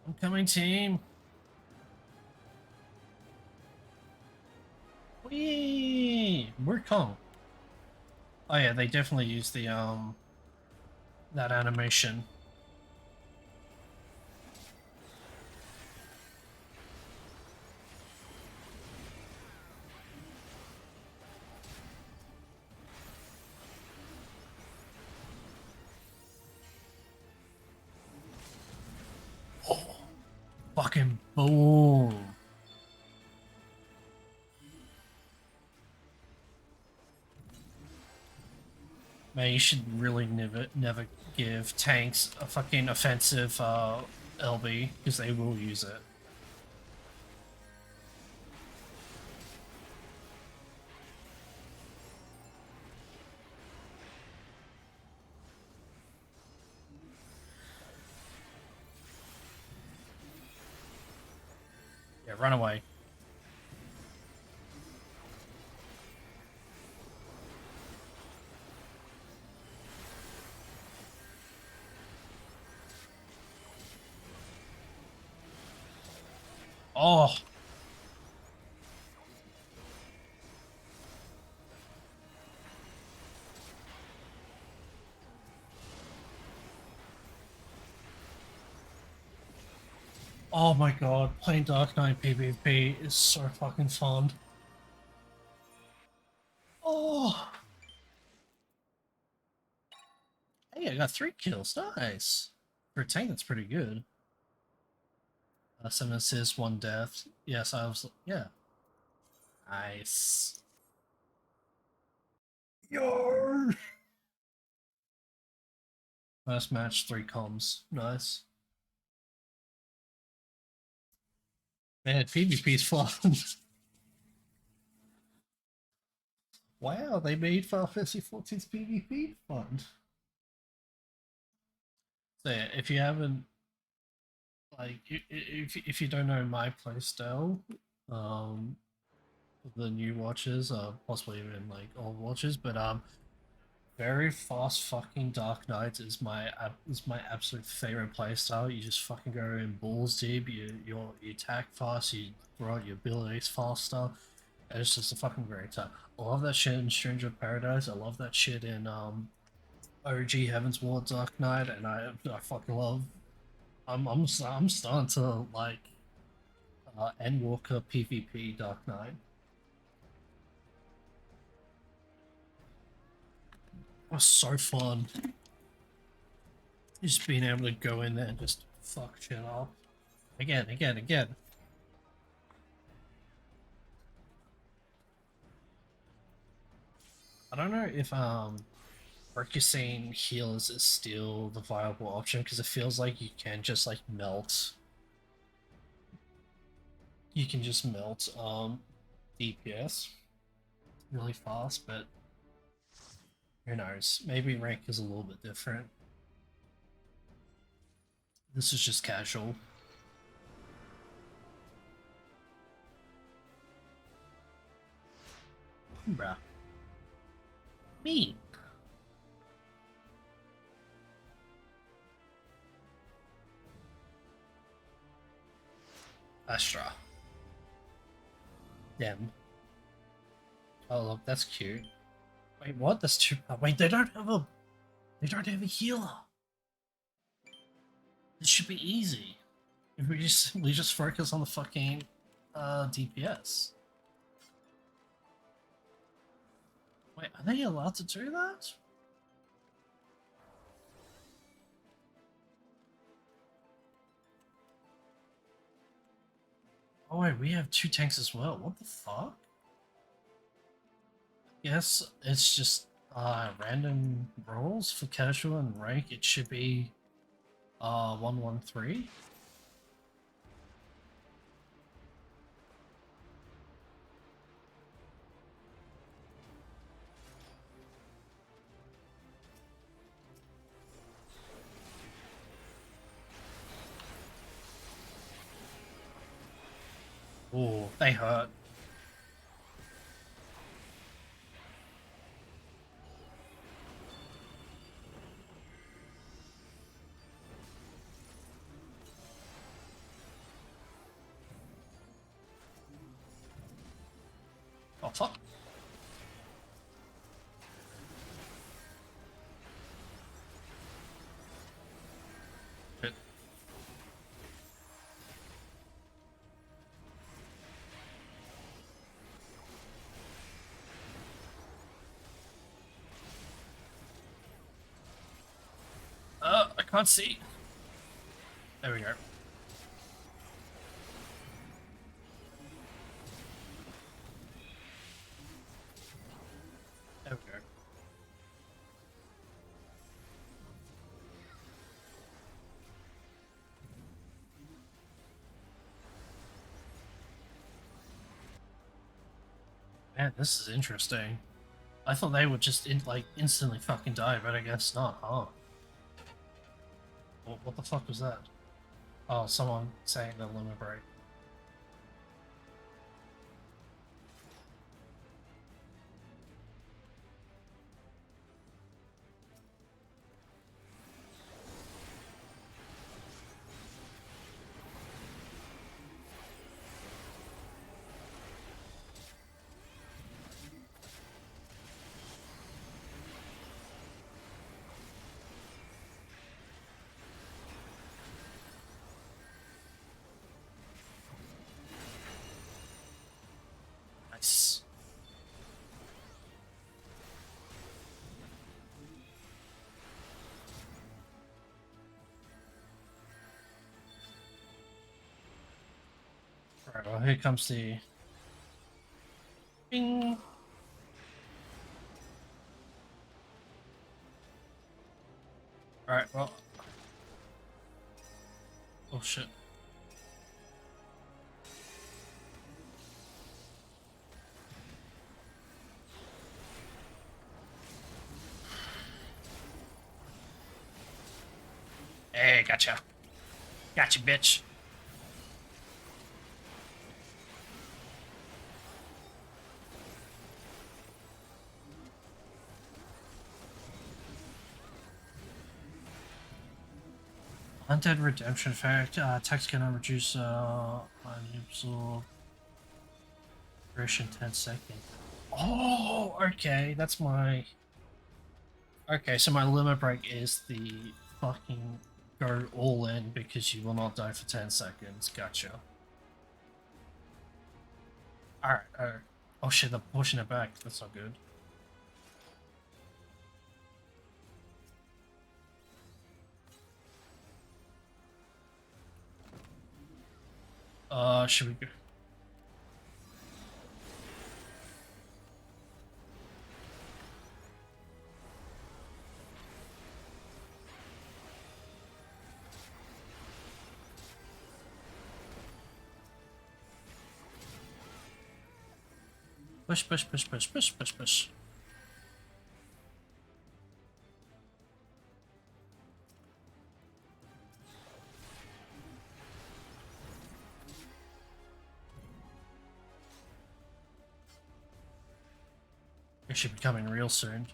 I'm coming, team. Whee! We're calm. Oh yeah, they definitely use the that animation. Oh, fucking boom! Man, you should really never give tanks a fucking offensive LB because they will use it. Yeah, run away. Oh. Oh my god, playing Dark Knight PvP is so fucking fun. Oh. Hey, I got 3 kills. Nice. For a tank, that's pretty good. 7 assists, 1 death. Yes, I was. Yeah. Nice. Yo! First match, 3 comms. Nice. Man, PvP's fun. Wow, they made Final Fantasy 14's PvP fun. So yeah, if you haven't, like, if you don't know my playstyle, um, the new watches, possibly even like old watches, but very fast fucking Dark Knight is my absolute favorite playstyle. You just fucking go in balls deep. You attack fast. You throw out your abilities faster. And it's just a fucking great time. I love that shit in Stranger of Paradise. I love that shit in OG Heaven's Ward Dark Knight, and I fucking love. I'm starting to like Endwalker PvP Dark Knight. It was so fun. Just being able to go in there and just fuck shit up. Again, again, again. I don't know if Percusane heals is still the viable option because it feels like you can just like melt. You can just melt DPS really fast, but who knows? Maybe rank is a little bit different. This is just casual. Bruh. Me. Astra. Them. Oh look, that's cute. Wait, what? That's too. Wait, they don't have a. They don't have a healer. This should be easy. If we just focus on the fucking DPS. Wait, are they allowed to do that? Oh wait, we have 2 tanks as well. What the fuck? Yes, it's just random rolls for casual and rank. It should be 113. Oh, they hurt. Oh, fuck. Shit. I can't see. There we go. There we go. Man, this is interesting. I thought they would just instantly fucking die, but I guess not, huh? What the fuck was that? Oh, someone saying the limit break. Nice. Right, well, here comes the... Bing! Alright, well... Oh, shit. Hey, gotcha. Gotcha, bitch. Undead Redemption effect. Text cannot reduce unabsorbed duration 10 seconds. Oh, okay. That's my... Okay, so my limit break is the fucking go all in because you will not die for 10 seconds. Gotcha. Alright, alright. Oh shit, they're pushing it back. That's not good. Should we go? Push, push, push, push, push, push, push. It should be coming real soon.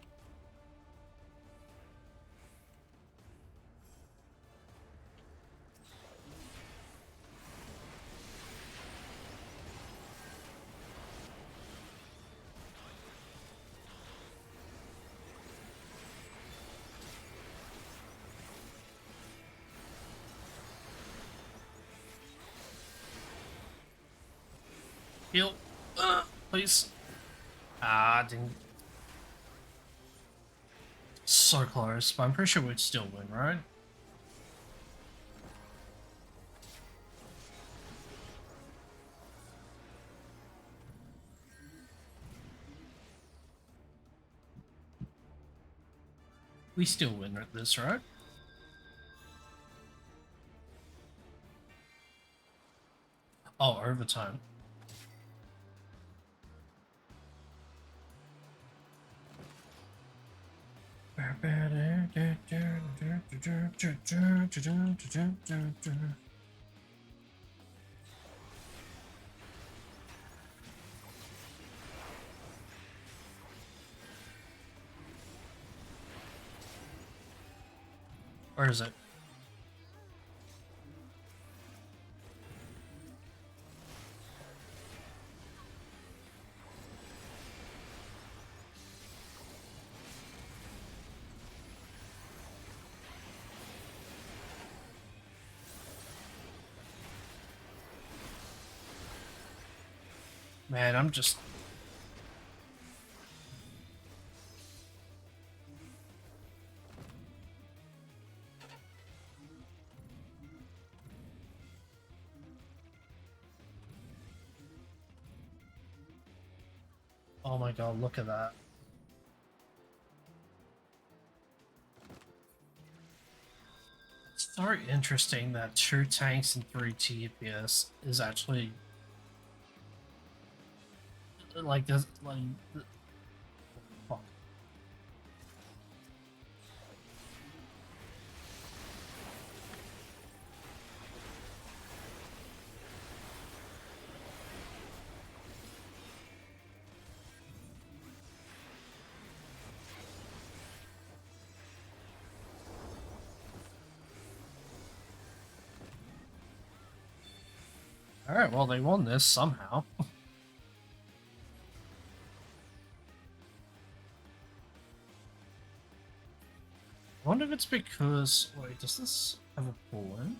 Heal. Please. Ah, didn't. So close, but I'm pretty sure we'd still win, right? We still win at this, right? Oh, overtime. Or is it? Man, I'm just... Oh my god, look at that. It's very interesting that 2 tanks and 3 TPS is actually... Like this, like... Fuck. Alright, well, they won this somehow. I wonder if it's because... Wait, does this have a pull-in?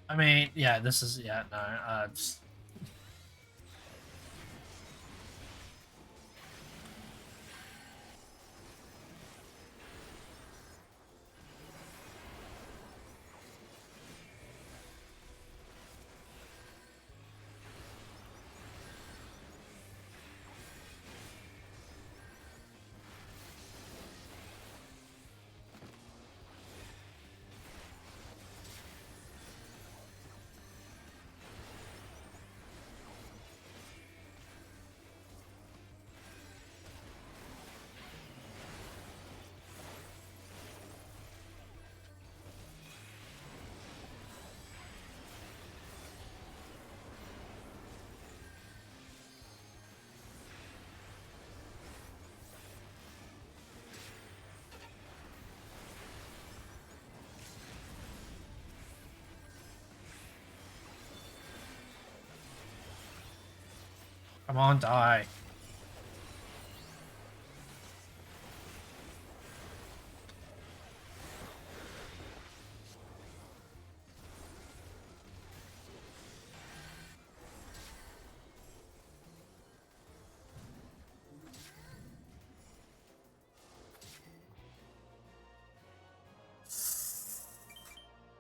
I mean, yeah, this is... Yeah, no, it's... Come on, die.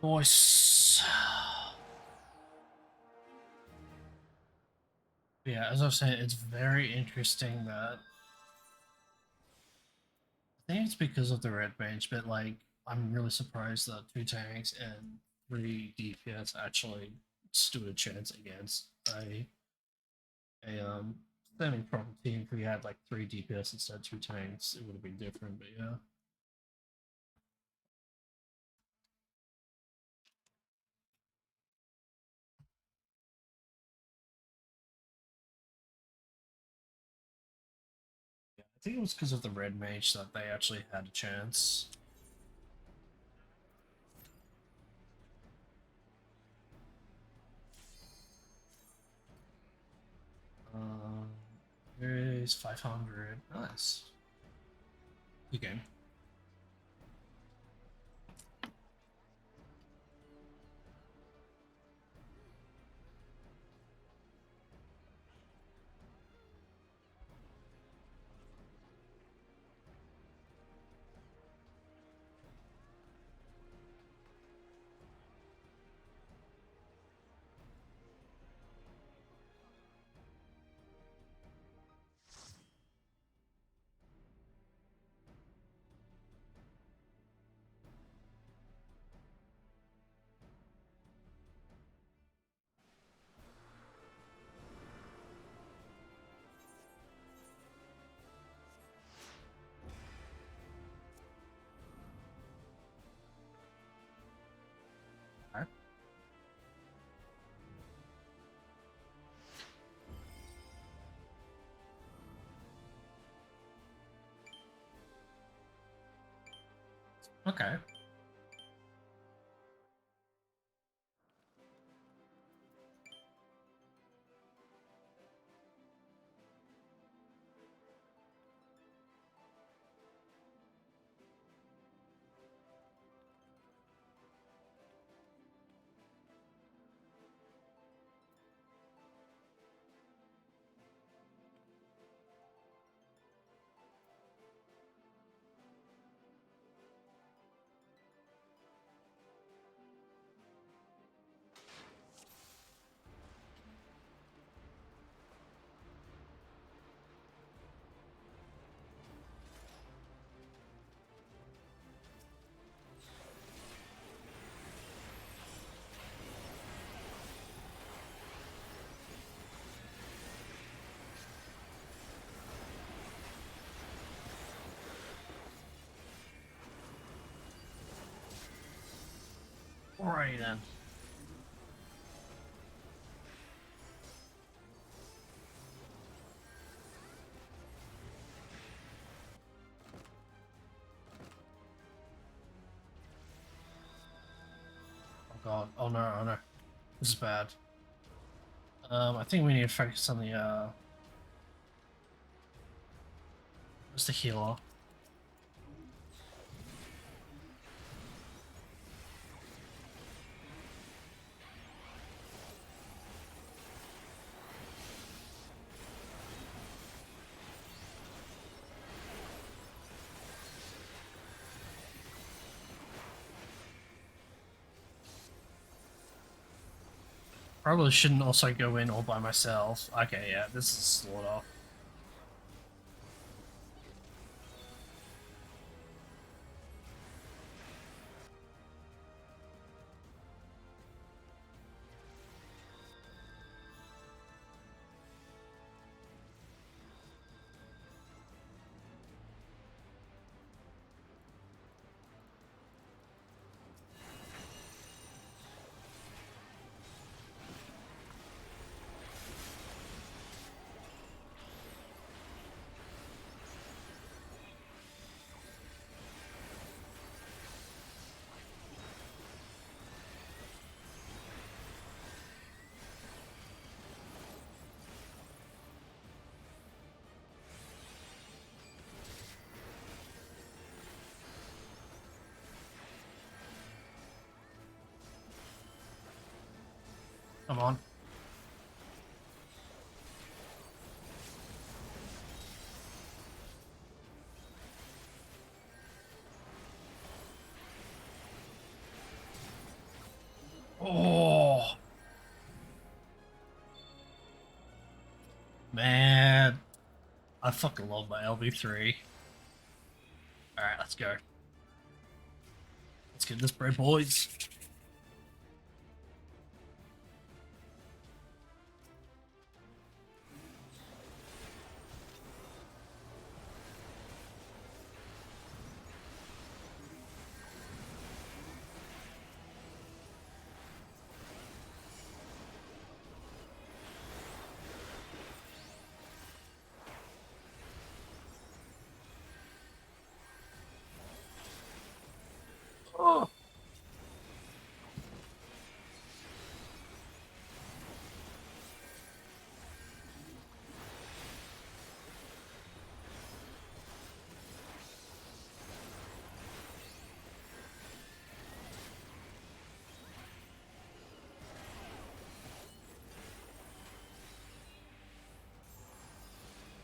Voice. Yeah, as I was saying, it's very interesting that... I think it's because of the red mage, but like, I'm really surprised that 2 tanks and 3 DPS actually stood a chance against a semi-proper team. If we had like 3 DPS instead of 2 tanks, it would have been different, but yeah. I think it was because of the red mage that they actually had a chance. Here is 500. Nice. Good game. Okay. Alrighty then. Oh god. Oh no, oh no. This is bad. I think we need to focus on the what's the healer? Probably shouldn't also go in all by myself. Okay, yeah, this is slaughter. Come on. Oh man, I fucking love my LB3. All right, let's go. Let's get this bread, boys. Oh.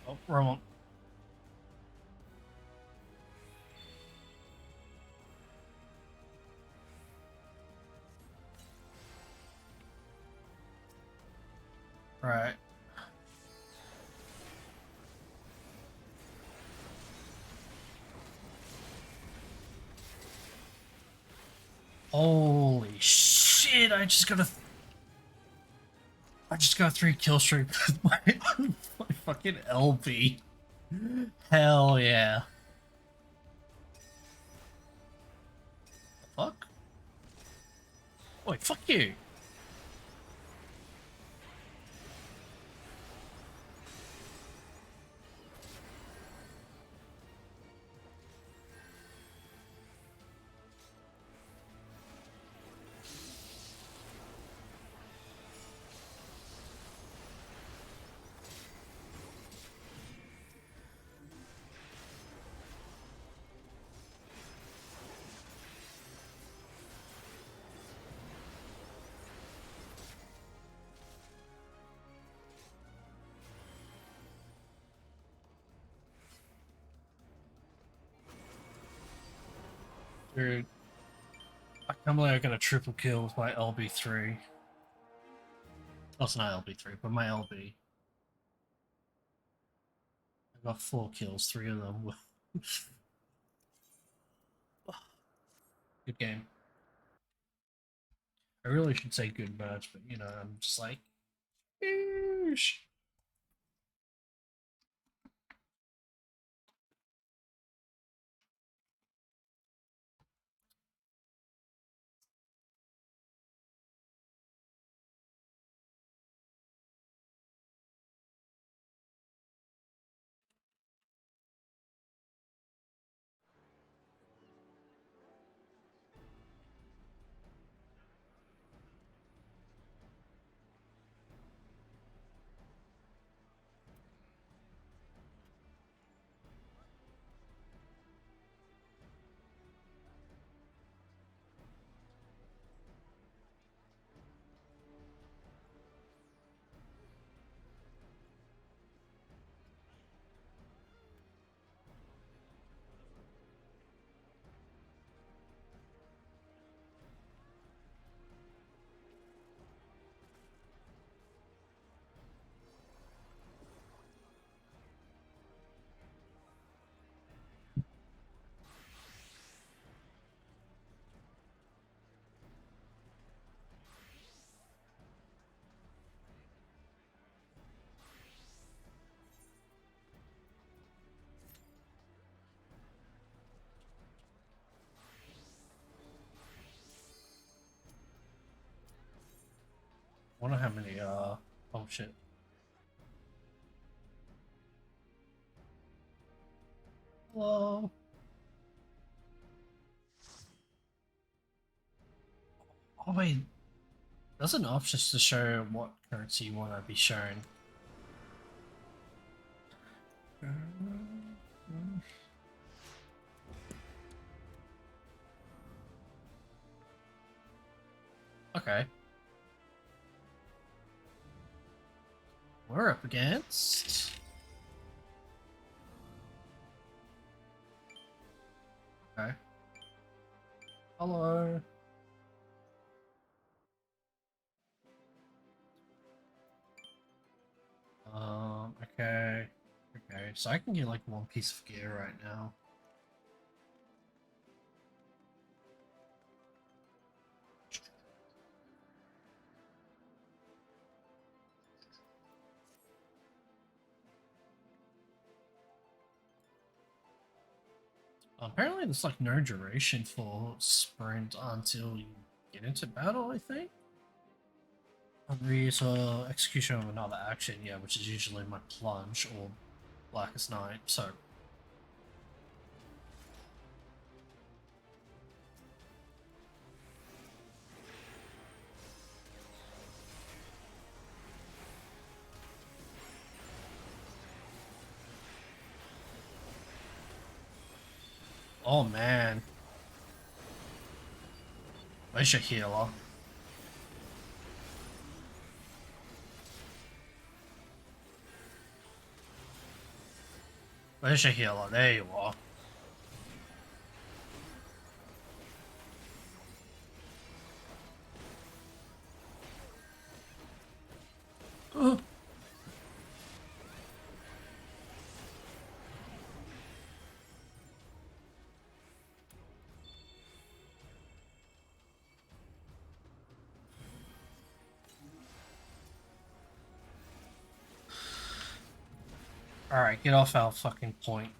Oh, wrong one. Right. Holy shit! I just got a 3 kill streak with my fucking LB. Hell yeah. The fuck? Wait, fuck you. Dude, I can't believe I got a triple kill with my LB3. Oh, it's not LB3, but my LB. I got 4 kills, 3 of them with. Good game. I really should say good match, but you know, I'm just like, eesh. Wonder how many, oh shit. Hello. Oh wait, there's an option to show what currency you want to be shown. Okay. We're up against. Okay. Hello. Okay. Okay, so I can get like 1 piece of gear right now. Apparently there's like no duration for sprint until you get into battle, I think. So execution of another action, yeah, which is usually my plunge or Blackest Night, so. Oh man. Where's your healer? Where's your healer? There you are. Alright, get off our fucking point.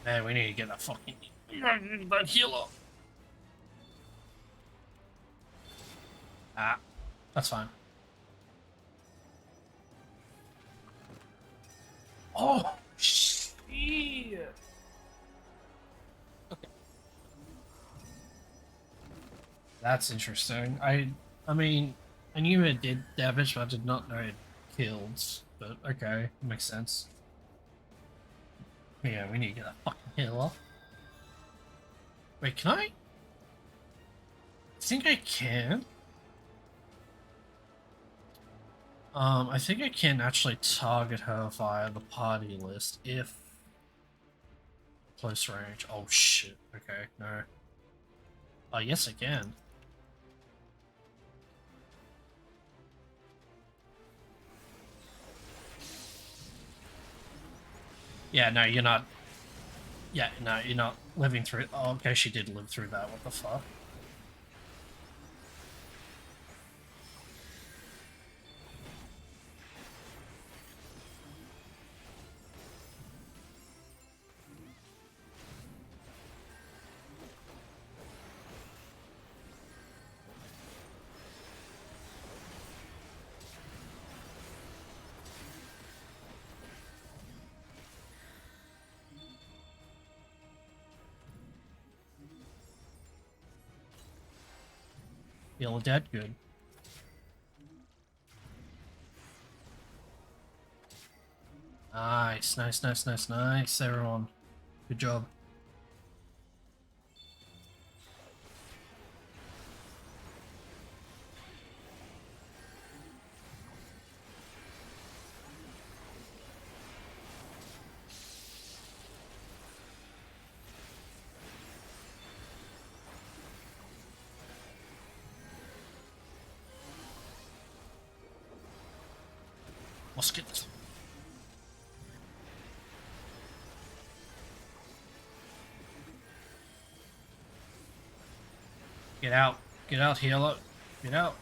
Man, we need to get that fucking that healer. Ah, that's fine. Oh shit. Okay. That's interesting. I mean, I knew it did damage, but I did not know it killed. But okay, makes sense. Yeah, we need to get that fucking healer. Wait, can I? I think I can. I think I can actually target her via the party list if close range. Oh shit. Okay, no. Oh, yes, I can. Yeah, no, you're not. Yeah, no, you're not living through. Oh, okay, she did live through that. What the fuck? You're dead? Good. Nice, nice, nice, nice, nice, everyone. Good job. Musket. Get out. Get out, healer. Get out.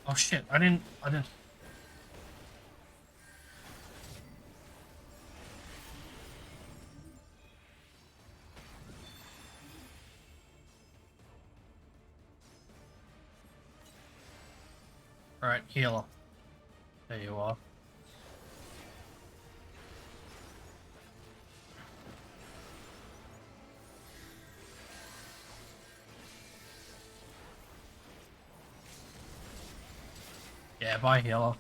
Oh shit, I didn't. Alright, healer. There you are. Yeah, bye, healer.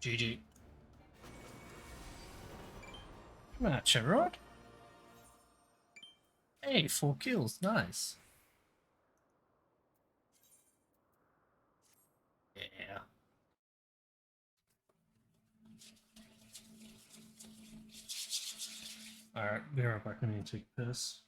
GG. Come on, Cherrod. Hey, 4 kills. Nice. Yeah. Alright, be right back. I need to take a piss.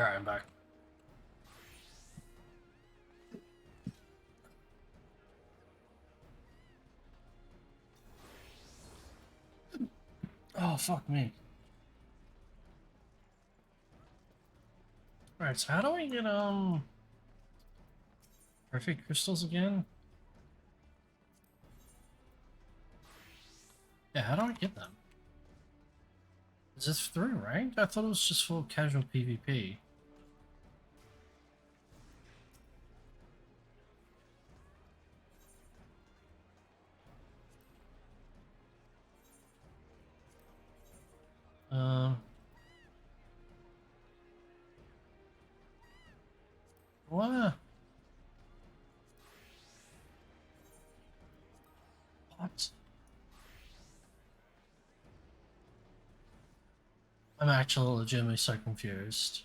Alright, I'm back. Oh, fuck me. Alright, so how do I get, perfect crystals again? Yeah, how do I get them? Is this through ranked? I thought it was just for casual PvP. Um... What? What? I'm actually legitimately so confused.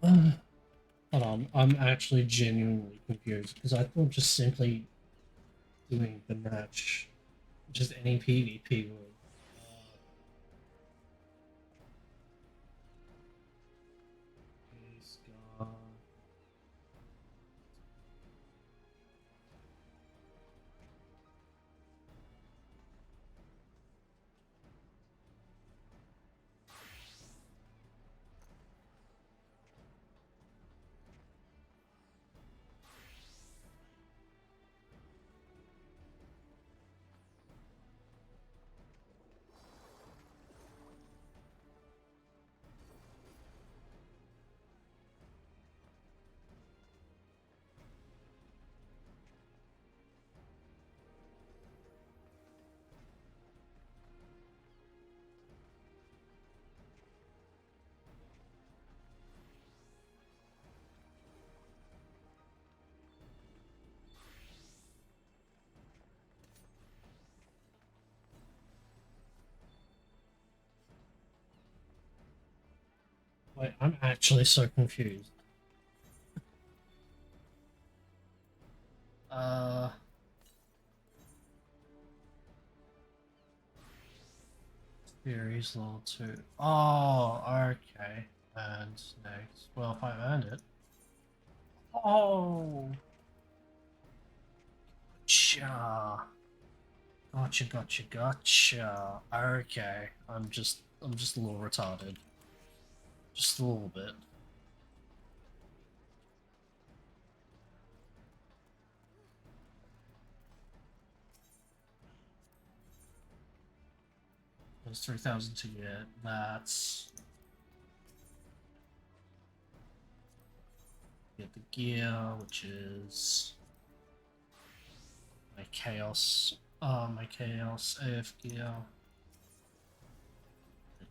Hold on, I'm actually genuinely confused because I thought just simply doing the match, just any PvP would. Msq. Wait, I'm actually so confused. Uh, Series level 2. Oh, okay. And next. Well, if I earned it. Oh! Gotcha. Gotcha, gotcha, gotcha. Okay. I'm just a little retarded. Just a little bit. There's 3,000 to get. That's... Get the gear, which is... my chaos AF gear.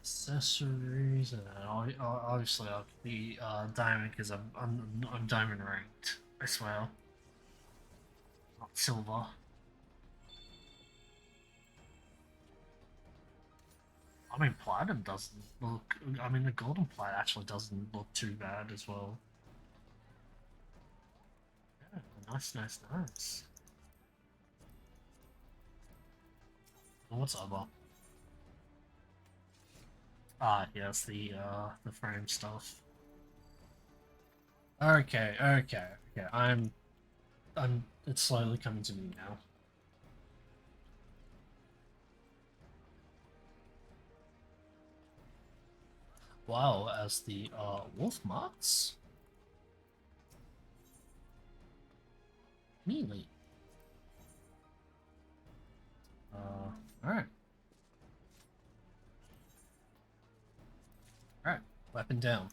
Accessories, and then obviously I'll be diamond because I'm diamond ranked. I swear, not silver. I mean, platinum doesn't look. I mean, the golden plat actually doesn't look too bad as well. Yeah, nice, nice, nice. What's other? Ah, yes, the frame stuff. Okay, okay, okay. It's slowly coming to me now. Wow, as the wolf marks? Melee. Alright. Alright, weapon down.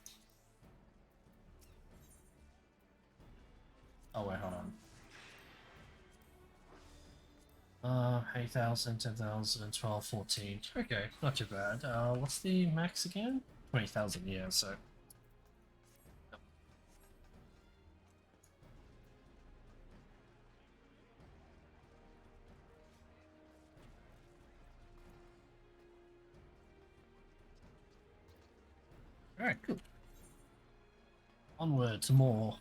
Oh wait, hold on. 8,000, 10,000, 12, 14. Okay, not too bad. What's the max again? 20,000, yeah, so... Alright, cool. Onward to more.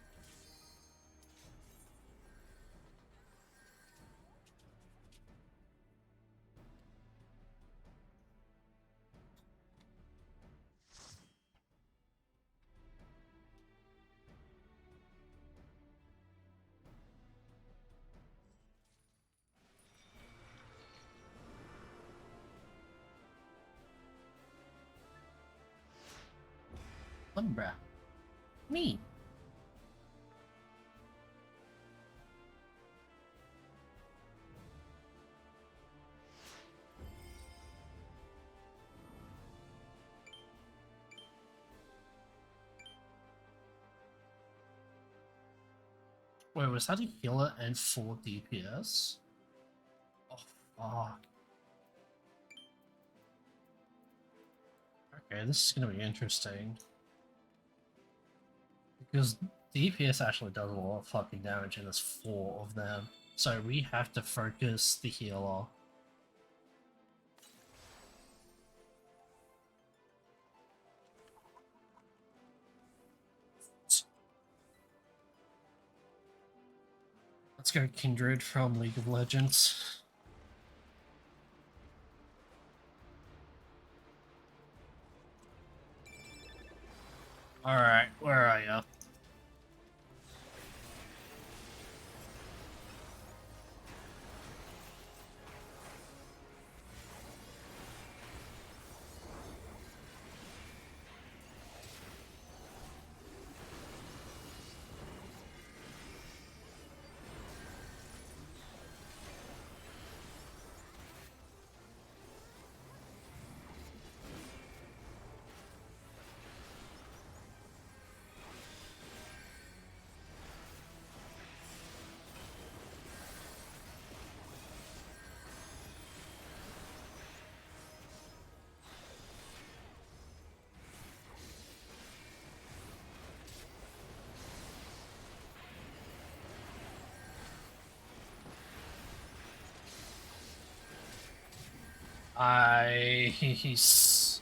Umbra. Me. Wait, was that a healer and 4 DPS? Oh, fuck. Okay, this is gonna be interesting. Because DPS actually does a lot of fucking damage and there's 4 of them. So we have to focus the healer. Let's go Kindred from League of Legends. Alright, where are you? He's...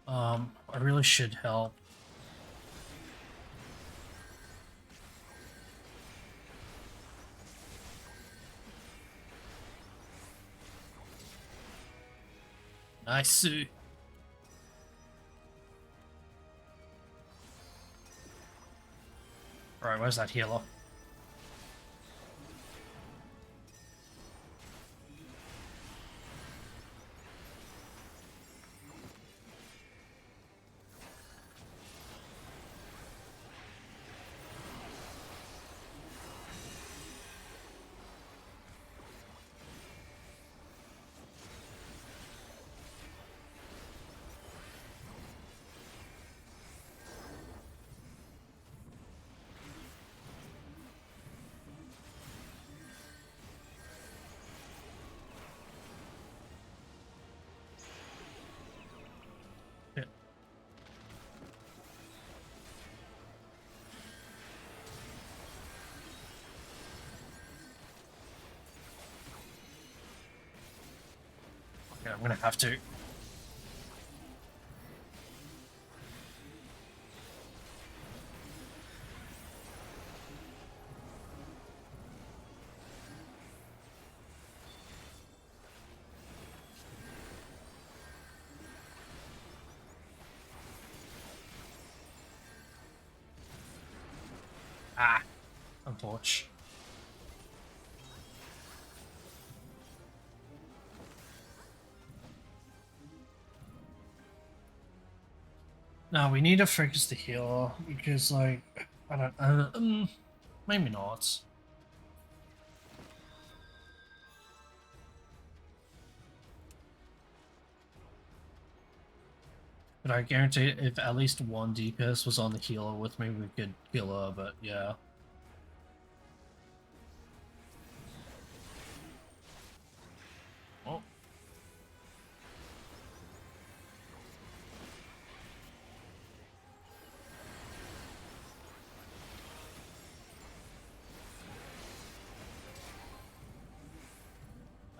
I really should help. Nice. Right, where's that healer? Okay, I'm gonna have to. Ah, unfortunate. No, we need to focus the healer because, like, I don't. Maybe not. But I guarantee if at least one DPS was on the healer with me, we could kill her, but yeah. Oh.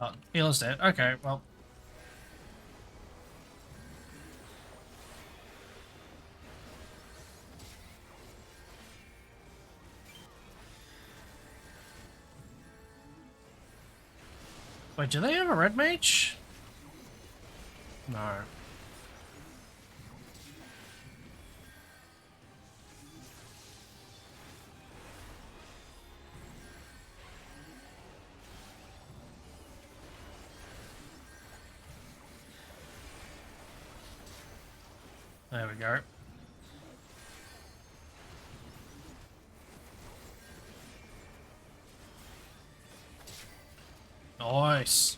Oh, healer's dead. Okay, well. Wait, do they have a red mage? No. There we go. Nice.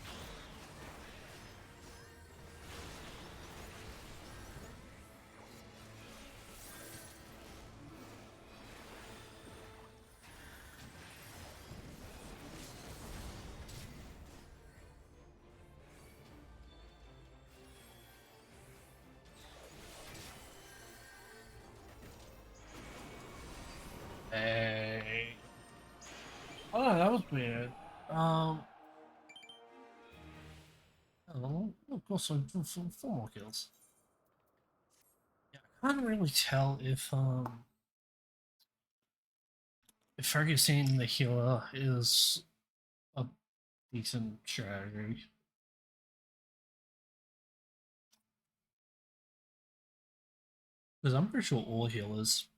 Hey. Oh, that was weird. Oh, of course, I'm 4 more kills. Yeah, I can't really tell if focusing the healer is a decent strategy. Because I'm pretty sure all healers,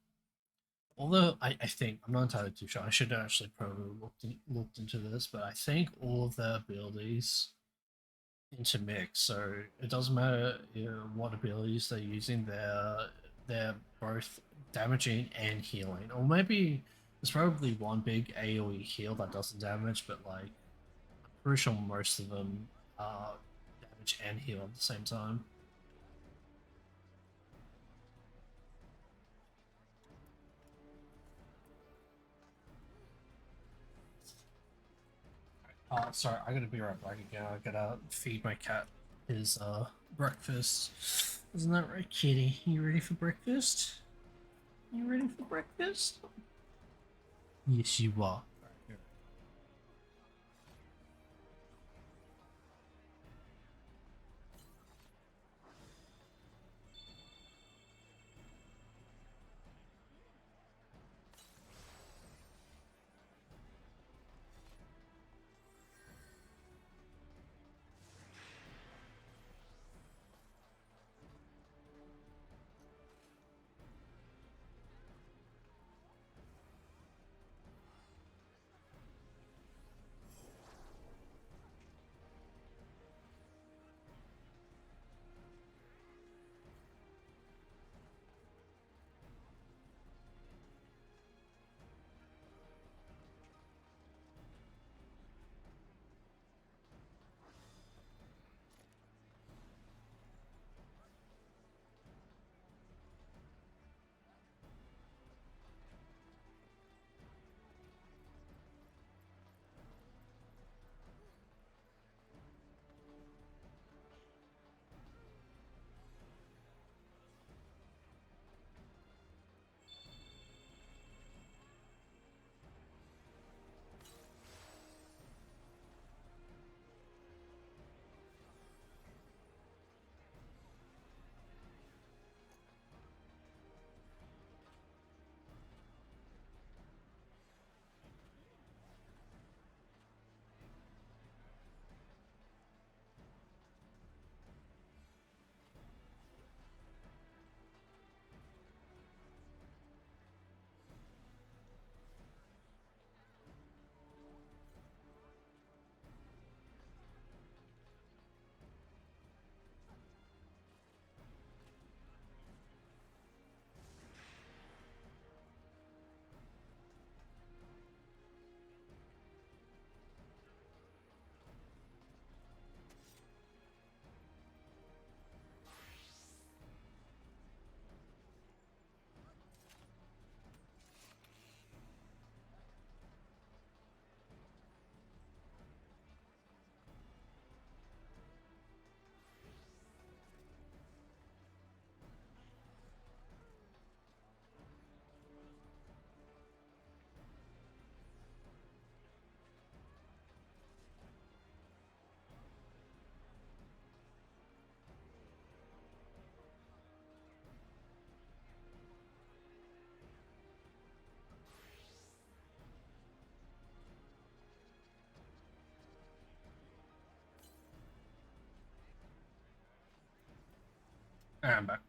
although I think, I'm not entirely too sure, I should actually probably looked into this, but I think all of their abilities intermix, so it doesn't matter what abilities they're using, they're both damaging and healing. Or maybe there's probably one big AoE heal that doesn't damage, but like I'm pretty sure most of them damage and heal at the same time. Sorry, I gotta be right back again. I gotta feed my cat his breakfast. Isn't that right, kitty? You ready for breakfast? You ready for breakfast? Yes, you are. I'm back.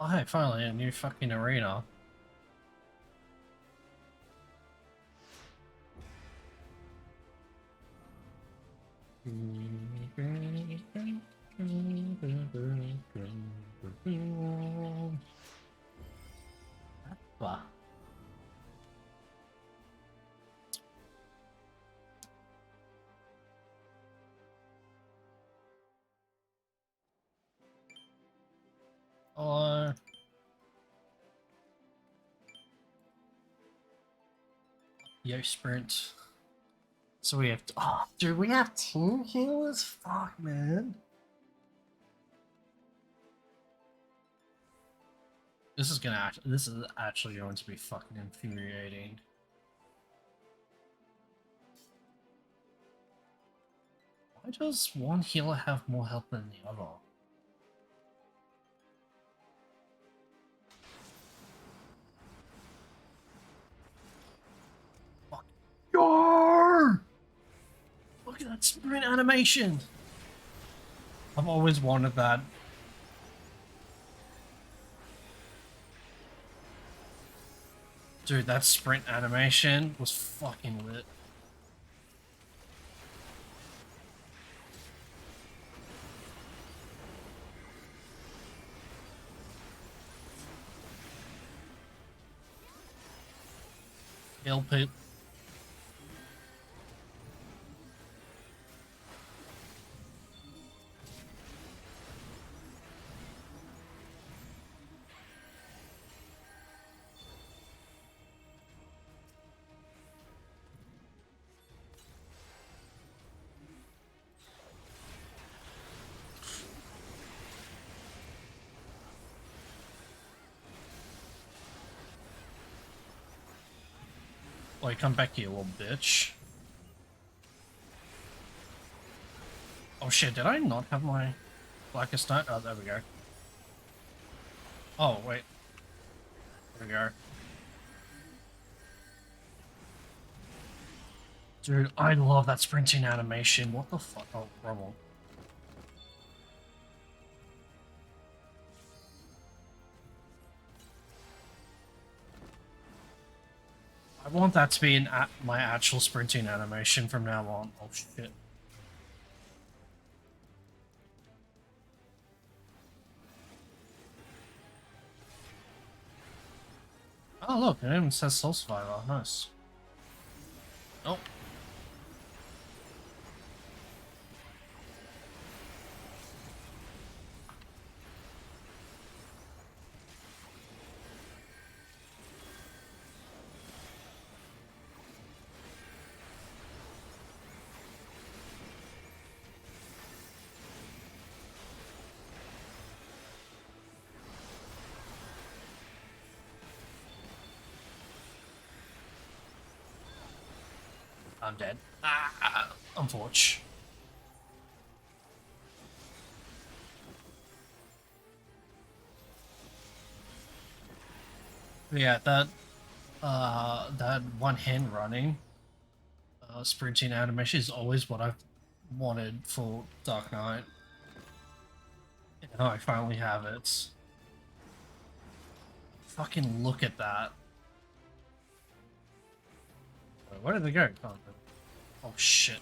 Oh, hey, finally a new fucking arena. Bah. Oh. Yo, sprint. So we have. Oh, dude, we have 2 healers? Fuck, man. This is actually going to be fucking infuriating. Why does one healer have more health than the other? Fuck. Yarr! Look at that sprint animation! I've always wanted that. Dude, that sprint animation was fucking lit. Hill poop. Like, come back here, little bitch. Oh shit, did I not have my blackest night? Oh, there we go. Oh, wait. There we go. Dude, I love that sprinting animation. What the fuck? Oh, wrong one. I want that to be my actual sprinting animation from now on. Oh shit. Oh look, it even says Soul Survivor. Nice. Oh. I'm dead. Unfortunate. Yeah, that one hand running, sprinting animation is always what I've wanted for Dark Knight. And now I finally have it. Fucking look at that. Wait, where did they go? Oh shit.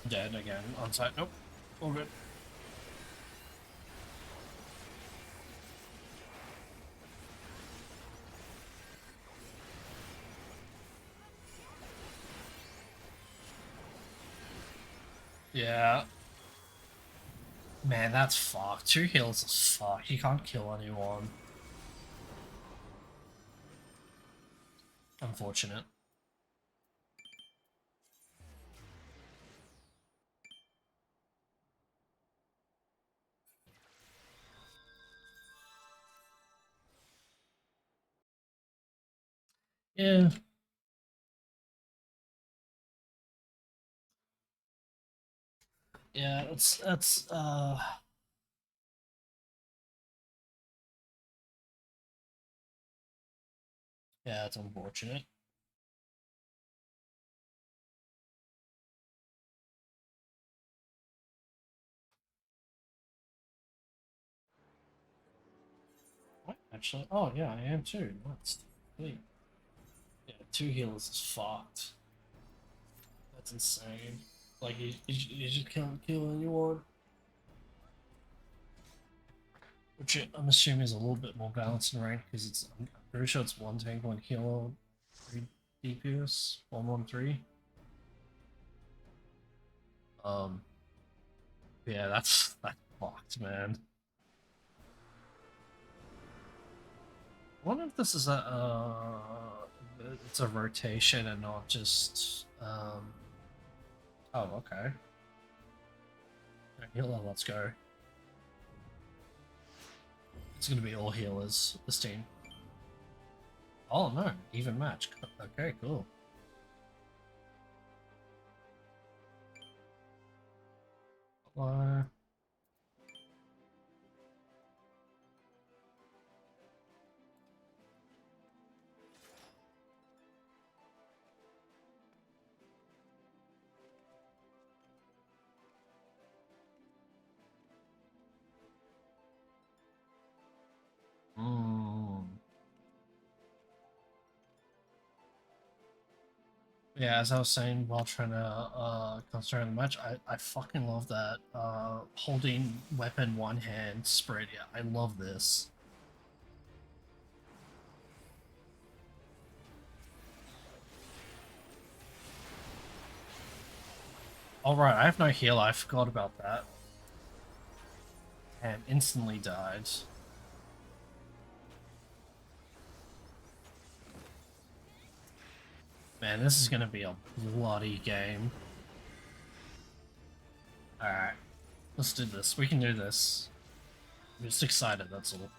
Dead again. On site. Nope. All good. Yeah. Man, that's fucked. 2 heals is fucked. You can't kill anyone. Unfortunate. Yeah. Yeah, that's yeah, it's unfortunate. What? Actually, oh yeah, I am too. That's sweet. Yeah, 2 healers is fucked. That's insane. Like you just can't kill anyone. Which I'm assuming is a little bit more balanced in rank because I'm pretty sure it's one tank, one healer, 3 DPS, 113. Um, yeah, that's fucked, man. I wonder if this is it's a rotation and not just oh, okay. Healer, let's go. It's gonna be all healers, this team. Oh no, even match. Okay, cool. Hello. Yeah, as I was saying while trying to concentrate on the match, I fucking love that holding weapon one hand spread. Yeah, I love this. Alright, I have no heal, I forgot about that. And instantly died. Man, this is gonna be a bloody game. Alright, let's do this. We can do this. I'm just excited, that's all.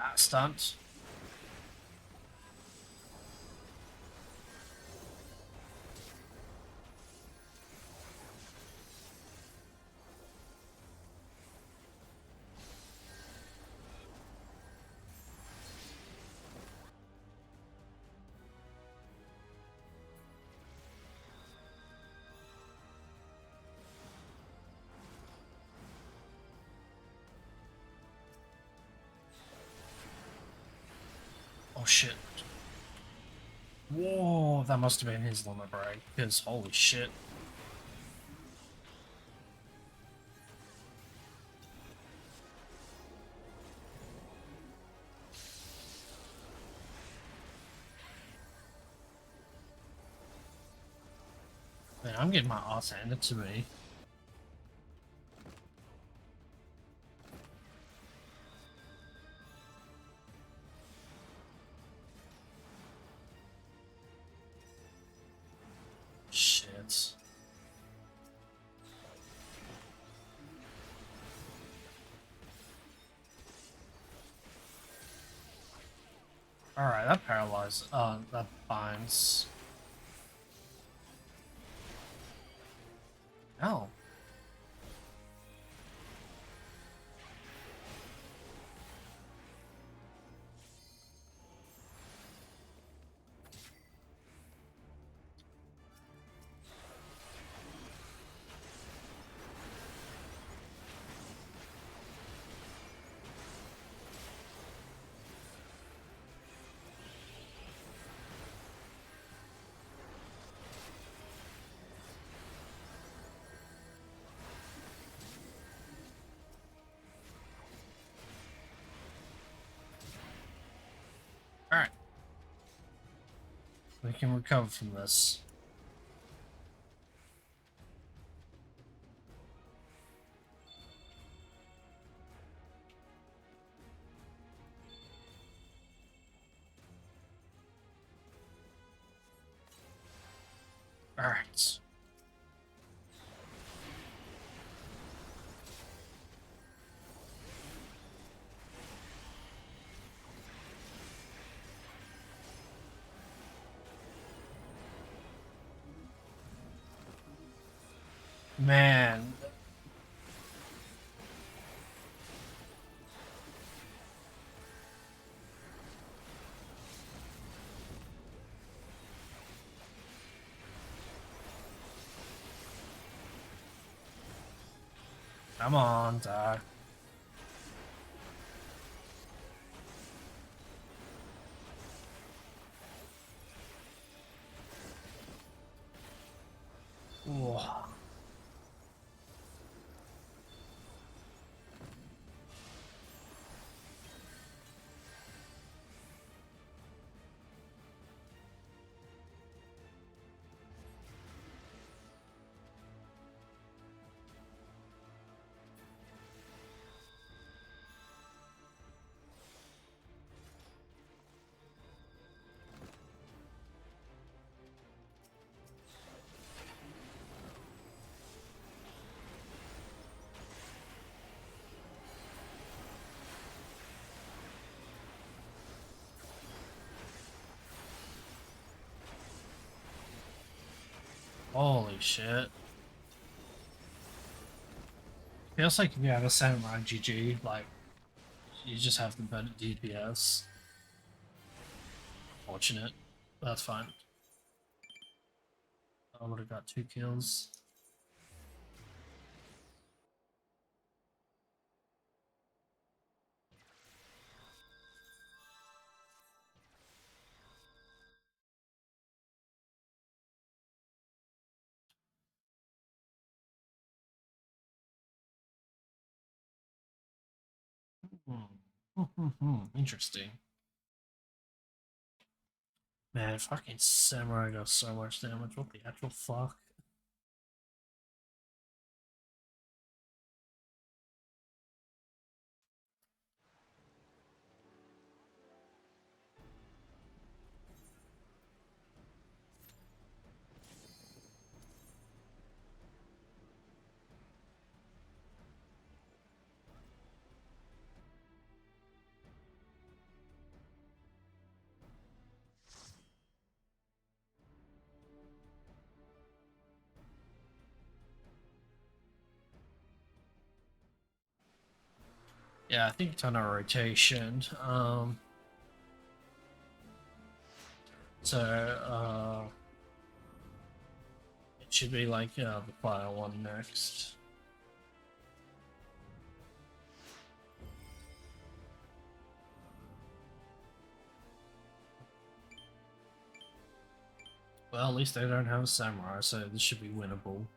Ah, stunt. Oh shit. Whoa, that must have been his limit break, because holy shit. Man, I'm getting my ass handed to me. Shit. Alright, that paralyzes. That binds. Oh. Alright. We can recover from this. Alright. Man. Come on, die. Ooh. Holy shit. Feels like if you have a samurai GG, like, you just have the better DPS. Fortunate. That's fine. I would have got 2 kills. Interesting. Man, fucking samurai does so much damage. What the actual fuck? Yeah, I think it's on our rotation. It should be like the fire one next. Well, at least they don't have a samurai, so this should be winnable.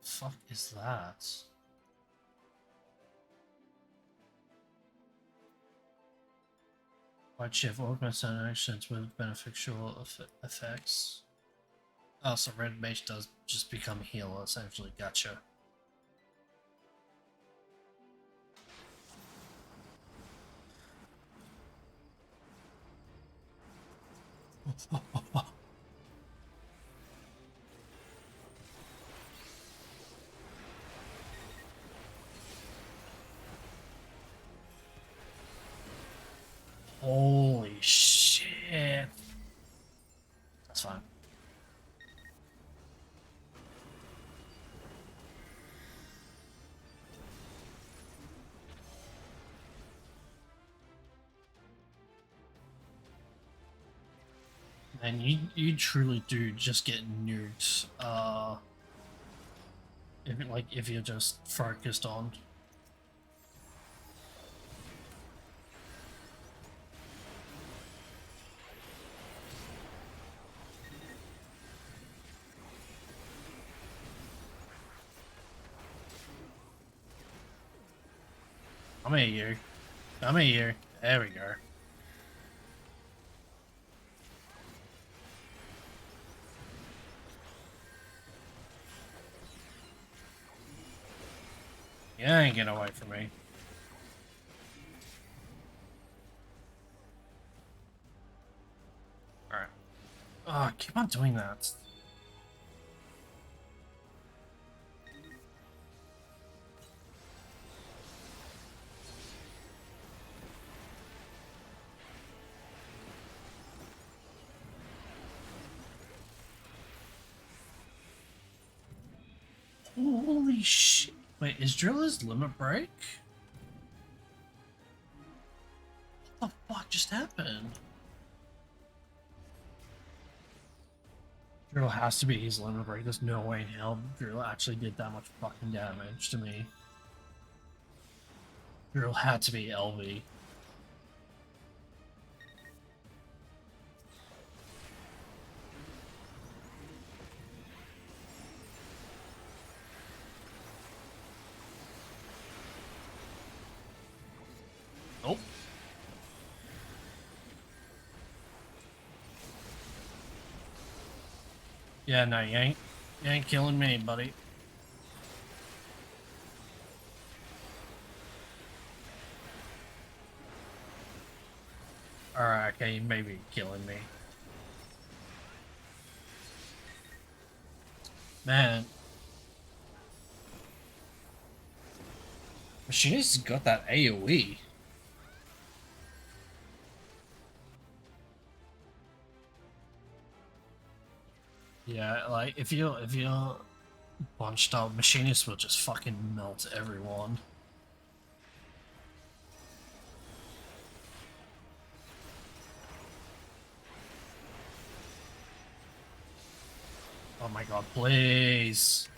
Fuck is that? White shift organized actions with beneficial effects. Oh, so red mage does just become healer essentially. Gotcha. Holy shit. That's fine. And you truly do just get nuked, if you're just focused on. Come here, you. Come here. There we go. Yeah, ain't getting away from me. Alright. Oh, keep on doing that. Holy shit. Wait, is Drilla's limit break? What the fuck just happened? Drill has to be his limit break. There's no way in hell Drill actually did that much fucking damage to me. Drill had to be LV. Nope. Yeah, no, you ain't killing me, buddy. Alright, okay, you may be killing me. Man. Machinist's got that AoE. Yeah, like if you're bunched up, Machinist will just fucking melt everyone. Oh my god, please.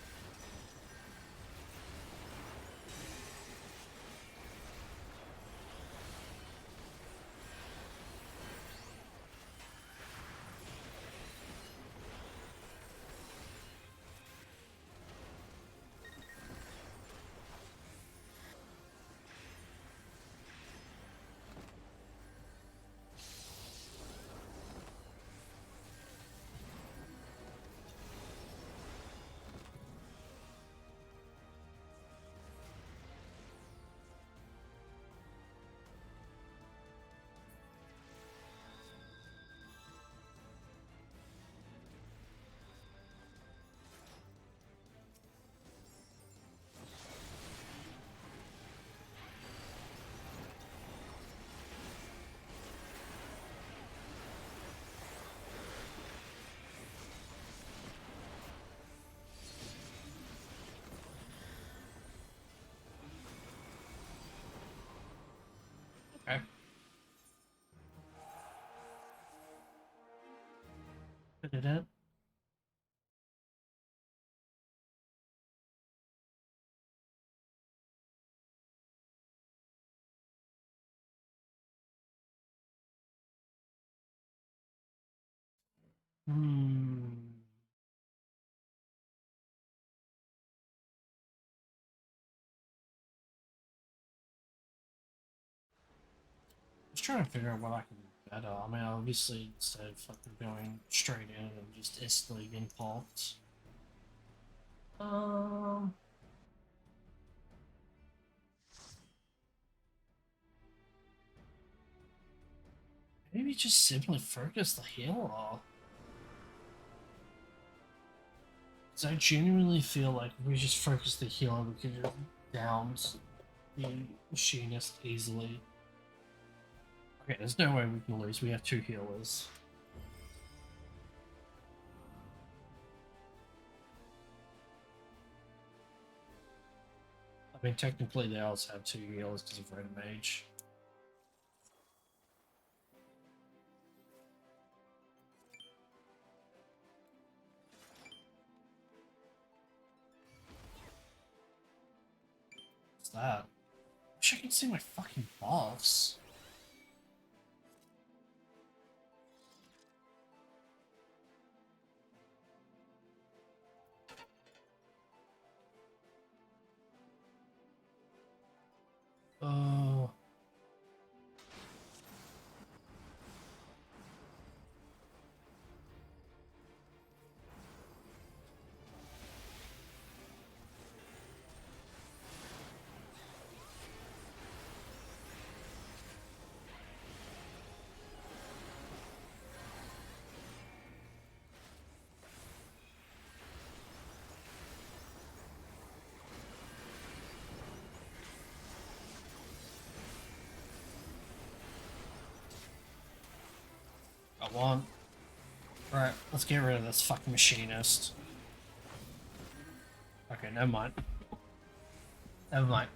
Okay. Put it in. Hmm. Just trying to figure out what I can do better. I mean, obviously, instead of fucking going straight in and just instantly getting popped. Um. Maybe just simply focus the healer. Because I genuinely feel like if we just focus the healer, we could just down the machinist easily. Okay, there's no way we can lose. We have two healers. I mean, technically they also have two healers because of Red Mage. What's that? Wish I could see my fucking buffs. Oh. Come on. Right, let's get rid of this fucking machinist. Okay, never mind. Never mind.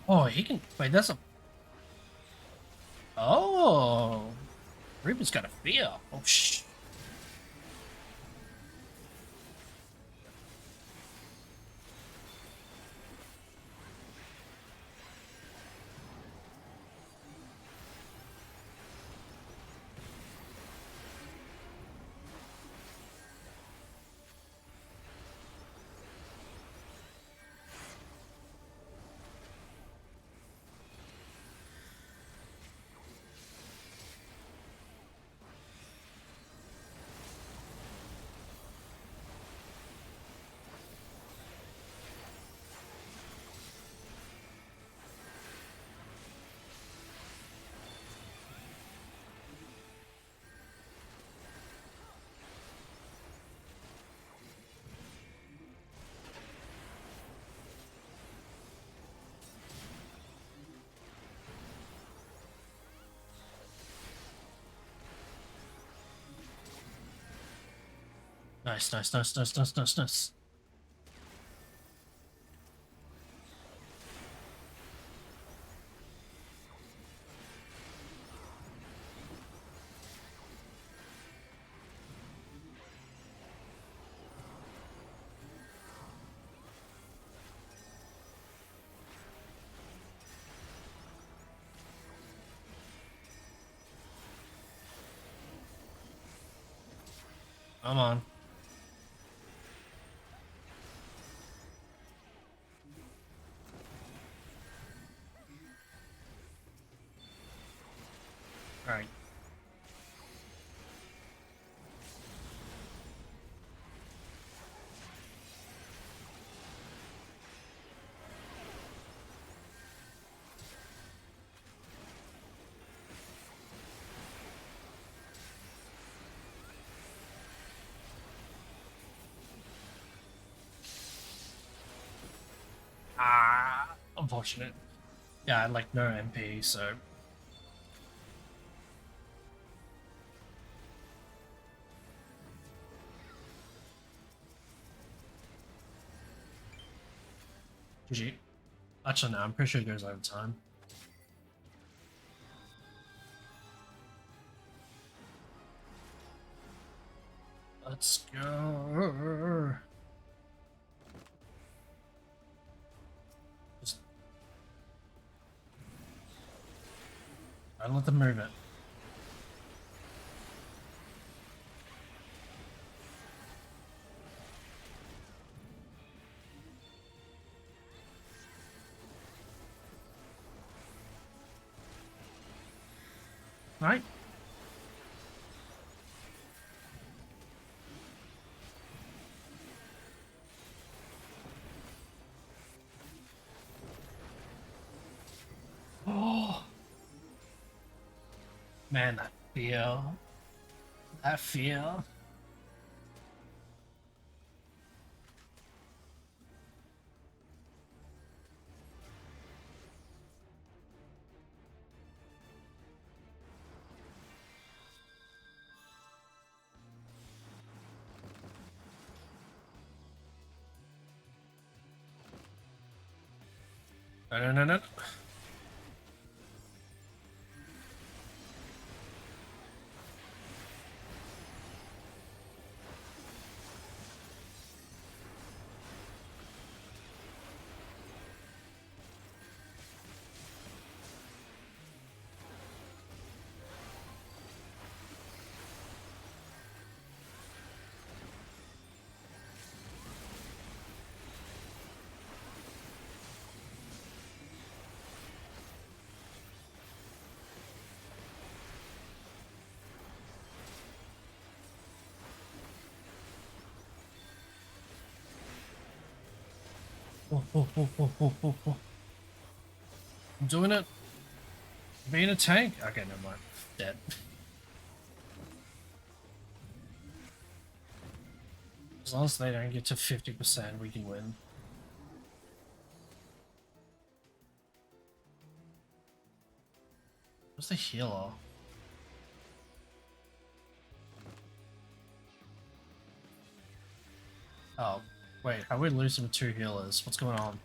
Oh, he can. Wait, that's a. Oh, Reaper's got a fear. Oh, shh. Nice, nice, nice, nice, nice, nice, nice. Come on. Alright. Ah, unfortunate. Yeah, I like no MP, so. GG. Actually, no, I'm pretty sure it goes over time. Let's go. Just don't let them move it. Right? Oh, man, that feel. That feel. No, no, no, no. I'm doing it. Being a tank. Okay, never mind. Dead. As long as they don't get to 50%, we can win. What's the healer? Oh, wait, how are we losing 2 healers? What's going on?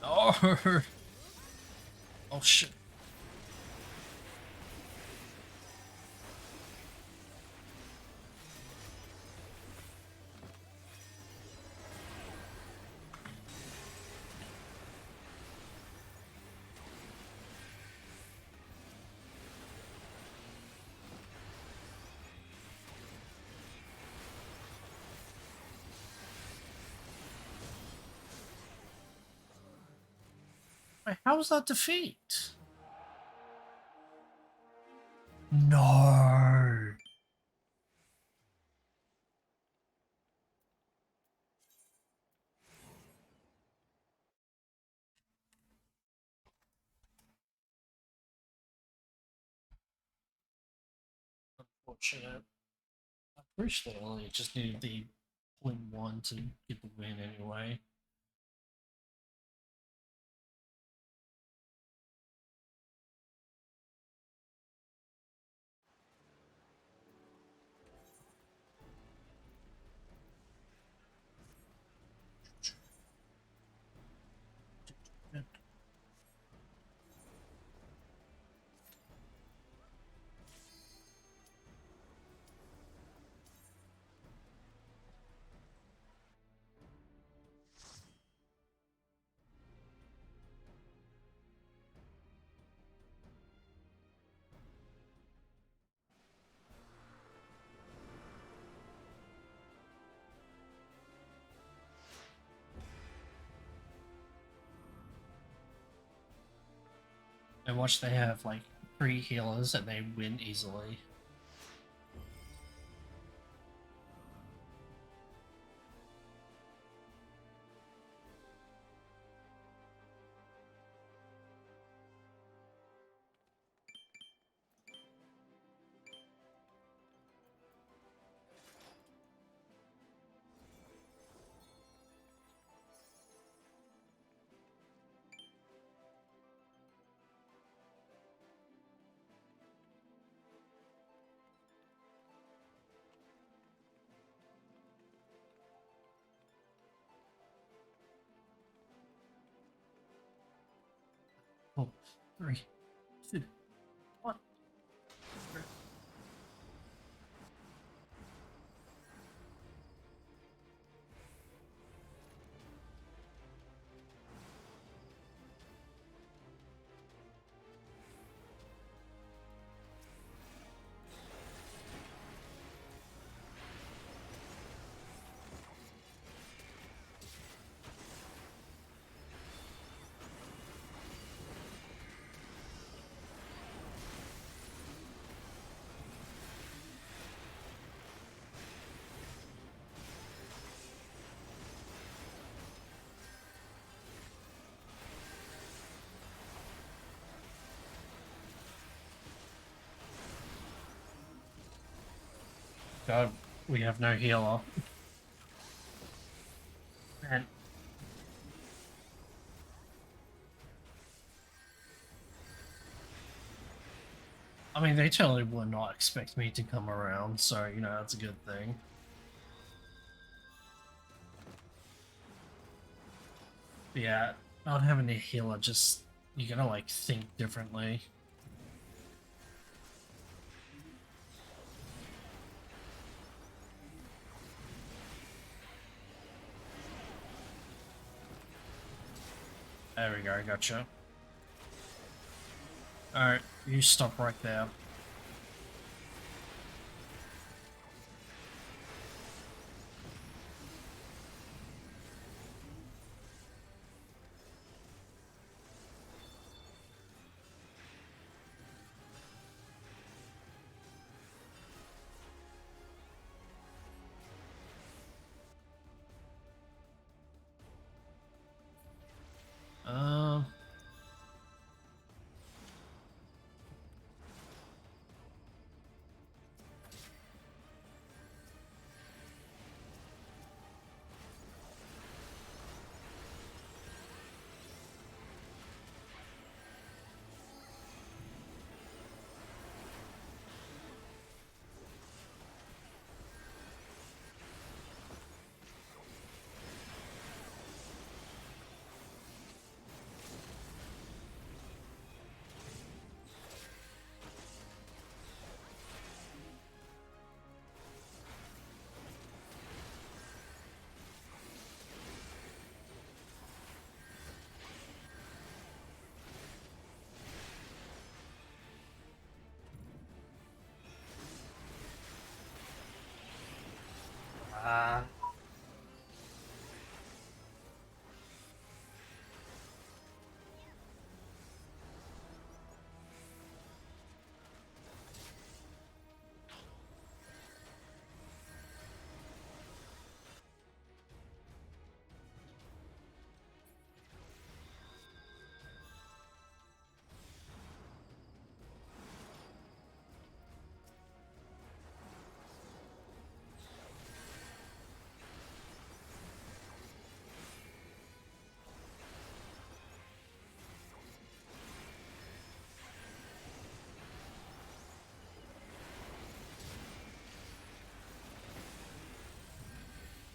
Oh! Oh shit. Wait, how was that defeat? No. Unfortunate. I'm pretty sure they only just needed the 0.1 to get the win anyway. And watch, they have like 3 healers and they win easily. Oh, 3, 2, 1. God, we have no healer. Man. I mean, they totally would not expect me to come around, so, you know, that's a good thing. But yeah, not having a healer, just, you gotta, like, think differently. There we go, gotcha. Alright, you stop right there.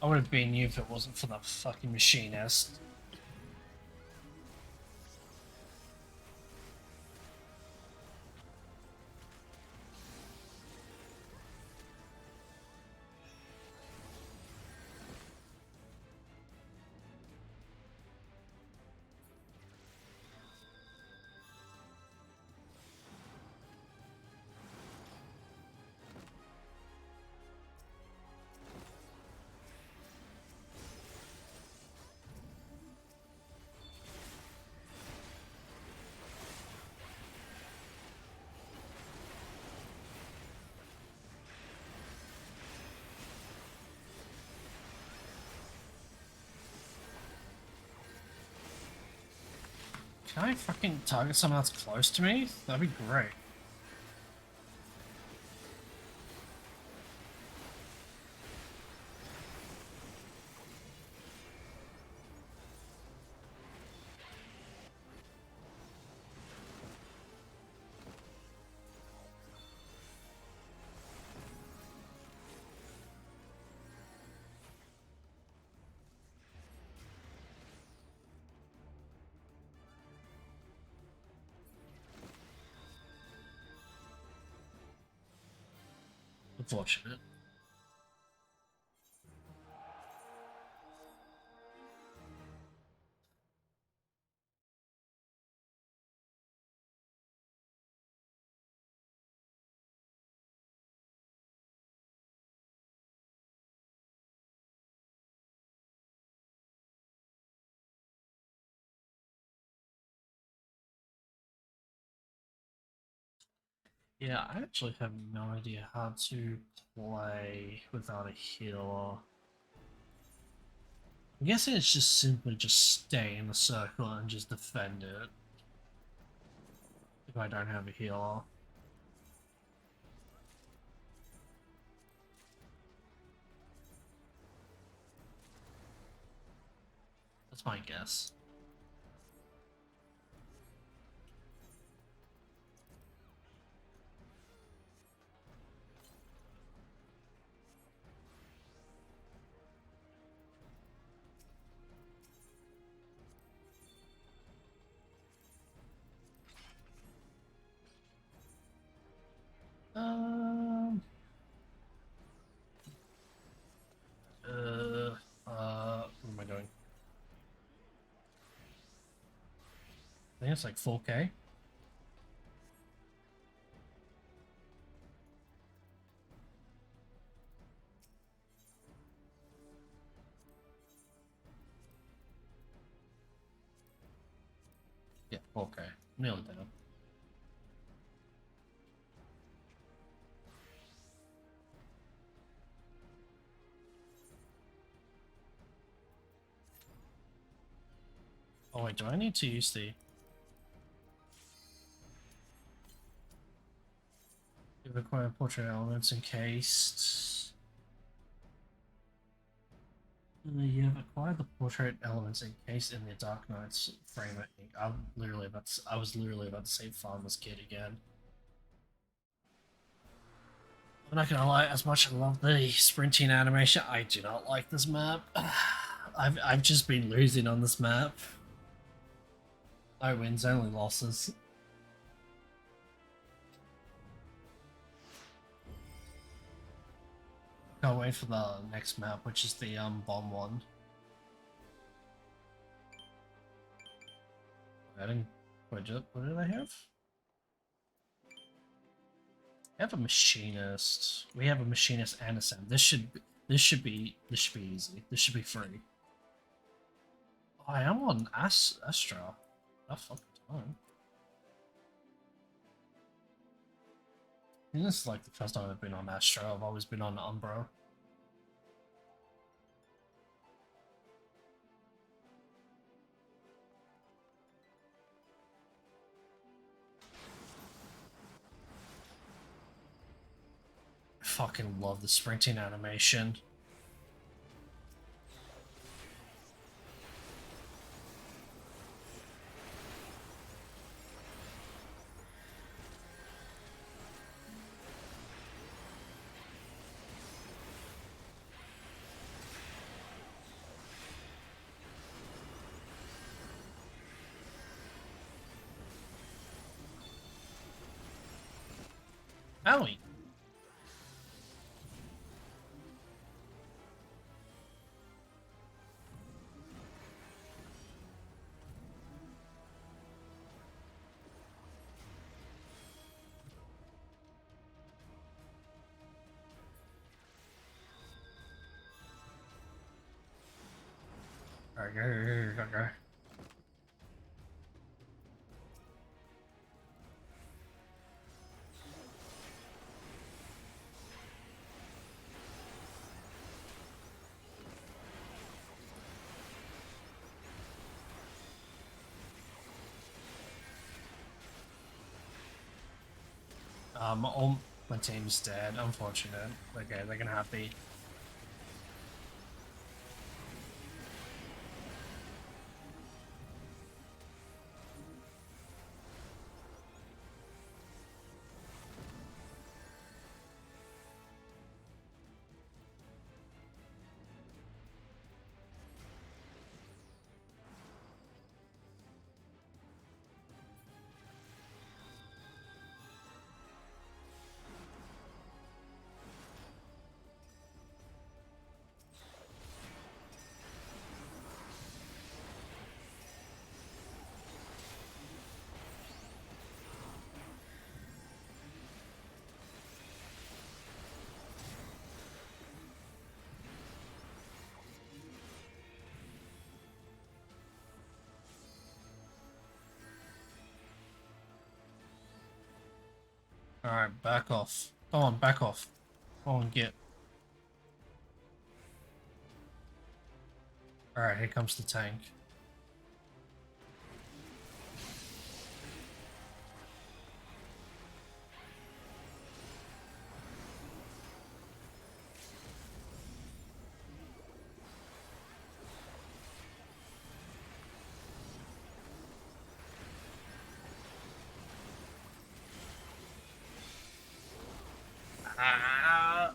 I would have been you if it wasn't for that fucking machinist. Can I fucking target someone that's close to me? That'd be great. Unfortunate. Yeah, I actually have no idea how to play without a healer. I'm guessing it's just simply just stay in the circle and just defend it. If I don't have a healer. That's my guess. Um. What am I doing? I think it's like 4K. Yeah, 4K. Nearly down. Oh wait, do I need to use the... You require portrait elements encased... You have acquired the portrait elements encased in the Dark Knight's frame. I was literally about to say Farmer's Kid again. I'm not gonna lie, as much as I love the sprinting animation, I do not like this map. I've just been losing on this map. No wins, only losses. Can't wait for the next map, which is the bomb one. I didn't. What did I have? I have a machinist. We have a machinist and a Sam. This should be easy. This should be free. Oh, I am on Astra. That fucking time. I think this is like the first time I've been on Astra. I've always been on Umbro. I fucking love the sprinting animation. Owie. Alright, go. All my team's dead, unfortunate. Okay, they're gonna have the... Alright, back off. Come on, back off. Come on, get. Alright, here comes the tank. Ah.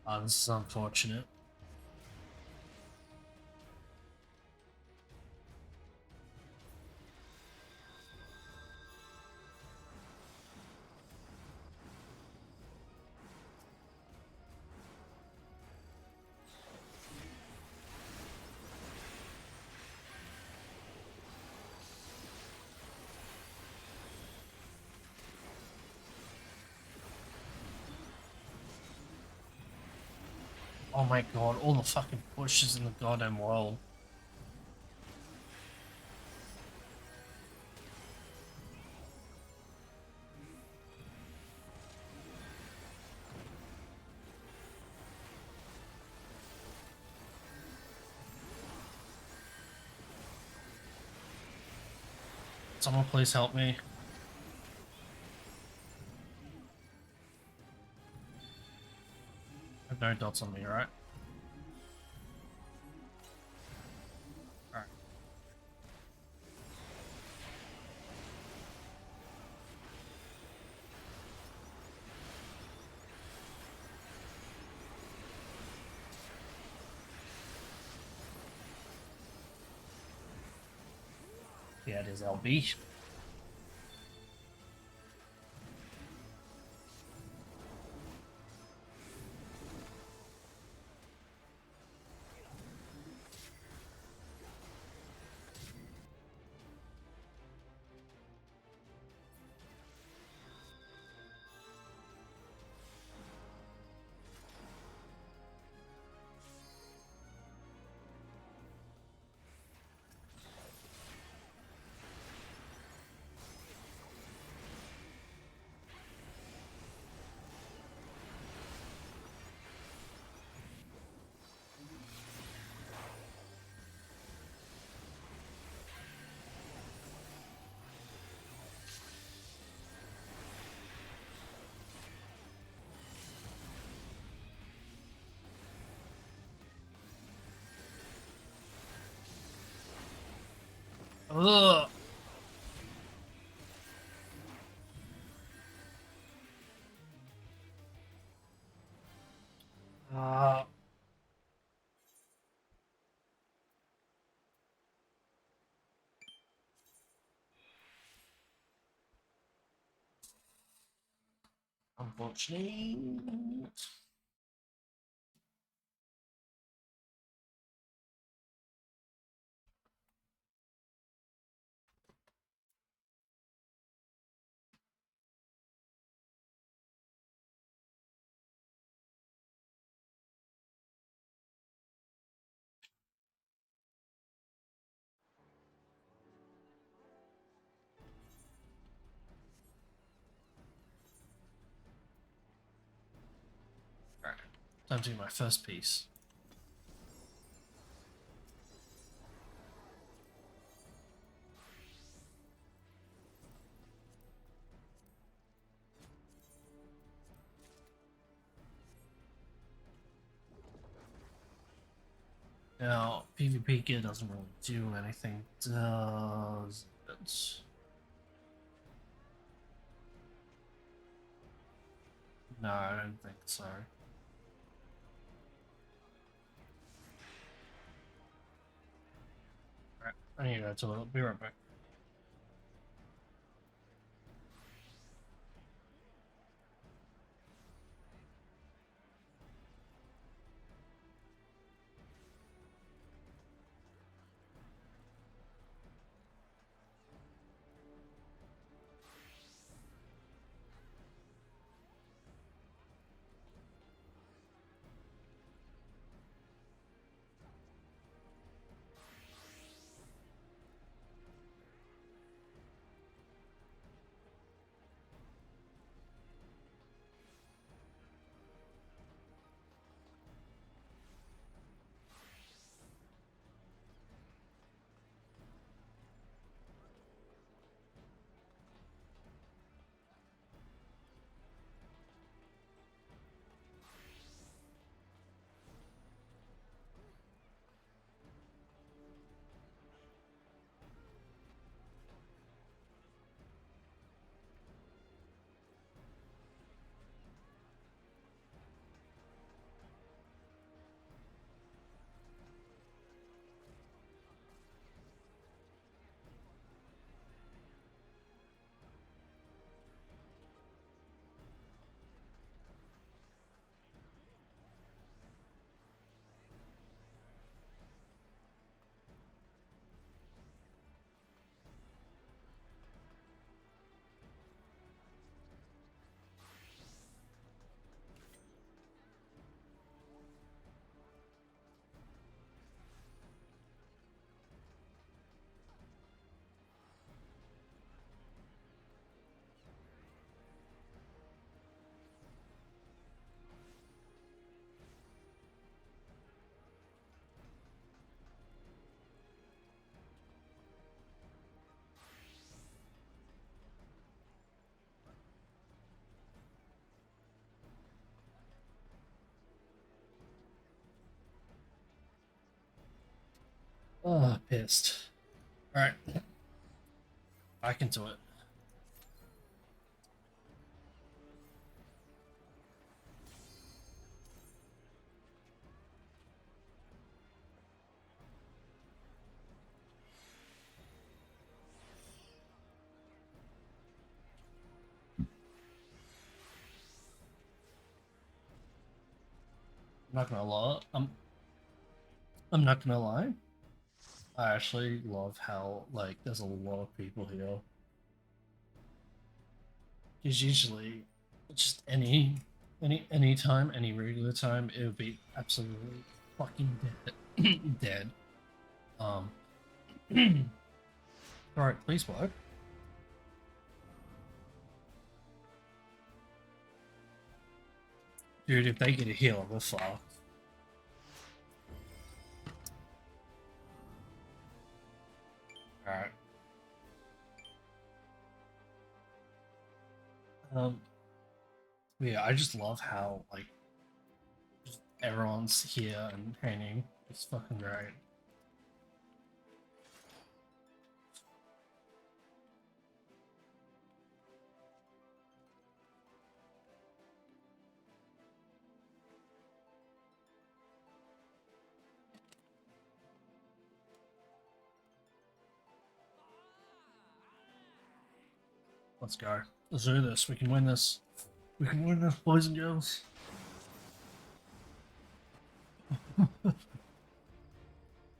Oh, this is unfortunate. Oh my god, all the fucking pushes in the goddamn world. Someone please help me. I have no dots on me, right? Alright. Yeah, it is LB. Ugh. unfortunate. Alright, time to do my first piece. Now, PvP gear doesn't really do anything, does it? No, I don't think so. Alright, I need to go to the toilet. Be right back. Oh, pissed. Alright. Back into it. I'm not gonna lie. I'm not gonna lie. I actually love how like there's a lot of people here. Because usually, just any time, any regular time, it would be absolutely fucking dead. Dead. Um. All right, please work. Dude, if they get a heal, we're fucked. Alright. Yeah, I just love how, like, just everyone's here and hanging. It's fucking great. Let's go. Let's do this. We can win this. We can win this, boys and girls.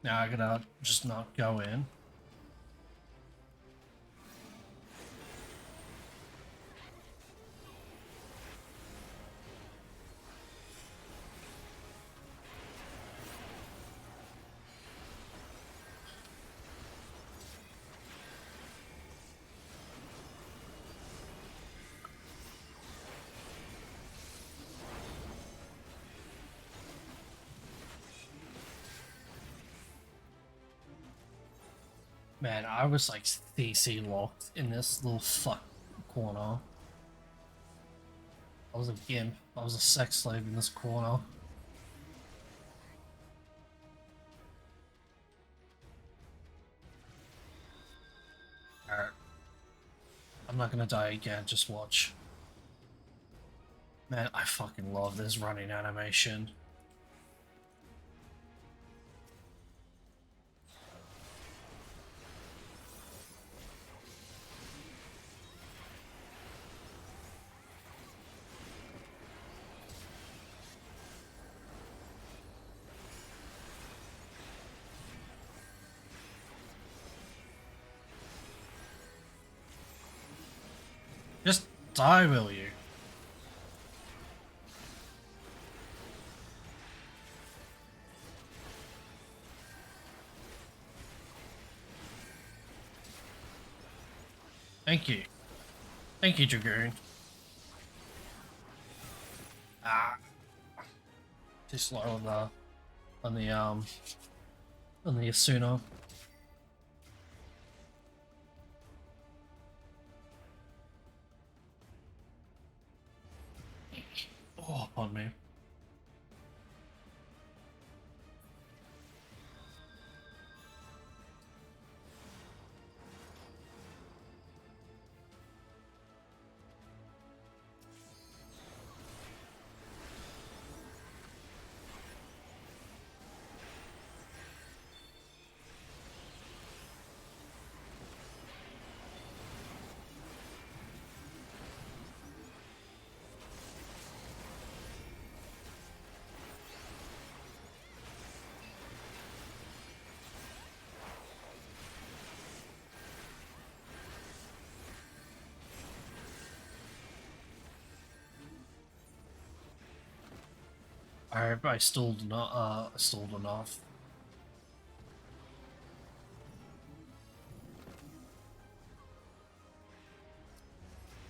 Now I gotta just not go in. Man, I was like CC locked in this little fuck corner. I was a gimp. I was a sex slave in this corner. Alright. I'm not gonna die again, just watch. Man, I fucking love this running animation. Just die, will you? Thank you. Thank you, Dragoon. Ah. Too slow on the Asuna. Oh, pardon me. I stalled not stalled enough.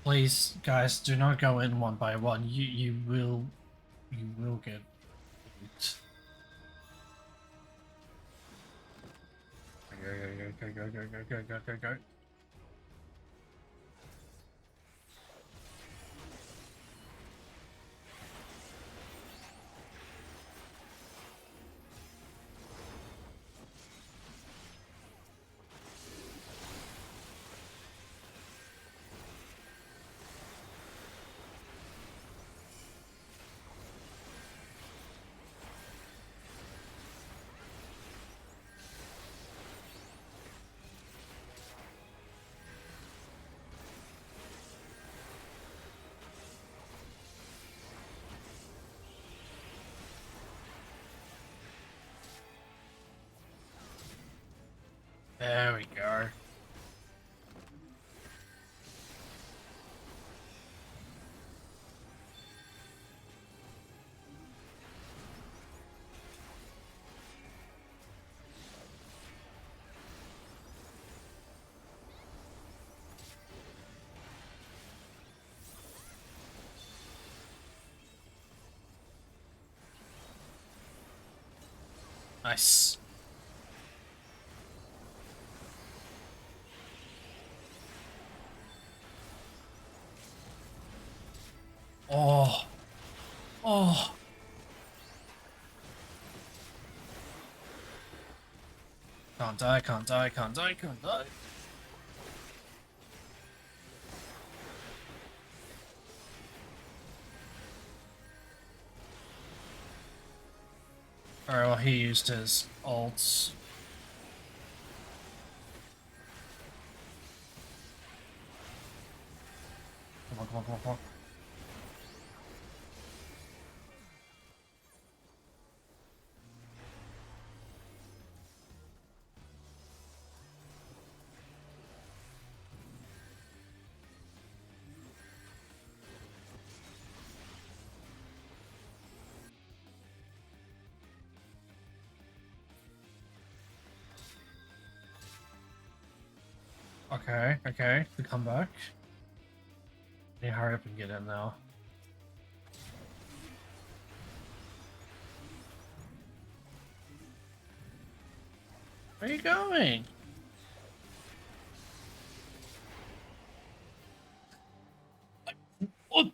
Please, guys, do not go in one by one. You will get pooped. Go. There we go. Nice. Oh. Oh. Can't die. Alright, well, he used his ults. Come on. Okay, okay, we come back. Need to hurry up and get in now. Where are you going? What?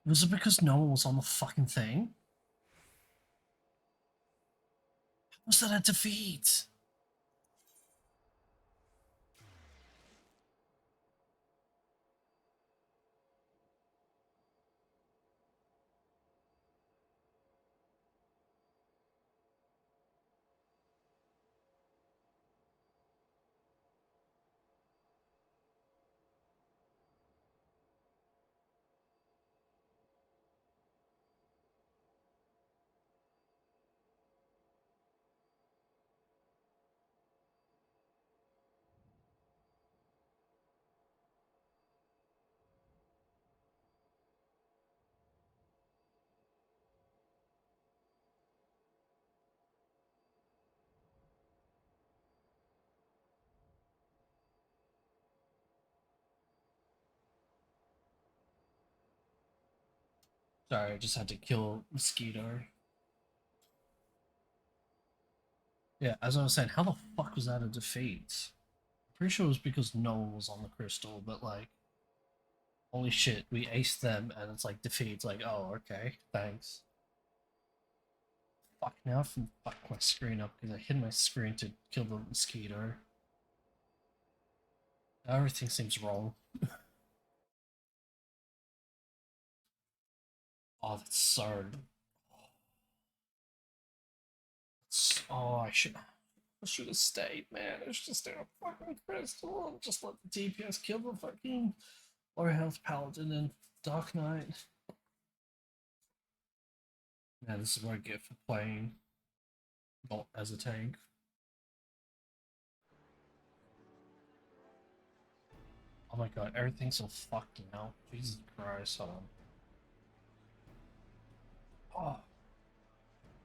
Was it because no one was on the fucking thing? How was that a defeat? Sorry, I just had to kill Mosquito. Yeah, as I was saying, how the fuck was that a defeat? I'm pretty sure it was because no one was on the crystal, but like, holy shit, we aced them and it's like defeat. It's like, oh, okay, thanks. Fuck, now I can fuck my screen up because I hit my screen to kill the Mosquito. Everything seems wrong. Oh, that's so. Oh, I should have stayed, man. I should have stayed on fucking crystal and just let the DPS kill the fucking low health paladin and Dark Knight. Man, this is what I get for playing not as a tank. Oh my god, everything's so fucked now. Jesus Christ, hold on. Oh,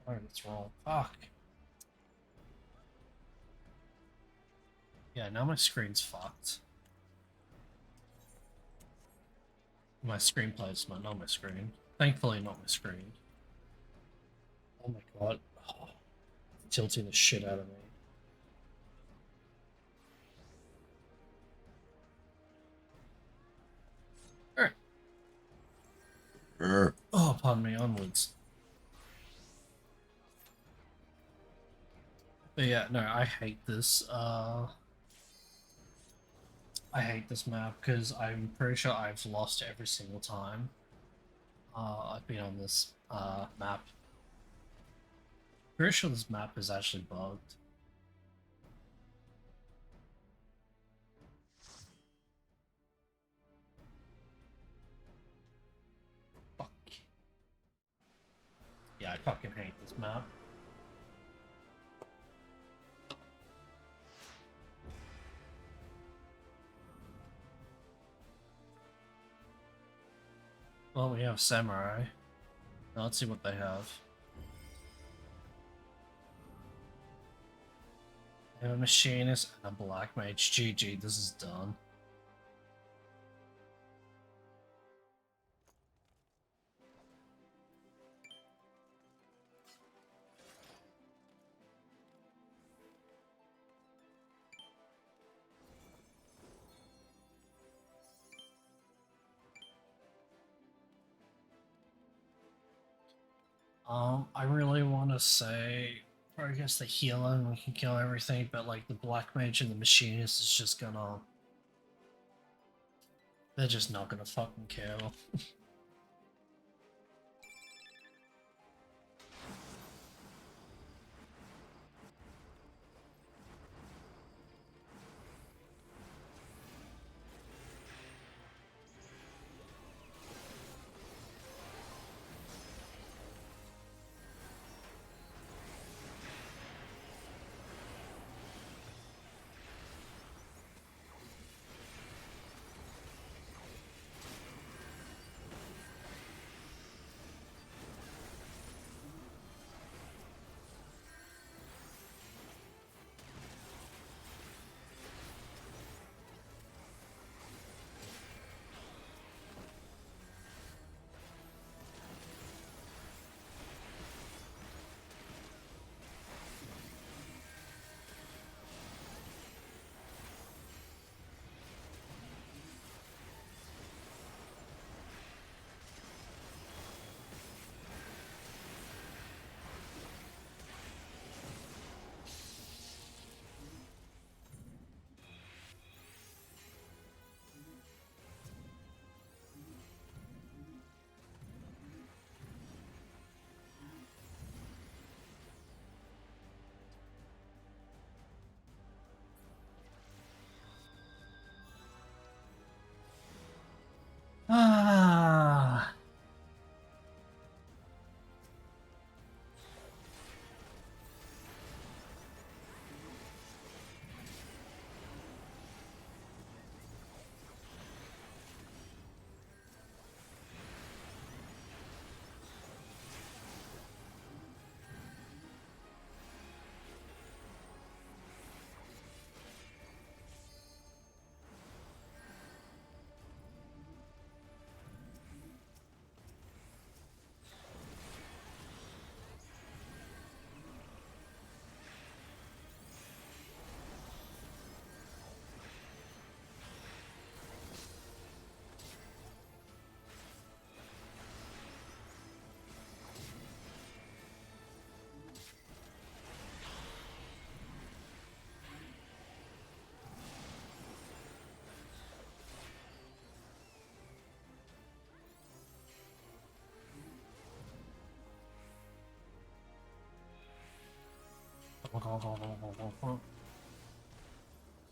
alright, that's wrong. Fuck. Yeah, now my screen's fucked. My screen placement, not my screen. Thankfully, not my screen. Oh my god. Oh, tilting the shit out of me. Alright. Oh, pardon me, onwards. But yeah, no, I hate this. I hate this map because I'm pretty sure I've lost every single time I've been on this map. Pretty sure this map is actually bugged. Fuck. Yeah, I fucking hate this map. Well, we have Samurai. Now let's see what they have. They have a Machinist and a Black Mage. GG, this is done. I really want to say, or I guess the healer and we can kill everything, but like the Black Mage and the Machinist is just gonna... They're just not gonna fucking kill.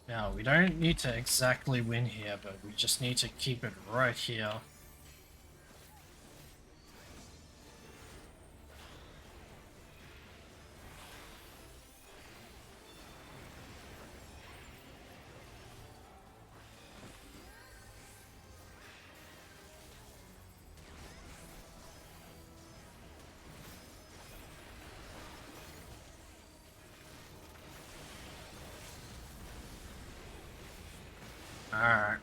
Now, we don't need to exactly win here, but we just need to keep it right here. Alright.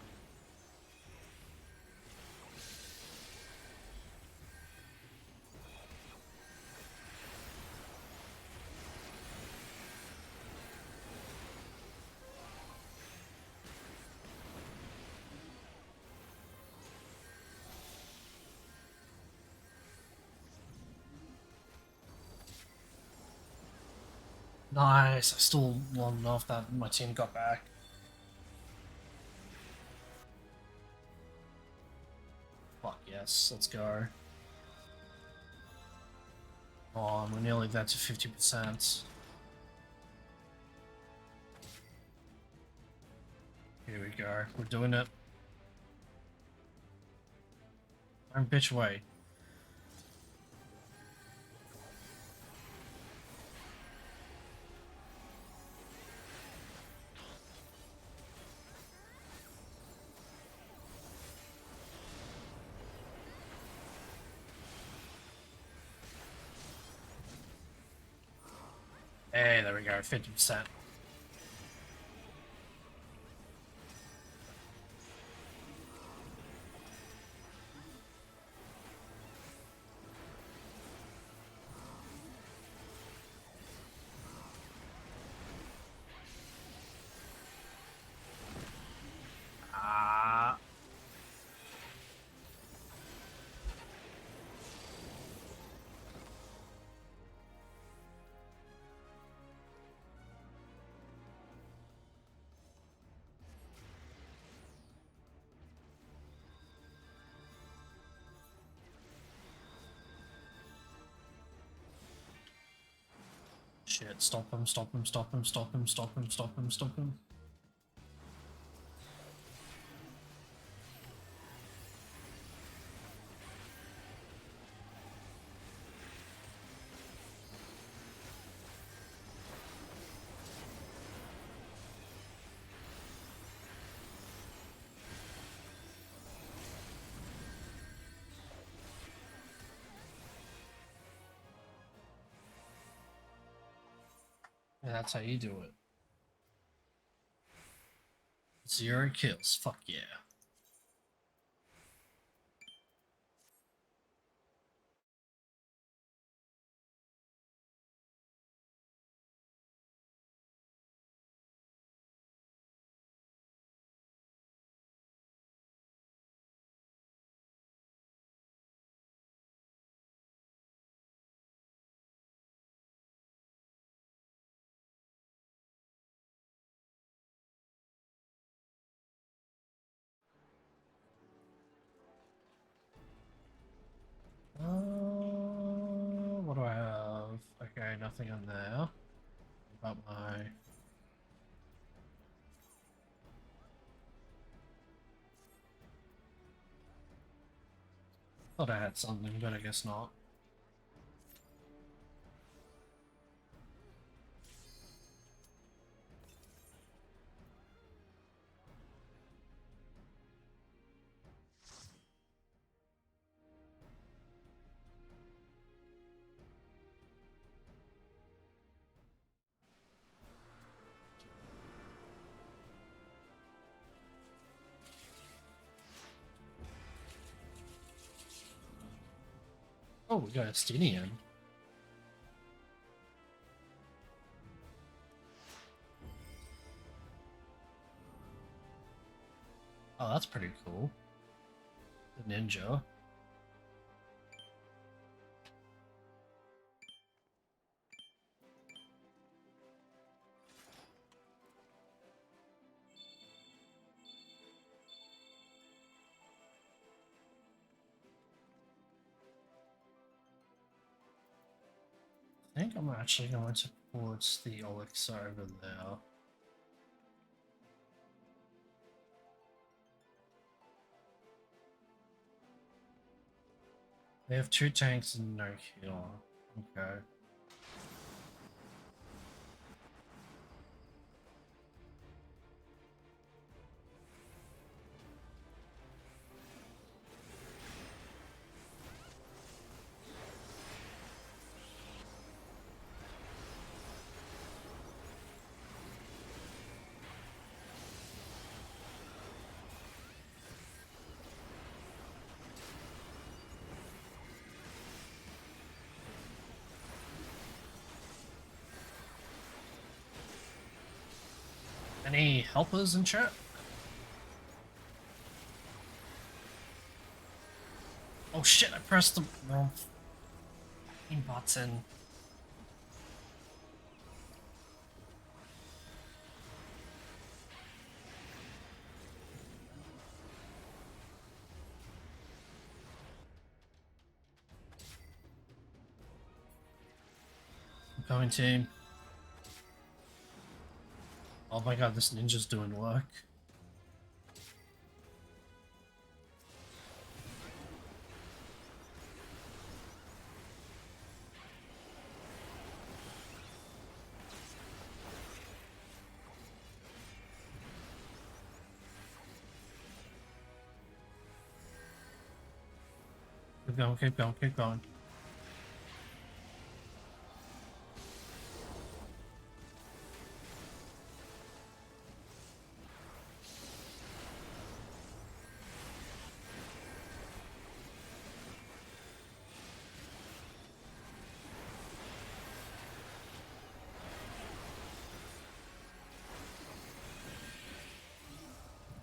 Nice, I still long enough that my team got back. Fuck yes, let's go. Oh, we're nearly there to 50%. Here we go, we're doing it. I'm bitch away. Hey, there we go, 50%. Shit, stop him, stop him, stop him, stop him, stop him, stop him, stop him. And that's how you do it. 0 kills, fuck yeah. What do I have? Okay, nothing in there. What about my... Thought I had something, but I guess not. Oh, we got a Stinian. Oh, that's pretty cool. The ninja. I think I'm actually going to put the elixir over there. They have 2 tanks and no healer. Okay. Any helpers in chat? Oh shit, I pressed the wrong fucking button. I'm coming, team. Oh my god, this ninja's doing work. Keep going, keep going, keep going.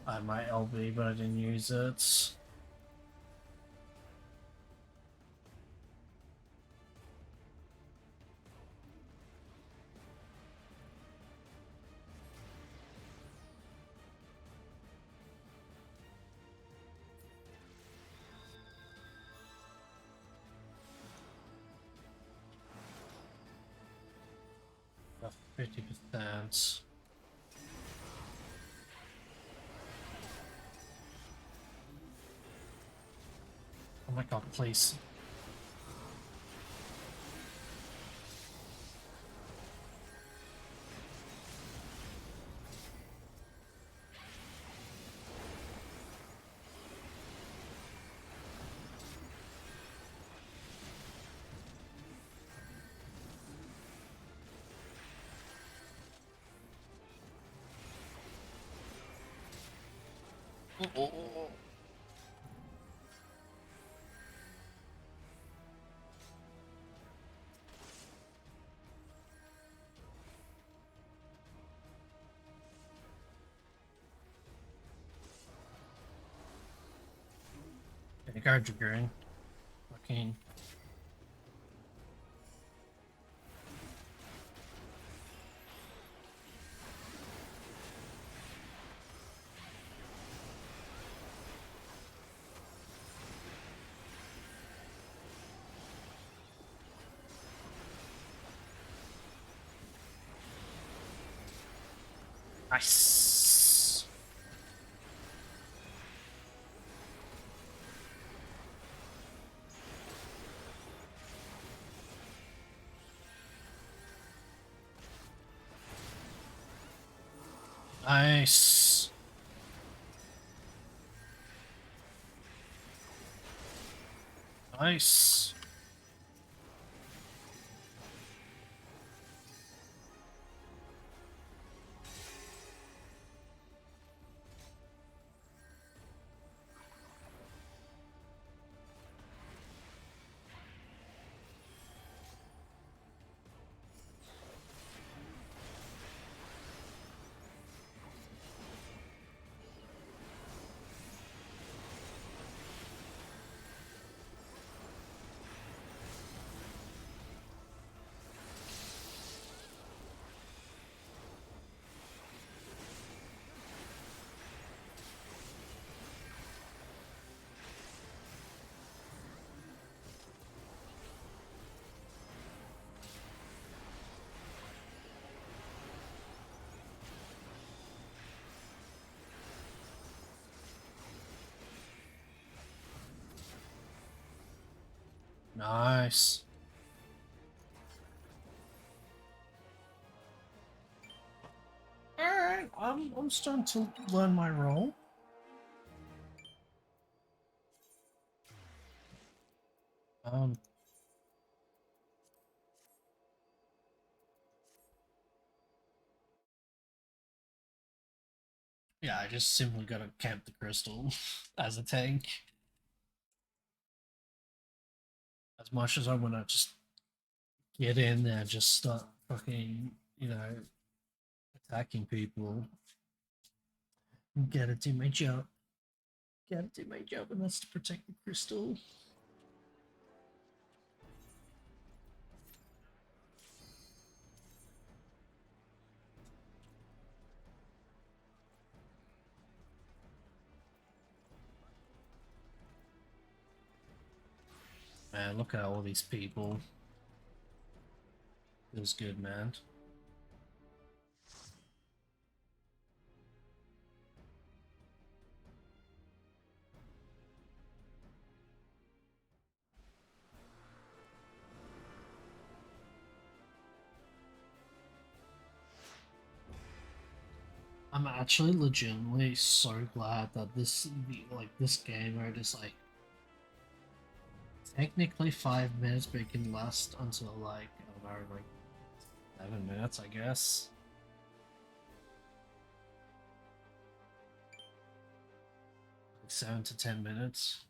I had my LB, but I didn't use it. About 50%. Oh my god, please. Oh. Okay, guard your green. Fucking. Nice. Nice. Nice. Nice. Alright, I'm starting to learn my role. Yeah, I just simply gotta camp the crystal as a tank. As much as I wanna just get in there and just start fucking, you know, attacking people. Gotta do my job. Gotta do my job, and that's to protect the crystal. Man, look at all these people. Feels good, man. I'm actually legitimately so glad that this game mode is like technically 5 minutes, but it can last until like I don't know, like 7 minutes, I guess. Like 7 to 10 minutes.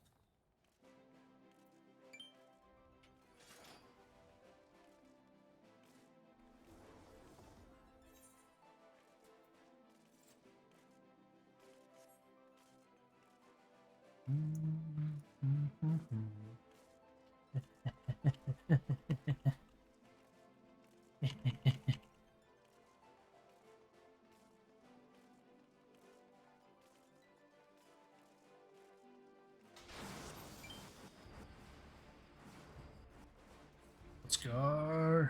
Let's go.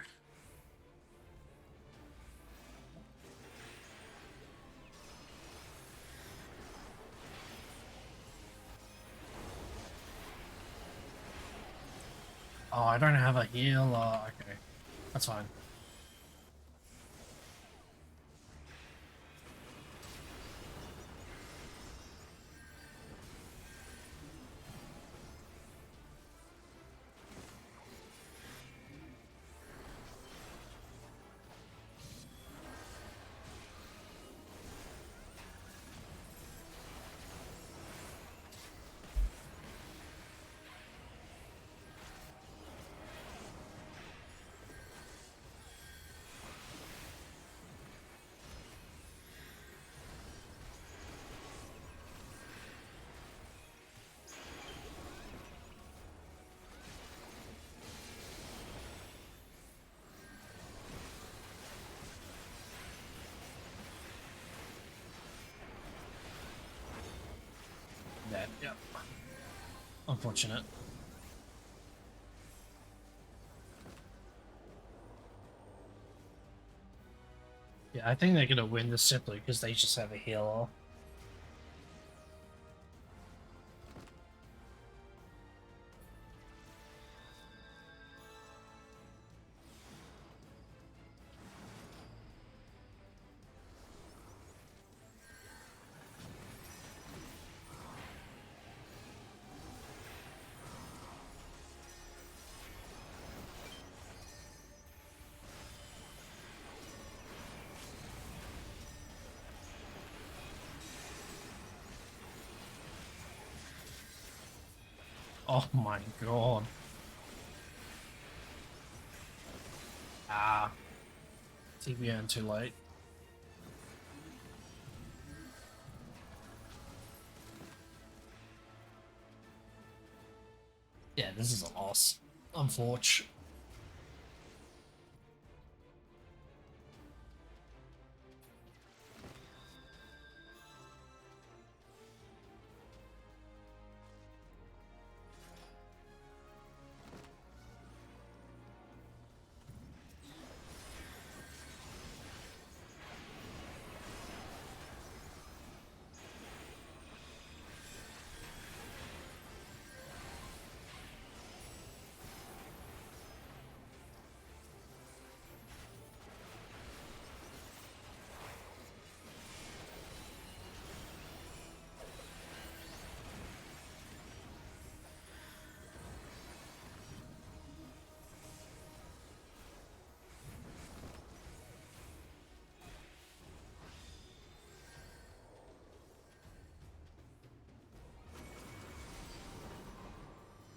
Oh, I don't have a heal. Okay, that's fine. Dead. Yep. Unfortunate. Yeah, I think they're gonna win this simply because they just have a healer. Oh my god. Ah. TBN too late. Yeah, this is a loss. Unfortunate.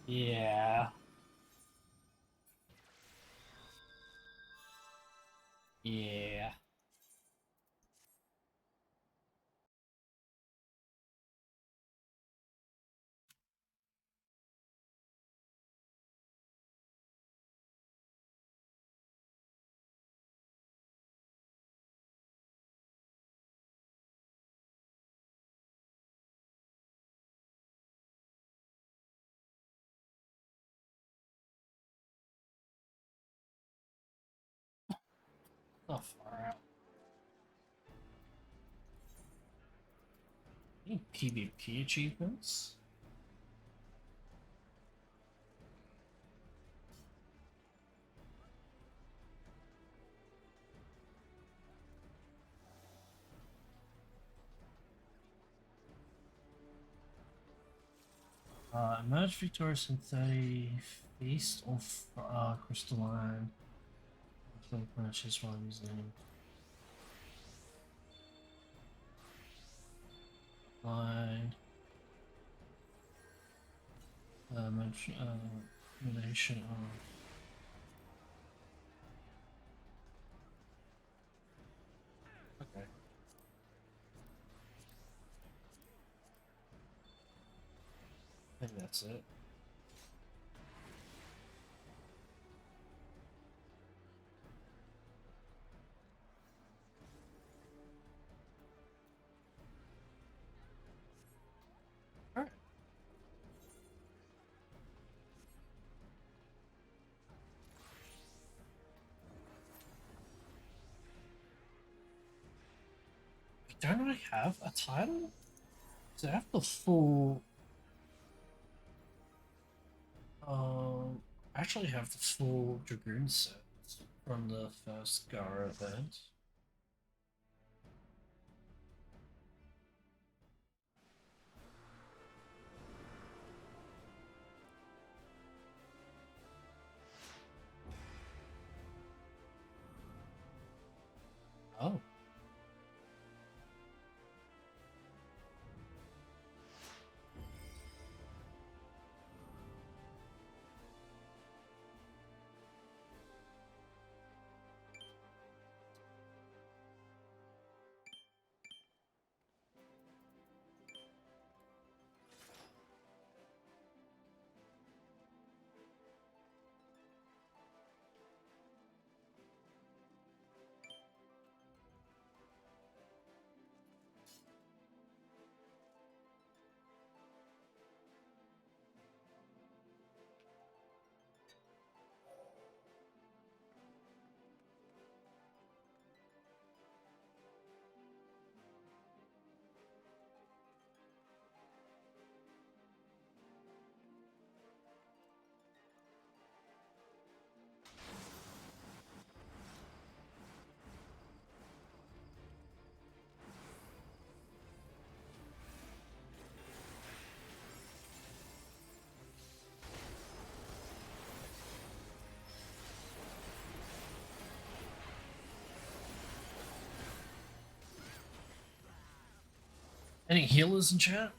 Yeah. Yeah. So far out. Any PvP achievements? Emerge victorious in 30 Feast of Crystalline. Don't purchase while using Line. Relation of. Okay. I think that's it. Alright. Don't I have a title? Do I have the full... I actually have the full Dragoon set from the first Gara event. Oh. Any healers in chat?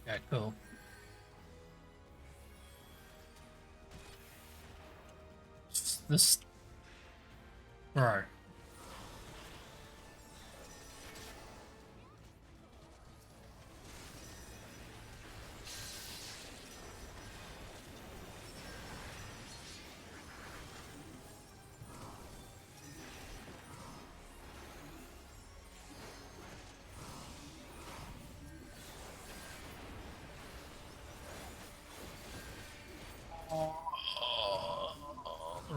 Yeah, cool. This... Right.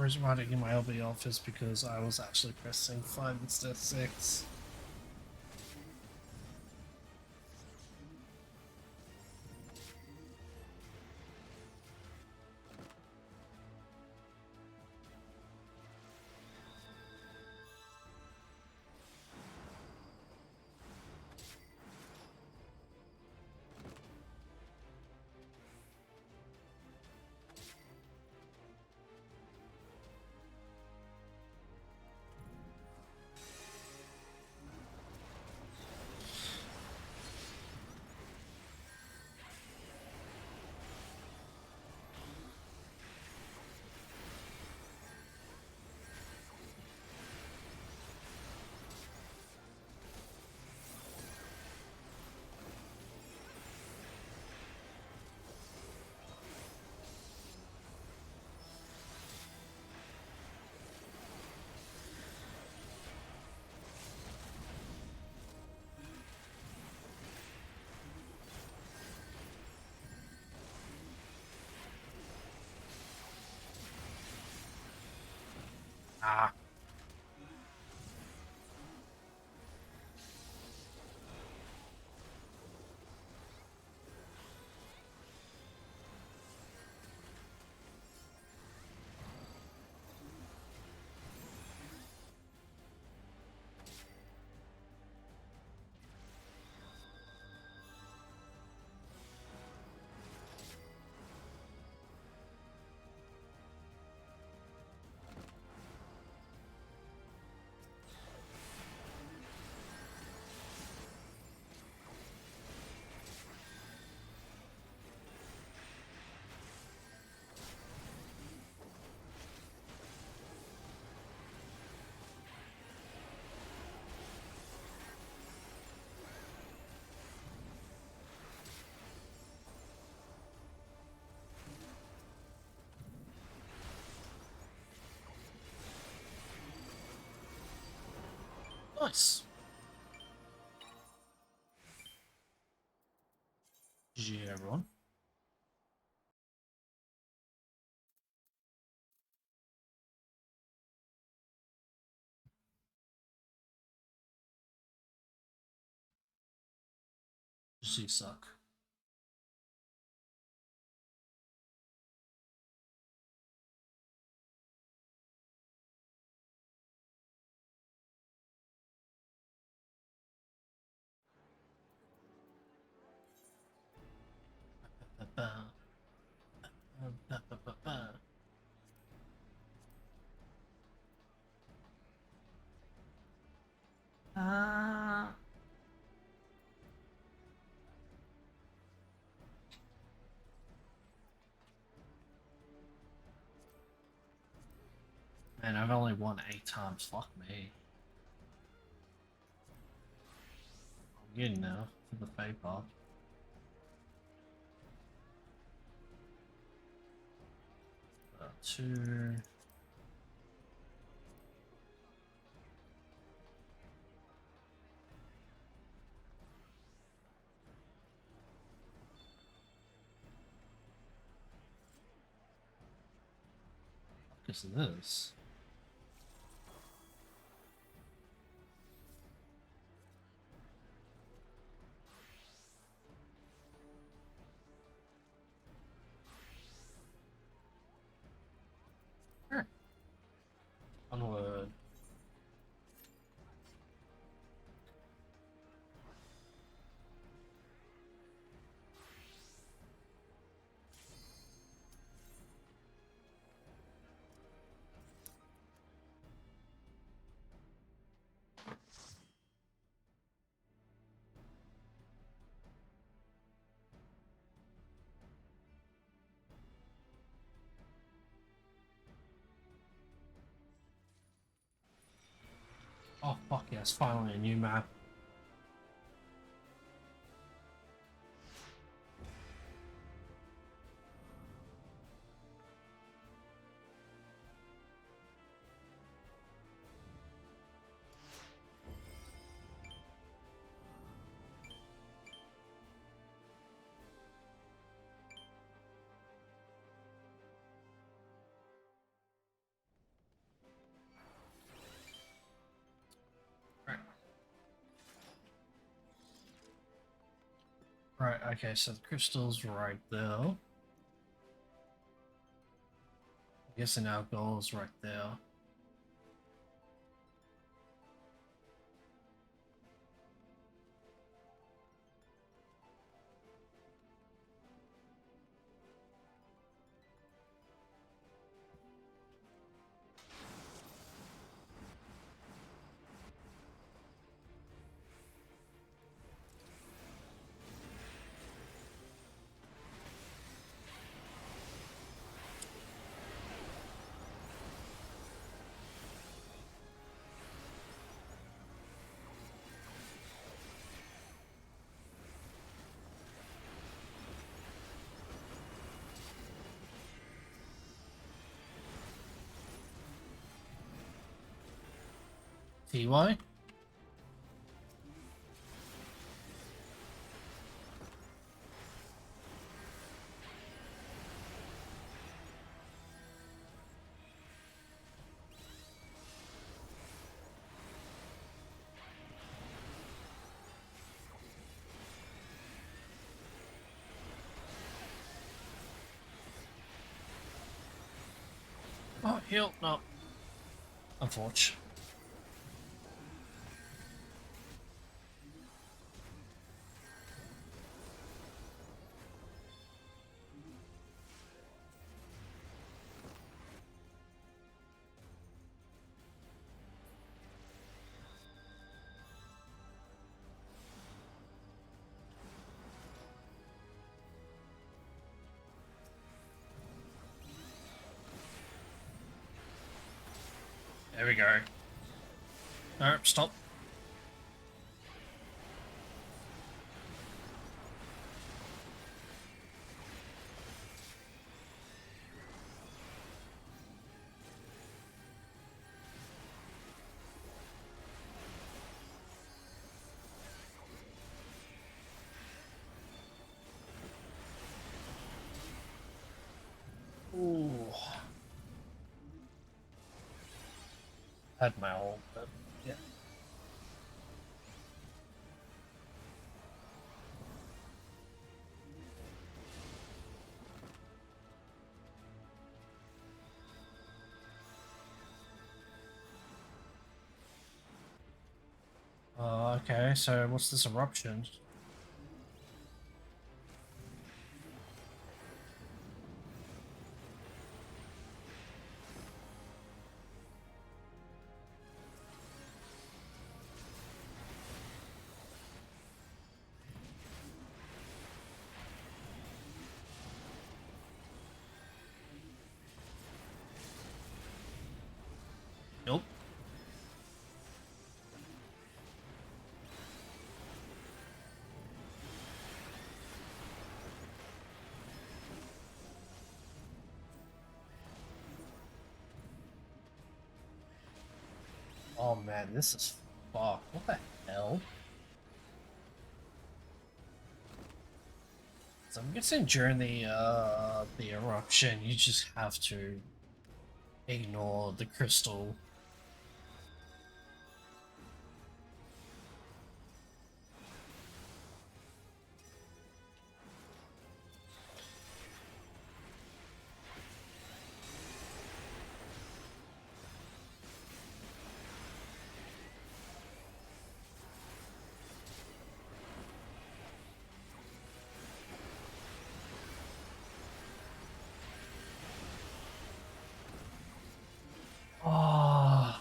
was writing in my LB office because I was actually pressing 5 instead of 6. Ah. Nice. GG everyone. You suck. Man, I've only won 8 times. Fuck me. I'm getting now for the fade path. Two. What is this? Onward. Oh fuck yes, finally a new map. Right, okay, so the crystal's right there. I'm guessing our goal is right there. TY? Oh, heal, no. Unfortunate. There we go. No, stop. Ooh. Had my ult, but yeah. Okay, so what's this eruption? Nope. Oh man, this is fucked. What the hell? So I'm guessing during the eruption, you just have to ignore the crystal. Oh.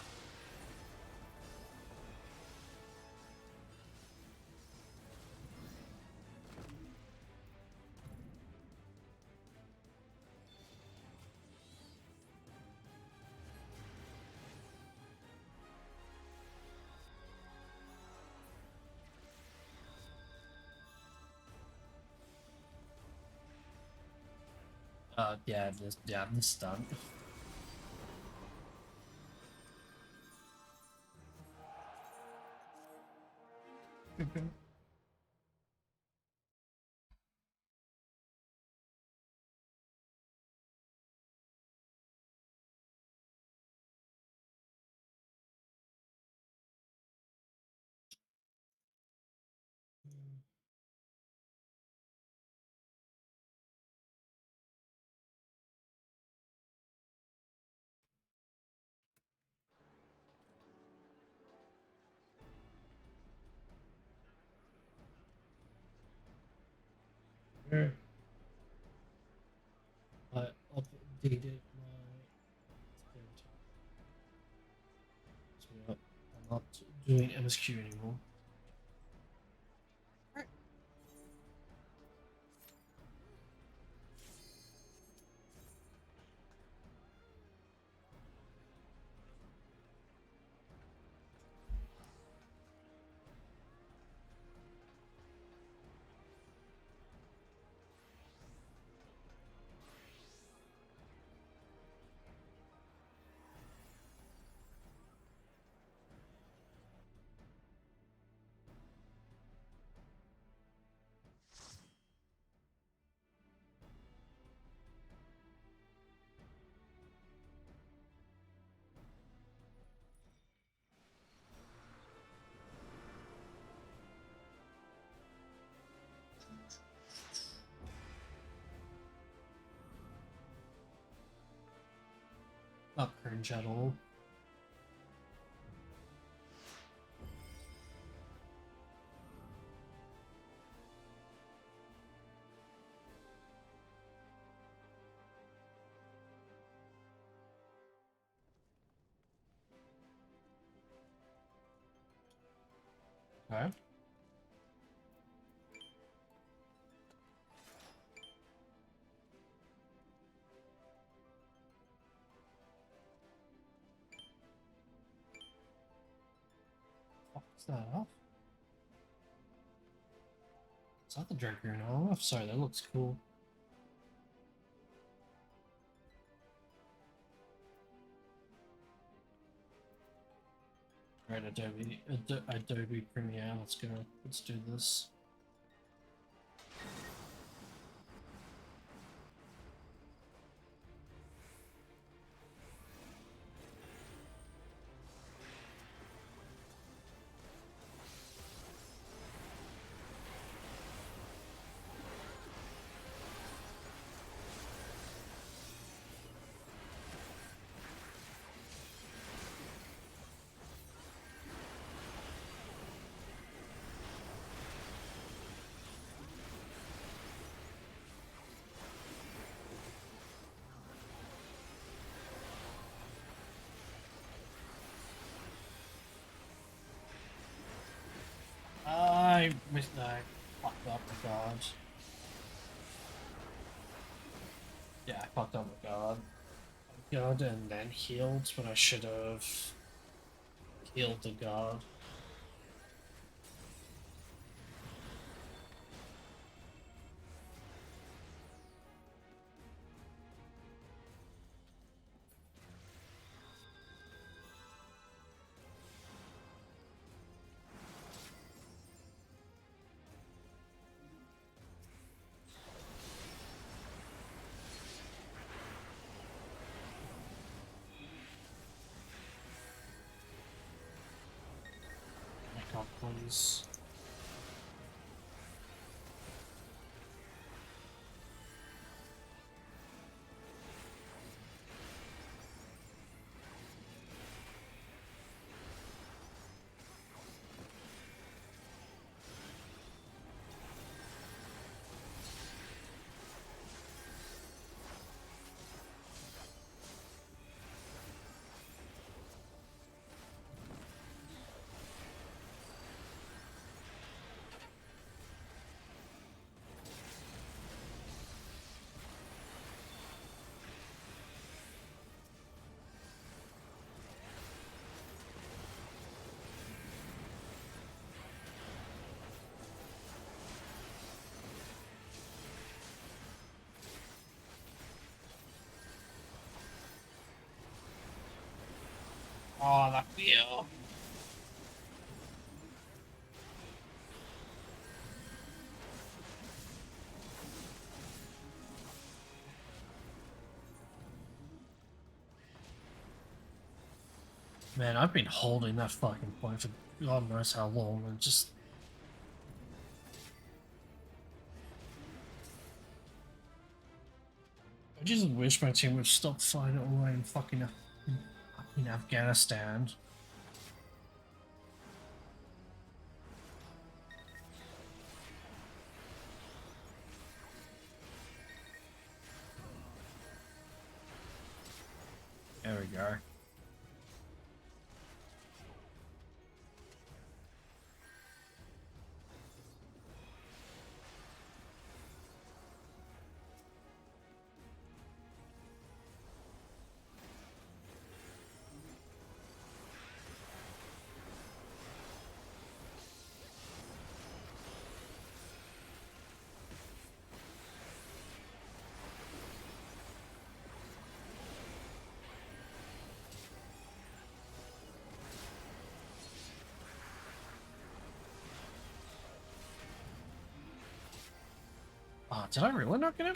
Yeah, this is done. Sure. I updated my spare time. So yeah, I'm not doing MSQ anymore. Not cringe at all. Okay. Fuck's that off? It's not the Dragoon. Oh, I'm sorry, that looks cool. Alright, Adobe Premiere, let's go. Let's do this. I missed that. Fucked up my god. Yeah, I fucked up my god. God, and then healed when I should have healed the god. My god, please. Oh, that feel. Man, I've been holding that fucking point for God knows how long, and just. I just wish my team would stop fighting away in fucking Afghanistan. There we go. Oh, did I really not get him?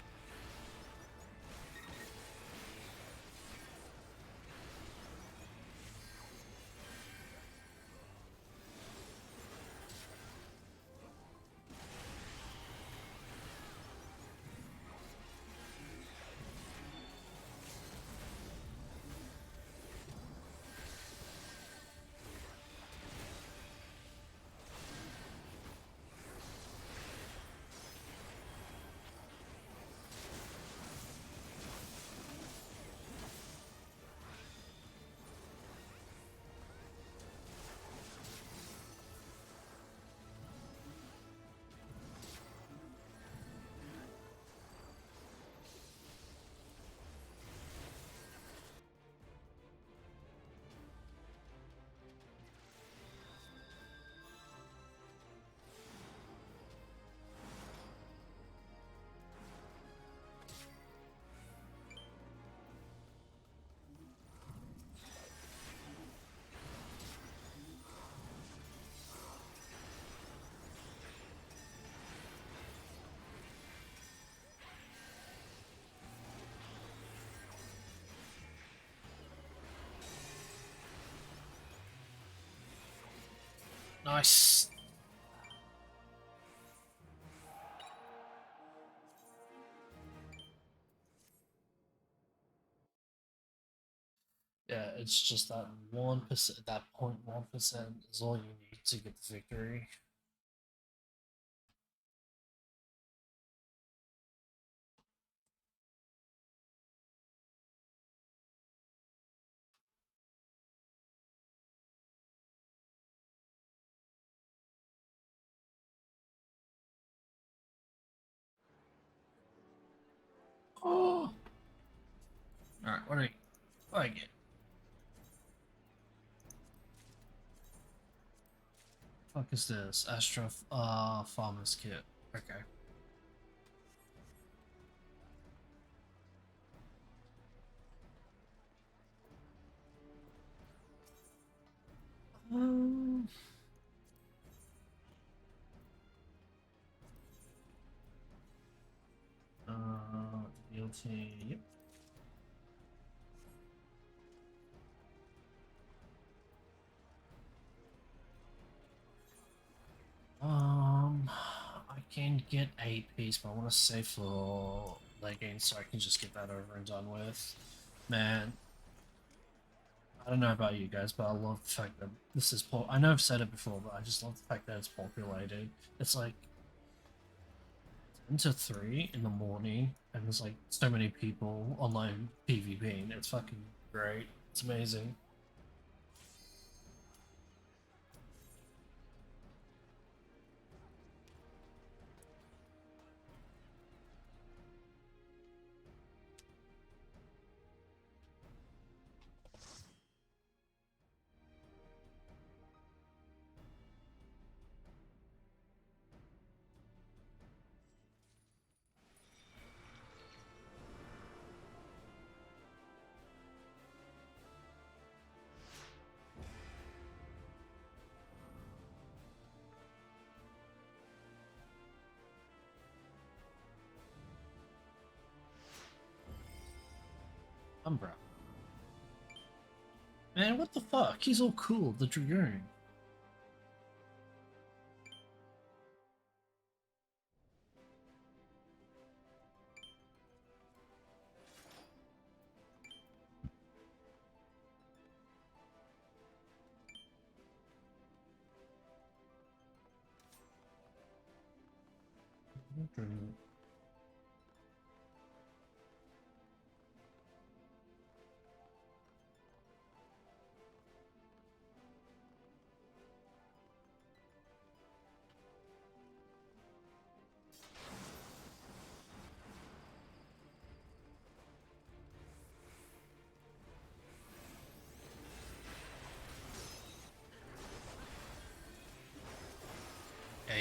Nice. Yeah, it's just that 1%, that 0.1% is all you need to get the victory. Oh! Alright, what do I get? Fuck is this? Astro Farmer's Kit. Okay. Um, DLT, yep. I can get 8 piece, but I want to save for leggings so I can just get that over and done with. Man, I don't know about you guys, but I love the fact that this is I know I've said it before, but I just love the fact that it's populated. It's like 10 to 3 in the morning, and there's like so many people online PvPing. It's fucking great. It's amazing. Umbra. Man, what the fuck? He's all cool, the Dragoon.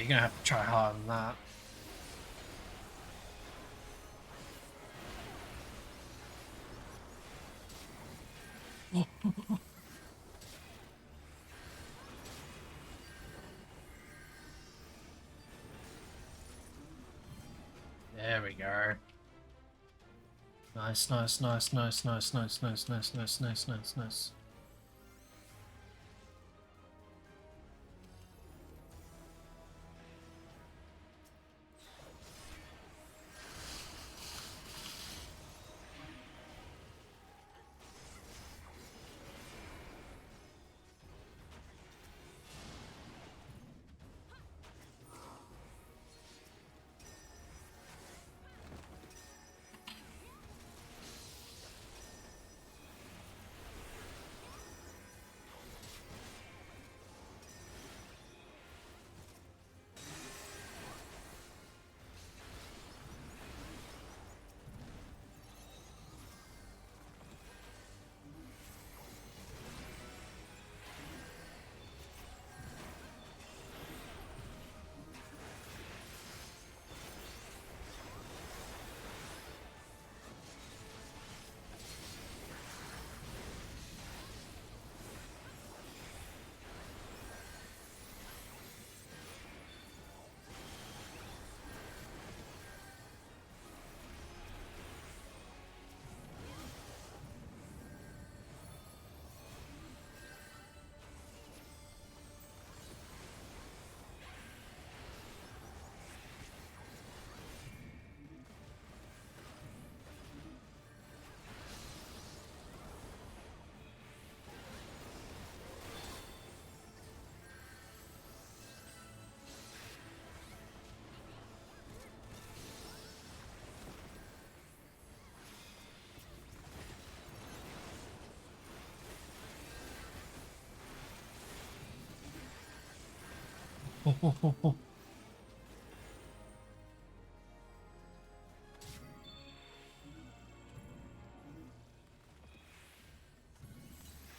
you're gonna have to try harder than that. There we go. Nice, nice, nice, nice, nice, nice, nice, nice, nice, nice, nice, nice.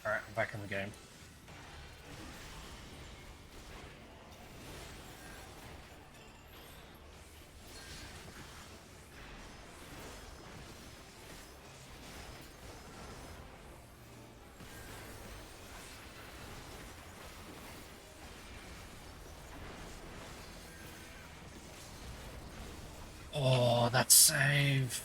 Alright, I'm back in the game. Oh, that save!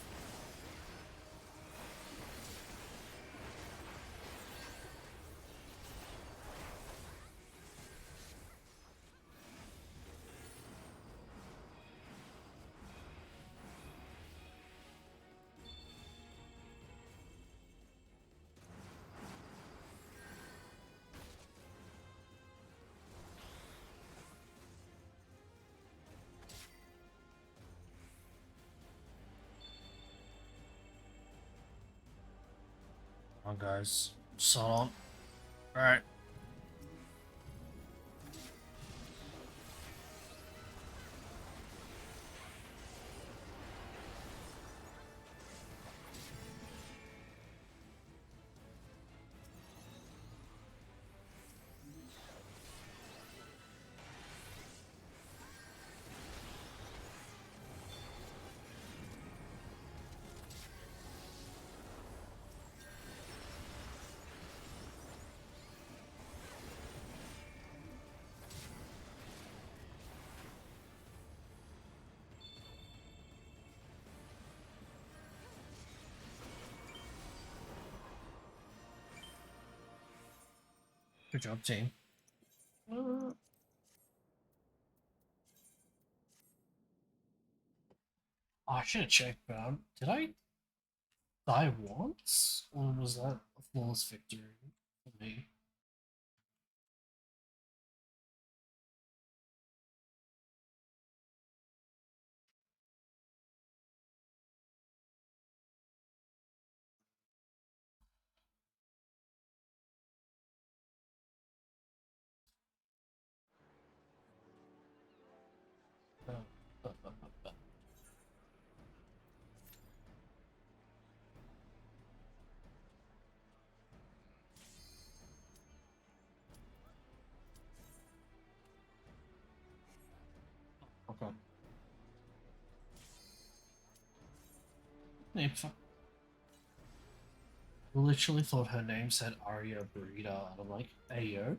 Come on, guys. So on. Alright. Good job, team. Oh, I should have checked, but did I die once? Or was that a flawless victory for me? I literally thought her name said Aria Burita, and I'm like, Ayo.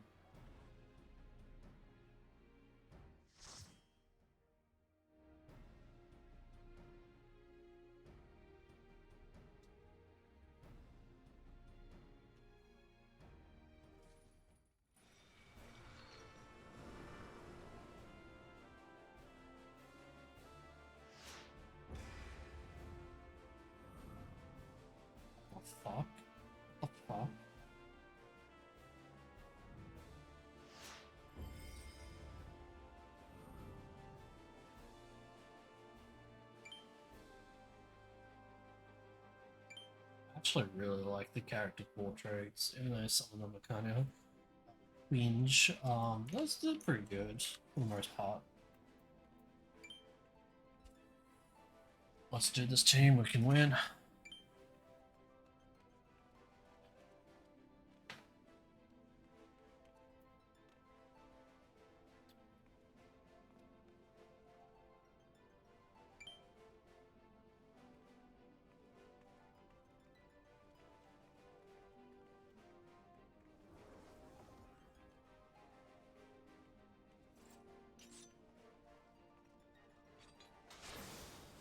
What the fuck? What the fuck? I actually really like the character portraits, even though some of them are kind of cringe. They're pretty good for the most part. Let's do this team, we can win.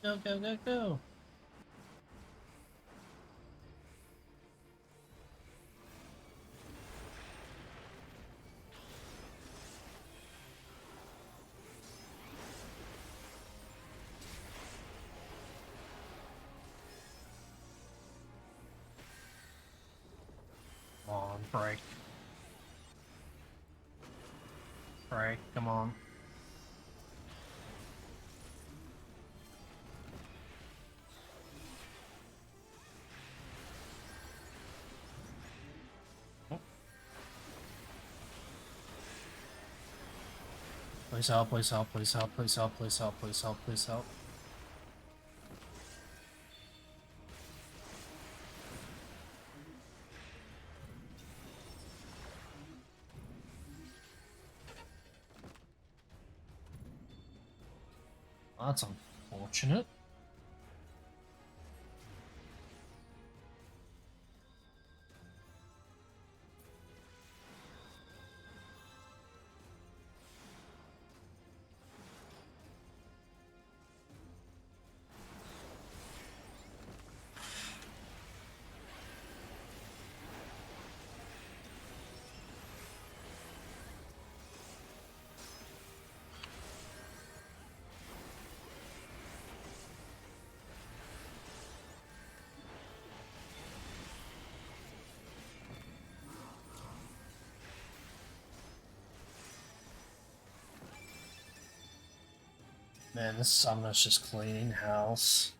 Go, go, go, go! Come on, break. Break, come on. Please help, please help, please help, please help, please help, please help, please help. That's unfortunate. Man, this summoner's just cleaning house.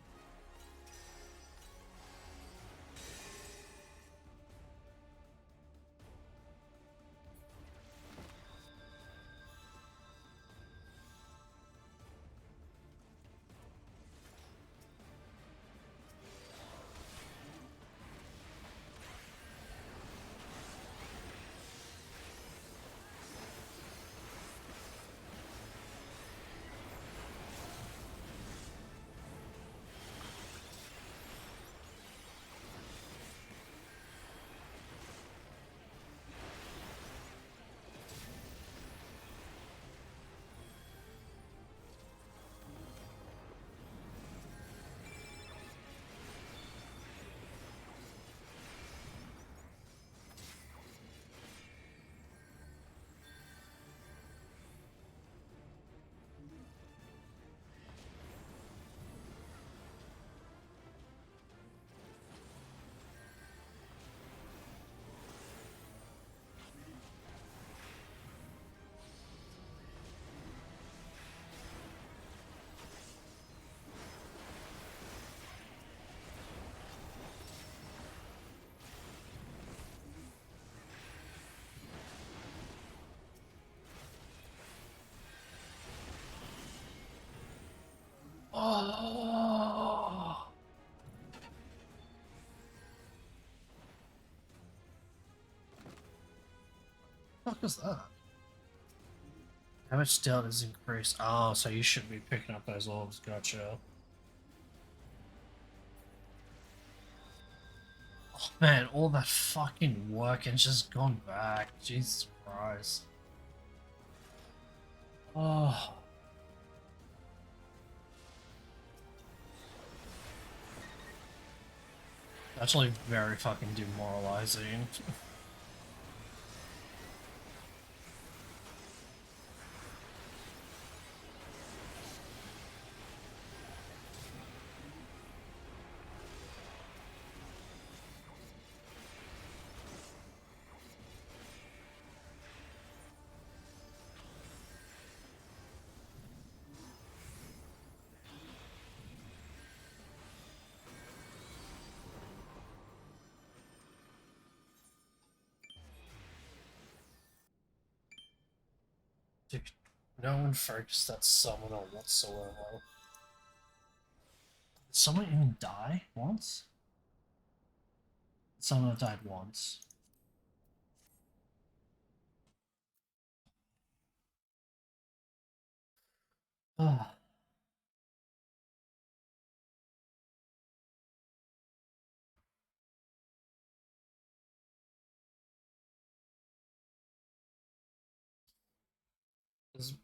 Oh! What the fuck is that? Damage still is increased. Oh, so you should be picking up those orbs, gotcha. Oh man, all that fucking work and just gone back. Jesus Christ. Oh. Actually very fucking demoralizing. Dude, no one focused that summoner whatsoever. Did someone even die once? Someone died once. Ah.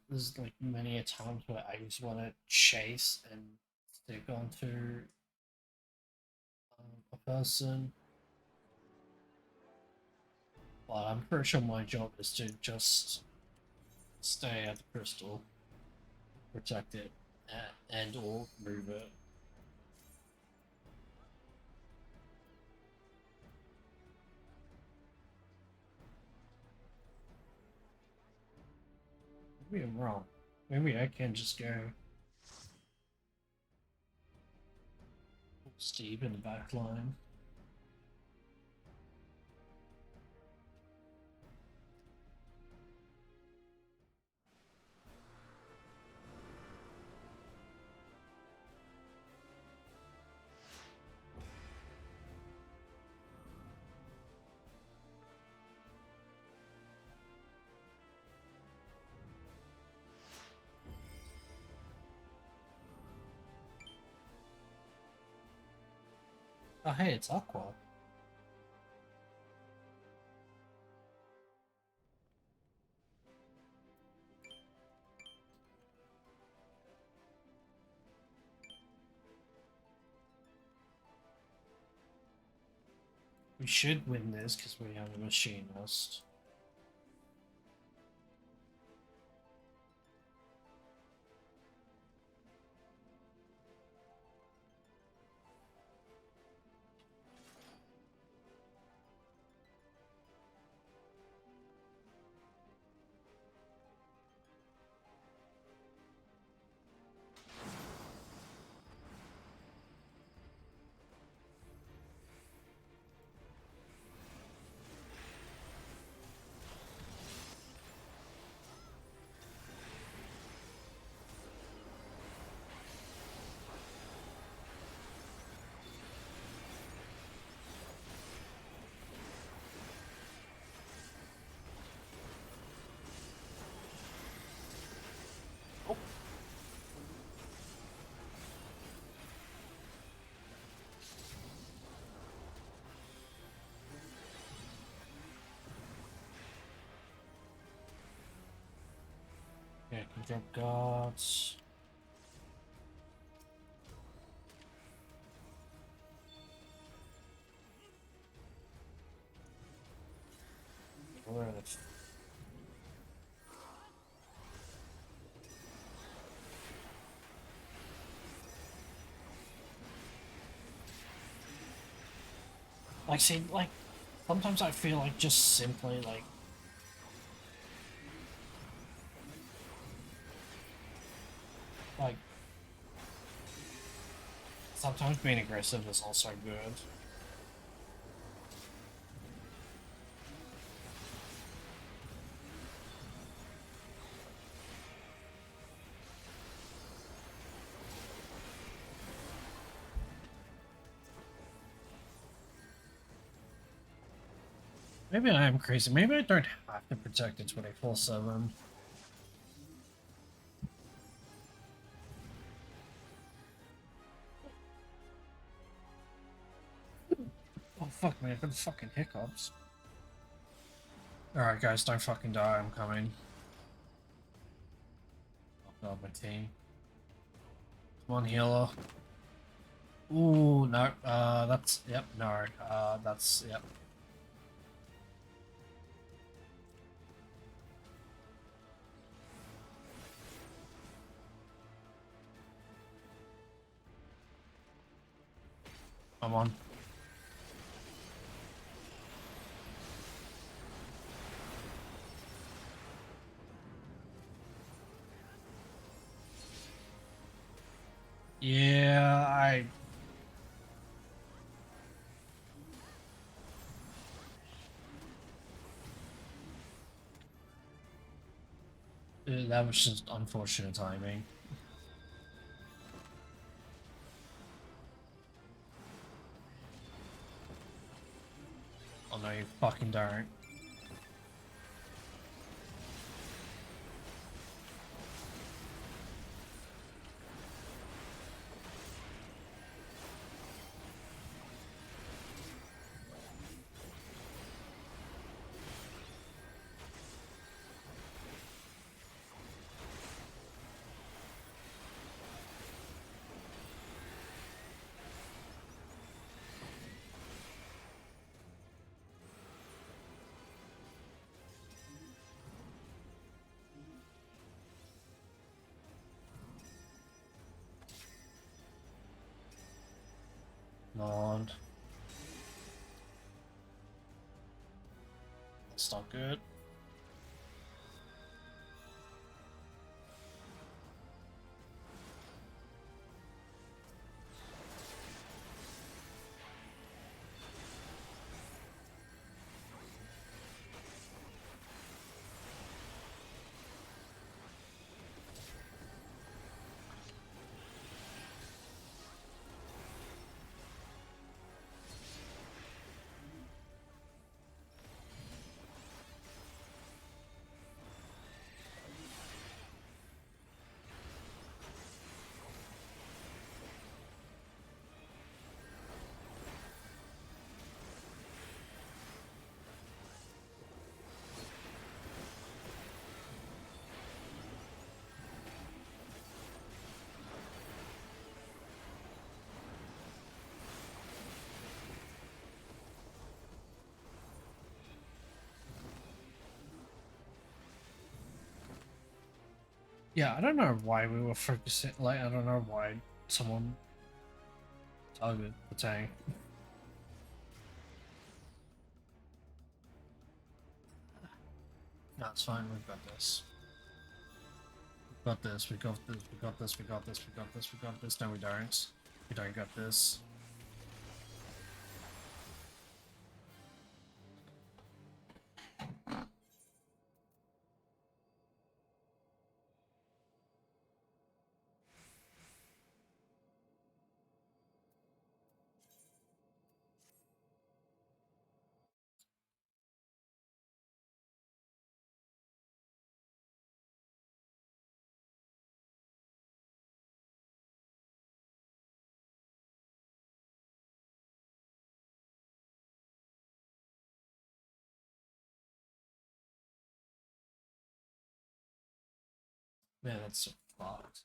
There's like many a times where I just want to chase and stick onto a person, but I'm pretty sure my job is to just stay at the crystal, protect it, and or move it. Maybe I'm wrong. Maybe I can just go Steve in the back line. Oh hey, it's Aqua. We should win this because we have a machinist. Yeah, can drop guards. Where are the like, see, like, sometimes I feel like just simply, like, sometimes being aggressive is also good. Maybe I am crazy. Maybe I don't have to protect it 24/7. Oh fuck me, I've got the fucking hiccups. Alright guys, don't fucking die, I'm coming. Oh god, my team. Come on, healer. Ooh, no, that's, yep, no, that's, yep. I'm on. Yeah, that was just unfortunate timing. Oh no, you fucking don't. Nod. That's not good. Yeah, I don't know why we were focusing, like, I don't know why someone targeted the tank. No, it's fine, we've got this. We've got this, we got this, we got this, we got this, we got this, we got this. No, we don't. We don't got this. Man, that's so fucked.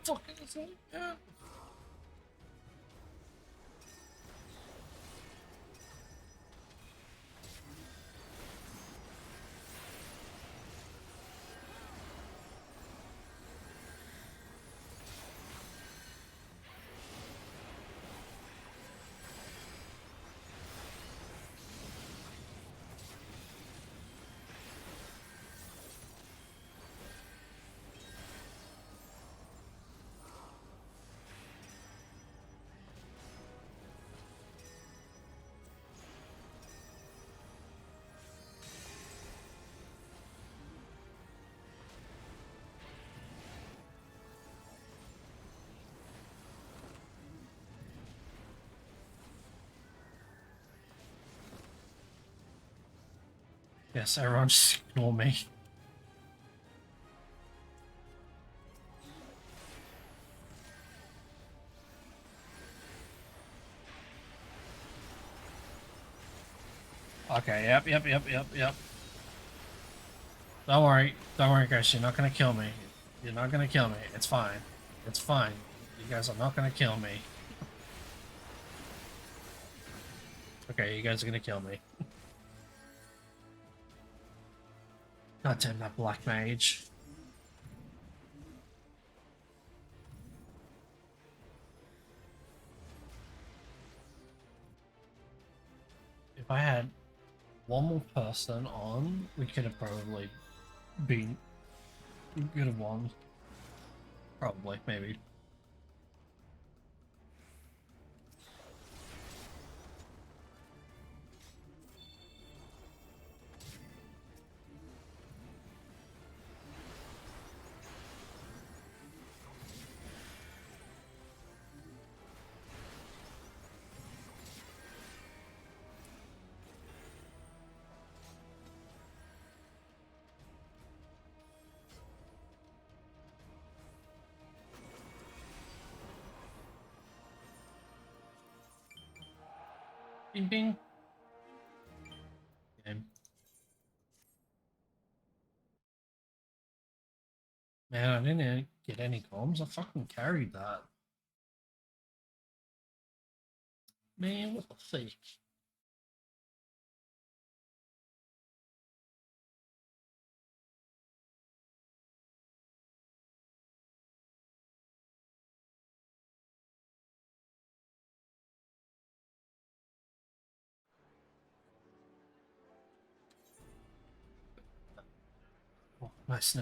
fucking is it? Yeah. Yes, everyone just ignore me. Okay, yep. Don't worry, guys. You're not gonna kill me. You're not gonna kill me. It's fine. It's fine. You guys are not gonna kill me. Okay, you guys are gonna kill me. God damn that black mage. If I had one more person on, we could have probably been. We could have won. Probably, maybe. Bing bing. Game. Man, I didn't get any comms. I fucking carried that. Man, what the fuck? Oh, nice.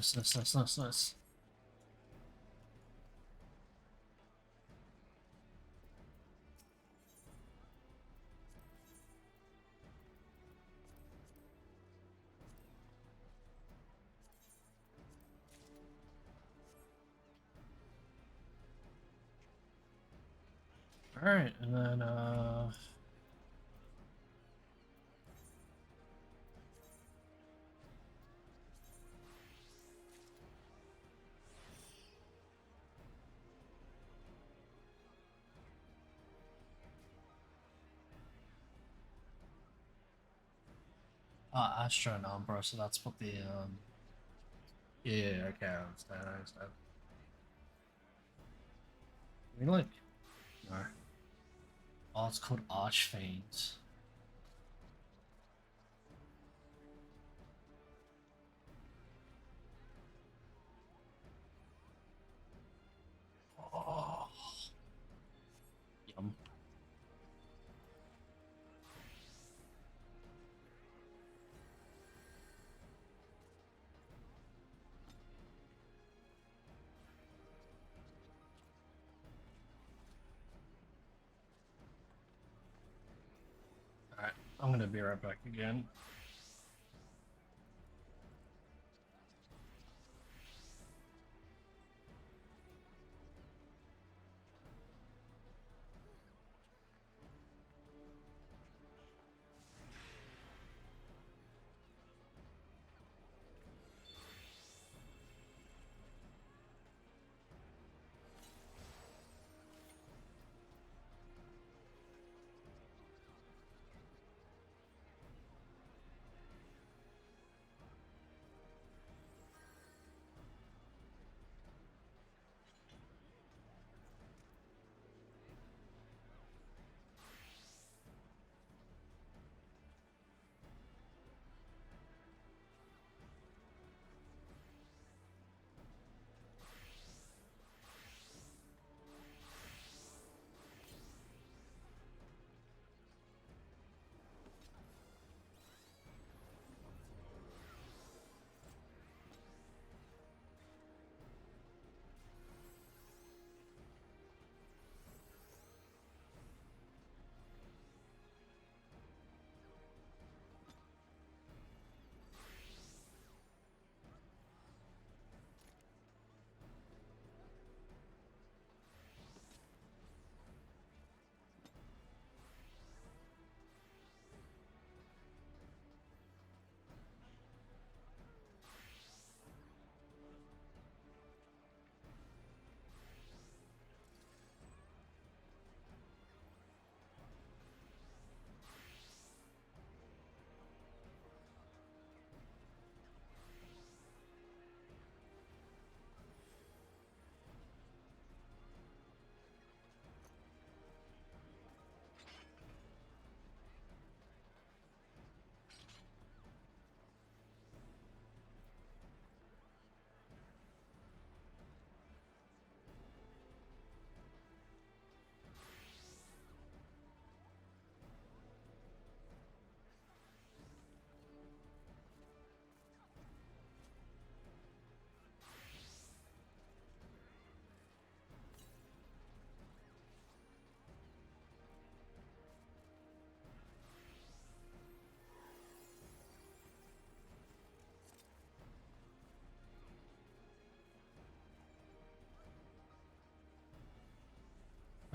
Alright, and then, Astro and Umbra, so that's what the, yeah, okay, I understand. I mean, like, no. Oh, it's called Archfiends. Oh. Yum. Alright, I'm gonna be right back again.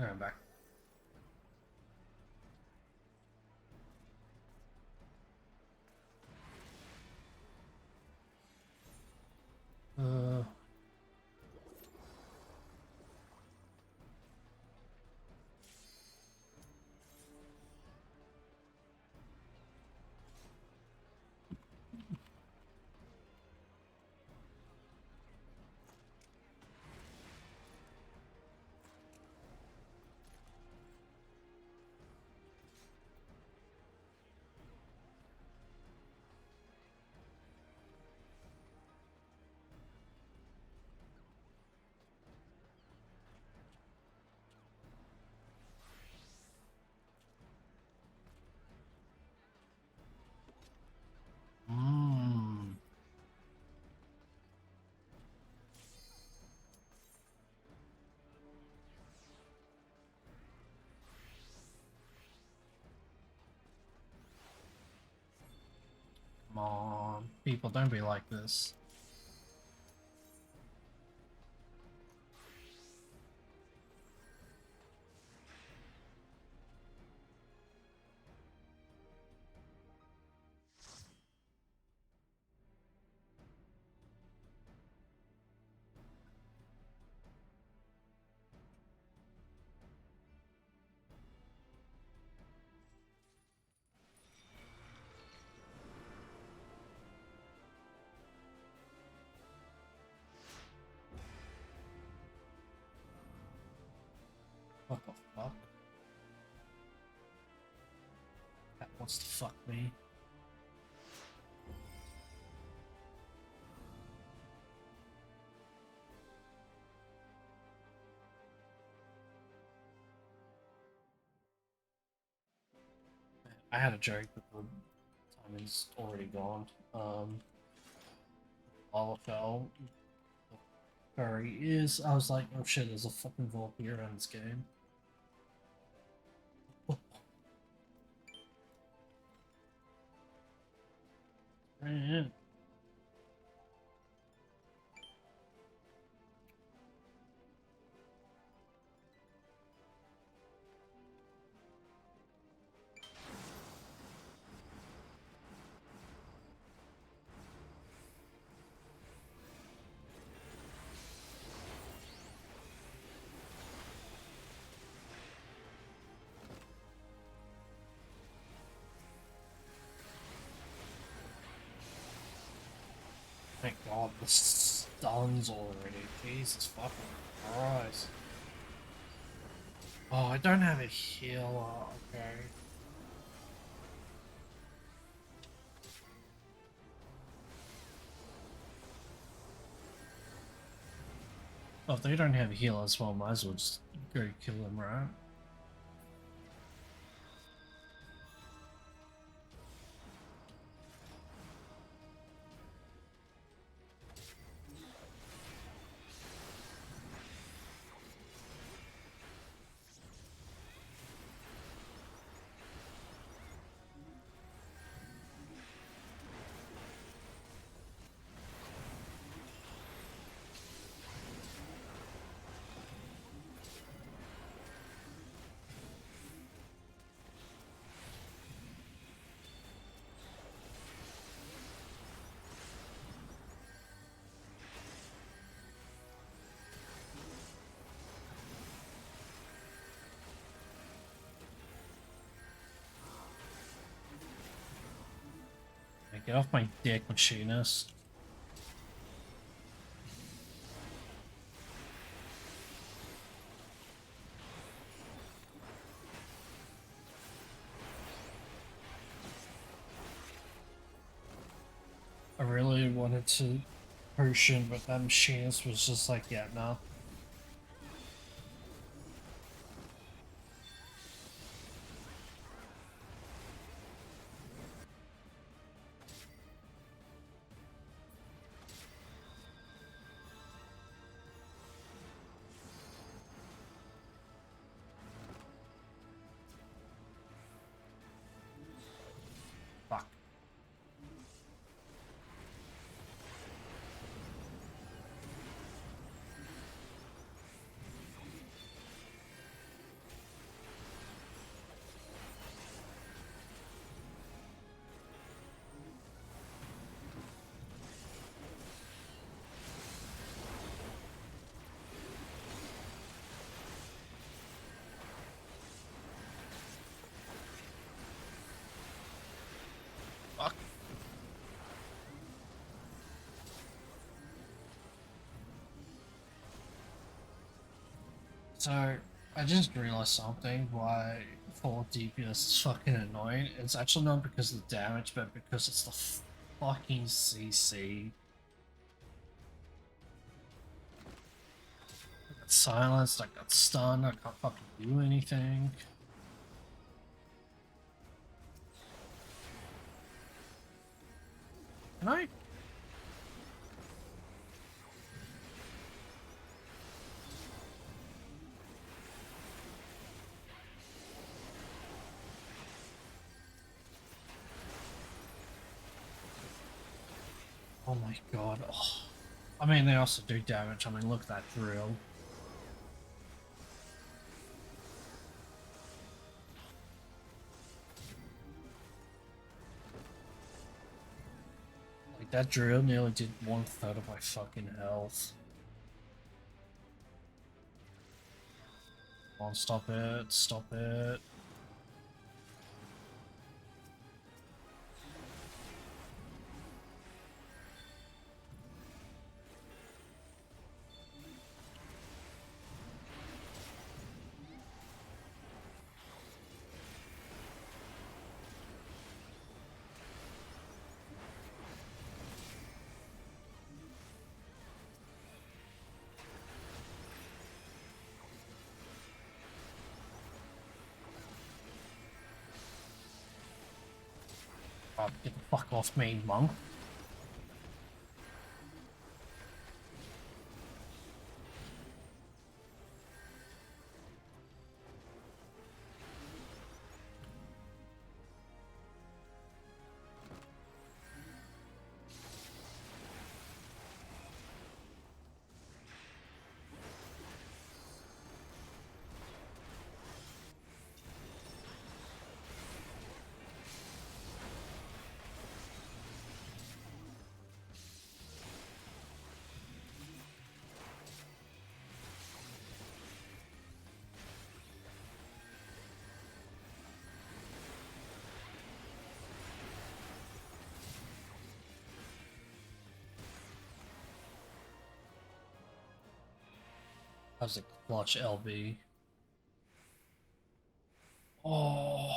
I'm back. Uh. Mmm. Come on, people, don't be like this. What the fuck? That wants to fuck me. I had a joke, but the time is already gone. Lalafell, Curry is. I was like, oh shit, there's a fucking Volpy around this game. Man. Thank God the stuns already. Jesus fucking Christ. Oh, I don't have a healer. Okay. Oh, if they don't have a healer as well, might as well just go kill them, right? Get off my dick, machinist. I really wanted to potion, but that machinist was just like, yeah, no. Fuck. So, I just realized something why 4 DPS is fucking annoying. It's actually not because of the damage, but because it's the fucking CC. I got silenced, I got stunned, I can't fucking do anything. Can I? Oh my god. Oh. I mean, they also do damage. I mean, look at that drill. Like, that drill nearly did 1/3 of my fucking health. Come on, stop it. Stop it. Oh, get the fuck off me, monk. That was a clutch LB. Oh.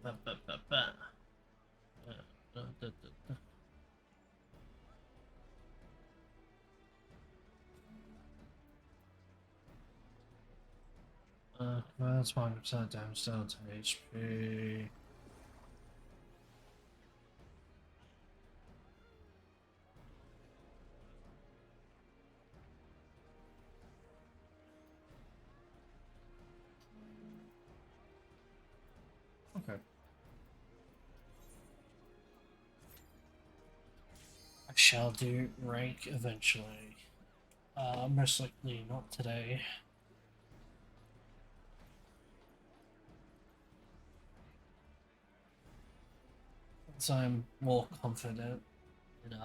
Ba, ba, ba, ba. Da, da, da, da. That's 100% damage down to HP. Okay. I shall do rank eventually. Most likely not today. Since I'm more confident in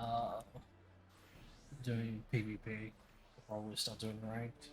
doing PvP, I'll probably start doing ranked.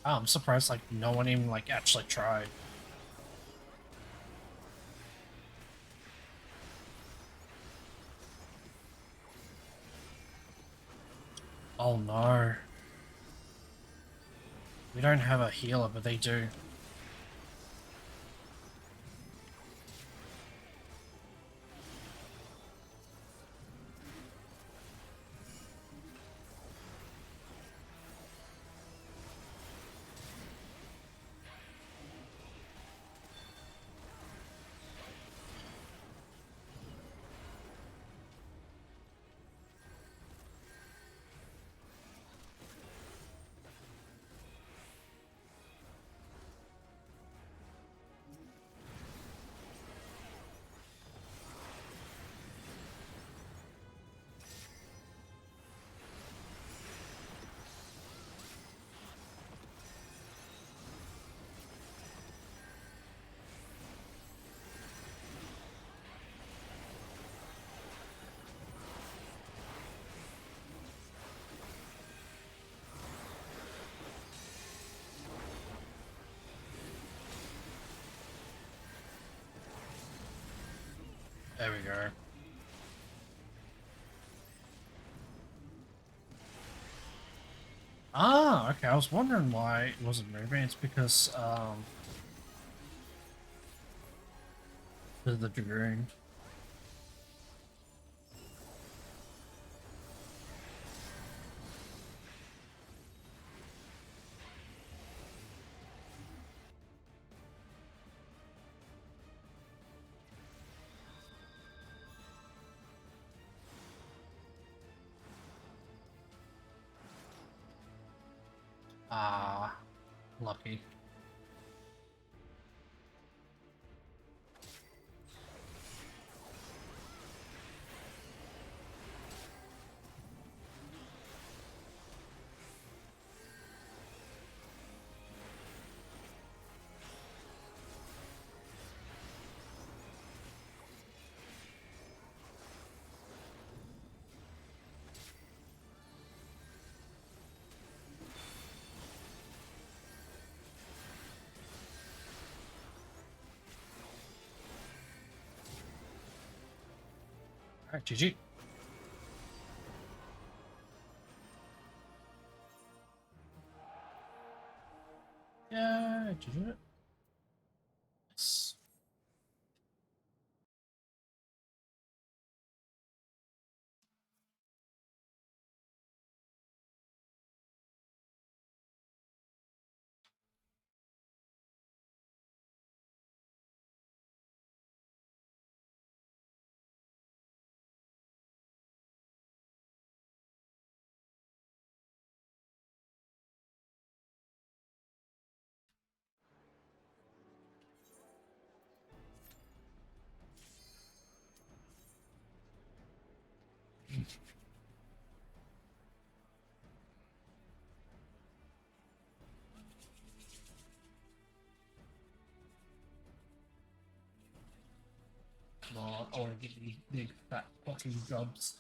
Oh, I'm surprised like no one even like actually tried. Oh no. We don't have a healer, but they do. There we go. Ah, okay. I was wondering why it wasn't moving. It's because of the dragoon. Ah, lucky. Alright, GG. Yeah, GG. Yes. Come on, I want to get these big fat fucking jobs.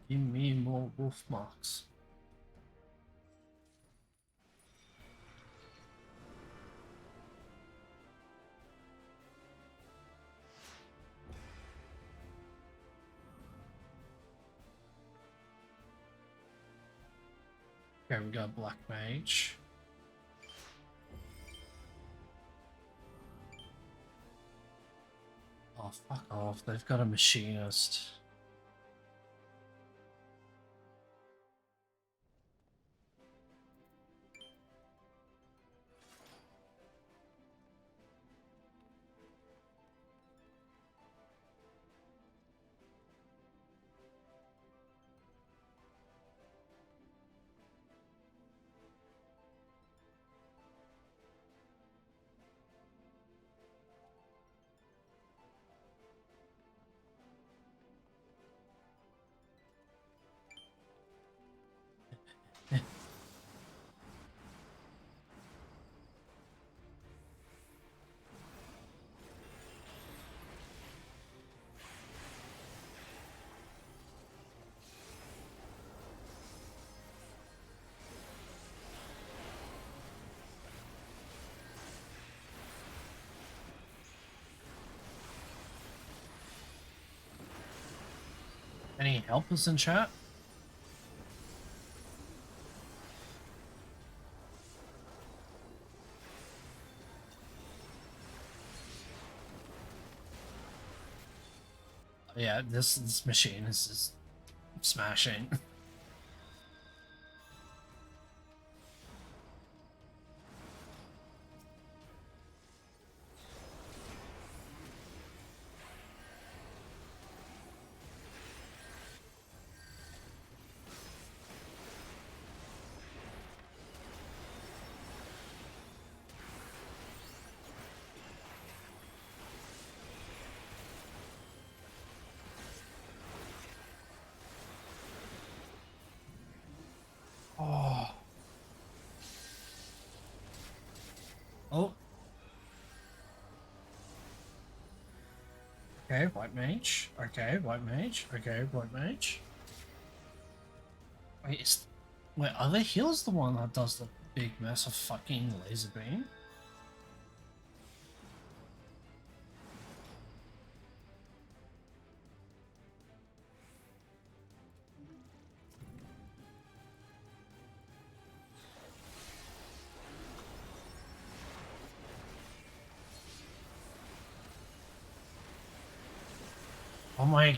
Give me more wolf marks. Okay, we got Black Mage. Oh, fuck off. They've got a Machinist. Any helpers in chat? Yeah, this machine is just smashing. Oh. Oh. Okay, white mage. Okay, white mage. Okay, white mage. Wait, are the heals the one that does the big massive fucking laser beam? Oh my.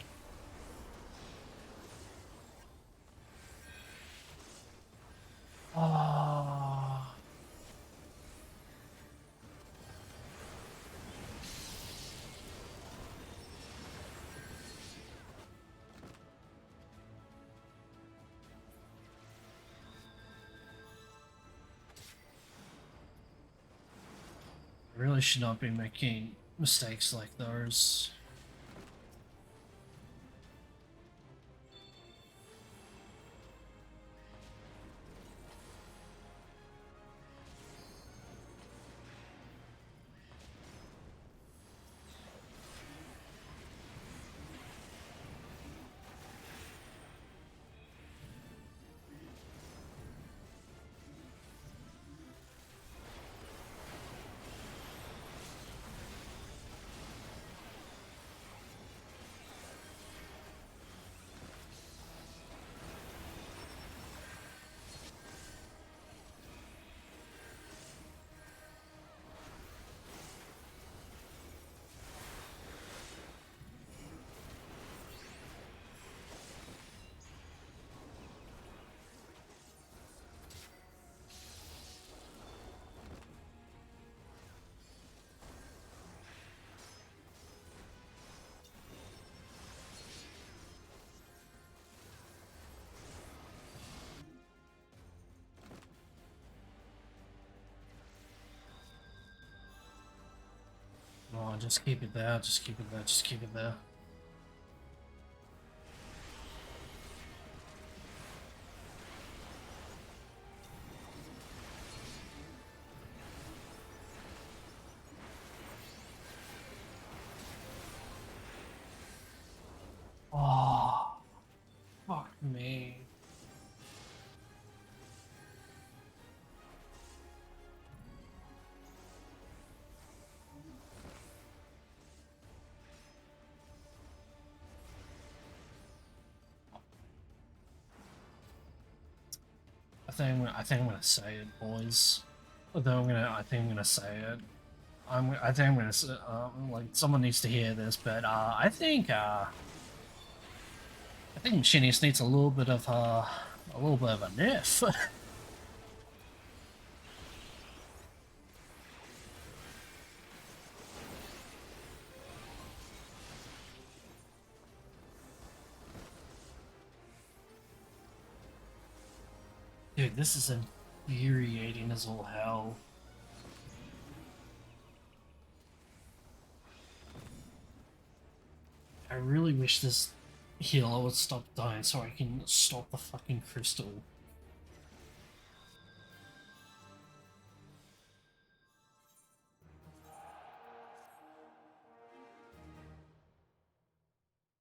Oh. I really should not be making mistakes like those. Oh, just keep it there, just keep it there, just keep it there. Oh, fuck me. I think I'm gonna say it, boys. I think I'm gonna say it. I think I'm gonna say, like someone needs to hear this, but I think Machinist needs a little bit of a nerf. Dude, this is infuriating as all hell. I really wish this healer would stop dying so I can stop the fucking crystal.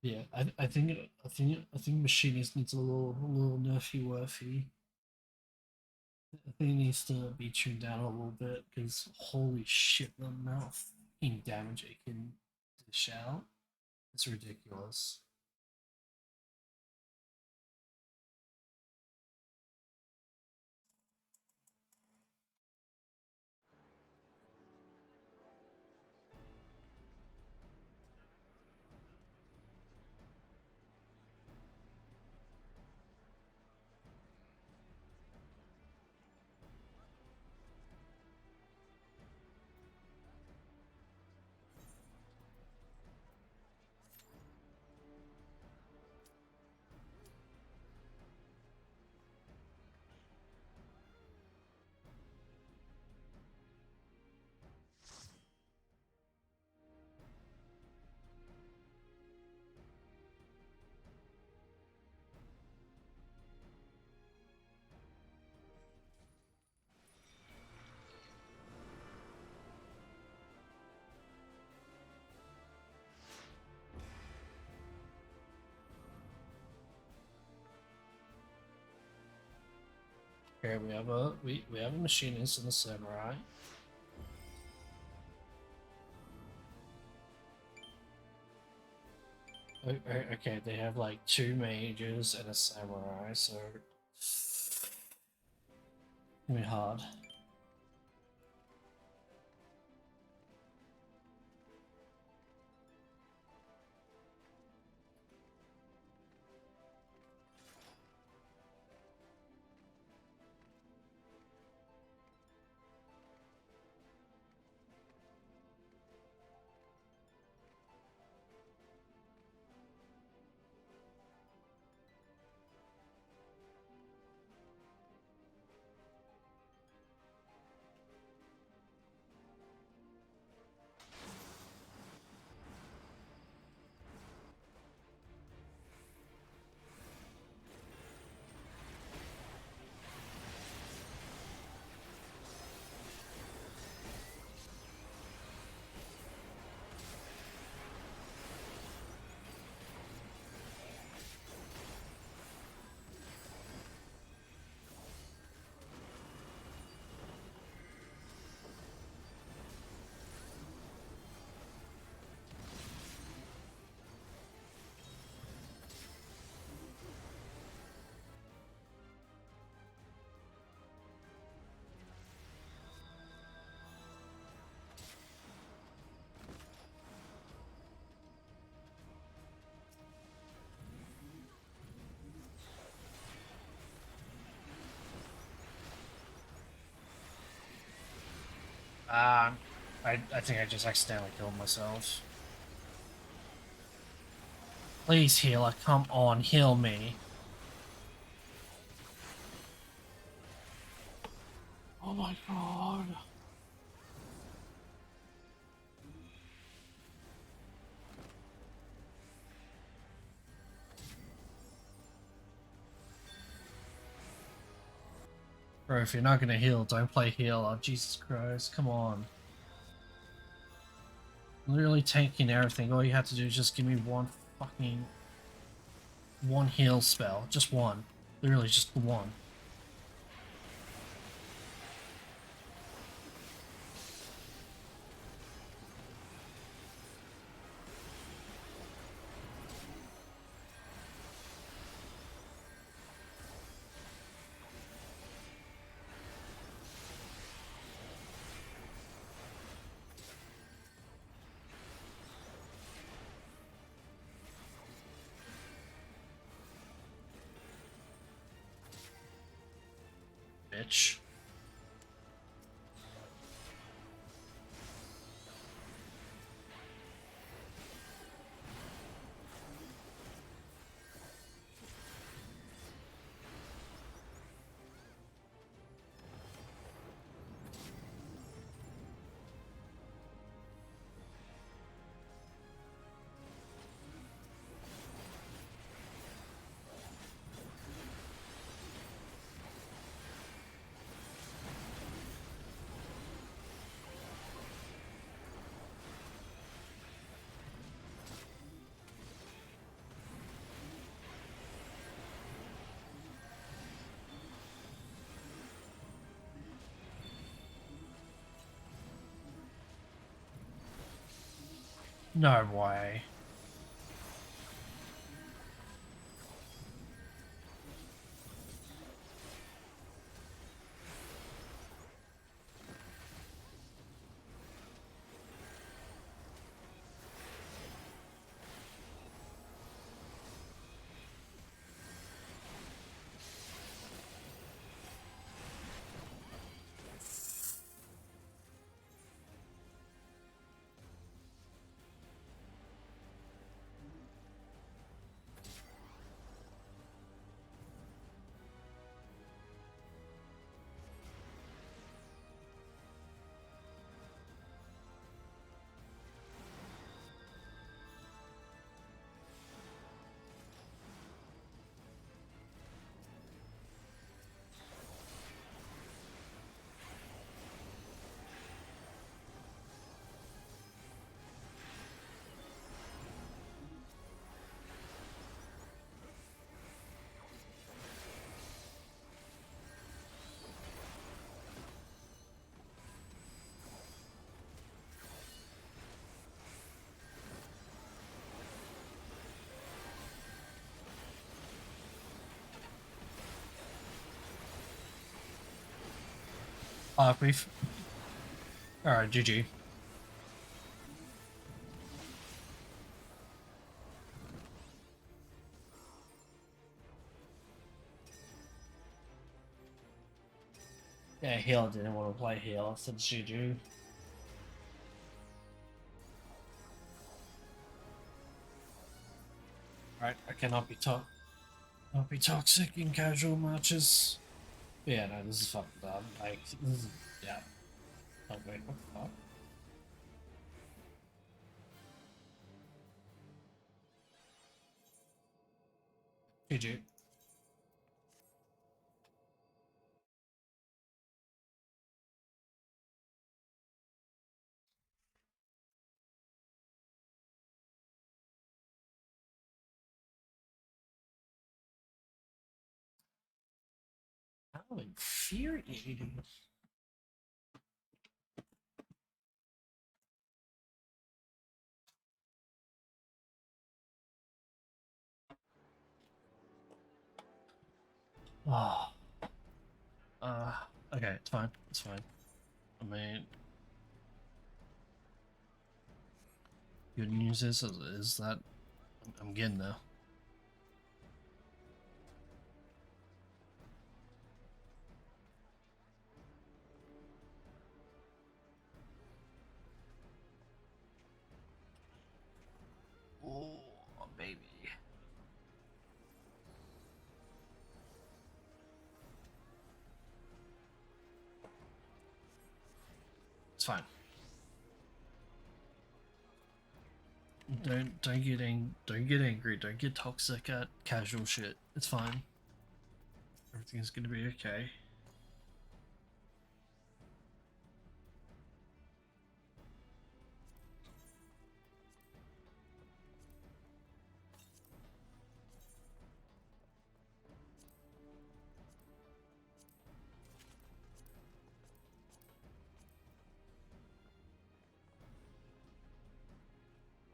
Yeah, I think Machinist needs a little nerfy worthy. I think it needs to be tuned down a little bit because holy shit, the amount of fucking damage it can dish out is ridiculous. Okay, we have a machinist and a samurai. Okay, they have like 2 mages and a samurai, so it's gonna be hard. I think I just accidentally killed myself. Please, healer, come on, heal me. Oh my god. Bro, if you're not gonna heal, don't play healer. Jesus Christ, come on. Literally tanking everything. All you have to do is just give me one heal spell. Just one. Literally just one. Bitch. No way. Brief. Alright, GG. Yeah, heal didn't want to play heal, I said GG. Alright, I cannot be toxic in casual matches. But yeah, no, this is fucking dumb. Like, this is, yeah. Oh wait, what the fuck? GG. How infuriating. Oh. Okay, it's fine. It's fine. I mean, good news is that I'm getting there. Oh, baby. It's fine. Don't get angry. Don't get toxic at casual shit. It's fine. Everything's gonna be okay.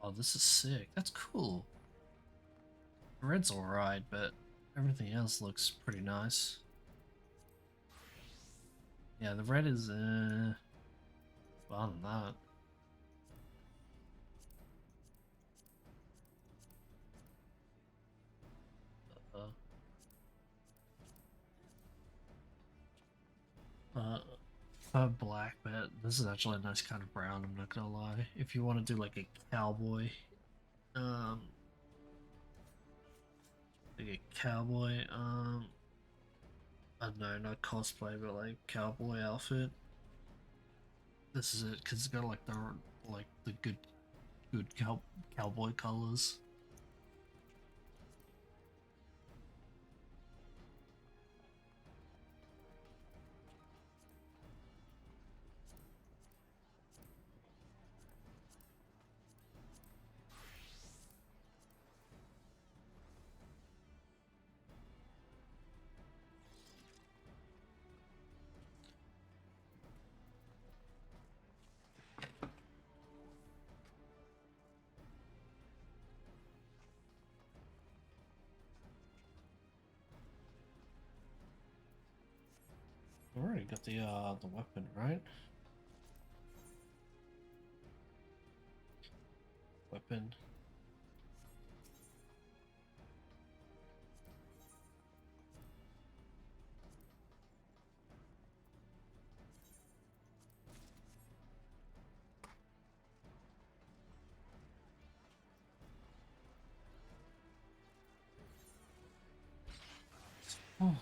Oh, this is sick. That's cool. Red's alright, but everything else looks pretty nice. Yeah, the red is, well, than that. Black, but this is actually a nice kind of brown, I'm not gonna lie. If you want to do like a cowboy, like a cowboy, I don't know, not cosplay, but like cowboy outfit. This is it, because it's got like the good cowboy colors. Alright, got the weapon, right? Weapon. Oh.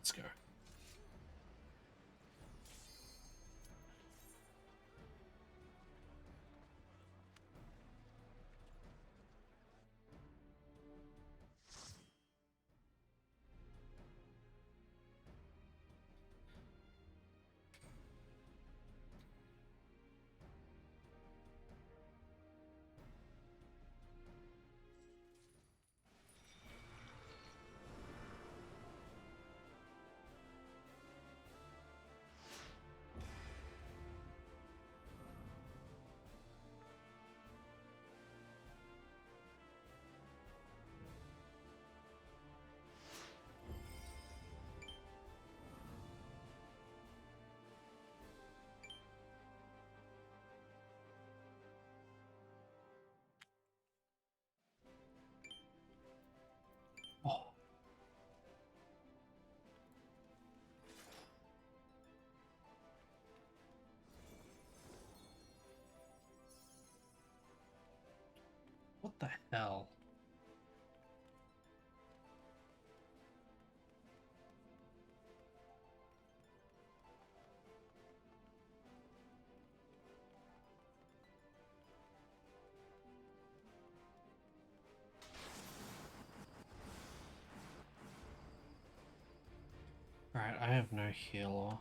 Let's go. Oh. What the hell? Alright, I have no healer.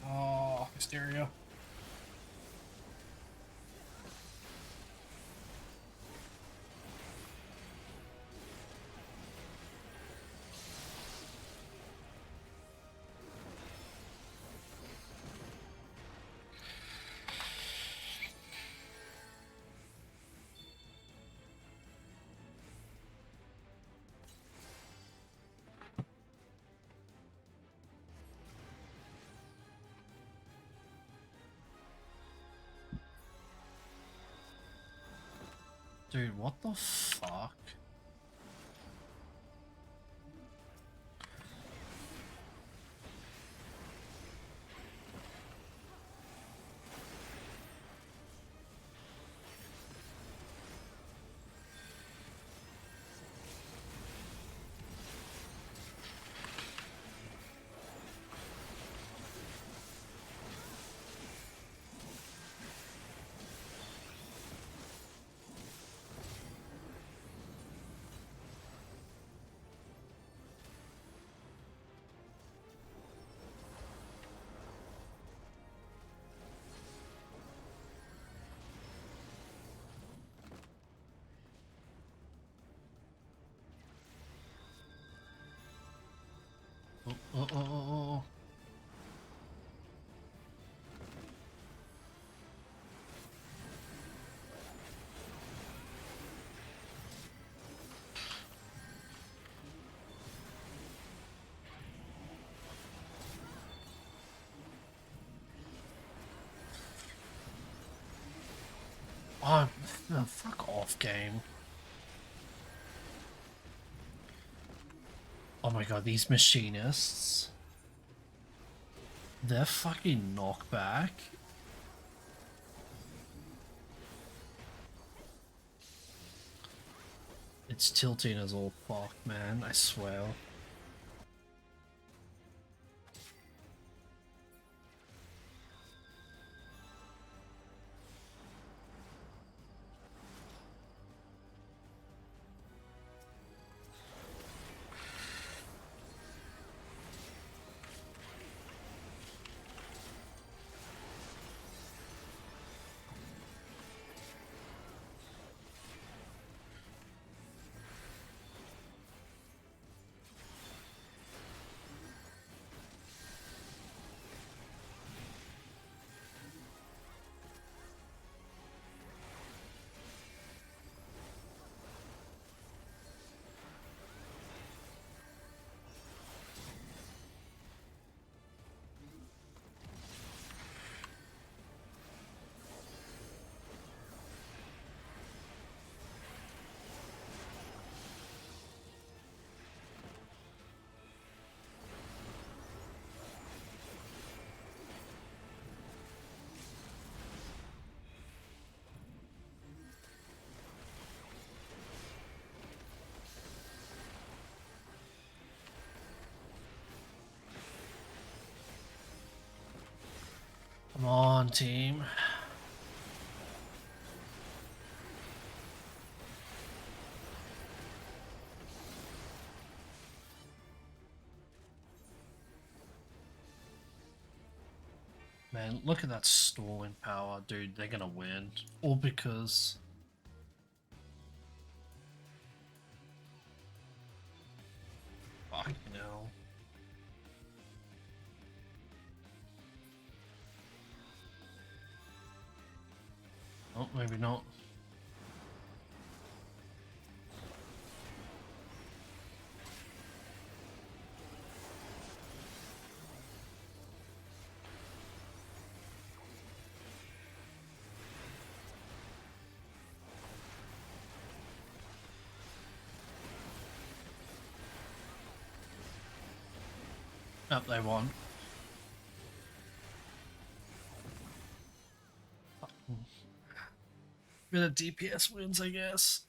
Oh, hysteria. Dude, what the fuck? Oh. Oh, fuck off, game. Oh my god, these machinists. They're fucking knockback. It's tilting as all fuck, man, I swear. Come on, team. Man, look at that stalling power, dude. They're gonna win. All because... Fucking hell. Oh, maybe not. Nope, they won. Bit of DPS wins, I guess.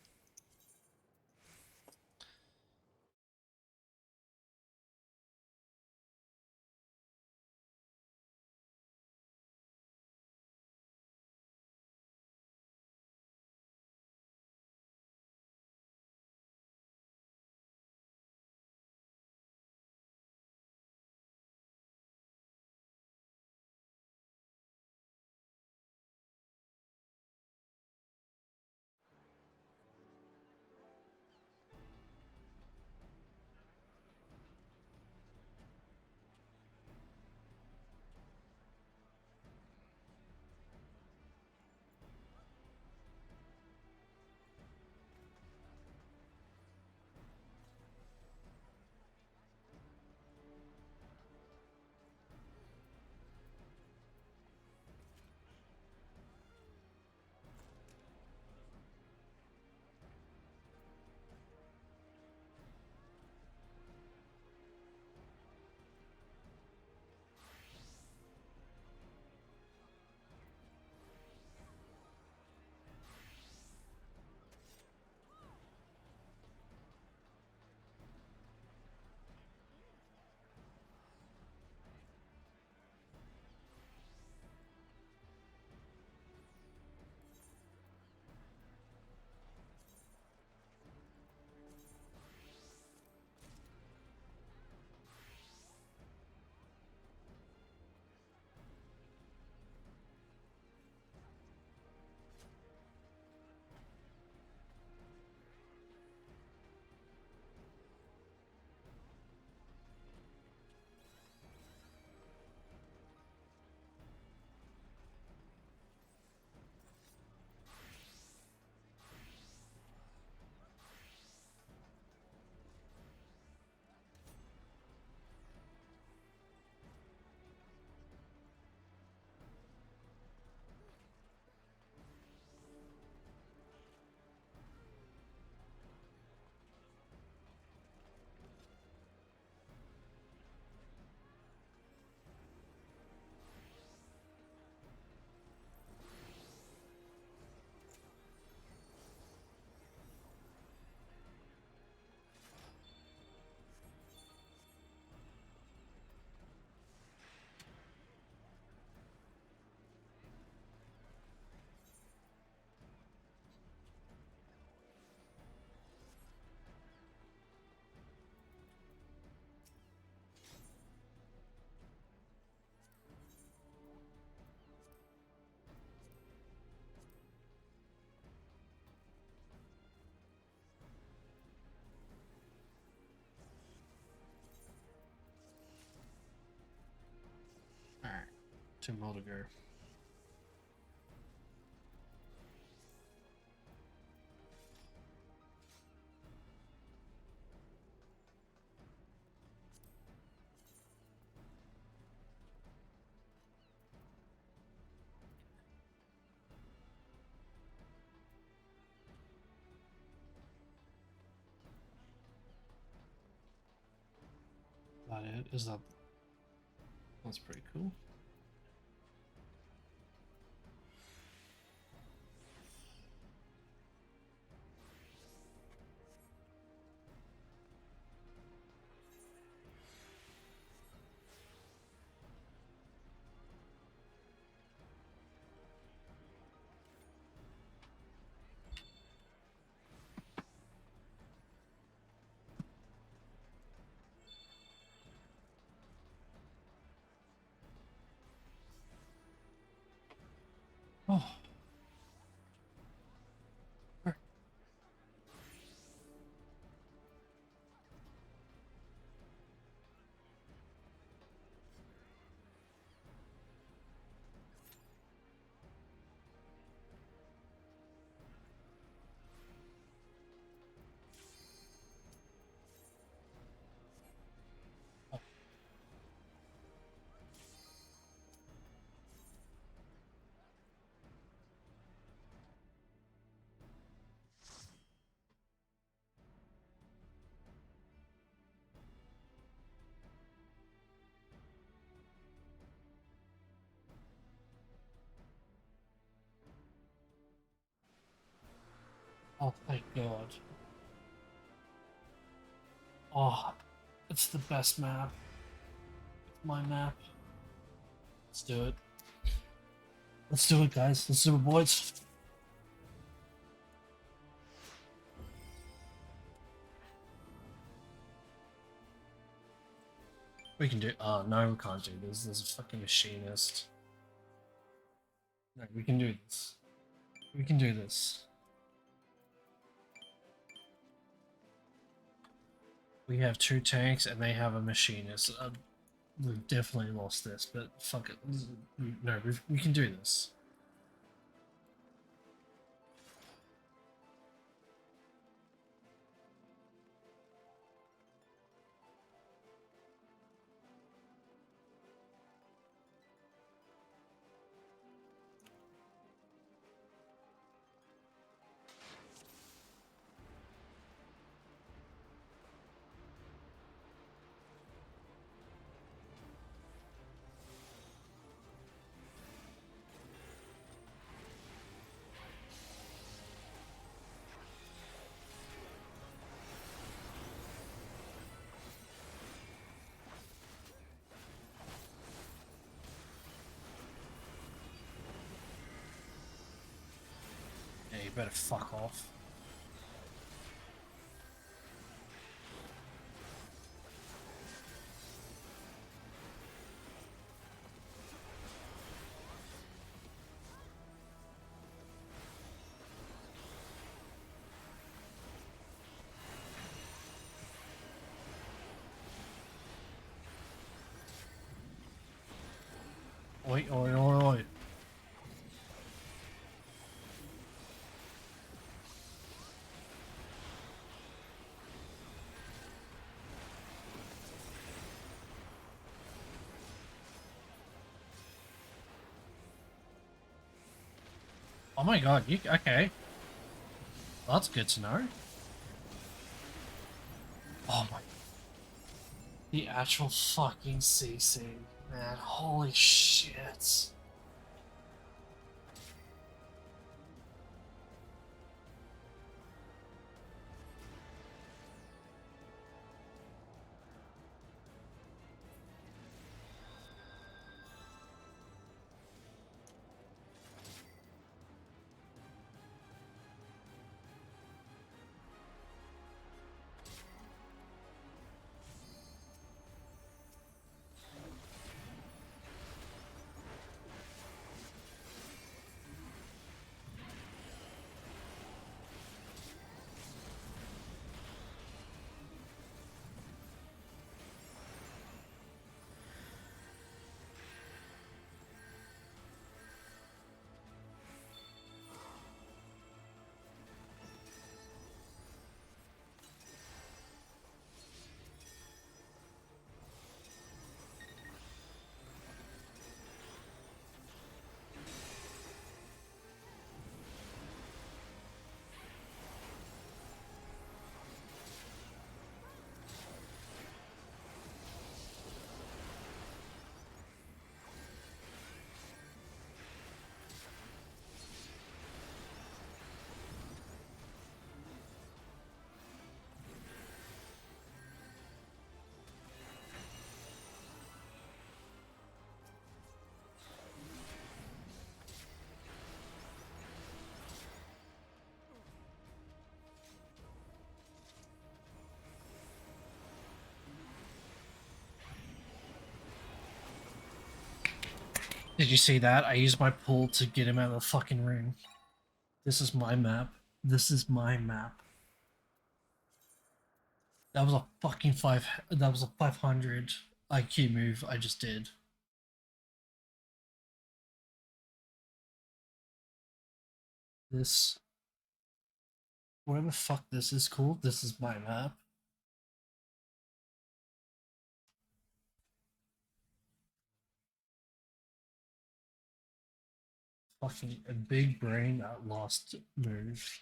Alright, 2 more to go. That it? Is that... That's pretty cool. Oh, thank God. Oh, it's the best map. It's my map. Let's do it. Let's do it, guys. Let's do it, boys. We can do. Oh no, we can't do this. There's a fucking machinist. No, we can do this. We can do this. We have 2 tanks and they have a machinist. We've definitely lost this, but fuck it. No, we can do this. Yeah, you better fuck off. Oi, oi, oi, oi. Oh my god, you okay? That's good to know. Oh my. The actual fucking CC, man. Holy shit. Did you see that? I used my pull to get him out of the fucking ring. This is my map. This is my map. That was a fucking that was a 500 IQ move I just did. This, whatever fuck this is called, this is my map. Fucking a big brain that lost move.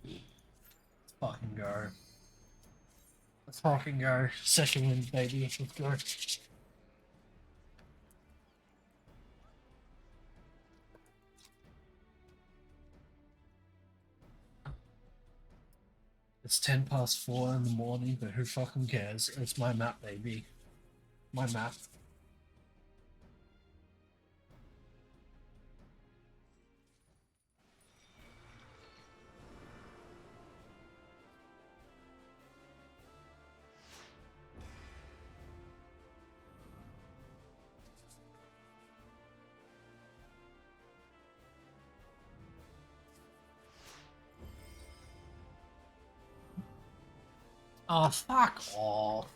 Let's fucking go. Let's fucking go. Second win, baby. Let's go. It's 4:10 in the morning, but who fucking cares? It's my map, baby. My map. Oh, fuck off.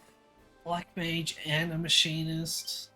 Black Mage and a Machinist.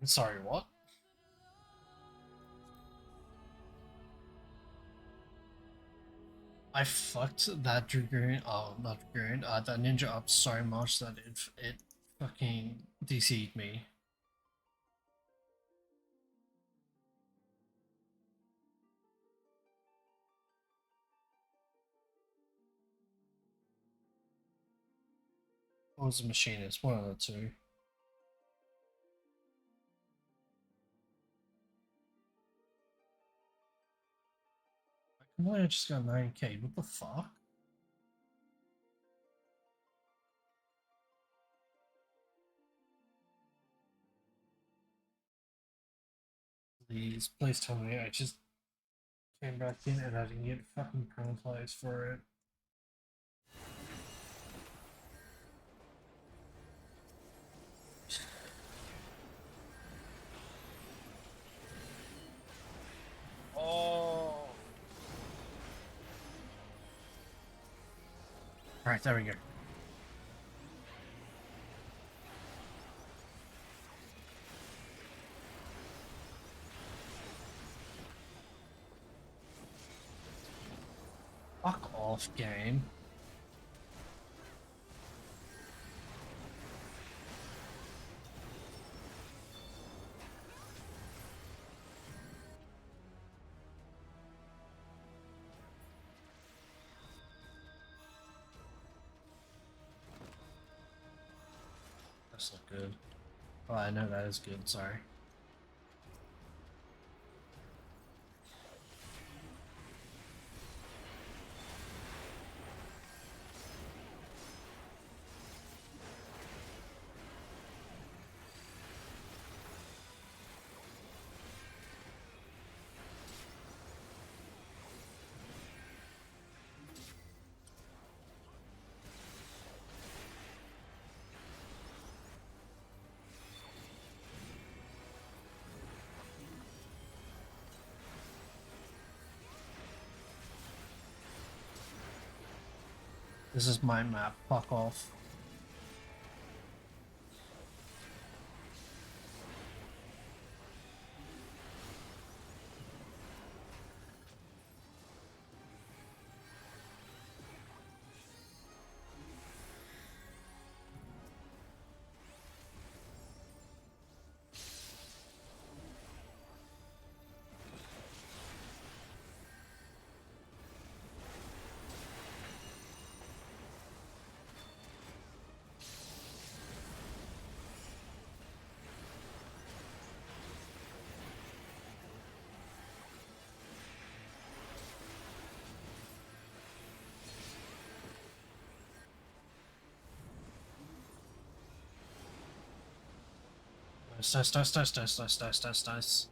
I'm sorry, what? I fucked that Dragoon, oh, not Dragoon, that ninja up so much that it fucking DC'd me. Or was a Machinist? One of the two. Why I just got 9k? What the fuck? Please tell me I just came back in and I didn't get fucking penalized for it. Oh. Alright, there we go. Fuck off, game. That's not good. Oh, I know that is good, sorry. This is my map, fuck off. Nice.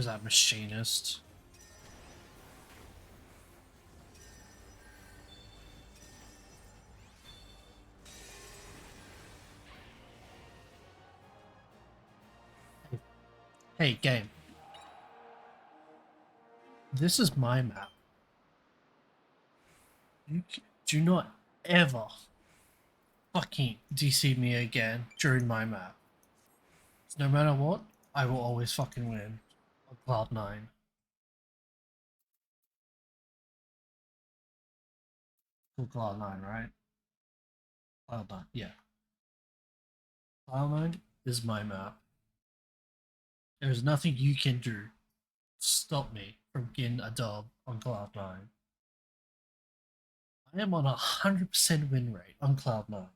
Who's that machinist? Hey, game. This is my map. You do not ever fucking DC me again during my map. No matter what, I will always fucking win on Cloud9. For Cloud9, right? Cloud9, yeah. Cloud9 is my map. There's nothing you can do to stop me from getting a dub on Cloud9. I am on 100% win rate on Cloud9.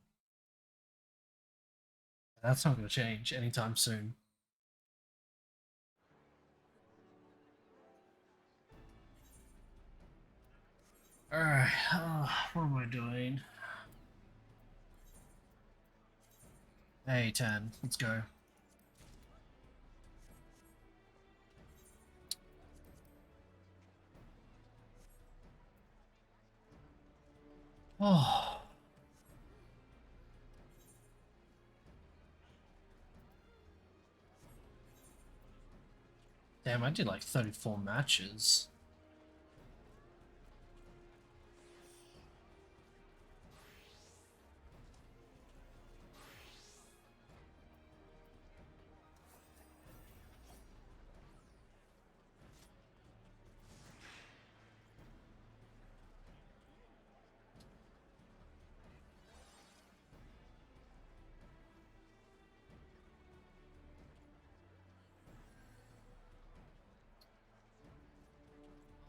That's not going to change anytime soon. Alright, what am I doing? Hey, 10, let's go. Oh. Damn, I did like 34 matches.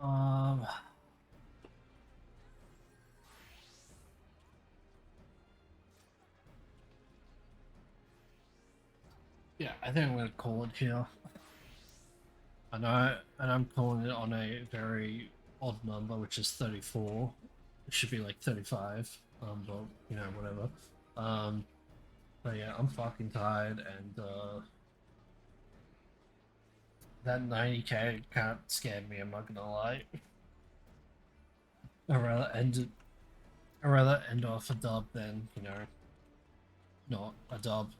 Um, yeah, I think I'm gonna call it here. I know, and I'm calling it on a very odd number, which is 34. It should be like 35. But you know, whatever. But yeah, I'm fucking tired, and that 90k can't scare me. I'm not gonna lie. I'd rather end off a dub than, you know, not a dub.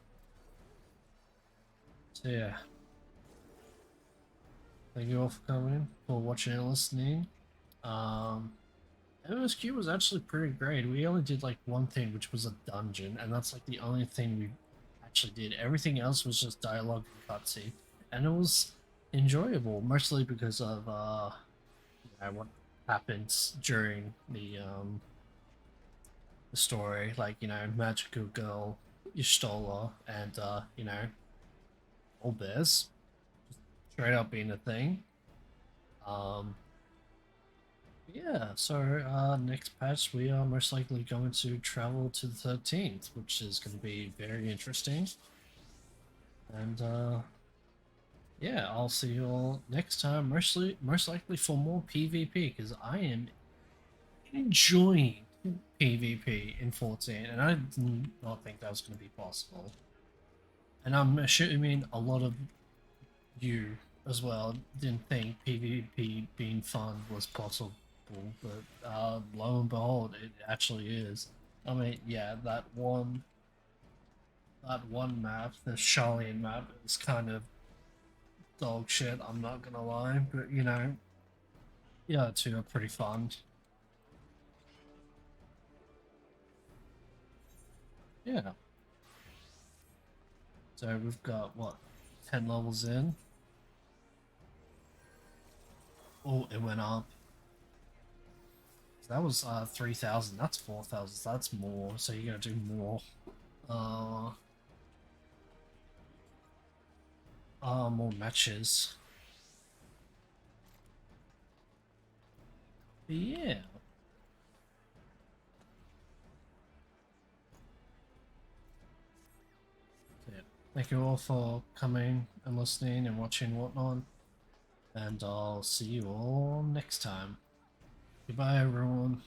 So yeah. Thank you all for coming, for watching and listening. Msq was actually pretty great. We only did like one thing, which was a dungeon, and that's like the only thing we actually did. Everything else was just dialogue and cutscene, and it was enjoyable, mostly because of you know, what happens during the story, like, you know, magical girl Ishtola and you know, all bears straight up being a thing. Um, yeah, so next patch we are most likely going to travel to the 13th, which is going to be very interesting. And yeah, I'll see you all next time, most likely for more PvP, because I am enjoying PvP in 14, and I did not think that was going to be possible. And I'm assuming a lot of you as well didn't think PvP being fun was possible, but lo and behold, it actually is. I mean, yeah, that one map, the Charlian map, is kind of dog shit. I'm not gonna lie, but you know, yeah, two are pretty fun. Yeah. So we've got what, 10 levels in. Oh, it went up. So that was 3,000. That's 4,000. So that's more. So you gotta do more. More matches. But yeah. So yeah. Thank you all for coming and listening and watching and whatnot. And I'll see you all next time. Goodbye, everyone.